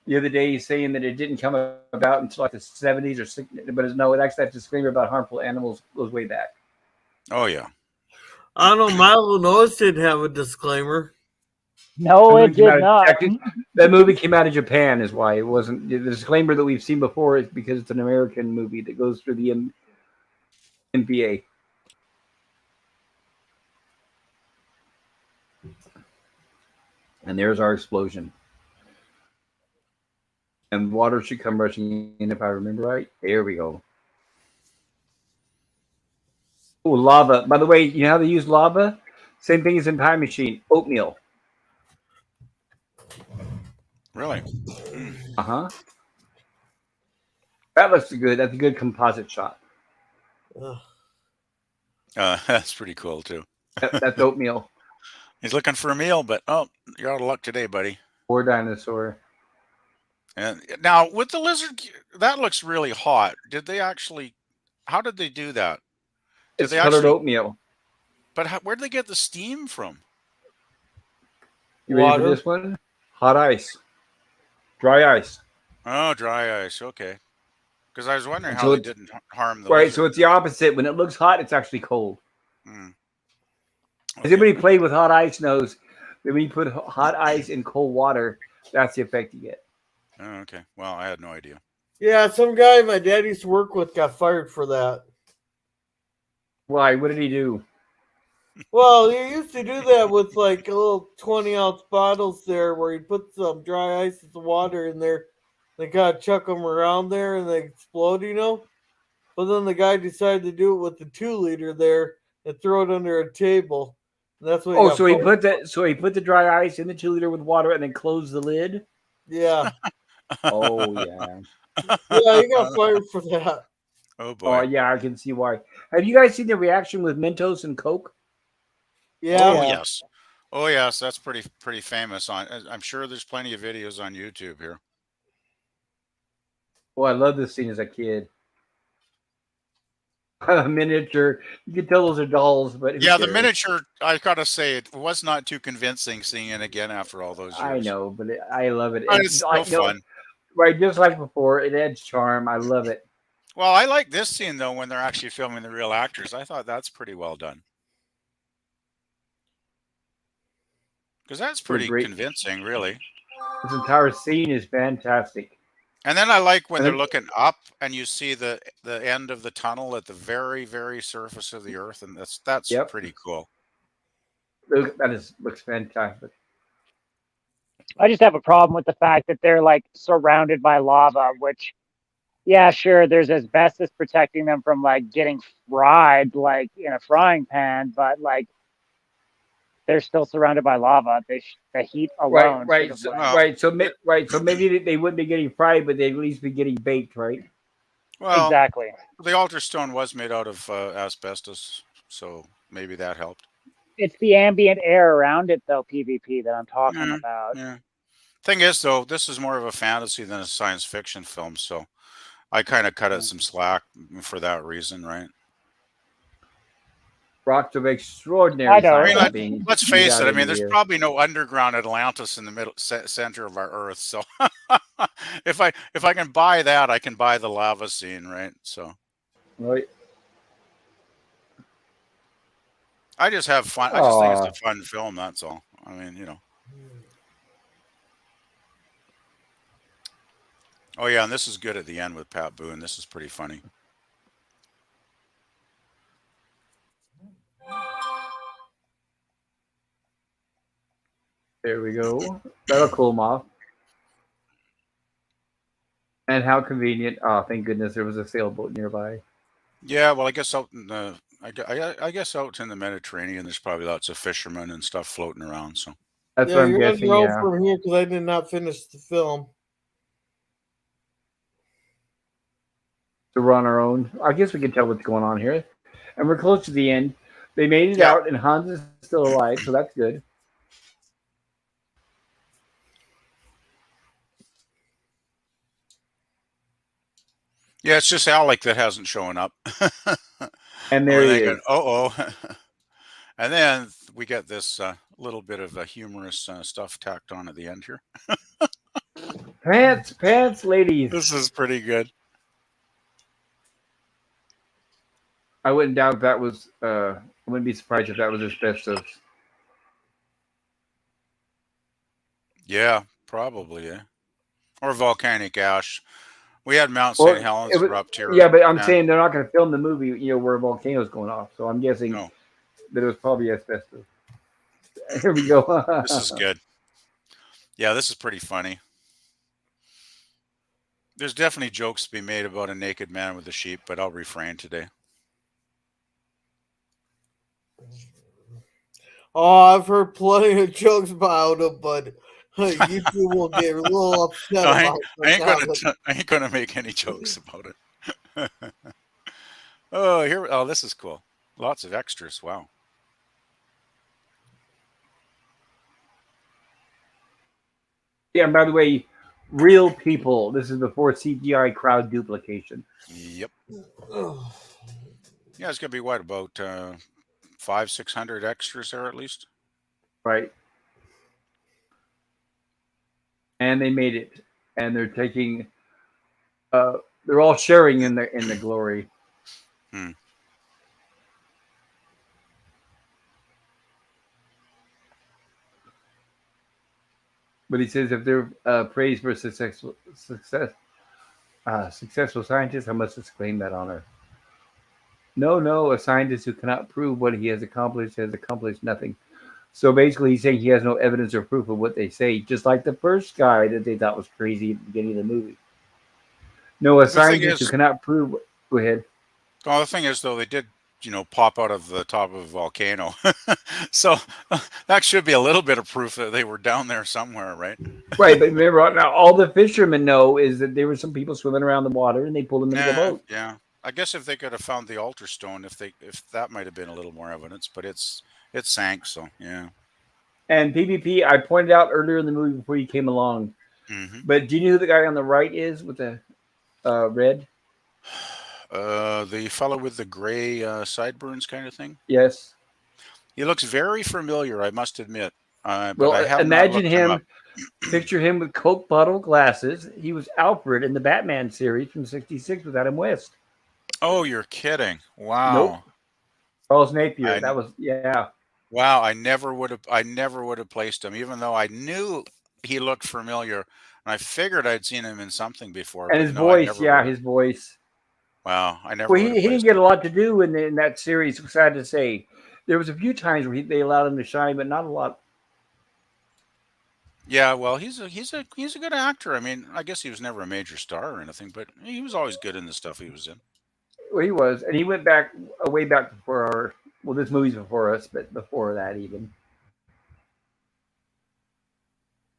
Speaker 1: the other day saying that it didn't come about until like the 70s or 60s, but no, it actually had a disclaimer about harmful animals goes way back.
Speaker 5: Oh yeah.
Speaker 4: I don't know. Milo Notice didn't have a disclaimer.
Speaker 3: No, it did not.
Speaker 1: That movie came out of Japan, is why it wasn't. The disclaimer that we've seen before is because it's an American movie that goes through the MPA. And there's our explosion. And water should come rushing in, if I remember right. There we go. Oh, lava. By the way, you know how they use lava? Same thing as in Time Machine. Oatmeal.
Speaker 5: Really?
Speaker 1: Uh-huh. That looks good. That's a good composite shot.
Speaker 5: That's pretty cool, too.
Speaker 1: That's oatmeal.
Speaker 5: He's looking for a meal, but, you're out of luck today, buddy.
Speaker 1: Poor dinosaur.
Speaker 5: And now, with the lizard, that looks really hot. How did they do that?
Speaker 1: It's colored oatmeal.
Speaker 5: But where did they get the steam from?
Speaker 1: You ready for this one? Hot ice. Dry ice.
Speaker 5: Oh, dry ice. Okay. Because I was wondering how they didn't harm the
Speaker 1: right,
Speaker 5: lizard.
Speaker 1: So it's the opposite. When it looks hot, it's actually cold.
Speaker 5: Okay.
Speaker 1: Has anybody played with hot ice knows that when you put hot ice in cold water, That's the effect you get.
Speaker 5: Oh, okay. Well, I had no idea.
Speaker 4: Yeah, some guy my dad used to work with got fired for that.
Speaker 1: Why? What did he do?
Speaker 4: Well, he used to do that with like a little 20-ounce bottles there where he'd put some dry ice and some water in there. They kind of chuck them around there and they explode, you know? But then the guy decided to do it with the 2 liter there and throw it under a table. And that's what he
Speaker 1: Oh,
Speaker 4: got
Speaker 1: so he
Speaker 4: fired.
Speaker 1: put that. So he put the dry ice in the 2 liter with water and then closed the lid.
Speaker 4: Yeah.
Speaker 1: Oh yeah.
Speaker 4: Yeah, he got fired for that.
Speaker 5: Oh
Speaker 1: Oh
Speaker 5: boy.
Speaker 1: yeah, I can see why. Have you guys seen the reaction with Mentos and Coke?
Speaker 4: Yeah.
Speaker 5: Oh
Speaker 3: Yeah.
Speaker 5: yes. Oh yes, that's pretty famous. I'm sure there's plenty of videos on YouTube here.
Speaker 1: Oh, I love this scene as a kid. A miniature. You can tell those are dolls, but who
Speaker 5: Yeah, the
Speaker 1: cares?
Speaker 5: miniature. I gotta say, it was not too convincing seeing it again after all those
Speaker 1: I
Speaker 5: years.
Speaker 1: know, but I love it.
Speaker 5: But
Speaker 1: And
Speaker 5: it's still
Speaker 1: like
Speaker 5: fun.
Speaker 1: right, just like before, it adds charm. I love it.
Speaker 5: Well, I like this scene though when they're actually filming the real actors. I thought that's pretty well done because that's
Speaker 1: They're
Speaker 5: pretty
Speaker 1: great.
Speaker 5: convincing, really.
Speaker 1: This entire scene is fantastic.
Speaker 5: And then I like when
Speaker 1: And
Speaker 5: they're
Speaker 1: then,
Speaker 5: looking up and you see the end of the tunnel at the very surface of the earth, and that's
Speaker 1: yep,
Speaker 5: pretty cool.
Speaker 1: looks fantastic.
Speaker 3: I just have a problem with the fact that they're like surrounded by lava, which, yeah, sure, there's asbestos protecting them from like getting fried like in a frying pan, but like they're still surrounded by lava. The heat
Speaker 1: Right,
Speaker 3: alone should
Speaker 1: right,
Speaker 3: have
Speaker 1: so,
Speaker 3: like
Speaker 5: Well,
Speaker 1: right. So, right. So maybe they wouldn't be getting fried, but they'd at least be getting baked, right?
Speaker 5: well,
Speaker 3: exactly.
Speaker 5: the altar stone was made out of asbestos, so maybe that helped.
Speaker 3: It's the ambient air around it though, PvP that I'm talking
Speaker 5: Yeah,
Speaker 3: about.
Speaker 5: yeah. Thing is, though, this is more of a fantasy than a science fiction film, so I kind of cut it some slack for that reason, right?
Speaker 1: Rocks of
Speaker 3: I
Speaker 1: extraordinary
Speaker 5: I
Speaker 3: know.
Speaker 5: mean,
Speaker 1: size are being
Speaker 5: let's
Speaker 1: beat
Speaker 5: face
Speaker 1: out
Speaker 5: it. I
Speaker 1: into
Speaker 5: mean,
Speaker 1: the
Speaker 5: there's
Speaker 1: air.
Speaker 5: probably no underground Atlantis in the center of our Earth. So if I can buy that, I can buy the lava scene, right? So
Speaker 1: Right.
Speaker 5: I just have fun. I just think it's a
Speaker 1: Oh,
Speaker 5: fun film. That's all. I mean, Oh yeah, and this is good at the end with Pat Boone. This is pretty funny.
Speaker 1: there we go. That'll cool them off. And how convenient. Oh, thank goodness there was a sailboat nearby.
Speaker 5: Yeah, well, I guess out in the I guess out in the Mediterranean, there's probably lots of fishermen and stuff floating around. So
Speaker 1: That's
Speaker 4: Yeah,
Speaker 1: what I'm
Speaker 4: you're on
Speaker 1: guessing.
Speaker 4: your own
Speaker 1: Yeah.
Speaker 4: from here because I did not finish the film.
Speaker 1: So we're on our own. I guess we can tell what's going on here. And we're close to the end. They made it
Speaker 5: yeah,
Speaker 1: out, and Hans is still alive, so that's good.
Speaker 5: yeah, it's just Alec that hasn't shown up.
Speaker 1: And
Speaker 5: We're
Speaker 1: there he
Speaker 5: thinking,
Speaker 1: is.
Speaker 5: oh. And then we get this little bit of humorous stuff tacked on at the end here.
Speaker 1: Pants, ladies.
Speaker 5: This is pretty good.
Speaker 1: I wouldn't doubt that was. I wouldn't be surprised if that was asbestos.
Speaker 5: Yeah, probably, yeah. Or volcanic ash. We had Mount
Speaker 1: Well,
Speaker 5: St. Helens
Speaker 1: it was.
Speaker 5: erupt here,
Speaker 1: Yeah, but I'm
Speaker 5: and
Speaker 1: saying they're not going to film the movie, where a volcano's going off. So I'm guessing
Speaker 5: no,
Speaker 1: that it was probably asbestos. Here we go.
Speaker 5: this is good. Yeah, this is pretty funny. There's definitely jokes to be made about a naked man with a sheep, but I'll refrain today.
Speaker 4: Oh, I've heard plenty of jokes about him, but YouTube will get a little upset
Speaker 5: No,
Speaker 4: about
Speaker 5: I ain't gonna make any jokes about it. Oh, this is cool. Lots of extras. Wow.
Speaker 1: Yeah, and by the way, real people. This is before CGI crowd duplication.
Speaker 5: Yep. Yeah, it's gonna be what, about 500-600 extras there at least.
Speaker 1: Right. And they made it. And they're taking they're all sharing in the glory.
Speaker 5: Hmm.
Speaker 1: But he says if they're praised for successful scientists, I must disclaim that honor. No, no, a scientist who cannot prove what he has accomplished nothing. So basically, he's saying he has no evidence or proof of what they say, just like the first guy that they thought was crazy at the beginning of the movie. No, a
Speaker 5: The thing
Speaker 1: scientist who
Speaker 5: is,
Speaker 1: cannot prove. Go ahead.
Speaker 5: well, the thing is, though, they did, pop out of the top of a volcano, so that should be a little bit of proof that they were down there somewhere, right?
Speaker 1: Right, but remember now, all the fishermen know is that there were some people swimming around the water, and they pulled them into the
Speaker 5: Yeah,
Speaker 1: boat.
Speaker 5: yeah. I guess if they could have found the altar stone, if that might have been a little more evidence, but it sank, so yeah.
Speaker 1: And PvP, I pointed out earlier in the movie before you came along.
Speaker 5: Hmm.
Speaker 1: But do you know who the guy on the right is with the red?
Speaker 5: The fellow with the gray sideburns kind of thing.
Speaker 1: Yes.
Speaker 5: He looks very familiar, I must admit. But I
Speaker 1: Well,
Speaker 5: have not
Speaker 1: imagine
Speaker 5: looked him up.
Speaker 1: him. Picture him with Coke bottle glasses. He was Alfred in the Batman series from '66 with Adam West.
Speaker 5: Oh, you're kidding!
Speaker 1: Nope.
Speaker 5: Wow.
Speaker 1: Charles Napier.
Speaker 5: I
Speaker 1: That was yeah.
Speaker 5: Wow, I never would have placed him, even though I knew he looked familiar, and I figured I'd seen him in something before,
Speaker 1: And
Speaker 5: but
Speaker 1: his
Speaker 5: no, I
Speaker 1: voice,
Speaker 5: never
Speaker 1: yeah,
Speaker 5: would have.
Speaker 1: his voice.
Speaker 5: Wow, I never
Speaker 1: Well,
Speaker 5: would have
Speaker 1: he didn't
Speaker 5: placed
Speaker 1: get
Speaker 5: him.
Speaker 1: a lot to do in that series. Sad to say, there was a few times where they allowed him to shine, but not a lot.
Speaker 5: Yeah, well, he's a good actor. I mean, I guess he was never a major star or anything, but he was always good in the stuff he was in.
Speaker 1: Well, he was, and he went back way back before our. Well, this movie's before us, but before that even.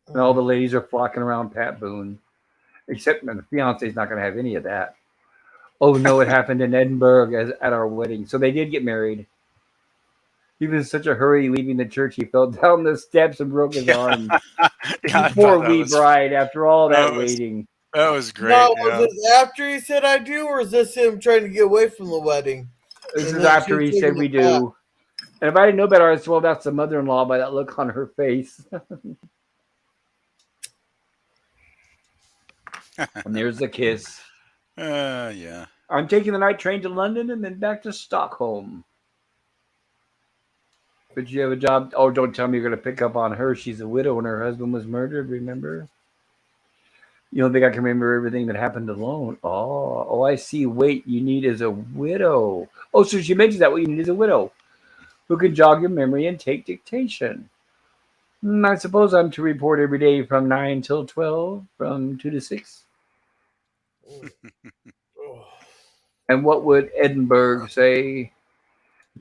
Speaker 1: And all the ladies are flocking around Pat Boone, except the fiance's not going to have any of that. Oh no, it happened in Edinburgh at our wedding. So they did get married. He was in such a hurry leaving the church, he fell down the steps and broke his
Speaker 5: Yeah,
Speaker 1: arm.
Speaker 5: yeah,
Speaker 1: You
Speaker 5: I
Speaker 1: poor
Speaker 5: thought that
Speaker 1: wee
Speaker 5: was
Speaker 1: bride, after all
Speaker 5: that
Speaker 1: that
Speaker 5: was
Speaker 1: waiting.
Speaker 5: that was great.
Speaker 4: Now, was
Speaker 5: Yeah.
Speaker 4: this after he said I do, or is this him trying to get away from the wedding?
Speaker 1: This
Speaker 4: And
Speaker 1: is
Speaker 4: then
Speaker 1: after
Speaker 4: she's
Speaker 1: he
Speaker 4: taking
Speaker 1: said we
Speaker 4: it back.
Speaker 1: do. And if I didn't know better, I said, well, that's the mother-in-law by that look on her face. And there's the kiss.
Speaker 5: Yeah.
Speaker 1: I'm taking the night train to London and then back to Stockholm. But you have a job. Oh, don't tell me you're going to pick up on her. She's a widow and her husband was murdered, remember? You don't think I can remember everything that happened alone? Oh, I see. Wait, you need is a widow. Oh, so she mentioned that what you need is a widow who can jog your memory and take dictation. I suppose I'm to report every day from 9 till 12, from 2 to 6.
Speaker 4: Oh.
Speaker 1: And what would Edinburgh say?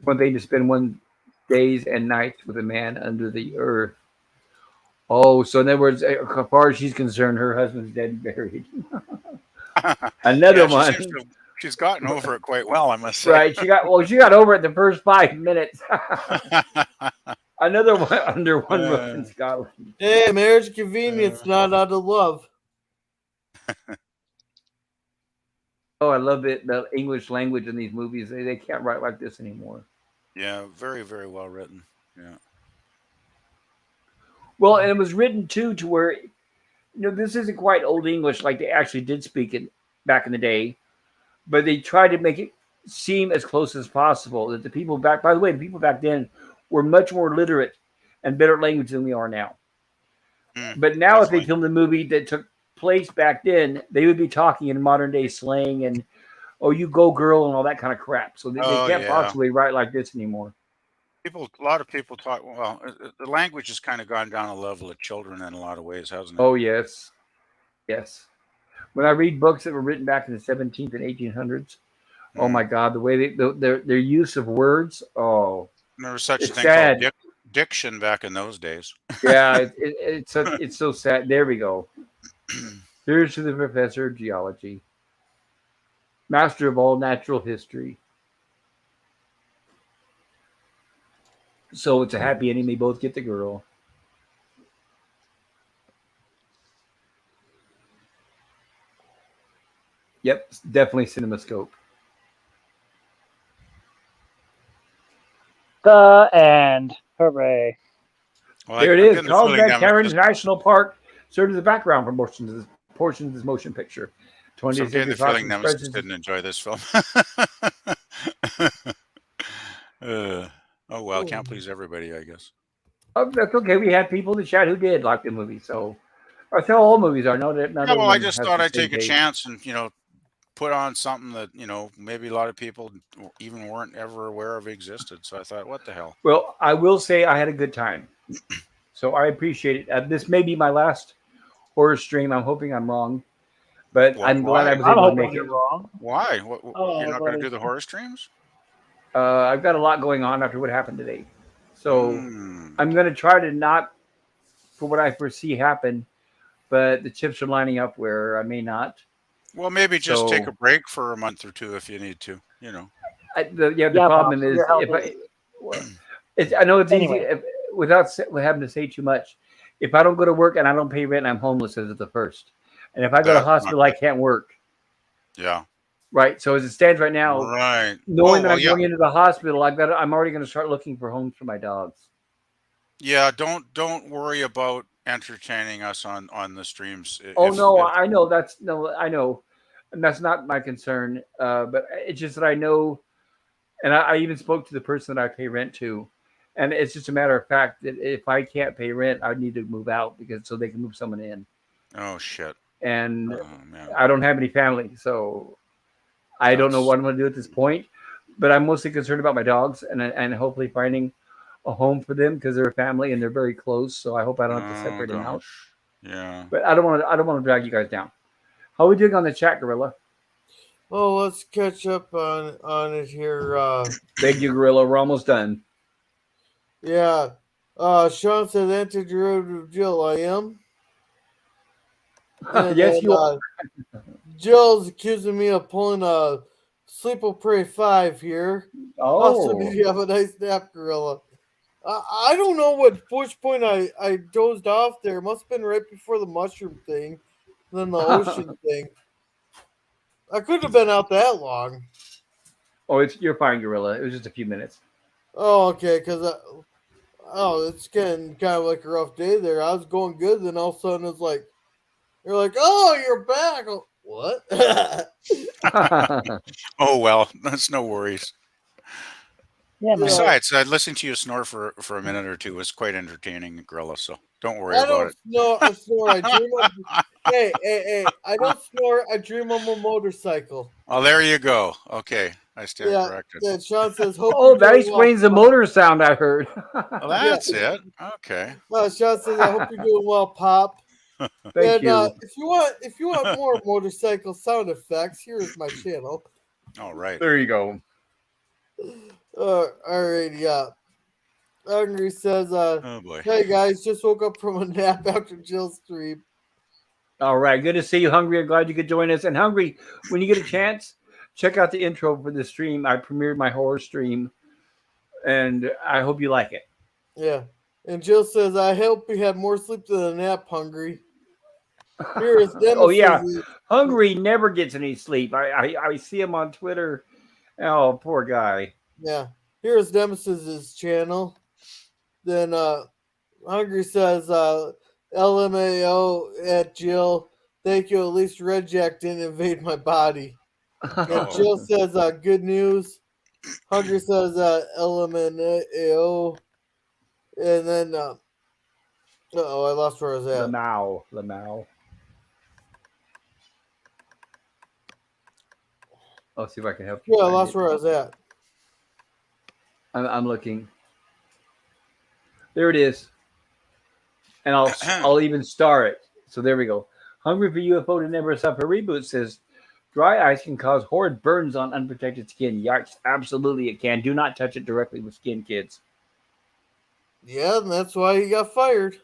Speaker 1: One thing to spend one days and nights with a man under the earth. Oh, so in other words, as far as she's concerned, her husband's dead and buried. Another
Speaker 5: Yeah, she seems
Speaker 1: one.
Speaker 5: to she's gotten over it quite well, I must say.
Speaker 1: Right. She got over it the first 5 minutes. Another one under one roof in Scotland.
Speaker 4: Hey, marriage convenience, not out of love.
Speaker 1: Oh, I love it. The English language in these movies. They can't write like this anymore.
Speaker 5: Yeah, very, very well written. Yeah.
Speaker 1: Well, and it was written too to where, this isn't quite old English like they actually did speak it back in the day, but they tried to make it seem as close as possible. That the people back, by the way, the people back then were much more literate and better language than we are now. But now, if they
Speaker 5: Definitely.
Speaker 1: filmed a movie that took place back then, they would be talking in modern day slang and, oh, you go girl and all that kind of crap. So they
Speaker 5: Oh
Speaker 1: can't
Speaker 5: yeah.
Speaker 1: possibly write like this anymore.
Speaker 5: A lot of people talk. Well, the language has kind of gone down a level of children in a lot of ways, hasn't it?
Speaker 1: Oh, yes. Yes. When I read books that were written back in the 17th and 1800s, oh my God, the way their use of words, oh,
Speaker 5: There was such a
Speaker 1: it's
Speaker 5: thing
Speaker 1: sad.
Speaker 5: called diction back in those days.
Speaker 1: Yeah, it's so sad. There we go. Here's to the professor of geology, master of all natural history. So it's a happy ending. They both get the girl. Yep, definitely CinemaScope.
Speaker 3: The end. Hooray.
Speaker 5: Well,
Speaker 1: There it
Speaker 5: I'm
Speaker 1: is.
Speaker 5: getting the feeling
Speaker 1: Carlsbad
Speaker 5: that
Speaker 1: Cairns National Park served as the background for portions of this motion picture.
Speaker 5: I'm
Speaker 1: 20th
Speaker 5: getting the
Speaker 1: Century Fox
Speaker 5: feeling Nemesis
Speaker 1: expresses.
Speaker 5: didn't enjoy this film. Oh well, can't please everybody, I guess.
Speaker 1: Oh, that's okay. We had people in the chat who did like the movie, so That's how all movies are. None
Speaker 5: Yeah,
Speaker 1: of
Speaker 5: well, I
Speaker 1: them
Speaker 5: just
Speaker 1: have
Speaker 5: thought
Speaker 1: the
Speaker 5: I'd
Speaker 1: same
Speaker 5: take a
Speaker 1: taste.
Speaker 5: chance and put on something that maybe a lot of people even weren't ever aware of existed. So I thought, what the hell?
Speaker 1: Well, I will say I had a good time, so I appreciate it. This may be my last horror stream. I'm hoping I'm wrong, but
Speaker 5: What?
Speaker 1: I'm glad I
Speaker 5: Why?
Speaker 1: was
Speaker 3: I'm
Speaker 1: able to
Speaker 3: hoping
Speaker 1: make
Speaker 3: you're
Speaker 1: it.
Speaker 3: wrong.
Speaker 5: Why? You're
Speaker 3: Oh,
Speaker 5: not going to
Speaker 3: buddy.
Speaker 5: do the horror streams?
Speaker 1: I've got a lot going on after what happened today, so
Speaker 5: Mm.
Speaker 1: I'm going to try to not, for what I foresee happen, but the chips are lining up where I may not.
Speaker 5: Well, maybe just take a
Speaker 1: So,
Speaker 5: break for a month or two if you need to.
Speaker 1: the
Speaker 3: Yeah,
Speaker 1: problem
Speaker 3: Pops,
Speaker 1: is
Speaker 3: your health
Speaker 1: if
Speaker 3: is.
Speaker 1: I know it's easy
Speaker 3: Anyway,
Speaker 1: without having to say too much. If I don't go to work and I don't pay rent, I'm homeless as of the first. And if I go to
Speaker 5: That's not
Speaker 1: hospital, I
Speaker 5: good.
Speaker 1: can't work.
Speaker 5: Yeah.
Speaker 1: Right. So as it stands right now,
Speaker 5: Right.
Speaker 1: knowing
Speaker 5: Oh
Speaker 1: that
Speaker 5: well,
Speaker 1: I'm
Speaker 5: yeah,
Speaker 1: going into the hospital, I'm already going to start looking for homes for my dogs.
Speaker 5: yeah. Don't worry about entertaining us on the streams.
Speaker 1: Oh no,
Speaker 5: If
Speaker 1: I know that's no, I know, and that's not my concern. But it's just that I know, and I even spoke to the person that I pay rent to, and it's just a matter of fact that if I can't pay rent, I need to move out because so they can move someone in,
Speaker 5: oh shit.
Speaker 1: and
Speaker 5: Oh man,
Speaker 1: I don't have any family, so I don't know
Speaker 5: that's
Speaker 1: what I'm going to do at this point. But I'm mostly concerned about my dogs and hopefully finding a home for them because they're a family and they're very close. So I hope I don't have to
Speaker 5: oh
Speaker 1: separate them out.
Speaker 5: gosh. Yeah.
Speaker 1: But I don't want to drag you guys down. How are we doing on the chat, Gorilla?
Speaker 4: Oh, let's catch up on it here.
Speaker 1: Thank you, Gorilla. We're almost done.
Speaker 4: Yeah. Sean says anti-derivative Jill. I am. And
Speaker 1: Yes,
Speaker 4: then
Speaker 1: you are.
Speaker 4: Jill's accusing me of pulling a Sleep Will Pray 5 here. Also, did
Speaker 1: Oh,
Speaker 4: you have a nice nap, Gorilla? I don't know which point I dozed off there. It must have been right before the mushroom thing, then the ocean thing. I couldn't have been out that long.
Speaker 1: you're fine, Gorilla. It was just a few minutes.
Speaker 4: Oh, okay, because it's getting kind of like a rough day there. I was going good, then all of a sudden it's like, you're like, oh, you're back. Oh, what?
Speaker 5: Oh well, that's no worries.
Speaker 3: yeah, man.
Speaker 5: Besides, listening to you snore for a minute or two was quite entertaining, Gorilla. So don't worry
Speaker 4: I
Speaker 5: about
Speaker 4: don't
Speaker 5: it.
Speaker 4: snore. I dream of. Hey! I don't snore. I dream of a motorcycle.
Speaker 5: Oh, there you go. Okay, I stand
Speaker 4: Yeah.
Speaker 5: corrected.
Speaker 4: Yeah. Sean says, "Hope
Speaker 1: Oh,
Speaker 4: you're
Speaker 1: that
Speaker 4: doing
Speaker 1: explains the
Speaker 4: well,
Speaker 1: motor sound I heard.
Speaker 5: Well, that's it. Okay.
Speaker 4: Sean says, "I hope you're doing well, Pop."
Speaker 1: Thank
Speaker 4: And
Speaker 1: you.
Speaker 4: if you want more motorcycle sound effects, here's my channel.
Speaker 5: All right.
Speaker 1: There you go.
Speaker 4: All right. Yeah. Hungry says,
Speaker 5: Oh boy.
Speaker 4: "Hey guys, just woke up from a nap after Jill's stream."
Speaker 1: All right. Good to see you, Hungry. I'm glad you could join us. And Hungry, when you get a chance, check out the intro for the stream. I premiered my horror stream, and I hope you like it.
Speaker 4: Yeah. And Jill says, "I hope you had more sleep than a nap, Hungry." Here is
Speaker 1: Oh, yeah.
Speaker 4: Nemesis.
Speaker 1: Hungry never gets any sleep. I see him on Twitter. Oh, poor guy.
Speaker 4: Yeah. Here's Nemesis's channel. Then Hungry says, LMAO at Jill. Thank you. At least Red Jack didn't invade my body. And Jill says, good news. Hungry says, LMAO. And then, I lost where I was at.
Speaker 1: Lamau. I'll see if I can help you.
Speaker 4: Yeah, I lost where I was at.
Speaker 1: I'm looking. There it is. And I'll even star it. So there we go. Hungry for UFO to never suffer reboot says dry ice can cause horrid burns on unprotected skin. Yikes. Absolutely it can. Do not touch it directly with skin, kids.
Speaker 4: Yeah, and that's why he got fired.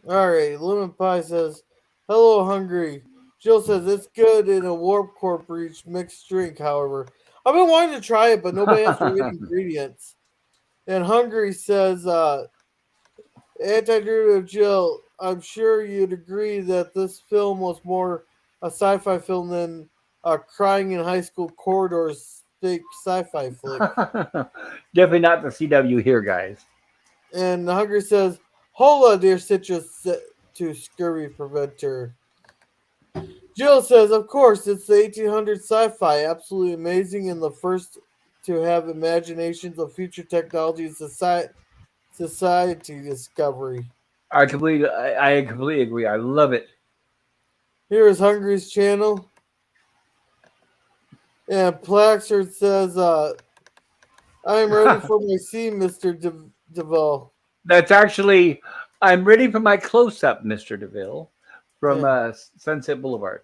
Speaker 4: All right, Lemon Pie says, hello, Hungry. Jill says, it's good in a Warp Core Breach mixed drink, however. I've been wanting to try it, but nobody has the right ingredients. And Hungry says, Anti-Derivative Jill, I'm sure you'd agree that this film was more a sci-fi film than Crying in High School Corridors fake sci-fi flick.
Speaker 1: Definitely not the CW here, guys.
Speaker 4: And Hungry says, hola, dear citrus to scurvy preventer. Jill says, of course, it's the 1800s sci-fi, absolutely amazing, and the first to have imaginations of future technology and society discovery.
Speaker 1: I completely agree. I love it.
Speaker 4: Here is Hungry's channel. And Plaxer says, I'm ready for my scene, Mr. DeVoe.
Speaker 1: That's actually, I'm ready for my close up, Mr. DeVille, from
Speaker 4: Yeah.
Speaker 1: Sunset Boulevard.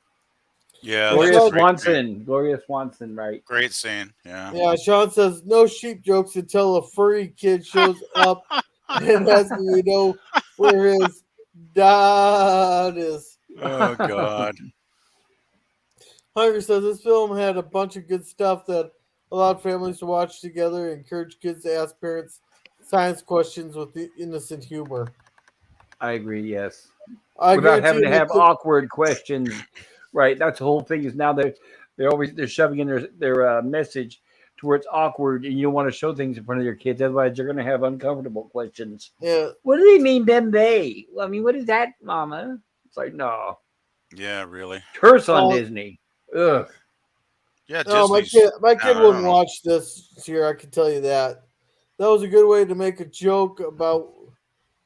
Speaker 5: Yeah,
Speaker 4: Well,
Speaker 5: that's
Speaker 1: Gloria Swanson, right?
Speaker 5: great scene. Yeah.
Speaker 4: Yeah, Sean says, no sheep jokes until a furry kid shows up and asks me, where his dad is.
Speaker 5: Oh God.
Speaker 4: Hunger says this film had a bunch of good stuff that allowed families to watch together and encourage kids to ask parents science questions with innocent humor.
Speaker 1: I agree, yes.
Speaker 4: I
Speaker 1: Without
Speaker 4: guarantee
Speaker 1: having to
Speaker 4: you
Speaker 1: have
Speaker 4: that
Speaker 1: awkward questions, right? That's the whole thing. Is now they're shoving in their message to where it's awkward, and you don't want to show things in front of your kids. Otherwise, they're going to have uncomfortable questions.
Speaker 4: yeah,
Speaker 1: What do they mean, them they? I mean, what is that, Mama? It's like no,
Speaker 5: Yeah, really.
Speaker 1: curse on
Speaker 4: Oh.
Speaker 1: Disney. Ugh.
Speaker 5: Yeah,
Speaker 4: no,
Speaker 5: Disney's.
Speaker 4: my
Speaker 5: I
Speaker 4: kid
Speaker 5: don't
Speaker 4: wouldn't
Speaker 5: know.
Speaker 4: watch this year. I can tell you that. That was a good way to make a joke about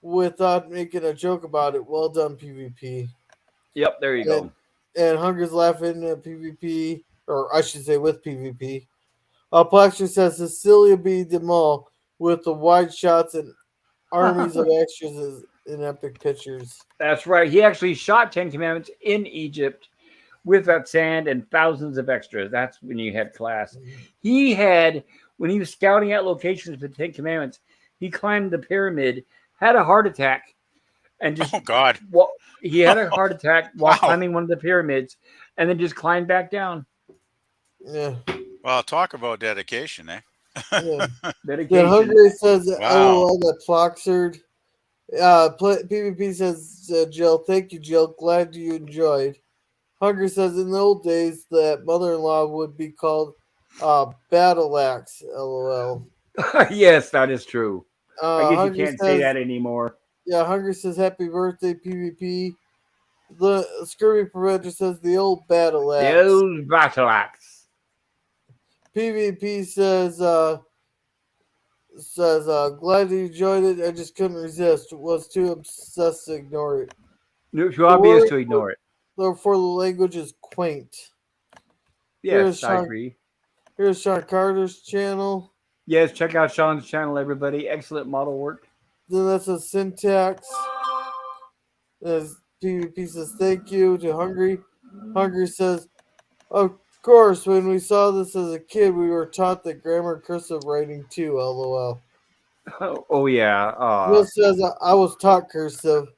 Speaker 4: without making a joke about it. Well done, PvP.
Speaker 1: Yep, there you go.
Speaker 4: And Hunger's laughing at PvP, or I should say with PvP. Plexer says Cecilia B. DeMol with the wide shots and armies of extras in epic pictures.
Speaker 1: That's right. He actually shot Ten Commandments in Egypt with that sand and thousands of extras. That's when you had class. He had, when he was scouting out locations for the Ten Commandments, he climbed the pyramid, had a heart attack, and just
Speaker 5: Oh God.
Speaker 1: he had a heart attack while
Speaker 5: Wow.
Speaker 1: climbing one of the pyramids, and then just climbed back down.
Speaker 4: Yeah.
Speaker 5: Well, talk about dedication, eh?
Speaker 4: Yeah.
Speaker 1: Dedication.
Speaker 4: Hungry says,
Speaker 5: Wow.
Speaker 4: "Oh, that Floxerd." PvP says, "Jill, thank you, Jill. Glad you enjoyed." Hungry says, "In the old days, that mother-in-law would be called Battle Axe." LOL.
Speaker 1: Yes, that is true. I guess you
Speaker 4: Hungry
Speaker 1: can't say
Speaker 4: says,
Speaker 1: that anymore.
Speaker 4: "Yeah." Hungry says, "Happy birthday, PvP." The Scurvy Preventer says, "The old Battle Axe."
Speaker 1: The old battle axe.
Speaker 4: PvP says, glad you enjoyed it. I just couldn't resist. Was too obsessed to ignore it.
Speaker 1: Too obvious to ignore it.
Speaker 4: Therefore, the language is quaint.
Speaker 1: Yes, I agree.
Speaker 4: Here's Sean Carter's channel.
Speaker 1: Yes, check out Sean's channel, everybody. Excellent model work.
Speaker 4: Then that's a syntax. As PvP says, thank you to Hungry. Hungry says, of course, when we saw this as a kid, we were taught the grammar cursive writing too. LOL.
Speaker 1: Oh yeah.
Speaker 4: Will says, I was taught cursive.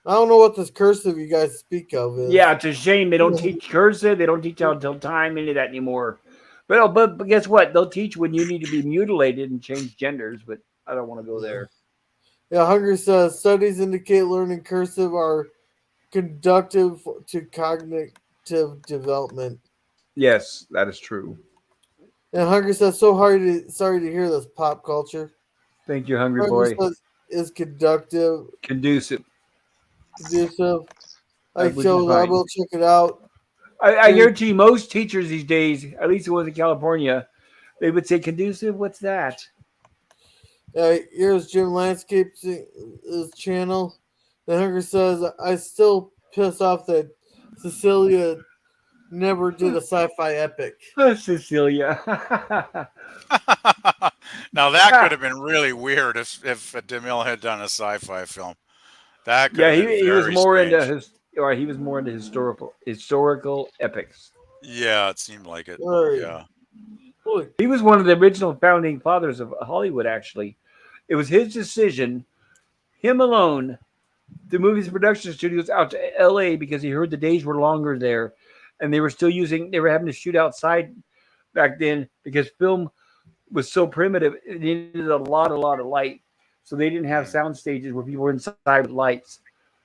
Speaker 4: I don't know what this cursive you guys speak of is.
Speaker 1: Yeah, it's a shame they don't teach cursive. They don't teach until time, any of that anymore. But guess what? They'll teach when you need to be mutilated and change genders. But I don't want to go there.
Speaker 4: Yeah, Hungry says studies indicate learning cursive are conductive to cognitive development.
Speaker 1: Yes, that is true.
Speaker 4: And Hungry says, sorry to hear this, pop culture.
Speaker 1: Thank you, Hungry Boy.
Speaker 4: Says, is conductive.
Speaker 1: Conducive.
Speaker 4: I will check it out.
Speaker 1: I guarantee most teachers these days, at least the ones in California, they would say conducive. What's that?
Speaker 4: Here's Jim Landscape's channel. The Hungry says, I still piss off that Cecilia never did a sci-fi epic.
Speaker 1: Cecilia.
Speaker 5: Now that could have been really weird if DeMille had done a sci-fi film. That could have been
Speaker 1: he was more
Speaker 5: strange.
Speaker 1: he was more into historical epics.
Speaker 5: Yeah, it seemed like it.
Speaker 4: Right.
Speaker 5: Yeah.
Speaker 1: He was one of the original founding fathers of Hollywood, actually. It was his decision, him alone, to move his production studios out to LA because he heard the days were longer there. And they were having to shoot outside back then because film was so primitive. It needed a lot of light. So they didn't have sound stages where people were inside with lights.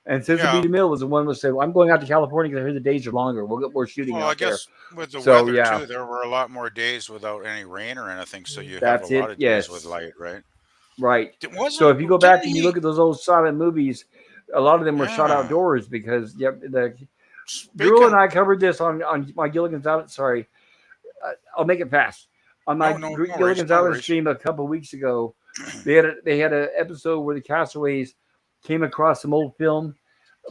Speaker 1: And Cecil B. DeMille was the one who said, well, I'm going out to California because I heard the days are longer. We'll get more shooting out there.
Speaker 5: I guess with the weather, too, there were a lot more days without any rain or anything. So you have a lot of days with light, right?
Speaker 1: Right. So if you go back and you look at those old silent movies, a lot of them were shot outdoors because Drew and I covered this on my Gilligan's Island. Sorry, I'll make it fast. On my Gilligan's Island stream a couple of weeks ago, they had an episode where the castaways came across some old film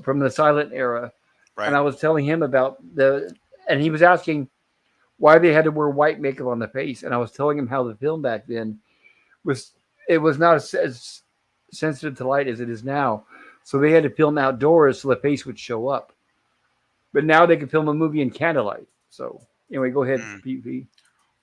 Speaker 1: from the silent era,
Speaker 5: Right.
Speaker 1: and I was telling him about and he was asking why they had to wear white makeup on the face, and I was telling him how the film back then was it was not as sensitive to light as it is now, so they had to film outdoors so the face would show up. But now they can film a movie in candlelight. So anyway, go ahead, PP.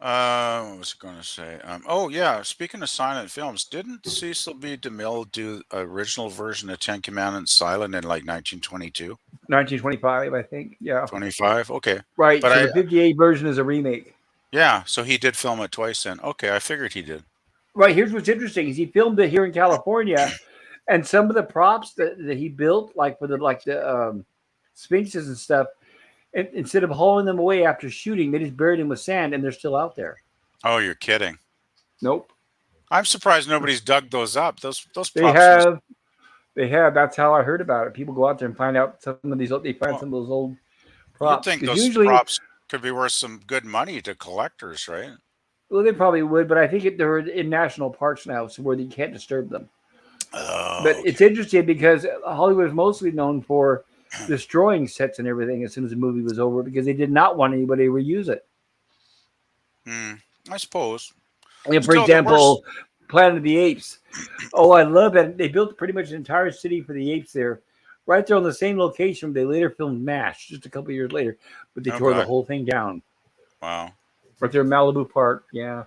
Speaker 5: What was I going to say? Oh yeah, speaking of silent films, didn't Cecil B. DeMille do an original version of Ten Commandments silent in like 1922?
Speaker 1: 1925, I think. Yeah.
Speaker 5: 25? Okay.
Speaker 1: Right.
Speaker 5: But
Speaker 1: So the 58 version is a remake.
Speaker 5: yeah, so he did film it twice then. Okay, I figured he did.
Speaker 1: Right. Here's what's interesting: is he filmed it here in California, and some of the props that he built, like for the sphinxes and stuff, instead of hauling them away after shooting, they just buried them with sand, and they're still out there.
Speaker 5: Oh, you're kidding.
Speaker 1: Nope.
Speaker 5: I'm surprised nobody's dug those up. Those props.
Speaker 1: They have. They have. That's how I heard about it. People go out there and find out some of these. They find some of those old props.
Speaker 5: You'd think those
Speaker 1: usually,
Speaker 5: props could be worth some good money to collectors, right?
Speaker 1: Well, they probably would, but I think they're in national parks now, so where you can't disturb them.
Speaker 5: Oh,
Speaker 1: but it's interesting because Hollywood is mostly known for destroying sets and everything as soon as the movie was over because they did not want anybody to reuse it.
Speaker 5: I suppose.
Speaker 1: And for example, Planet of the Apes. Oh, I love it. They built pretty much an entire city for the apes there, right there on the same location. They later filmed MASH just a couple of years later, but they tore the whole thing down.
Speaker 5: Wow.
Speaker 1: Right there in Malibu Park, yeah.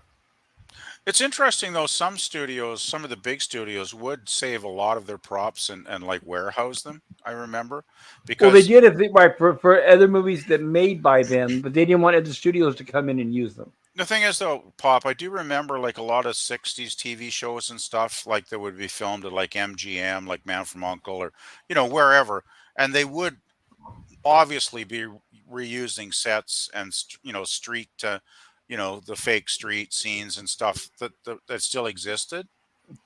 Speaker 5: It's interesting though. Some of the big studios would save a lot of their props and like warehouse them. I remember because
Speaker 1: they did it for other movies that made by them, but they didn't want other studios to come in and use them.
Speaker 5: The thing is though, Pop, I do remember like a lot of 60s TV shows and stuff like that would be filmed at like MGM, like Man from U.N.C.L.E. or wherever, and they would obviously be reusing sets and street the fake street scenes and stuff that still existed.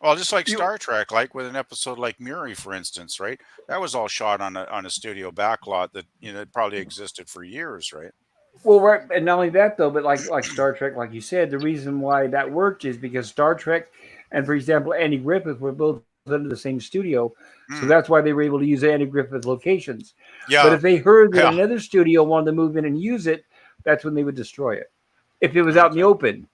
Speaker 5: Well, just like Star Trek, like with an episode like Muri, for instance, right? That was all shot on a studio backlot that it probably existed for years, right?
Speaker 1: Well, right, and not only that though, but like Star Trek, like you said, the reason why that worked is because Star Trek and, for example, Andy Griffith were both under the same studio, so that's why they were able to use Andy Griffith locations. Yeah. But if they heard that another studio wanted to move in and use it, that's when they would destroy it. If it was out in the open,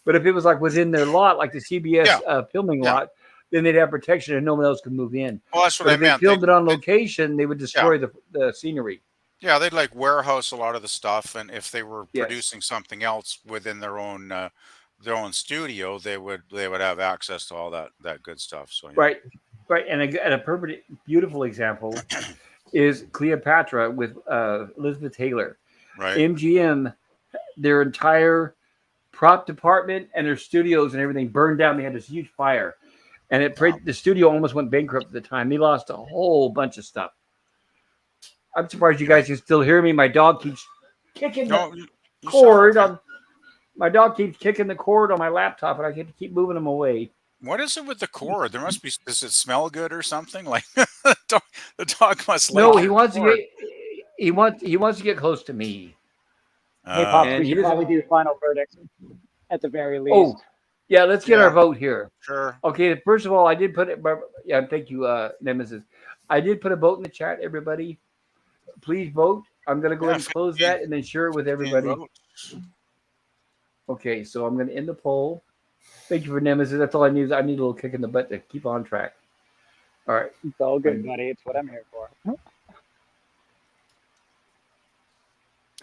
Speaker 1: but if it was like within their lot, like the CBS filming lot, then they'd have protection and no one else could move in.
Speaker 5: Well, that's what I meant.
Speaker 1: If they filmed it on location, they would destroy the scenery.
Speaker 5: Yeah, they'd like warehouse a lot of the stuff, and if they were producing something else within their own studio, they would have access to all that good stuff. So
Speaker 1: right, and a perfect, beautiful example is Cleopatra with Elizabeth Taylor.
Speaker 5: Right,
Speaker 1: MGM, their entire prop department and their studios and everything burned down. They had this huge fire, and the studio almost went bankrupt at the time. They lost a whole bunch of stuff. I'm surprised you guys can still hear me. My dog keeps kicking the cord. My dog keeps kicking the cord on my laptop, and I have to keep moving them away.
Speaker 5: What is it with the cord? There must be. Does it smell good or something? Like the dog must.
Speaker 1: No, he wants to get. He wants to get close to me.
Speaker 3: Hey, Pop, we should probably do final verdicts at the very least.
Speaker 1: Oh, yeah. Let's get our vote here.
Speaker 5: Sure.
Speaker 1: Okay. First of all, I did put it. Yeah. Thank you, Nemesis. I did put a vote in the chat. Everybody, please vote. I'm going to go ahead and close that and then share it with everybody. Okay, so I'm going to end the poll. Thank you for Nemesis. That's all I need. I need a little kick in the butt to keep on track. All right.
Speaker 3: It's all good, buddy. It's what I'm here for.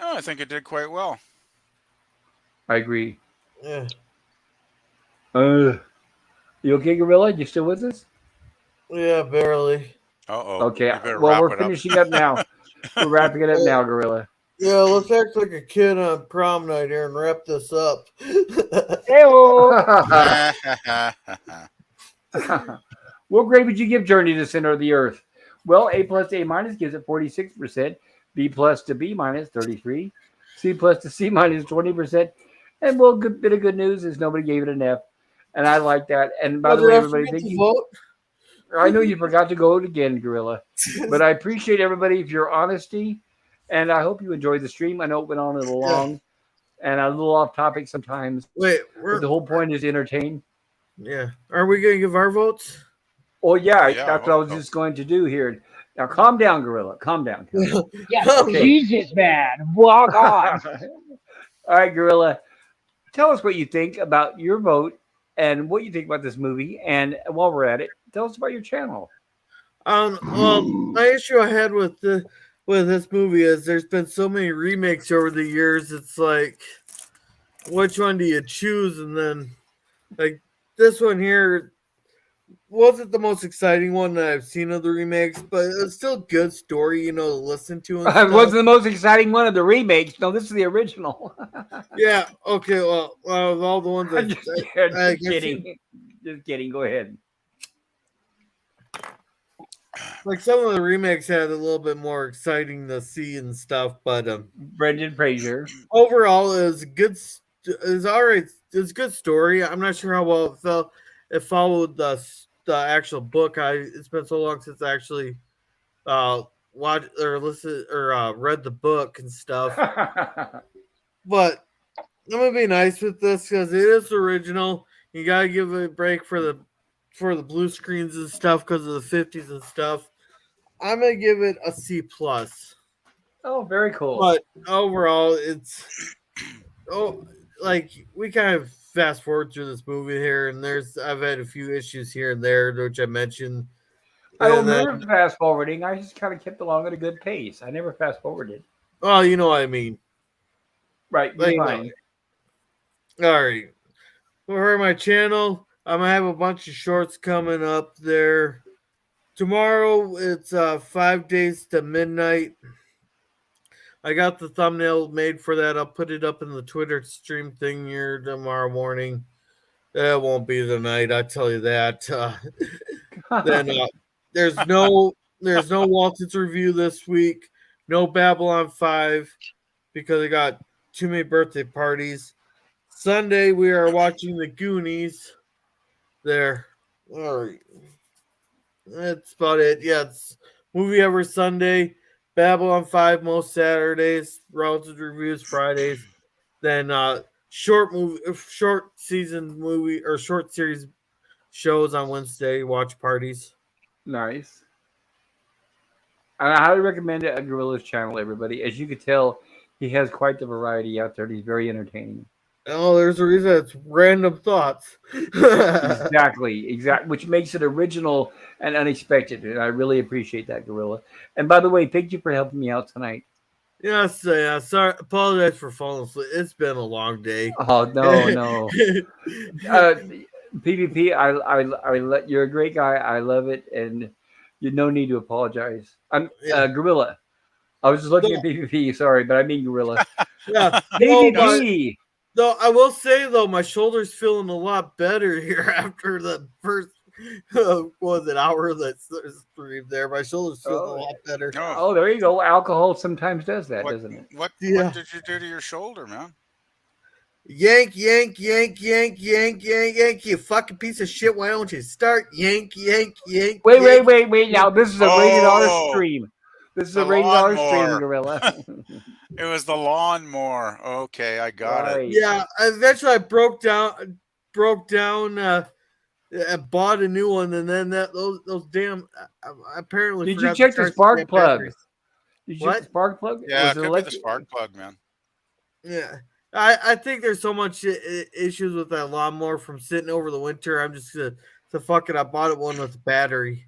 Speaker 5: Oh, I think it did quite well.
Speaker 1: I agree.
Speaker 4: Yeah.
Speaker 1: You okay, Gorilla? You still with us?
Speaker 4: Yeah, barely.
Speaker 5: Uh-oh.
Speaker 1: Okay. Well, we're finishing up now. We're wrapping it up now, Gorilla.
Speaker 4: Yeah, let's act like a kid on prom night here and wrap this up.
Speaker 1: What grade would you give Journey to the Center of the Earth? Well, A plus to A minus gives it 46%. B plus to B minus 33%. C plus to C minus 20%. And well, good bit of good news is nobody gave it an F. And I like that. And by the way, everybody, thank you.
Speaker 4: Vote?
Speaker 1: I know you forgot to vote again, Gorilla. But I appreciate everybody for your honesty. And I hope you enjoyed the stream. I know it went on a little long and a little off topic sometimes.
Speaker 4: Wait,
Speaker 1: but the whole point is to entertain.
Speaker 4: Yeah. Are we going to give our votes?
Speaker 1: Oh yeah,
Speaker 5: Yeah, I
Speaker 1: that's what I
Speaker 5: hope
Speaker 1: was
Speaker 5: so.
Speaker 1: just going to do here. Now calm down, Gorilla. Calm down. Calm down.
Speaker 3: Yeah,
Speaker 1: Okay.
Speaker 3: Jesus, man, walk on.
Speaker 1: All right, Gorilla. Tell us what you think about your vote and what you think about this movie. And while we're at it, tell us about your channel.
Speaker 4: Well, my issue I had with this movie is there's been so many remakes over the years. It's like, which one do you choose? And then, like, this one here wasn't the most exciting one that I've seen of the remakes, but it's still a good story, to listen to and
Speaker 1: It
Speaker 4: stuff.
Speaker 1: wasn't the most exciting one of the remakes. No, this is the original.
Speaker 4: Yeah. Okay. Well, of all the ones
Speaker 1: I'm just, kidding.
Speaker 4: I
Speaker 1: Just kidding. Just kidding. Go ahead.
Speaker 4: like some of the remakes had a little bit more exciting to see and stuff, but
Speaker 1: Brendan Fraser.
Speaker 4: overall it was good. It's all right. It's a good story. I'm not sure how well it felt. It followed the actual book. It's been so long since I actually watched or listened or read the book and stuff. But I'm gonna be nice with this because it is original. You gotta give it a break for the blue screens and stuff because of the 50s and stuff. I'm gonna give it a C plus.
Speaker 1: Oh, very cool.
Speaker 4: But overall, it's like we kind of fast forward through this movie here, and I've had a few issues here and there, which I mentioned.
Speaker 1: I don't
Speaker 4: And then,
Speaker 1: remember fast forwarding. I just kind of kept along at a good pace. I never fast forwarded.
Speaker 4: oh, you know what I mean.
Speaker 1: Right, you're fine.
Speaker 4: All right. For my channel, I'm gonna have a bunch of shorts coming up there. Tomorrow it's 5 days to midnight. I got the thumbnail made for that. I'll put it up in the Twitter stream thing here tomorrow morning. It won't be the night, I tell you that. Then there's no Walton's review this week. No Babylon 5 because I got too many birthday parties. Sunday we are watching the Goonies. There. All right. That's about it. Yeah, it's movie every Sunday. Babylon 5 most Saturdays. Relative reviews Fridays. Then short season movie or short series shows on Wednesday. Watch parties.
Speaker 1: Nice. I highly recommend it. Gorilla's channel, everybody. As you could tell, he has quite the variety out there. He's very entertaining.
Speaker 4: Oh, there's a reason it's random thoughts.
Speaker 1: Exactly. Which makes it original and unexpected. And I really appreciate that, Gorilla. And by the way, thank you for helping me out tonight.
Speaker 4: Yes, yeah. Sorry, apologize for falling asleep. It's been a long day.
Speaker 1: Oh no. PvP, you're a great guy. I love it, and you no need to apologize. I'm Gorilla. I was just looking at PvP. Sorry, but I mean Gorilla.
Speaker 4: Yeah,
Speaker 1: PvP.
Speaker 4: Though I will say though, my shoulder's feeling a lot better here after the first was it hour that stream there. My shoulder's feeling a lot better.
Speaker 1: Oh, there you go. Alcohol sometimes does that, doesn't it?
Speaker 5: What did you do to your shoulder, man?
Speaker 4: Yank, yank, yank, yank, yank, yank, yank, you fucking piece of shit. Why don't you start? Yank, yank, yank.
Speaker 1: Wait. Now, this is a rated R stream. This is a rated R stream, Gorilla.
Speaker 5: It was the lawnmower. Okay, I got it.
Speaker 4: Yeah, eventually I broke down, and bought a new one, and then those damn apparently.
Speaker 1: Did you check the spark plug? Did you
Speaker 4: check
Speaker 1: the spark plug?
Speaker 5: Yeah, it could be the spark plug, man.
Speaker 4: Yeah. I think there's so much issues with that lawnmower from sitting over the winter. I'm just gonna fuck it. I bought one with a battery.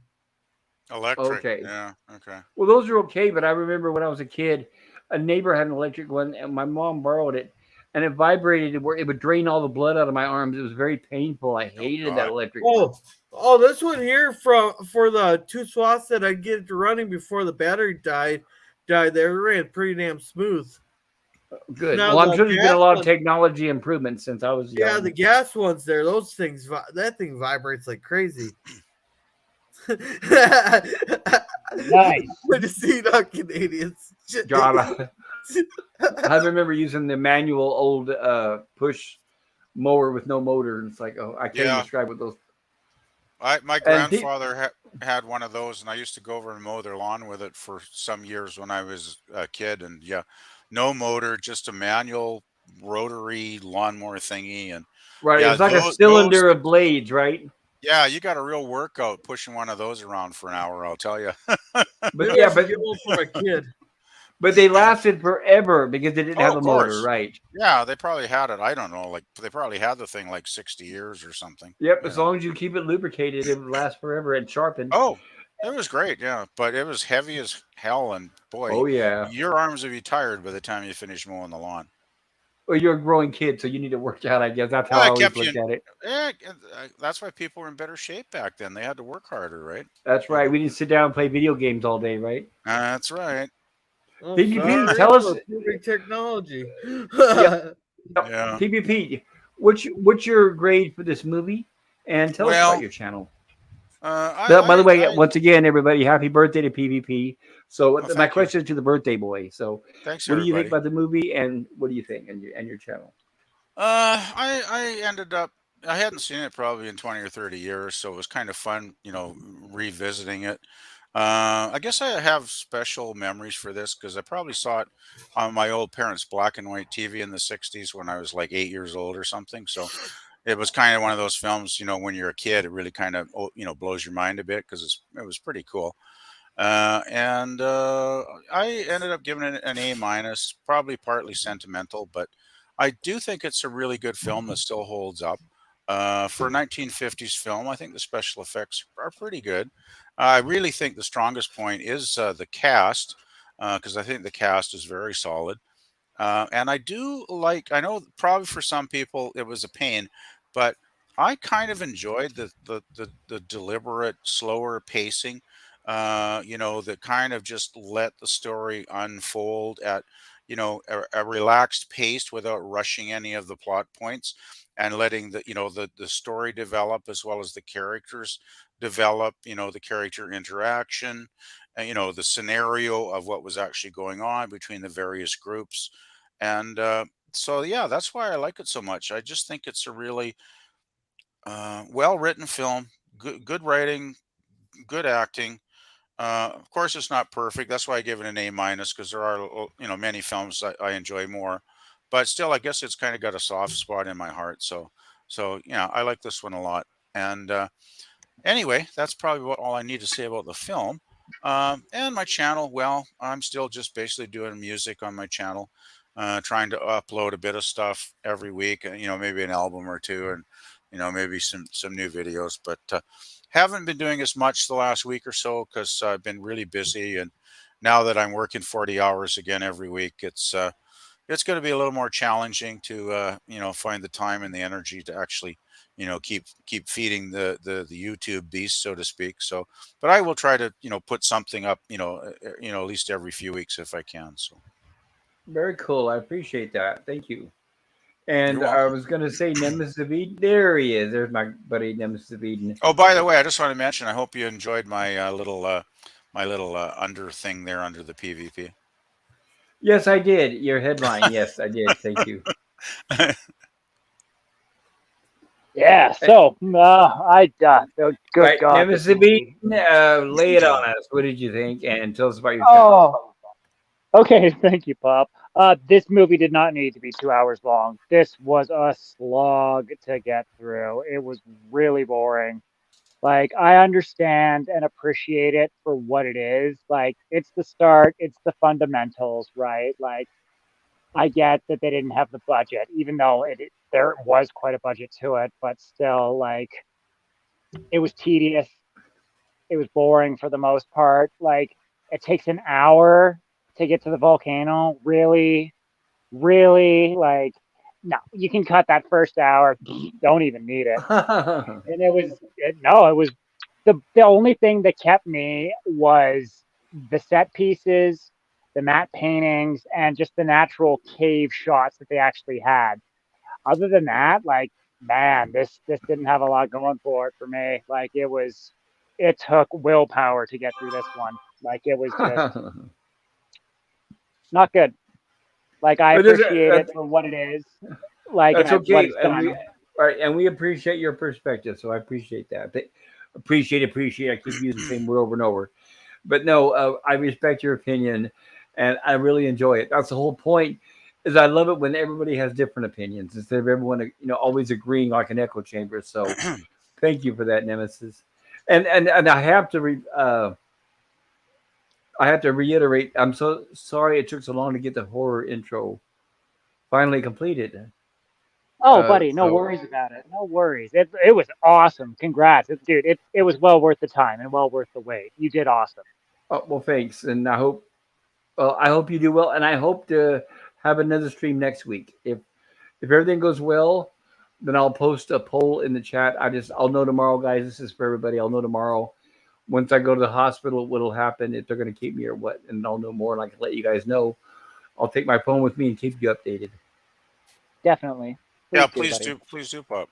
Speaker 5: Electric.
Speaker 1: Okay.
Speaker 5: Yeah. Okay.
Speaker 1: Well, those are okay, but I remember when I was a kid, a neighbor had an electric one, and my mom borrowed it, and it vibrated where it would drain all the blood out of my arms. It was very painful. I hated that electric one.
Speaker 4: Oh, this one here for the two swaths that I get it running before the battery died. They ran pretty damn smooth.
Speaker 1: Good. Now, well, I'm sure there's been a lot of technology improvements since I was young.
Speaker 4: Yeah, the gas ones there, those things, that thing vibrates like crazy.
Speaker 3: Nice.
Speaker 4: Good to see it on Canadians.
Speaker 1: God, I remember using the manual old push mower with no motor, and it's like, oh, I can't describe what those.
Speaker 5: My grandfather had one of those, and I used to go over and mow their lawn with it for some years when I was a kid, and no motor, just a manual rotary lawnmower thingy, and
Speaker 1: right. It's like a cylinder of blades, right?
Speaker 5: Yeah, you got a real workout pushing one of those around for an hour, I'll tell you.
Speaker 1: But
Speaker 4: Maybe I
Speaker 1: yeah,
Speaker 4: should get one for my kid.
Speaker 1: but they lasted forever because they didn't
Speaker 5: Oh,
Speaker 1: have
Speaker 5: of
Speaker 1: a motor,
Speaker 5: course.
Speaker 1: right?
Speaker 5: Yeah, they probably had it. I don't know. Like they probably had the thing like 60 years or something.
Speaker 1: Yep,
Speaker 5: You
Speaker 1: as
Speaker 5: know.
Speaker 1: long as you keep it lubricated, it would last forever and sharpened.
Speaker 5: Oh, it was great. Yeah, but it was heavy as hell, and boy,
Speaker 1: Oh yeah.
Speaker 5: your arms would be tired by the time you finish mowing the lawn.
Speaker 1: Well, you're a growing kid, so you need to work out. I guess that's how
Speaker 5: Well,
Speaker 1: I
Speaker 5: it
Speaker 1: always
Speaker 5: kept you
Speaker 1: looked
Speaker 5: in.
Speaker 1: at it.
Speaker 5: Yeah, that's why people were in better shape back then. They had to work harder, right?
Speaker 1: That's
Speaker 5: You
Speaker 1: right.
Speaker 5: know.
Speaker 1: We didn't sit down and play video games all day, right?
Speaker 5: That's right.
Speaker 4: Oh,
Speaker 1: PvP,
Speaker 4: sorry
Speaker 1: tell us.
Speaker 4: for improving technology.
Speaker 1: Yep, yep.
Speaker 5: Yeah.
Speaker 1: PvP. What's your grade for this movie? And tell us about
Speaker 5: Well,
Speaker 1: your channel.
Speaker 5: uh,
Speaker 1: By the
Speaker 5: I,
Speaker 1: way,
Speaker 5: I,
Speaker 1: once again, everybody, happy birthday to PvP. So
Speaker 5: oh,
Speaker 1: my
Speaker 5: thank you.
Speaker 1: question is to the birthday boy. So,
Speaker 5: Thanks,
Speaker 1: what do you think
Speaker 5: everybody.
Speaker 1: about the movie, and what do you think, and your channel?
Speaker 5: I ended up. I hadn't seen it probably in 20 or 30 years, so it was kind of fun, revisiting it. I guess I have special memories for this because I probably saw it on my old parents' black and white TV in the 60s when I was like 8 years old or something. So it was kind of one of those films, when you're a kid, it really kind of, blows your mind a bit because it was pretty cool. And I ended up giving it an A minus, probably partly sentimental, but I do think it's a really good film that still holds up. For a 1950s film, I think the special effects are pretty good. I really think the strongest point is the cast, because I think the cast is very solid. And I do like, I know probably for some people it was a pain, but I kind of enjoyed the deliberate, slower pacing, that kind of just let the story unfold at, a relaxed pace without rushing any of the plot points and letting the story develop as well as the characters develop, the character interaction, and, the scenario of what was actually going on between the various groups and so, yeah, that's why I like it so much. I just think it's a really well written film, good writing, good acting. Of course, it's not perfect. That's why I give it an A minus because there are many films I enjoy more, but still, I guess it's kind of got a soft spot in my heart. So yeah, I like this one a lot. And anyway, that's probably all I need to say about the film. And my channel, well, I'm still just basically doing music on my channel, trying to upload a bit of stuff every week, maybe an album or two, and maybe some new videos. But haven't been doing as much the last week or so because I've been really busy, and now that I'm working 40 hours again every week, it's going to be a little more challenging to find the time and the energy to actually keep feeding the YouTube beast, so to speak. So but I will try to put something up at least every few weeks if I can. So
Speaker 1: Very cool. I appreciate that. Thank you.
Speaker 5: you're
Speaker 1: And I
Speaker 5: welcome.
Speaker 1: was gonna say Nemesis of Eden. There he is. There's my buddy Nemesis of Eden.
Speaker 5: Oh, by the way, I just want to mention I hope you enjoyed my little under thing there under the PvP.
Speaker 1: Yes, I did. Your headline. Yes, I did. Thank you.
Speaker 3: Yeah.
Speaker 1: Eh,
Speaker 3: So good
Speaker 1: Right,
Speaker 3: God, this
Speaker 1: Nemesis of
Speaker 3: movie.
Speaker 1: Eden. Lay it on us. What did you think? And tell us about your channel.
Speaker 3: Oh, okay. Thank you, Pop. This movie did not need to be 2 hours long. This was a slog to get through. It was really boring. Like, I understand and appreciate it for what it is. Like, it's the start, it's the fundamentals, right? Like, I get that they didn't have the budget, even though there was quite a budget to it, but still, like, it was tedious. It was boring for the most part. Like, it takes an hour to get to the volcano. Really, really, like, no, you can cut that first hour. Don't even need it. And it was the only thing that kept me was the set pieces, the matte paintings, and just the natural cave shots that they actually had. Other than that, like, man, this didn't have a lot going for it for me. Like, it took willpower to get through this one. Like, it was just not good. Like, I
Speaker 1: But
Speaker 3: appreciate it for what it is, like,
Speaker 1: that's
Speaker 3: what
Speaker 1: okay,
Speaker 3: it's
Speaker 1: and
Speaker 3: done.
Speaker 1: we appreciate your perspective. So I appreciate that. Appreciate. I keep using the same word over and over. But no, I respect your opinion, and I really enjoy it. That's the whole point. Is I love it when everybody has different opinions instead of everyone always agreeing like an echo chamber. So Thank you for that, Nemesis. And I have to reiterate. I'm so sorry it took so long to get the horror intro finally completed.
Speaker 3: Oh, buddy, no
Speaker 1: So,
Speaker 3: worries about it. No worries. It was awesome. Congrats, dude. It was well worth the time and well worth the wait. You did awesome.
Speaker 1: well, thanks, and I hope. Well, I hope you do well, and I hope to have another stream next week. If everything goes well, then I'll post a poll in the chat. I'll know tomorrow, guys. This is for everybody. I'll know tomorrow. Once I go to the hospital, what'll happen, if they're going to keep me or what, and I'll know more, and I can let you guys know. I'll take my phone with me and keep you updated.
Speaker 3: Definitely.
Speaker 5: Yeah,
Speaker 3: buddy.
Speaker 5: please do, Pop.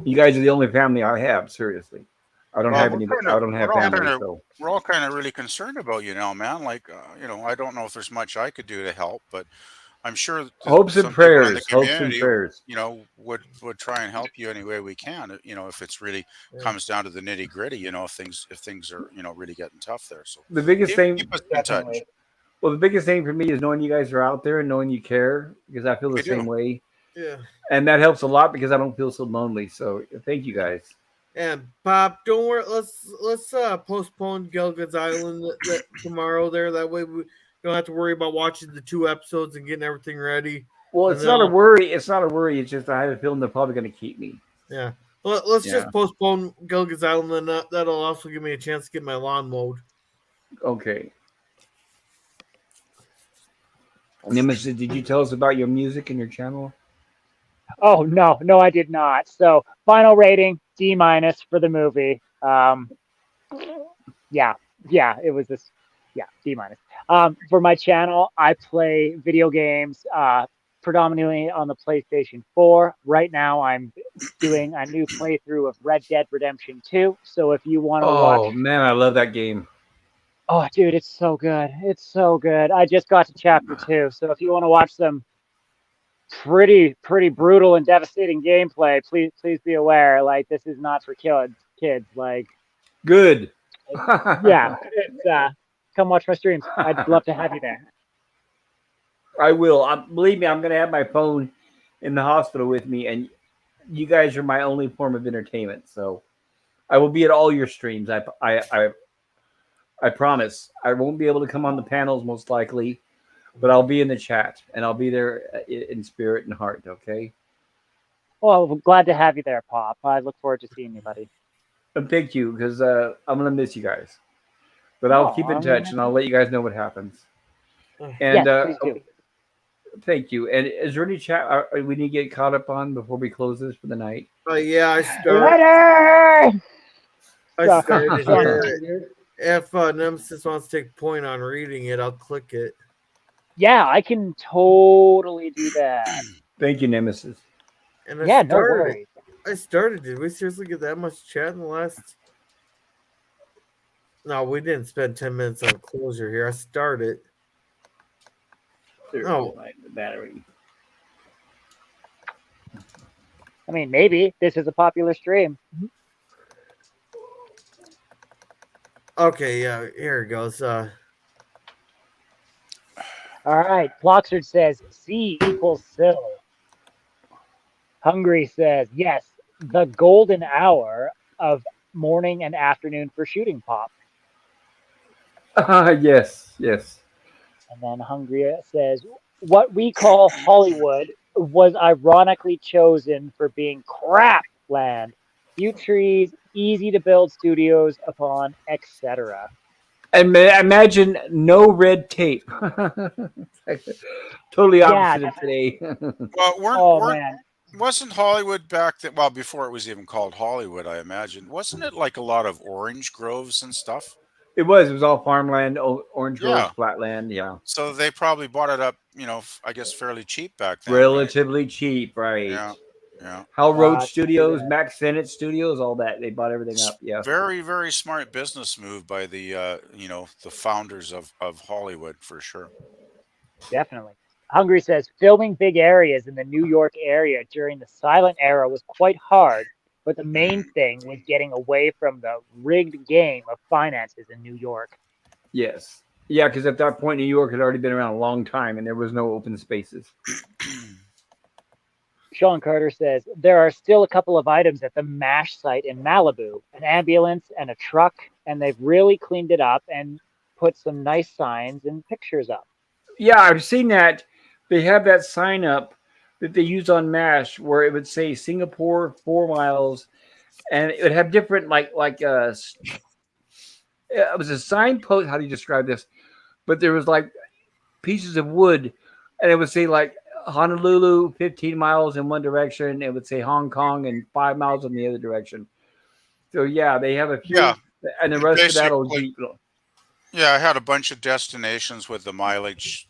Speaker 1: You guys are the only family I have. Seriously, I don't have any. I don't have family. So
Speaker 5: We're all kind of really concerned about you now, man. Like, I don't know if there's much I could do to help, but I'm sure that
Speaker 1: hopes and
Speaker 5: some people in the
Speaker 1: prayers. Hopes and
Speaker 5: community,
Speaker 1: prayers.
Speaker 5: would try and help you any way we can. If it's really comes down to the nitty gritty. If things are really getting tough there. So
Speaker 1: The biggest thing.
Speaker 5: keep us in touch.
Speaker 3: Definitely.
Speaker 1: Well, the biggest thing for me is knowing you guys are out there and knowing you care, because I feel the
Speaker 5: We do.
Speaker 1: same way.
Speaker 4: Yeah.
Speaker 1: And that helps a lot because I don't feel so lonely. So thank you guys.
Speaker 4: And Pop, don't worry. Let's postpone Gilligan's Island tomorrow. There, that way we don't have to worry about watching the 2 episodes and getting everything ready.
Speaker 1: Well,
Speaker 4: And
Speaker 1: it's
Speaker 4: then
Speaker 1: not a worry. It's not a worry. It's just I have a feeling they're probably going to keep me.
Speaker 4: Yeah. Let's
Speaker 1: Yeah.
Speaker 4: just postpone Gilligan's Island, and that'll also give me a chance to get my lawn mowed.
Speaker 1: Okay. Nemesis, did you tell us about your music and your channel?
Speaker 3: Oh no, I did not. So final rating D- for the movie. Yeah, it was this. Yeah, D-. For my channel, I play video games predominantly on the PlayStation 4. Right now, I'm doing a new playthrough of Red Dead Redemption 2. So if you want to watch,
Speaker 1: Oh man, I love that game.
Speaker 3: oh dude, it's so good. It's so good. I just got to chapter 2. So if you want to watch some pretty brutal and devastating gameplay, please be aware, like, this is not for kids. Like,
Speaker 1: Good.
Speaker 3: yeah, it's come watch my streams. I'd love to have you there.
Speaker 1: I will. Believe me, I'm going to have my phone in the hospital with me, and you guys are my only form of entertainment. So I will be at all your streams. I promise. I won't be able to come on the panels most likely, but I'll be in the chat, and I'll be there in spirit and heart. Okay.
Speaker 3: Well, I'm glad to have you there, Pop. I look forward to seeing you, buddy.
Speaker 1: Thank you, because I'm going to miss you guys. But I'll keep in touch, and I'll let you guys know what happens. And
Speaker 3: yes, please do.
Speaker 1: thank you. And is there any chat we need to get caught up on before we close this for the night?
Speaker 4: Yeah, I started here. If Nemesis wants to take point on reading it, I'll click it.
Speaker 3: Yeah, I can totally do that.
Speaker 1: Thank you, Nemesis.
Speaker 4: And
Speaker 3: Yeah, no worries.
Speaker 4: I started. Did we seriously get that much chat in the last? No, we didn't spend 10 minutes on closure here. I started.
Speaker 1: Oh, the battery.
Speaker 3: I mean, maybe this is a popular stream.
Speaker 4: Okay, yeah, here it goes.
Speaker 3: All right. Ploxard says C equals Sil. Hungry says, yes, the golden hour of morning and afternoon for shooting Pop.
Speaker 1: Yes.
Speaker 3: And then Hungry says, what we call Hollywood was ironically chosen for being crap land. Few trees, easy to build studios upon, etc.
Speaker 1: And imagine no red tape. Totally opposite of today.
Speaker 5: Well, wasn't Hollywood back then? Well, before it was even called Hollywood, I imagine. Wasn't it like a lot of orange groves and stuff?
Speaker 1: It was all farmland, orange groves, flatland. Yeah.
Speaker 5: So they probably bought it up, I guess fairly cheap back then.
Speaker 1: Relatively cheap, right?
Speaker 5: Yeah.
Speaker 1: Hal Roach Studios, Max Sennett Studios, all that. They bought everything up. Yeah.
Speaker 5: Very, very smart business move by the the founders of Hollywood, for sure.
Speaker 3: Definitely. Hungry says filming big areas in the New York area during the silent era was quite hard, but the main thing was getting away from the rigged game of finances in New York.
Speaker 1: Yes. Yeah, because at that point, New York had already been around a long time, and there was no open spaces.
Speaker 3: Sean Carter says, there are still a couple of items at the MASH site in Malibu, an ambulance and a truck, and they've really cleaned it up and put some nice signs and pictures up.
Speaker 1: Yeah, I've seen that. They have that sign up that they use on MASH where it would say Singapore 4 miles, and it would have different it was a signpost. How do you describe this? But there was like pieces of wood, and it would say like Honolulu 15 miles in one direction. It would say Hong Kong and 5 miles in the other direction. So yeah, they have a few,
Speaker 5: Yeah,
Speaker 1: and the rest of that'll
Speaker 5: basically.
Speaker 1: be.
Speaker 5: Yeah, I had a bunch of destinations with the mileage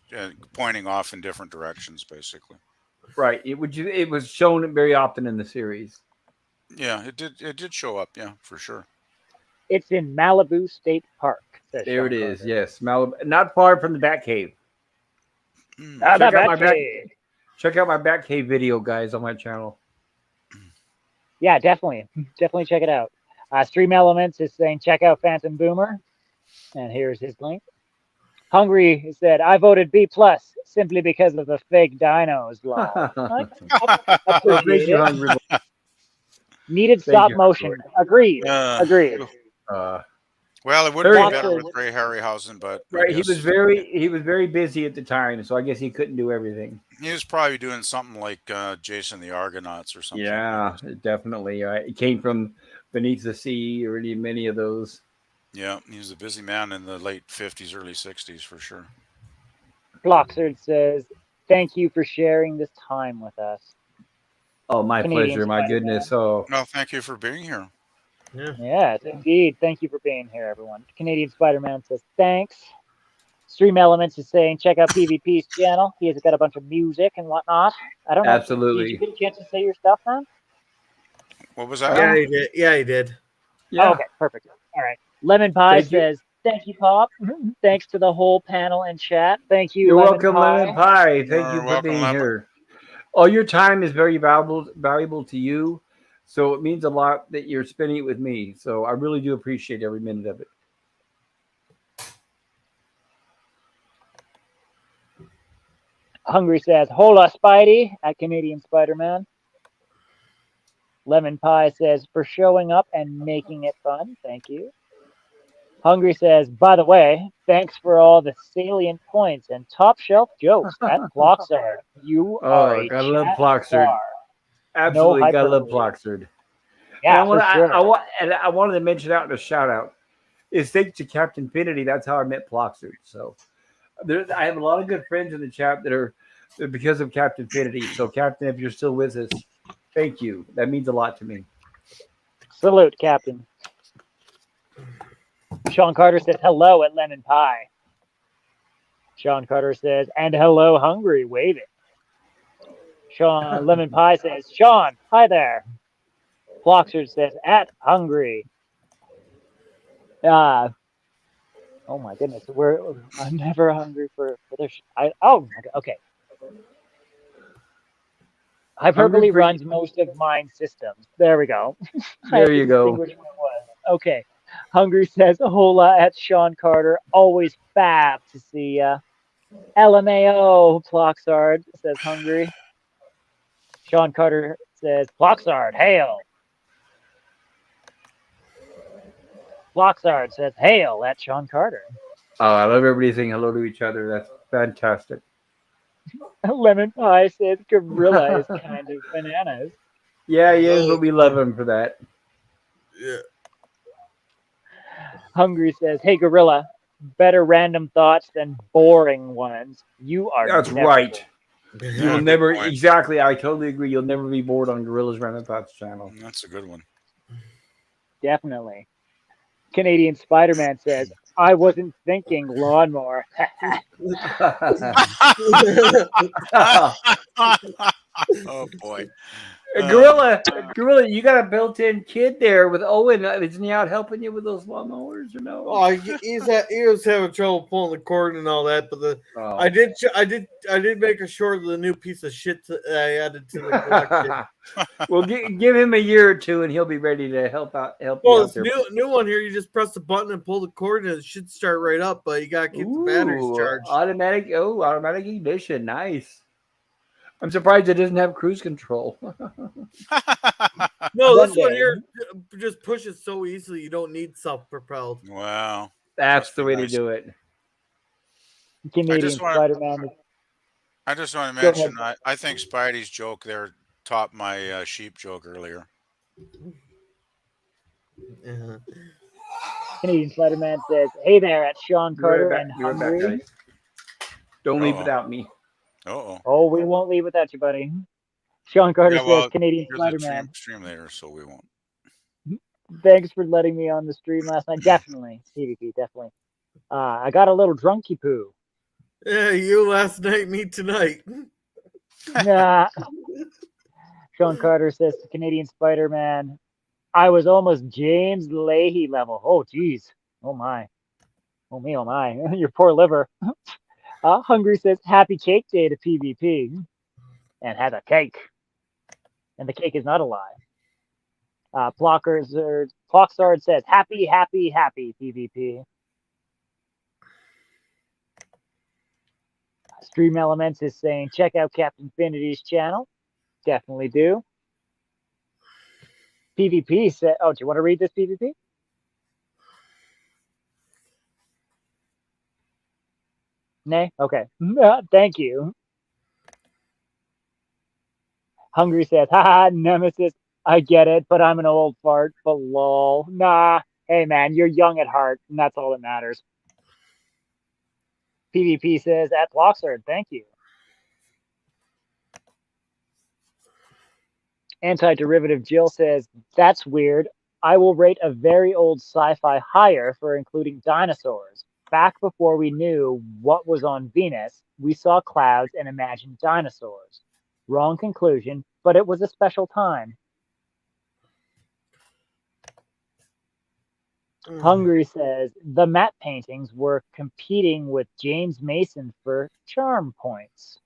Speaker 5: pointing off in different directions, basically.
Speaker 1: Right. It was shown very often in the series.
Speaker 5: Yeah, it did. It did show up. Yeah, for sure.
Speaker 3: It's in Malibu State Park. Says
Speaker 1: There
Speaker 3: Sean
Speaker 1: it is.
Speaker 3: Carter.
Speaker 1: Yes, Malibu, not far from the Batcave.
Speaker 5: Mm.
Speaker 3: Ah,
Speaker 1: Check
Speaker 3: the
Speaker 1: out my
Speaker 3: Batcave.
Speaker 1: Check out my Batcave video, guys, on my channel.
Speaker 3: Yeah, definitely. Definitely check it out. Stream Elements is saying, check out Phantom Boomer. And here's his link. Hungry said, I voted B plus simply because of the fake dinos law.
Speaker 1: Well,
Speaker 3: Appreciate
Speaker 1: thank you,
Speaker 3: it.
Speaker 1: Hungry Boy.
Speaker 3: Needed
Speaker 1: Thank
Speaker 3: stop
Speaker 1: you,
Speaker 3: motion. Agreed. Agreed.
Speaker 5: Well, it would
Speaker 1: Very
Speaker 5: be better
Speaker 3: good.
Speaker 5: with Ray Harryhausen, but I
Speaker 1: Right, he
Speaker 5: guess
Speaker 1: was very busy at the time, so I guess he couldn't do everything.
Speaker 5: he was probably doing something like Jason the Argonauts or something.
Speaker 1: Yeah, definitely. It came from Beneath the Sea, or many of those.
Speaker 5: Yeah, he was a busy man in the late 50s, early 60s for sure.
Speaker 3: Bloxard says, thank you for sharing this time with us.
Speaker 1: Oh, my
Speaker 3: Canadian
Speaker 1: pleasure. My
Speaker 3: Spider-Man.
Speaker 1: goodness. Oh,
Speaker 5: Well, thank you for being here.
Speaker 3: Yes, indeed. Thank you for being here, everyone. Canadian Spider-Man says, thanks. Stream Elements is saying, check out PvP's channel. He has got a bunch of music and whatnot. I don't know.
Speaker 1: absolutely.
Speaker 3: Did you get a chance to say your stuff, man?
Speaker 5: What was that?
Speaker 4: Yeah, he did. Yeah, he did.
Speaker 1: Yeah.
Speaker 3: Oh, okay, perfect. All right. Lemon Pie
Speaker 1: Thank you.
Speaker 3: says, thank you, Pop. Thanks to the whole panel and chat. Thank you,
Speaker 1: You're
Speaker 3: Lemon
Speaker 1: welcome,
Speaker 3: Pie.
Speaker 1: Lemon Pie. Thank
Speaker 5: You're
Speaker 1: you for
Speaker 5: welcome,
Speaker 1: being
Speaker 5: Lemon.
Speaker 1: here. All your time is very valuable to you. So it means a lot that you're spending it with me. So I really do appreciate every minute of it.
Speaker 3: Hungry says, hola, Spidey, at Canadian Spider-Man. Lemon Pie says, for showing up and making it fun. Thank you. Hungry says, by the way, thanks for all the salient points and top shelf jokes at Floxard. You are a
Speaker 1: gotta love
Speaker 3: chat
Speaker 1: Ploxard.
Speaker 3: star.
Speaker 1: Absolutely, gotta love
Speaker 3: hyperbole.
Speaker 1: Ploxard.
Speaker 3: Yeah,
Speaker 1: and
Speaker 3: for sure.
Speaker 1: I wanted to mention out in a shout out is thanks to Captain Finity. That's how I met Ploxard. So I have a lot of good friends in the chat that are because of Captain Finity. So Captain, if you're still with us, thank you. That means a lot to me.
Speaker 3: Salute, Captain. Sean Carter says hello at Lemon Pie. Sean Carter says, and hello, Hungry, wave it. Sean Lemon Pie says, Sean, hi there. Floxard says, at Hungry. Oh my goodness, I'm never hungry for this. Okay. Hyperbole runs most of mine systems. There we go.
Speaker 1: There you go.
Speaker 3: Which one it was. Okay. Hungry says, hola at Sean Carter. Always fab to see ya. LMAO, Ploxard, says Hungry. Sean Carter says, Ploxard, hail. Ploxard says, hail at Sean Carter.
Speaker 1: Oh, I love everybody saying hello to each other. That's fantastic.
Speaker 3: Lemon Pie says, Gorilla is kind of bananas.
Speaker 1: Yeah, he is, but we love him for that.
Speaker 4: Yeah.
Speaker 3: Hungry says, hey, Gorilla, better random thoughts than boring ones. You are
Speaker 1: That's
Speaker 3: never
Speaker 1: right.
Speaker 3: bored.
Speaker 1: You'll
Speaker 5: good
Speaker 1: never
Speaker 5: point.
Speaker 1: exactly. I totally agree. You'll never be bored on Gorilla's Random Thoughts channel.
Speaker 5: That's a good one.
Speaker 3: Definitely. Canadian Spider-Man says, I wasn't thinking lawnmower.
Speaker 5: Oh boy.
Speaker 1: Gorilla, you got a built-in kid there with Owen. Isn't he out helping you with those lawnmowers or no?
Speaker 4: Oh, he was having trouble pulling the cord and all that, but
Speaker 1: Oh.
Speaker 4: I did make a short of the new piece of shit that I added to the collection.
Speaker 1: Well, give him a year or two, and he'll be ready to help you
Speaker 4: Well,
Speaker 1: out
Speaker 4: this
Speaker 1: there.
Speaker 4: new one here, you just press the button and pull the cord, and it should start right up. But you gotta keep the batteries
Speaker 1: Ooh,
Speaker 4: charged.
Speaker 1: automatic ignition, nice. I'm surprised it doesn't have cruise control.
Speaker 4: No,
Speaker 3: One
Speaker 4: this one
Speaker 3: day.
Speaker 4: here just pushes so easily. You don't need self-propelled.
Speaker 5: Wow.
Speaker 1: That's
Speaker 5: Must
Speaker 1: the
Speaker 5: be
Speaker 1: way
Speaker 5: nice.
Speaker 1: to do it.
Speaker 3: Canadian
Speaker 5: wanna-
Speaker 3: Spider-Man.
Speaker 5: I just want to
Speaker 3: Go ahead.
Speaker 5: mention, I think Spidey's joke there topped my sheep joke earlier.
Speaker 4: Uh-huh.
Speaker 3: Canadian Spider-Man says, "Hey there, at Sean
Speaker 1: Be right
Speaker 3: Carter
Speaker 1: back.
Speaker 3: and
Speaker 1: Be right back,
Speaker 3: Hungry."
Speaker 1: guys. Don't leave
Speaker 5: Uh-oh.
Speaker 1: without me.
Speaker 5: Uh-oh.
Speaker 3: Oh, we won't leave without you, buddy. Sean Carter
Speaker 5: Yeah,
Speaker 3: says,
Speaker 5: well,
Speaker 3: "Canadian
Speaker 5: you're the
Speaker 3: Spider-Man.
Speaker 5: stream later, so we won't.
Speaker 3: Thanks for letting me on the stream last night. Definitely, PvP, definitely. I got a little drunky poo.
Speaker 4: Yeah, you last night, me tonight.
Speaker 3: Nah." Sean Carter says to Canadian Spider-Man, "I was almost James Leahy level." Oh, geez. Oh, my. Oh, me, oh, my. Your poor liver. Hungry says, "Happy cake day to PvP." And has a cake. And the cake is not a lie. Plocksard says, "Happy, happy, happy PvP." Stream Elements is saying, "Check out Captain Infinity's channel." Definitely do. PvP said, "Oh, do you want to read this PvP?" Nay? Okay. Thank you. Hungry says, "Haha, Nemesis, I get it, but I'm an old fart, but lol." Nah. Hey, man, you're young at heart, and that's all that matters. PvP says, "At Plocksard, thank you." Anti-derivative Jill says, "That's weird. I will rate a very old sci-fi higher for including dinosaurs. Back before we knew what was on Venus, we saw clouds and imagined dinosaurs. Wrong conclusion, but it was a special time." Hungry says, "The matte paintings were competing with James Mason for charm points."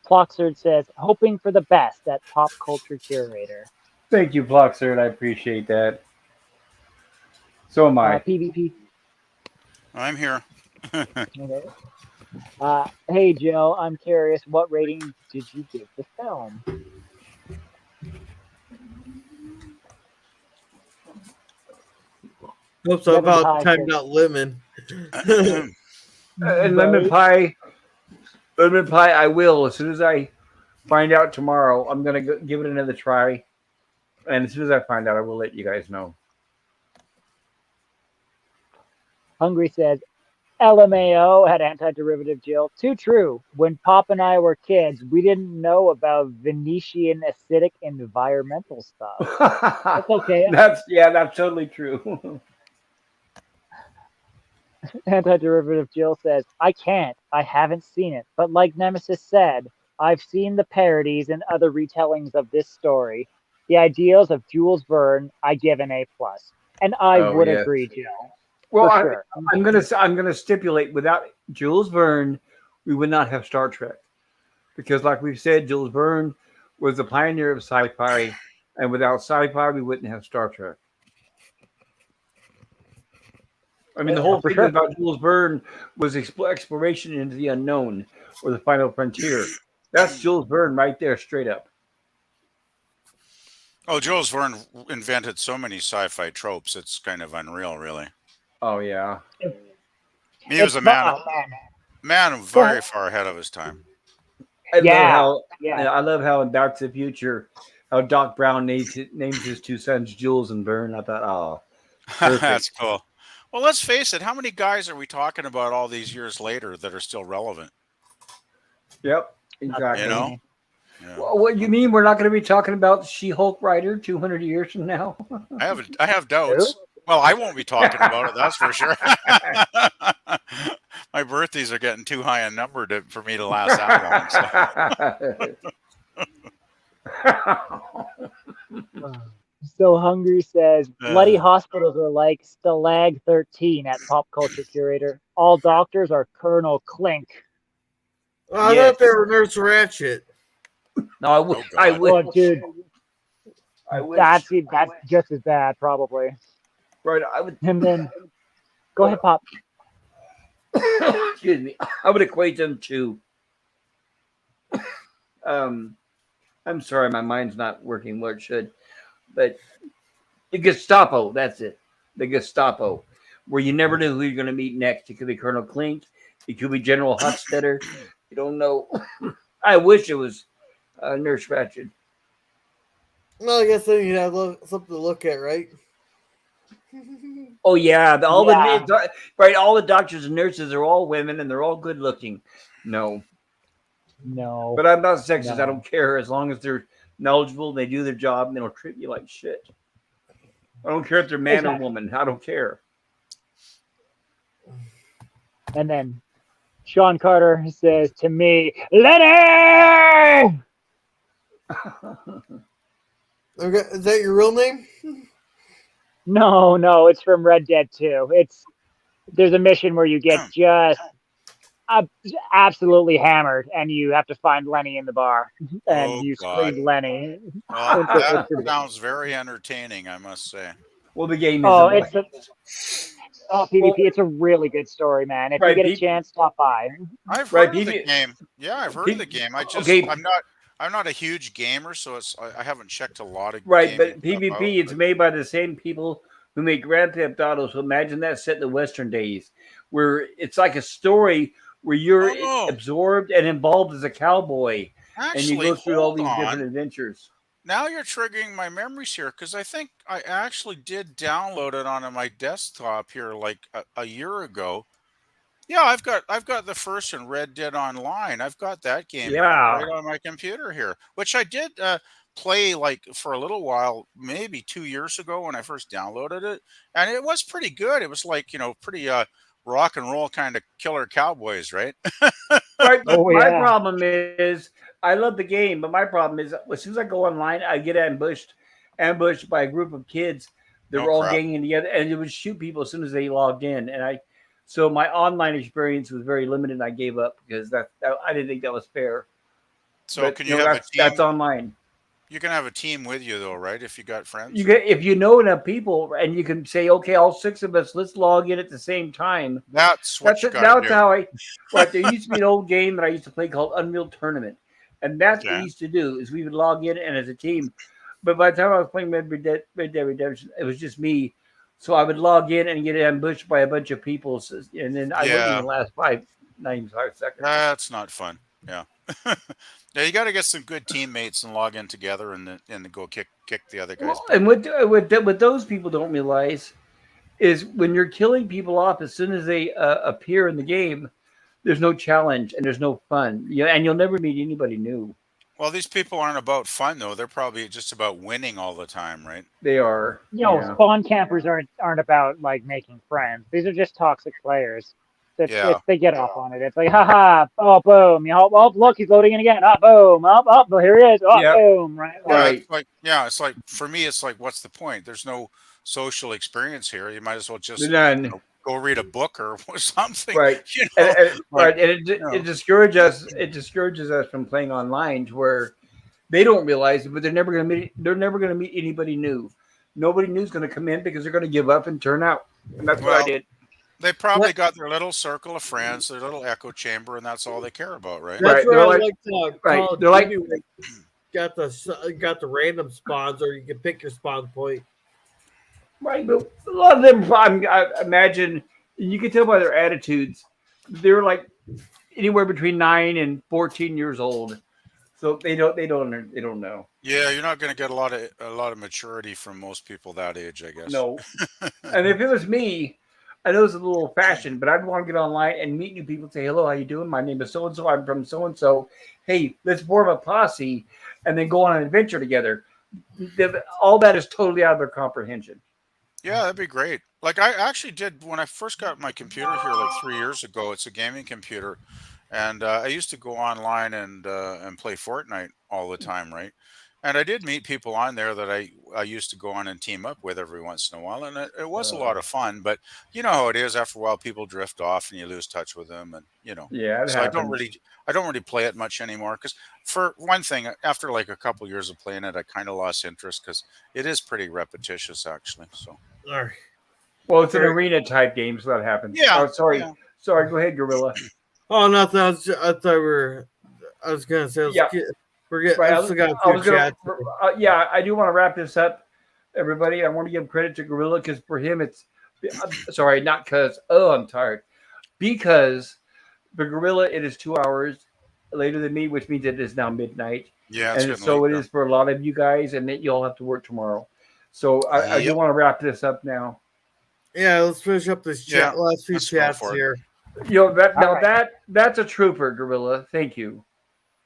Speaker 3: Plocksard says, "Hoping for the best at Pop Culture Curator."
Speaker 1: Thank you, Bloxer. I appreciate that. So am I.
Speaker 3: PvP.
Speaker 5: I'm here.
Speaker 3: Okay. Hey, Joe, I'm curious, what rating did you give the film?
Speaker 4: Hope so.
Speaker 3: Lemon
Speaker 4: About
Speaker 3: pie
Speaker 4: timed
Speaker 3: says-
Speaker 4: out lemon.
Speaker 1: And lemon pie, I will. As soon as I find out tomorrow, I'm going to give it another try. And as soon as I find out, I will let you guys know.
Speaker 3: Hungry says, "LMAO," had anti-derivative Jill. "Too true. When Pop and I were kids, we didn't know about Venetian acidic environmental stuff." That's okay.
Speaker 1: That's totally true.
Speaker 3: Anti-derivative Jill says, "I can't. I haven't seen it. But like Nemesis said, I've seen the parodies and other retellings of this story. The ideals of Jules Verne, I give an A+. And I
Speaker 1: Oh,
Speaker 3: would
Speaker 1: yeah.
Speaker 3: agree, Jill.
Speaker 1: Well,
Speaker 3: For sure.
Speaker 1: I'm gonna stipulate without Jules Verne, we would not have Star Trek, because like we've said, Jules Verne was the pioneer of sci-fi, and without sci-fi, we wouldn't have Star Trek. I mean, the whole
Speaker 3: for
Speaker 1: thing
Speaker 3: sure.
Speaker 1: about Jules Verne was exploration into the unknown or the final frontier. That's Jules Verne right there, straight up.
Speaker 5: Oh, Jules Verne invented so many sci-fi tropes. It's kind of unreal, really.
Speaker 1: Oh yeah.
Speaker 5: He was a man
Speaker 3: man.
Speaker 5: very far ahead of his time.
Speaker 1: I
Speaker 3: Yeah,
Speaker 1: love
Speaker 3: yeah.
Speaker 1: I love how in Back to the Future, how Doc Brown names his two sons Jules and Verne. I thought, oh, perfect.
Speaker 5: That's cool. Well, let's face it. How many guys are we talking about all these years later that are still relevant?
Speaker 1: Yep, exactly.
Speaker 5: You know? Yeah.
Speaker 1: Well, what you mean? We're not going to be talking about She-Hulk Rider 200 years from now?
Speaker 5: I have doubts. Well, I won't be talking about it. That's for sure. My birthdays are getting too high a number for me to last that long. So.
Speaker 3: So Hungry says, "Bloody hospitals are like Stalag 13 at Pop Culture Curator. All doctors are Colonel Clink."
Speaker 4: I thought they were Nurse Ratchet.
Speaker 1: No, I wish.
Speaker 3: Oh, dude.
Speaker 1: I wish.
Speaker 3: That's just as bad, probably.
Speaker 1: Right, I would.
Speaker 3: And then, go ahead, Pop.
Speaker 1: excuse me, I would equate them to. I'm sorry, my mind's not working where it should, but the Gestapo. That's it. The Gestapo, where you never know who you're going to meet next. It could be Colonel Klink. It could be General Hofstetter. You don't know. I wish it was Nurse Ratched.
Speaker 4: Well, I guess then you'd have something to look at, right?
Speaker 1: Oh yeah,
Speaker 3: Yeah.
Speaker 1: right. All the doctors and nurses are all women, and they're all good looking. No,
Speaker 3: No.
Speaker 1: but I'm not sexist.
Speaker 3: No.
Speaker 1: I don't care as long as they're knowledgeable. They do their job, and they don't treat you like shit. I don't care if they're man or
Speaker 3: Exactly.
Speaker 1: woman. I don't care.
Speaker 3: And then Sean Carter says to me, Lenny!
Speaker 4: Okay, is that your real name?
Speaker 3: No, it's from Red Dead 2. There's a mission where you get just absolutely hammered, and you have to find Lenny in the bar, and
Speaker 5: Oh,
Speaker 3: you
Speaker 5: God.
Speaker 3: scream Lenny.
Speaker 5: Well, that
Speaker 3: It's-
Speaker 5: sounds very entertaining, I must say.
Speaker 1: Well, the game is.
Speaker 3: Oh, PvP. It's a really good story, man. If you
Speaker 1: Right,
Speaker 3: get a chance, stop by.
Speaker 5: I've
Speaker 1: Right,
Speaker 5: heard of the
Speaker 1: PV
Speaker 5: game. Yeah, I've heard of the game. I just
Speaker 1: Okay.
Speaker 5: I'm not a huge gamer, so I haven't checked a lot of
Speaker 1: Right,
Speaker 5: gaming
Speaker 1: but
Speaker 5: stuff
Speaker 1: PvP,
Speaker 5: out,
Speaker 1: it's made by the same people who make Grand Theft Auto. So imagine that set in the Western days, where it's like a story where you're
Speaker 5: Oh.
Speaker 1: absorbed and involved as a cowboy, and you
Speaker 5: Actually,
Speaker 1: go through all
Speaker 5: hold
Speaker 1: these
Speaker 5: on.
Speaker 1: different adventures.
Speaker 5: Now you're triggering my memories here because I think I actually did download it onto my desktop here like a year ago. Yeah, I've got the first one, Red Dead Online. I've got that game
Speaker 1: Yeah.
Speaker 5: right on my computer here, which I did play like for a little while, maybe 2 years ago when I first downloaded it, and it was pretty good. It was like pretty rock and roll kind of killer cowboys, right?
Speaker 1: Right, but
Speaker 3: Oh,
Speaker 1: my
Speaker 3: yeah.
Speaker 1: problem is I love the game, but my problem is as soon as I go online, I get ambushed by a group of kids that
Speaker 5: Oh,
Speaker 1: were all
Speaker 5: crap.
Speaker 1: ganging together, and they would shoot people as soon as they logged in. So my online experience was very limited. And I gave up because I didn't think that was fair.
Speaker 5: So
Speaker 1: But
Speaker 5: can you have a
Speaker 1: that's
Speaker 5: team?
Speaker 1: online.
Speaker 5: You can have a team with you though, right? If you got friends.
Speaker 1: If you know enough people, and you can say, okay, all six of us, let's log in at the same time.
Speaker 5: That's what you got to
Speaker 1: That's
Speaker 5: do.
Speaker 1: how I. Right, there used to be an old game that I used to play called Unreal Tournament, and that's what
Speaker 5: Yeah.
Speaker 1: we used to do is we would log in and as a team. But by the time I was playing Red Dead Redemption, it was just me. So I would log in and get ambushed by a bunch of people, and then I wouldn't
Speaker 5: Yeah.
Speaker 1: even last not even 5 seconds.
Speaker 5: That's not fun. Yeah. Yeah, you got to get some good teammates and log in together and then go kick the other guys.
Speaker 1: Well, and what those people don't realize is when you're killing people off as soon as they appear in the game, there's no challenge and there's no fun. And you'll never meet anybody new.
Speaker 5: Well, these people aren't about fun though. They're probably just about winning all the time, right?
Speaker 1: They are. Yeah.
Speaker 3: Spawn campers aren't about like making friends. These are just toxic players. They get off on it. It's like, haha, oh, boom. Oh, look, he's loading in again. Oh, boom. Oh, here he is. Oh,
Speaker 1: Yep.
Speaker 3: boom. Right.
Speaker 1: Right.
Speaker 5: It's like for me, it's like, what's the point? There's no social experience here. You might as well just
Speaker 1: None.
Speaker 5: go read a book or something.
Speaker 1: Right.
Speaker 5: Like,
Speaker 1: and it discourages us from playing online to where they don't realize it, but they're never going to meet anybody new. Nobody new is going to come in because they're going to give up and turn out. And that's what I did.
Speaker 5: They probably got their little circle of friends, their little echo chamber, and that's all they care about, right?
Speaker 4: That's
Speaker 1: Right,
Speaker 4: where
Speaker 1: they're
Speaker 4: I
Speaker 1: like-
Speaker 4: like to
Speaker 1: right,
Speaker 4: call it
Speaker 1: they're like-
Speaker 4: Duty, where you got the random spawns, or you can pick your spawn point.
Speaker 1: Right, but a lot of them, I imagine, you can tell by their attitudes, they're like anywhere between 9 and 14 years old, so they don't know.
Speaker 5: Yeah, you're not going to get a lot of maturity from most people that age, I guess.
Speaker 1: No, and if it was me, I know it's a little old fashioned, but I'd want to get online and meet new people. Say hello, how you doing? My name is so and so. I'm from so and so. Hey, let's form a posse, and then go on an adventure together. All that is totally out of their comprehension.
Speaker 5: Yeah, that'd be great. Like I actually did when I first got my computer here like 3 years ago. It's a gaming computer, and I used to go online and play Fortnite all the time, right? And I did meet people on there that I used to go on and team up with every once in a while, and it was a lot of fun. But you know how it is. After a while, people drift off, and you lose touch with them, and
Speaker 1: Yeah, it
Speaker 5: So
Speaker 1: happens.
Speaker 5: I don't really play it much anymore because for one thing, after like a couple years of playing it, I kind of lost interest because it is pretty repetitious actually. So
Speaker 4: All right.
Speaker 1: Well, it's an arena type game, so that happens.
Speaker 5: Yeah,
Speaker 1: Oh, sorry.
Speaker 5: yeah.
Speaker 1: Sorry, go ahead, Gorilla.
Speaker 4: Oh, nothing. I was gonna say.
Speaker 1: Yeah. Right.
Speaker 4: I still got a
Speaker 1: I
Speaker 4: few
Speaker 1: was gonna.
Speaker 4: chats.
Speaker 1: Yeah, I do want to wrap this up, everybody. I want to give credit to Gorilla because for him, it's. I'm sorry, not because. Oh, I'm tired. Because for Gorilla, it is 2 hours later than me, which means it is now midnight.
Speaker 5: Yeah, it's
Speaker 1: And
Speaker 5: getting
Speaker 1: so
Speaker 5: late
Speaker 1: it
Speaker 5: now.
Speaker 1: is for a lot of you guys, and that you all have to work tomorrow. So I do
Speaker 5: Yep.
Speaker 1: want to wrap this up now.
Speaker 4: Yeah, let's finish up this chat.
Speaker 5: Yeah,
Speaker 4: Last few
Speaker 5: let's go
Speaker 4: chats
Speaker 5: for it.
Speaker 4: here.
Speaker 3: All right.
Speaker 1: That's a trooper, Gorilla. Thank you.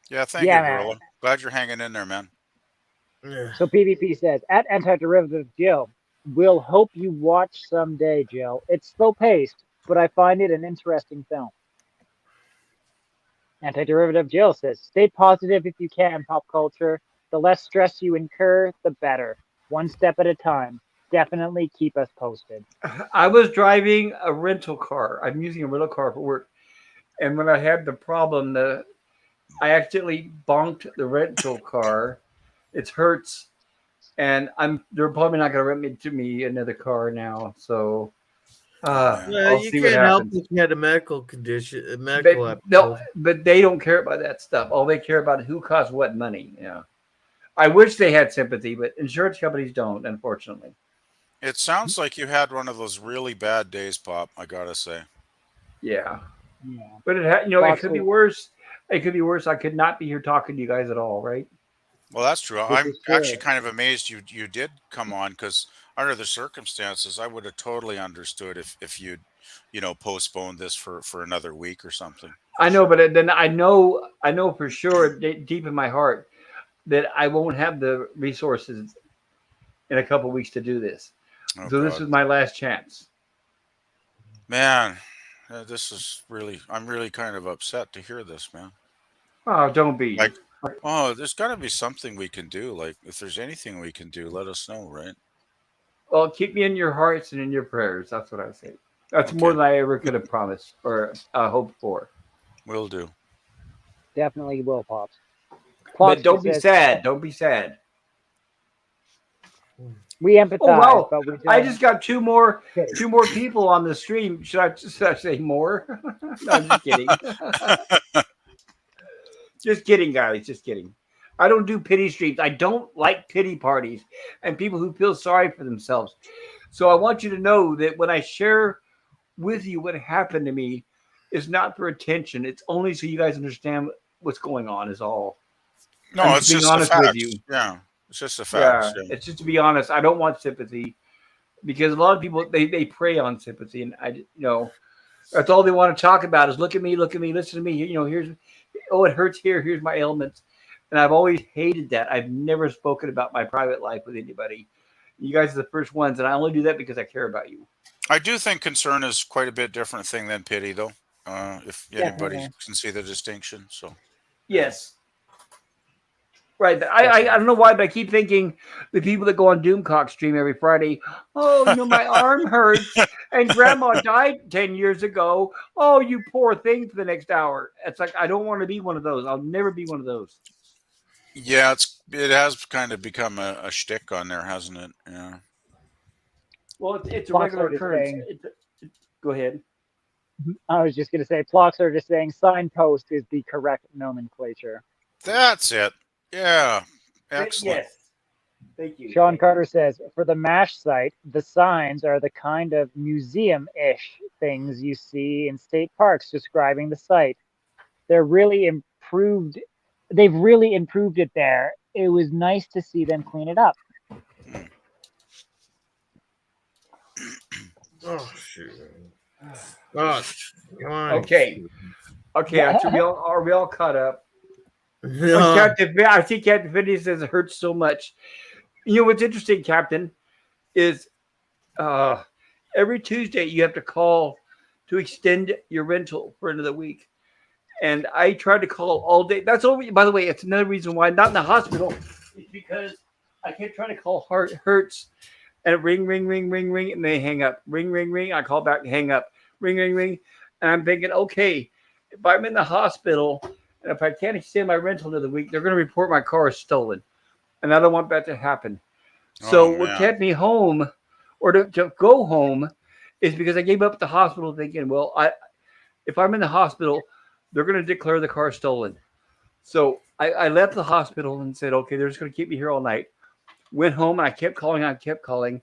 Speaker 5: Yeah, thank
Speaker 3: Yeah,
Speaker 5: you,
Speaker 3: man.
Speaker 5: Gorilla. Glad you're hanging in there, man.
Speaker 4: Yeah.
Speaker 3: So PvP says, at Anti-Derivative Jill, we'll hope you watch someday, Jill. It's slow-paced, but I find it an interesting film. Anti-Derivative Jill says, stay positive if you can, pop culture. The less stress you incur, the better. One step at a time. Definitely keep us posted.
Speaker 1: I was driving a rental car. I'm using a rental car for work, and when I had the problem, I accidentally bonked the rental car. It hurts, and they're probably not going to rent me another car now. So
Speaker 5: Yeah.
Speaker 4: Well,
Speaker 1: I'll
Speaker 4: you
Speaker 1: see what
Speaker 4: can't help
Speaker 1: happens.
Speaker 4: if you had a medical condition, a medical
Speaker 1: But,
Speaker 4: episode.
Speaker 1: but they don't care about that stuff. All they care about is who costs what money. Yeah. I wish they had sympathy, but insurance companies don't, unfortunately.
Speaker 5: It sounds like you had one of those really bad days, Pop. I gotta say.
Speaker 1: Yeah.
Speaker 3: Yeah.
Speaker 1: But it could be
Speaker 3: Foxhole-
Speaker 1: worse. It could be worse. I could not be here talking to you guys at all, right?
Speaker 5: Well, that's true.
Speaker 3: This
Speaker 5: I'm
Speaker 3: is true.
Speaker 5: actually kind of amazed you did come on because under the circumstances, I would have totally understood if you'd postponed this for another week or something.
Speaker 1: I know, but then I know for sure, deep in my heart, that I won't have the resources in a couple weeks to do this.
Speaker 5: Oh,
Speaker 1: So this
Speaker 5: God.
Speaker 1: is my last chance.
Speaker 5: Man, this is I'm really kind of upset to hear this, man.
Speaker 1: Oh, don't be.
Speaker 5: Like, oh, there's got to be something we can do. Like, if there's anything we can do, let us know, right?
Speaker 1: Well, keep me in your hearts and in your prayers. That's what I say. That's
Speaker 5: Okay.
Speaker 1: more than I ever could have promised or hoped for.
Speaker 5: Will do.
Speaker 3: Definitely will, Pops.
Speaker 1: But don't
Speaker 3: Plopster
Speaker 1: be
Speaker 3: says,
Speaker 1: sad. Don't be sad.
Speaker 3: We empathize,
Speaker 1: Oh wow!
Speaker 3: but we don't.
Speaker 1: I just got two more
Speaker 3: Okay.
Speaker 1: people on the stream. Should I say more? No, I'm just kidding. Just kidding, guys. Just kidding. I don't do pity streams. I don't like pity parties and people who feel sorry for themselves. So I want you to know that when I share with you what happened to me, it's not for attention. It's only so you guys understand what's going on. Is all.
Speaker 5: No,
Speaker 1: I'm
Speaker 5: it's
Speaker 1: being
Speaker 5: just the
Speaker 1: honest with
Speaker 5: facts.
Speaker 1: you.
Speaker 5: Yeah, it's just the
Speaker 1: Yeah,
Speaker 5: facts. Yeah.
Speaker 1: it's just to be honest. I don't want sympathy because a lot of people they prey on sympathy, and that's all they want to talk about is look at me, listen to me. Here's it hurts here. Here's my ailments, and I've always hated that. I've never spoken about my private life with anybody. You guys are the first ones, and I only do that because I care about you.
Speaker 5: I do think concern is quite a bit different thing than pity, though. If anybody
Speaker 3: Definitely.
Speaker 5: can see the distinction, so
Speaker 1: Yes. Right. I don't know why, but I keep thinking the people that go on Doomcock stream every Friday, oh, my arm hurts and grandma died 10 years ago. Oh, you poor thing for the next hour. It's like, I don't want to be one of those. I'll never be one of those.
Speaker 5: yeah, it has kind of become a shtick on there, hasn't it? Yeah.
Speaker 1: Well, it's a
Speaker 3: Ploxer
Speaker 1: regular
Speaker 3: is
Speaker 1: occurrence.
Speaker 3: saying-
Speaker 1: Go ahead.
Speaker 3: I was just going to say, Ploxer just saying signpost is the correct nomenclature.
Speaker 5: That's it. Yeah. Excellent.
Speaker 1: Yes. Thank you.
Speaker 3: Sean Carter says, for the MASH site, the signs are the kind of museum-ish things you see in state parks describing the site. They've really improved it there. It was nice to see them clean it up.
Speaker 4: Oh shoot! Oh, come on.
Speaker 1: Okay. Are we all caught up?
Speaker 4: No.
Speaker 1: I see Captain Finley says it hurts so much. What's interesting, Captain, is every Tuesday you have to call to extend your rental for another week. And I tried to call all day. That's all. By the way, it's another reason why I'm not in the hospital. It's because I kept trying to call Hertz, and it ring, and they hang up. Ring. I call back, hang up. Ring. And I'm thinking, okay, if I'm in the hospital and if I can't extend my rental another week, they're going to report my car is stolen. And I don't want that to happen. So what kept me home or to go home is because I gave up the hospital thinking, well, if I'm in the hospital, they're going to declare the car stolen. So I left the hospital and said, okay, they're just going to keep me here all night. Went home and I kept calling. I kept calling.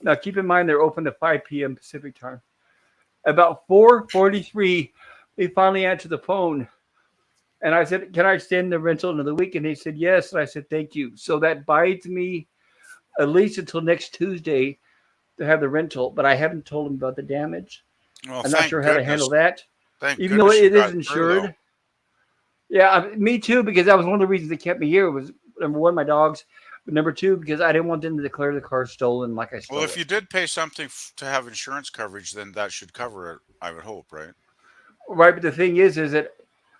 Speaker 1: Now keep in mind they're open to 5 p.m. Pacific time. About 4:43, they finally answered the phone, and I said, "Can I extend the rental into the week?" And they said yes. And I said, "Thank you." So that buys me at least until next Tuesday to have the rental. But I haven't told them about the damage.
Speaker 5: Well,
Speaker 1: I'm not
Speaker 5: thank
Speaker 1: sure how to
Speaker 5: goodness.
Speaker 1: handle that,
Speaker 5: Thank
Speaker 1: even though
Speaker 5: goodness you
Speaker 1: it is
Speaker 5: got through, though.
Speaker 1: insured. Yeah, me too, because that was one of the reasons they kept me here. Was number one, my dogs, but number two, because I didn't want them to declare the car stolen like I
Speaker 5: Well,
Speaker 1: stole
Speaker 5: if
Speaker 1: it.
Speaker 5: you did pay something to have insurance coverage, then that should cover it, I would hope, right?
Speaker 1: Right, but the thing is that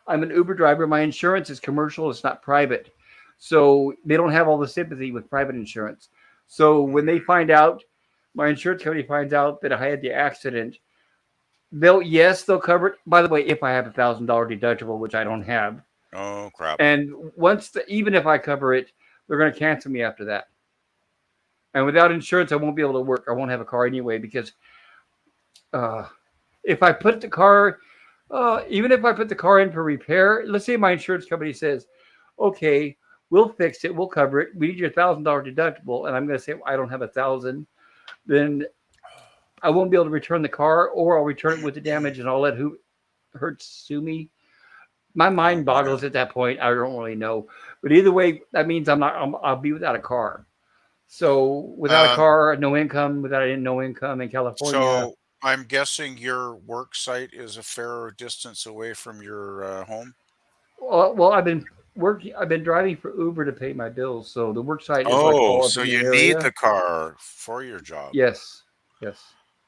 Speaker 1: I'm an Uber driver. My insurance is commercial; it's not private, so they don't have all the sympathy with private insurance. So when they find out, my insurance company finds out that I had the accident, they'll cover it. By the way, if I have $1,000 deductible, which I don't have,
Speaker 5: Oh, crap.
Speaker 1: and even if I cover it, they're going to cancel me after that. And without insurance, I won't be able to work. I won't have a car anyway because uh, if I put the car, even if I put the car in for repair, let's say my insurance company says, okay, we'll fix it, we'll cover it. We need your $1,000 deductible, and I'm going to say I don't have 1,000. Then I won't be able to return the car, or I'll return it with the damage, and I'll let who Hertz sue me. My
Speaker 5: Oh,
Speaker 1: mind
Speaker 5: man.
Speaker 1: boggles at that point. I don't really know, but either way, that means I'll be without a car. So without a
Speaker 5: Um,
Speaker 1: car, no income. Without no income in California.
Speaker 5: so I'm guessing your work site is a fair distance away from your home?
Speaker 1: Well, I've been working. I've been driving for Uber to pay my bills. So the work site is like
Speaker 5: Oh,
Speaker 1: all up
Speaker 5: so
Speaker 1: in the
Speaker 5: you need the
Speaker 1: area.
Speaker 5: car for your job.
Speaker 1: Yes, yes,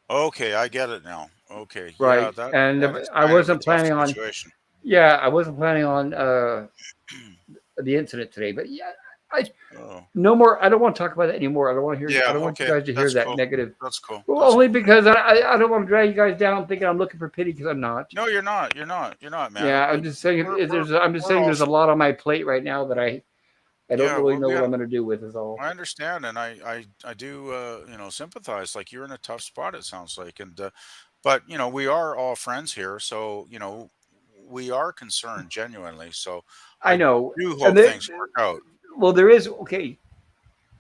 Speaker 5: Okay, I get it now. Okay, yeah,
Speaker 1: right. And
Speaker 5: that is
Speaker 1: I
Speaker 5: kind of a
Speaker 1: wasn't
Speaker 5: tough
Speaker 1: planning on.
Speaker 5: situation.
Speaker 1: Yeah, I wasn't planning on the incident today. But yeah, I
Speaker 5: Oh,
Speaker 1: no more. I don't want to talk about it anymore. I don't want to hear. I
Speaker 5: yeah,
Speaker 1: don't want you
Speaker 5: okay,
Speaker 1: guys to hear
Speaker 5: that's
Speaker 1: that
Speaker 5: cool.
Speaker 1: negative.
Speaker 5: That's cool.
Speaker 1: Well,
Speaker 5: That's
Speaker 1: only
Speaker 5: cool.
Speaker 1: because I don't want to drag you guys down thinking I'm looking for pity because I'm not.
Speaker 5: No, you're not. You're not. You're not, man.
Speaker 1: Yeah, I'm just saying. I'm just
Speaker 5: We're
Speaker 1: saying
Speaker 5: all
Speaker 1: there's a lot on my plate right now that I don't
Speaker 5: yeah.
Speaker 1: really
Speaker 5: Well,
Speaker 1: know what I'm going to do with. Is all.
Speaker 5: I understand, and I do sympathize. Like you're in a tough spot. It sounds like, and but we are all friends here, so we are concerned genuinely. So
Speaker 1: I
Speaker 5: I
Speaker 1: know,
Speaker 5: do
Speaker 1: and
Speaker 5: hope things work out.
Speaker 1: well, there is okay.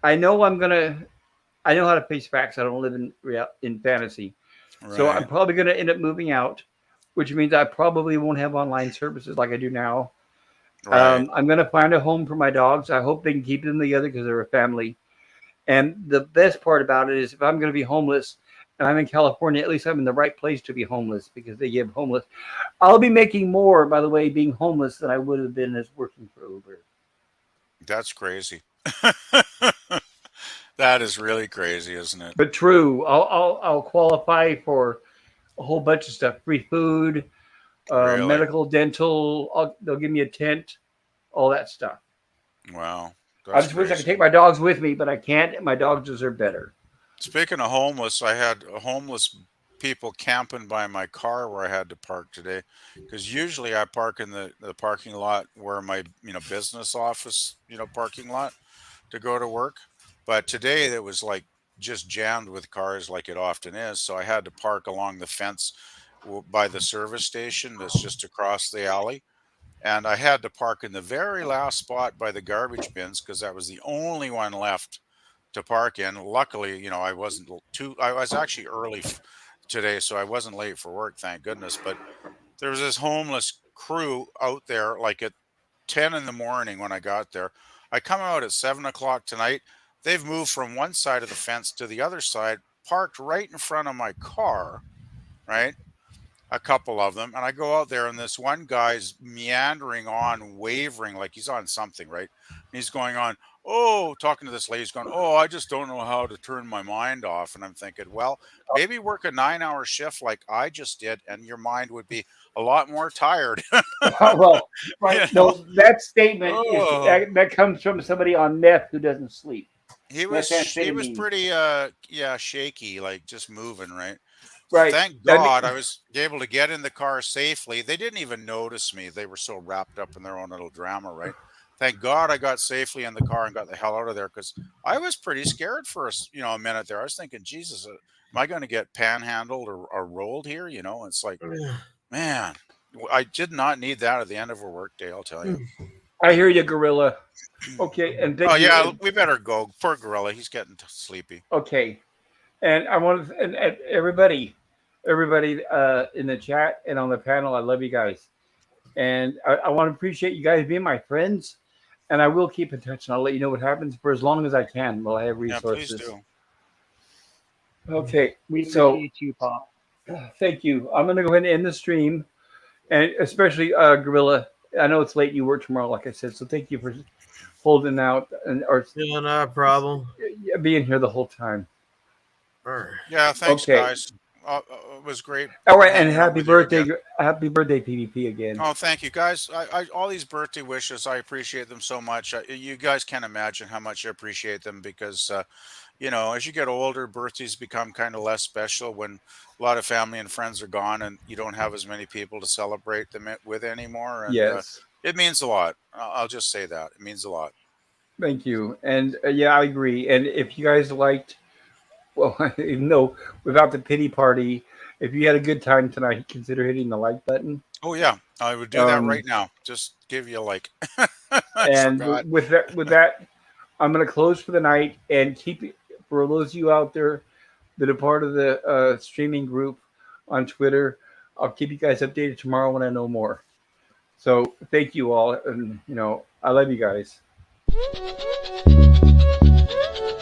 Speaker 1: I know I'm gonna. I know how to face facts. I don't live in fantasy, so I'm
Speaker 5: Right.
Speaker 1: probably gonna end up moving out, which means I probably won't have online services like I do now.
Speaker 5: Right.
Speaker 1: I'm gonna find a home for my dogs. I hope they can keep them together because they're a family. And the best part about it is, if I'm gonna be homeless and I'm in California, at least I'm in the right place to be homeless because they give homeless. I'll be making more, by the way, being homeless than I would have been as working for Uber.
Speaker 5: That's crazy. That is really crazy, isn't it?
Speaker 1: But true, I'll qualify for a whole bunch of stuff: free food,
Speaker 5: Really.
Speaker 1: medical, dental. They'll give me a tent, all that stuff.
Speaker 5: Wow.
Speaker 1: I
Speaker 5: That's
Speaker 1: just wish I could
Speaker 5: crazy.
Speaker 1: take my dogs with me, but I can't. My dogs deserve better.
Speaker 5: Speaking of homeless, I had homeless people camping by my car where I had to park today. Because usually I park in the parking lot where my business office parking lot to go to work. But today it was like just jammed with cars like it often is. So I had to park along the fence by the service station that's just across the alley. And I had to park in the very last spot by the garbage bins because that was the only one left to park in. Luckily, I was actually early today, so I wasn't late for work, thank goodness. But there was this homeless crew out there like at 10 in the morning when I got there. I come out at 7 o'clock tonight. They've moved from one side of the fence to the other side, parked right in front of my car, right? A couple of them. And I go out there, and this one guy's meandering on, wavering like he's on something, right? And he's going on, oh, talking to this lady. He's going, oh, I just don't know how to turn my mind off. And I'm thinking, well, maybe work a 9-hour shift like I just did, and your mind would be a lot more tired.
Speaker 1: Well, right.
Speaker 5: you know?
Speaker 1: No, that statement is
Speaker 5: Oh,
Speaker 1: that comes from somebody on meth who doesn't sleep.
Speaker 5: he
Speaker 1: That's
Speaker 5: was he was
Speaker 1: amphetamine,
Speaker 5: pretty yeah, shaky, like just moving, right?
Speaker 1: right?
Speaker 5: Thank
Speaker 1: I mean,
Speaker 5: God I was able to get in the car safely. They didn't even notice me. They were so wrapped up in their own little drama, right? Thank God I got safely in the car and got the hell out of there because I was pretty scared for a minute there. I was thinking, Jesus, am I going to get panhandled or rolled here? It's like, Man, I did not need that at the end of a workday. I'll tell you.
Speaker 1: I hear you, Gorilla. Okay, and thank
Speaker 5: Oh
Speaker 1: you.
Speaker 5: yeah, we better go. Poor Gorilla, he's getting sleepy.
Speaker 1: Okay, and I want to and everybody in the chat and on the panel. I love you guys, and I want to appreciate you guys being my friends. And I will keep in touch, and I'll let you know what happens for as long as I can while I have
Speaker 5: Yeah, please
Speaker 1: resources.
Speaker 5: do.
Speaker 1: Okay,
Speaker 3: We
Speaker 1: so
Speaker 3: appreciate you, Paul.
Speaker 1: thank you. I'm going to go ahead and end the stream, and especially Gorilla. I know it's late. You work tomorrow, like I said, so thank you for holding out and or
Speaker 4: Yeah, not a problem.
Speaker 1: being here the whole time.
Speaker 5: Yeah, thanks,
Speaker 1: Okay.
Speaker 5: guys. It was great.
Speaker 1: All right, and
Speaker 5: hanging out with you again.
Speaker 1: happy birthday, PvP again.
Speaker 5: Oh, thank you, guys. All these birthday wishes, I appreciate them so much. You guys can't imagine how much I appreciate them because, as you get older, birthdays become kind of less special when a lot of family and friends are gone and you don't have as many people to celebrate them with anymore. And
Speaker 1: Yes,
Speaker 5: it means a lot. I'll just say that. It means a lot.
Speaker 1: thank you. And yeah, I agree. And if you guys liked, well, even though without the pity party, if you had a good time tonight, consider hitting the like button.
Speaker 5: Oh, yeah. I would do that right now. Just give you a like. I
Speaker 1: And
Speaker 5: forgot.
Speaker 1: with that, I'm going to close for the night and keep it for those of you out there that are part of the streaming group on Twitter. I'll keep you guys updated tomorrow when I know more. So thank you all, and I love you guys.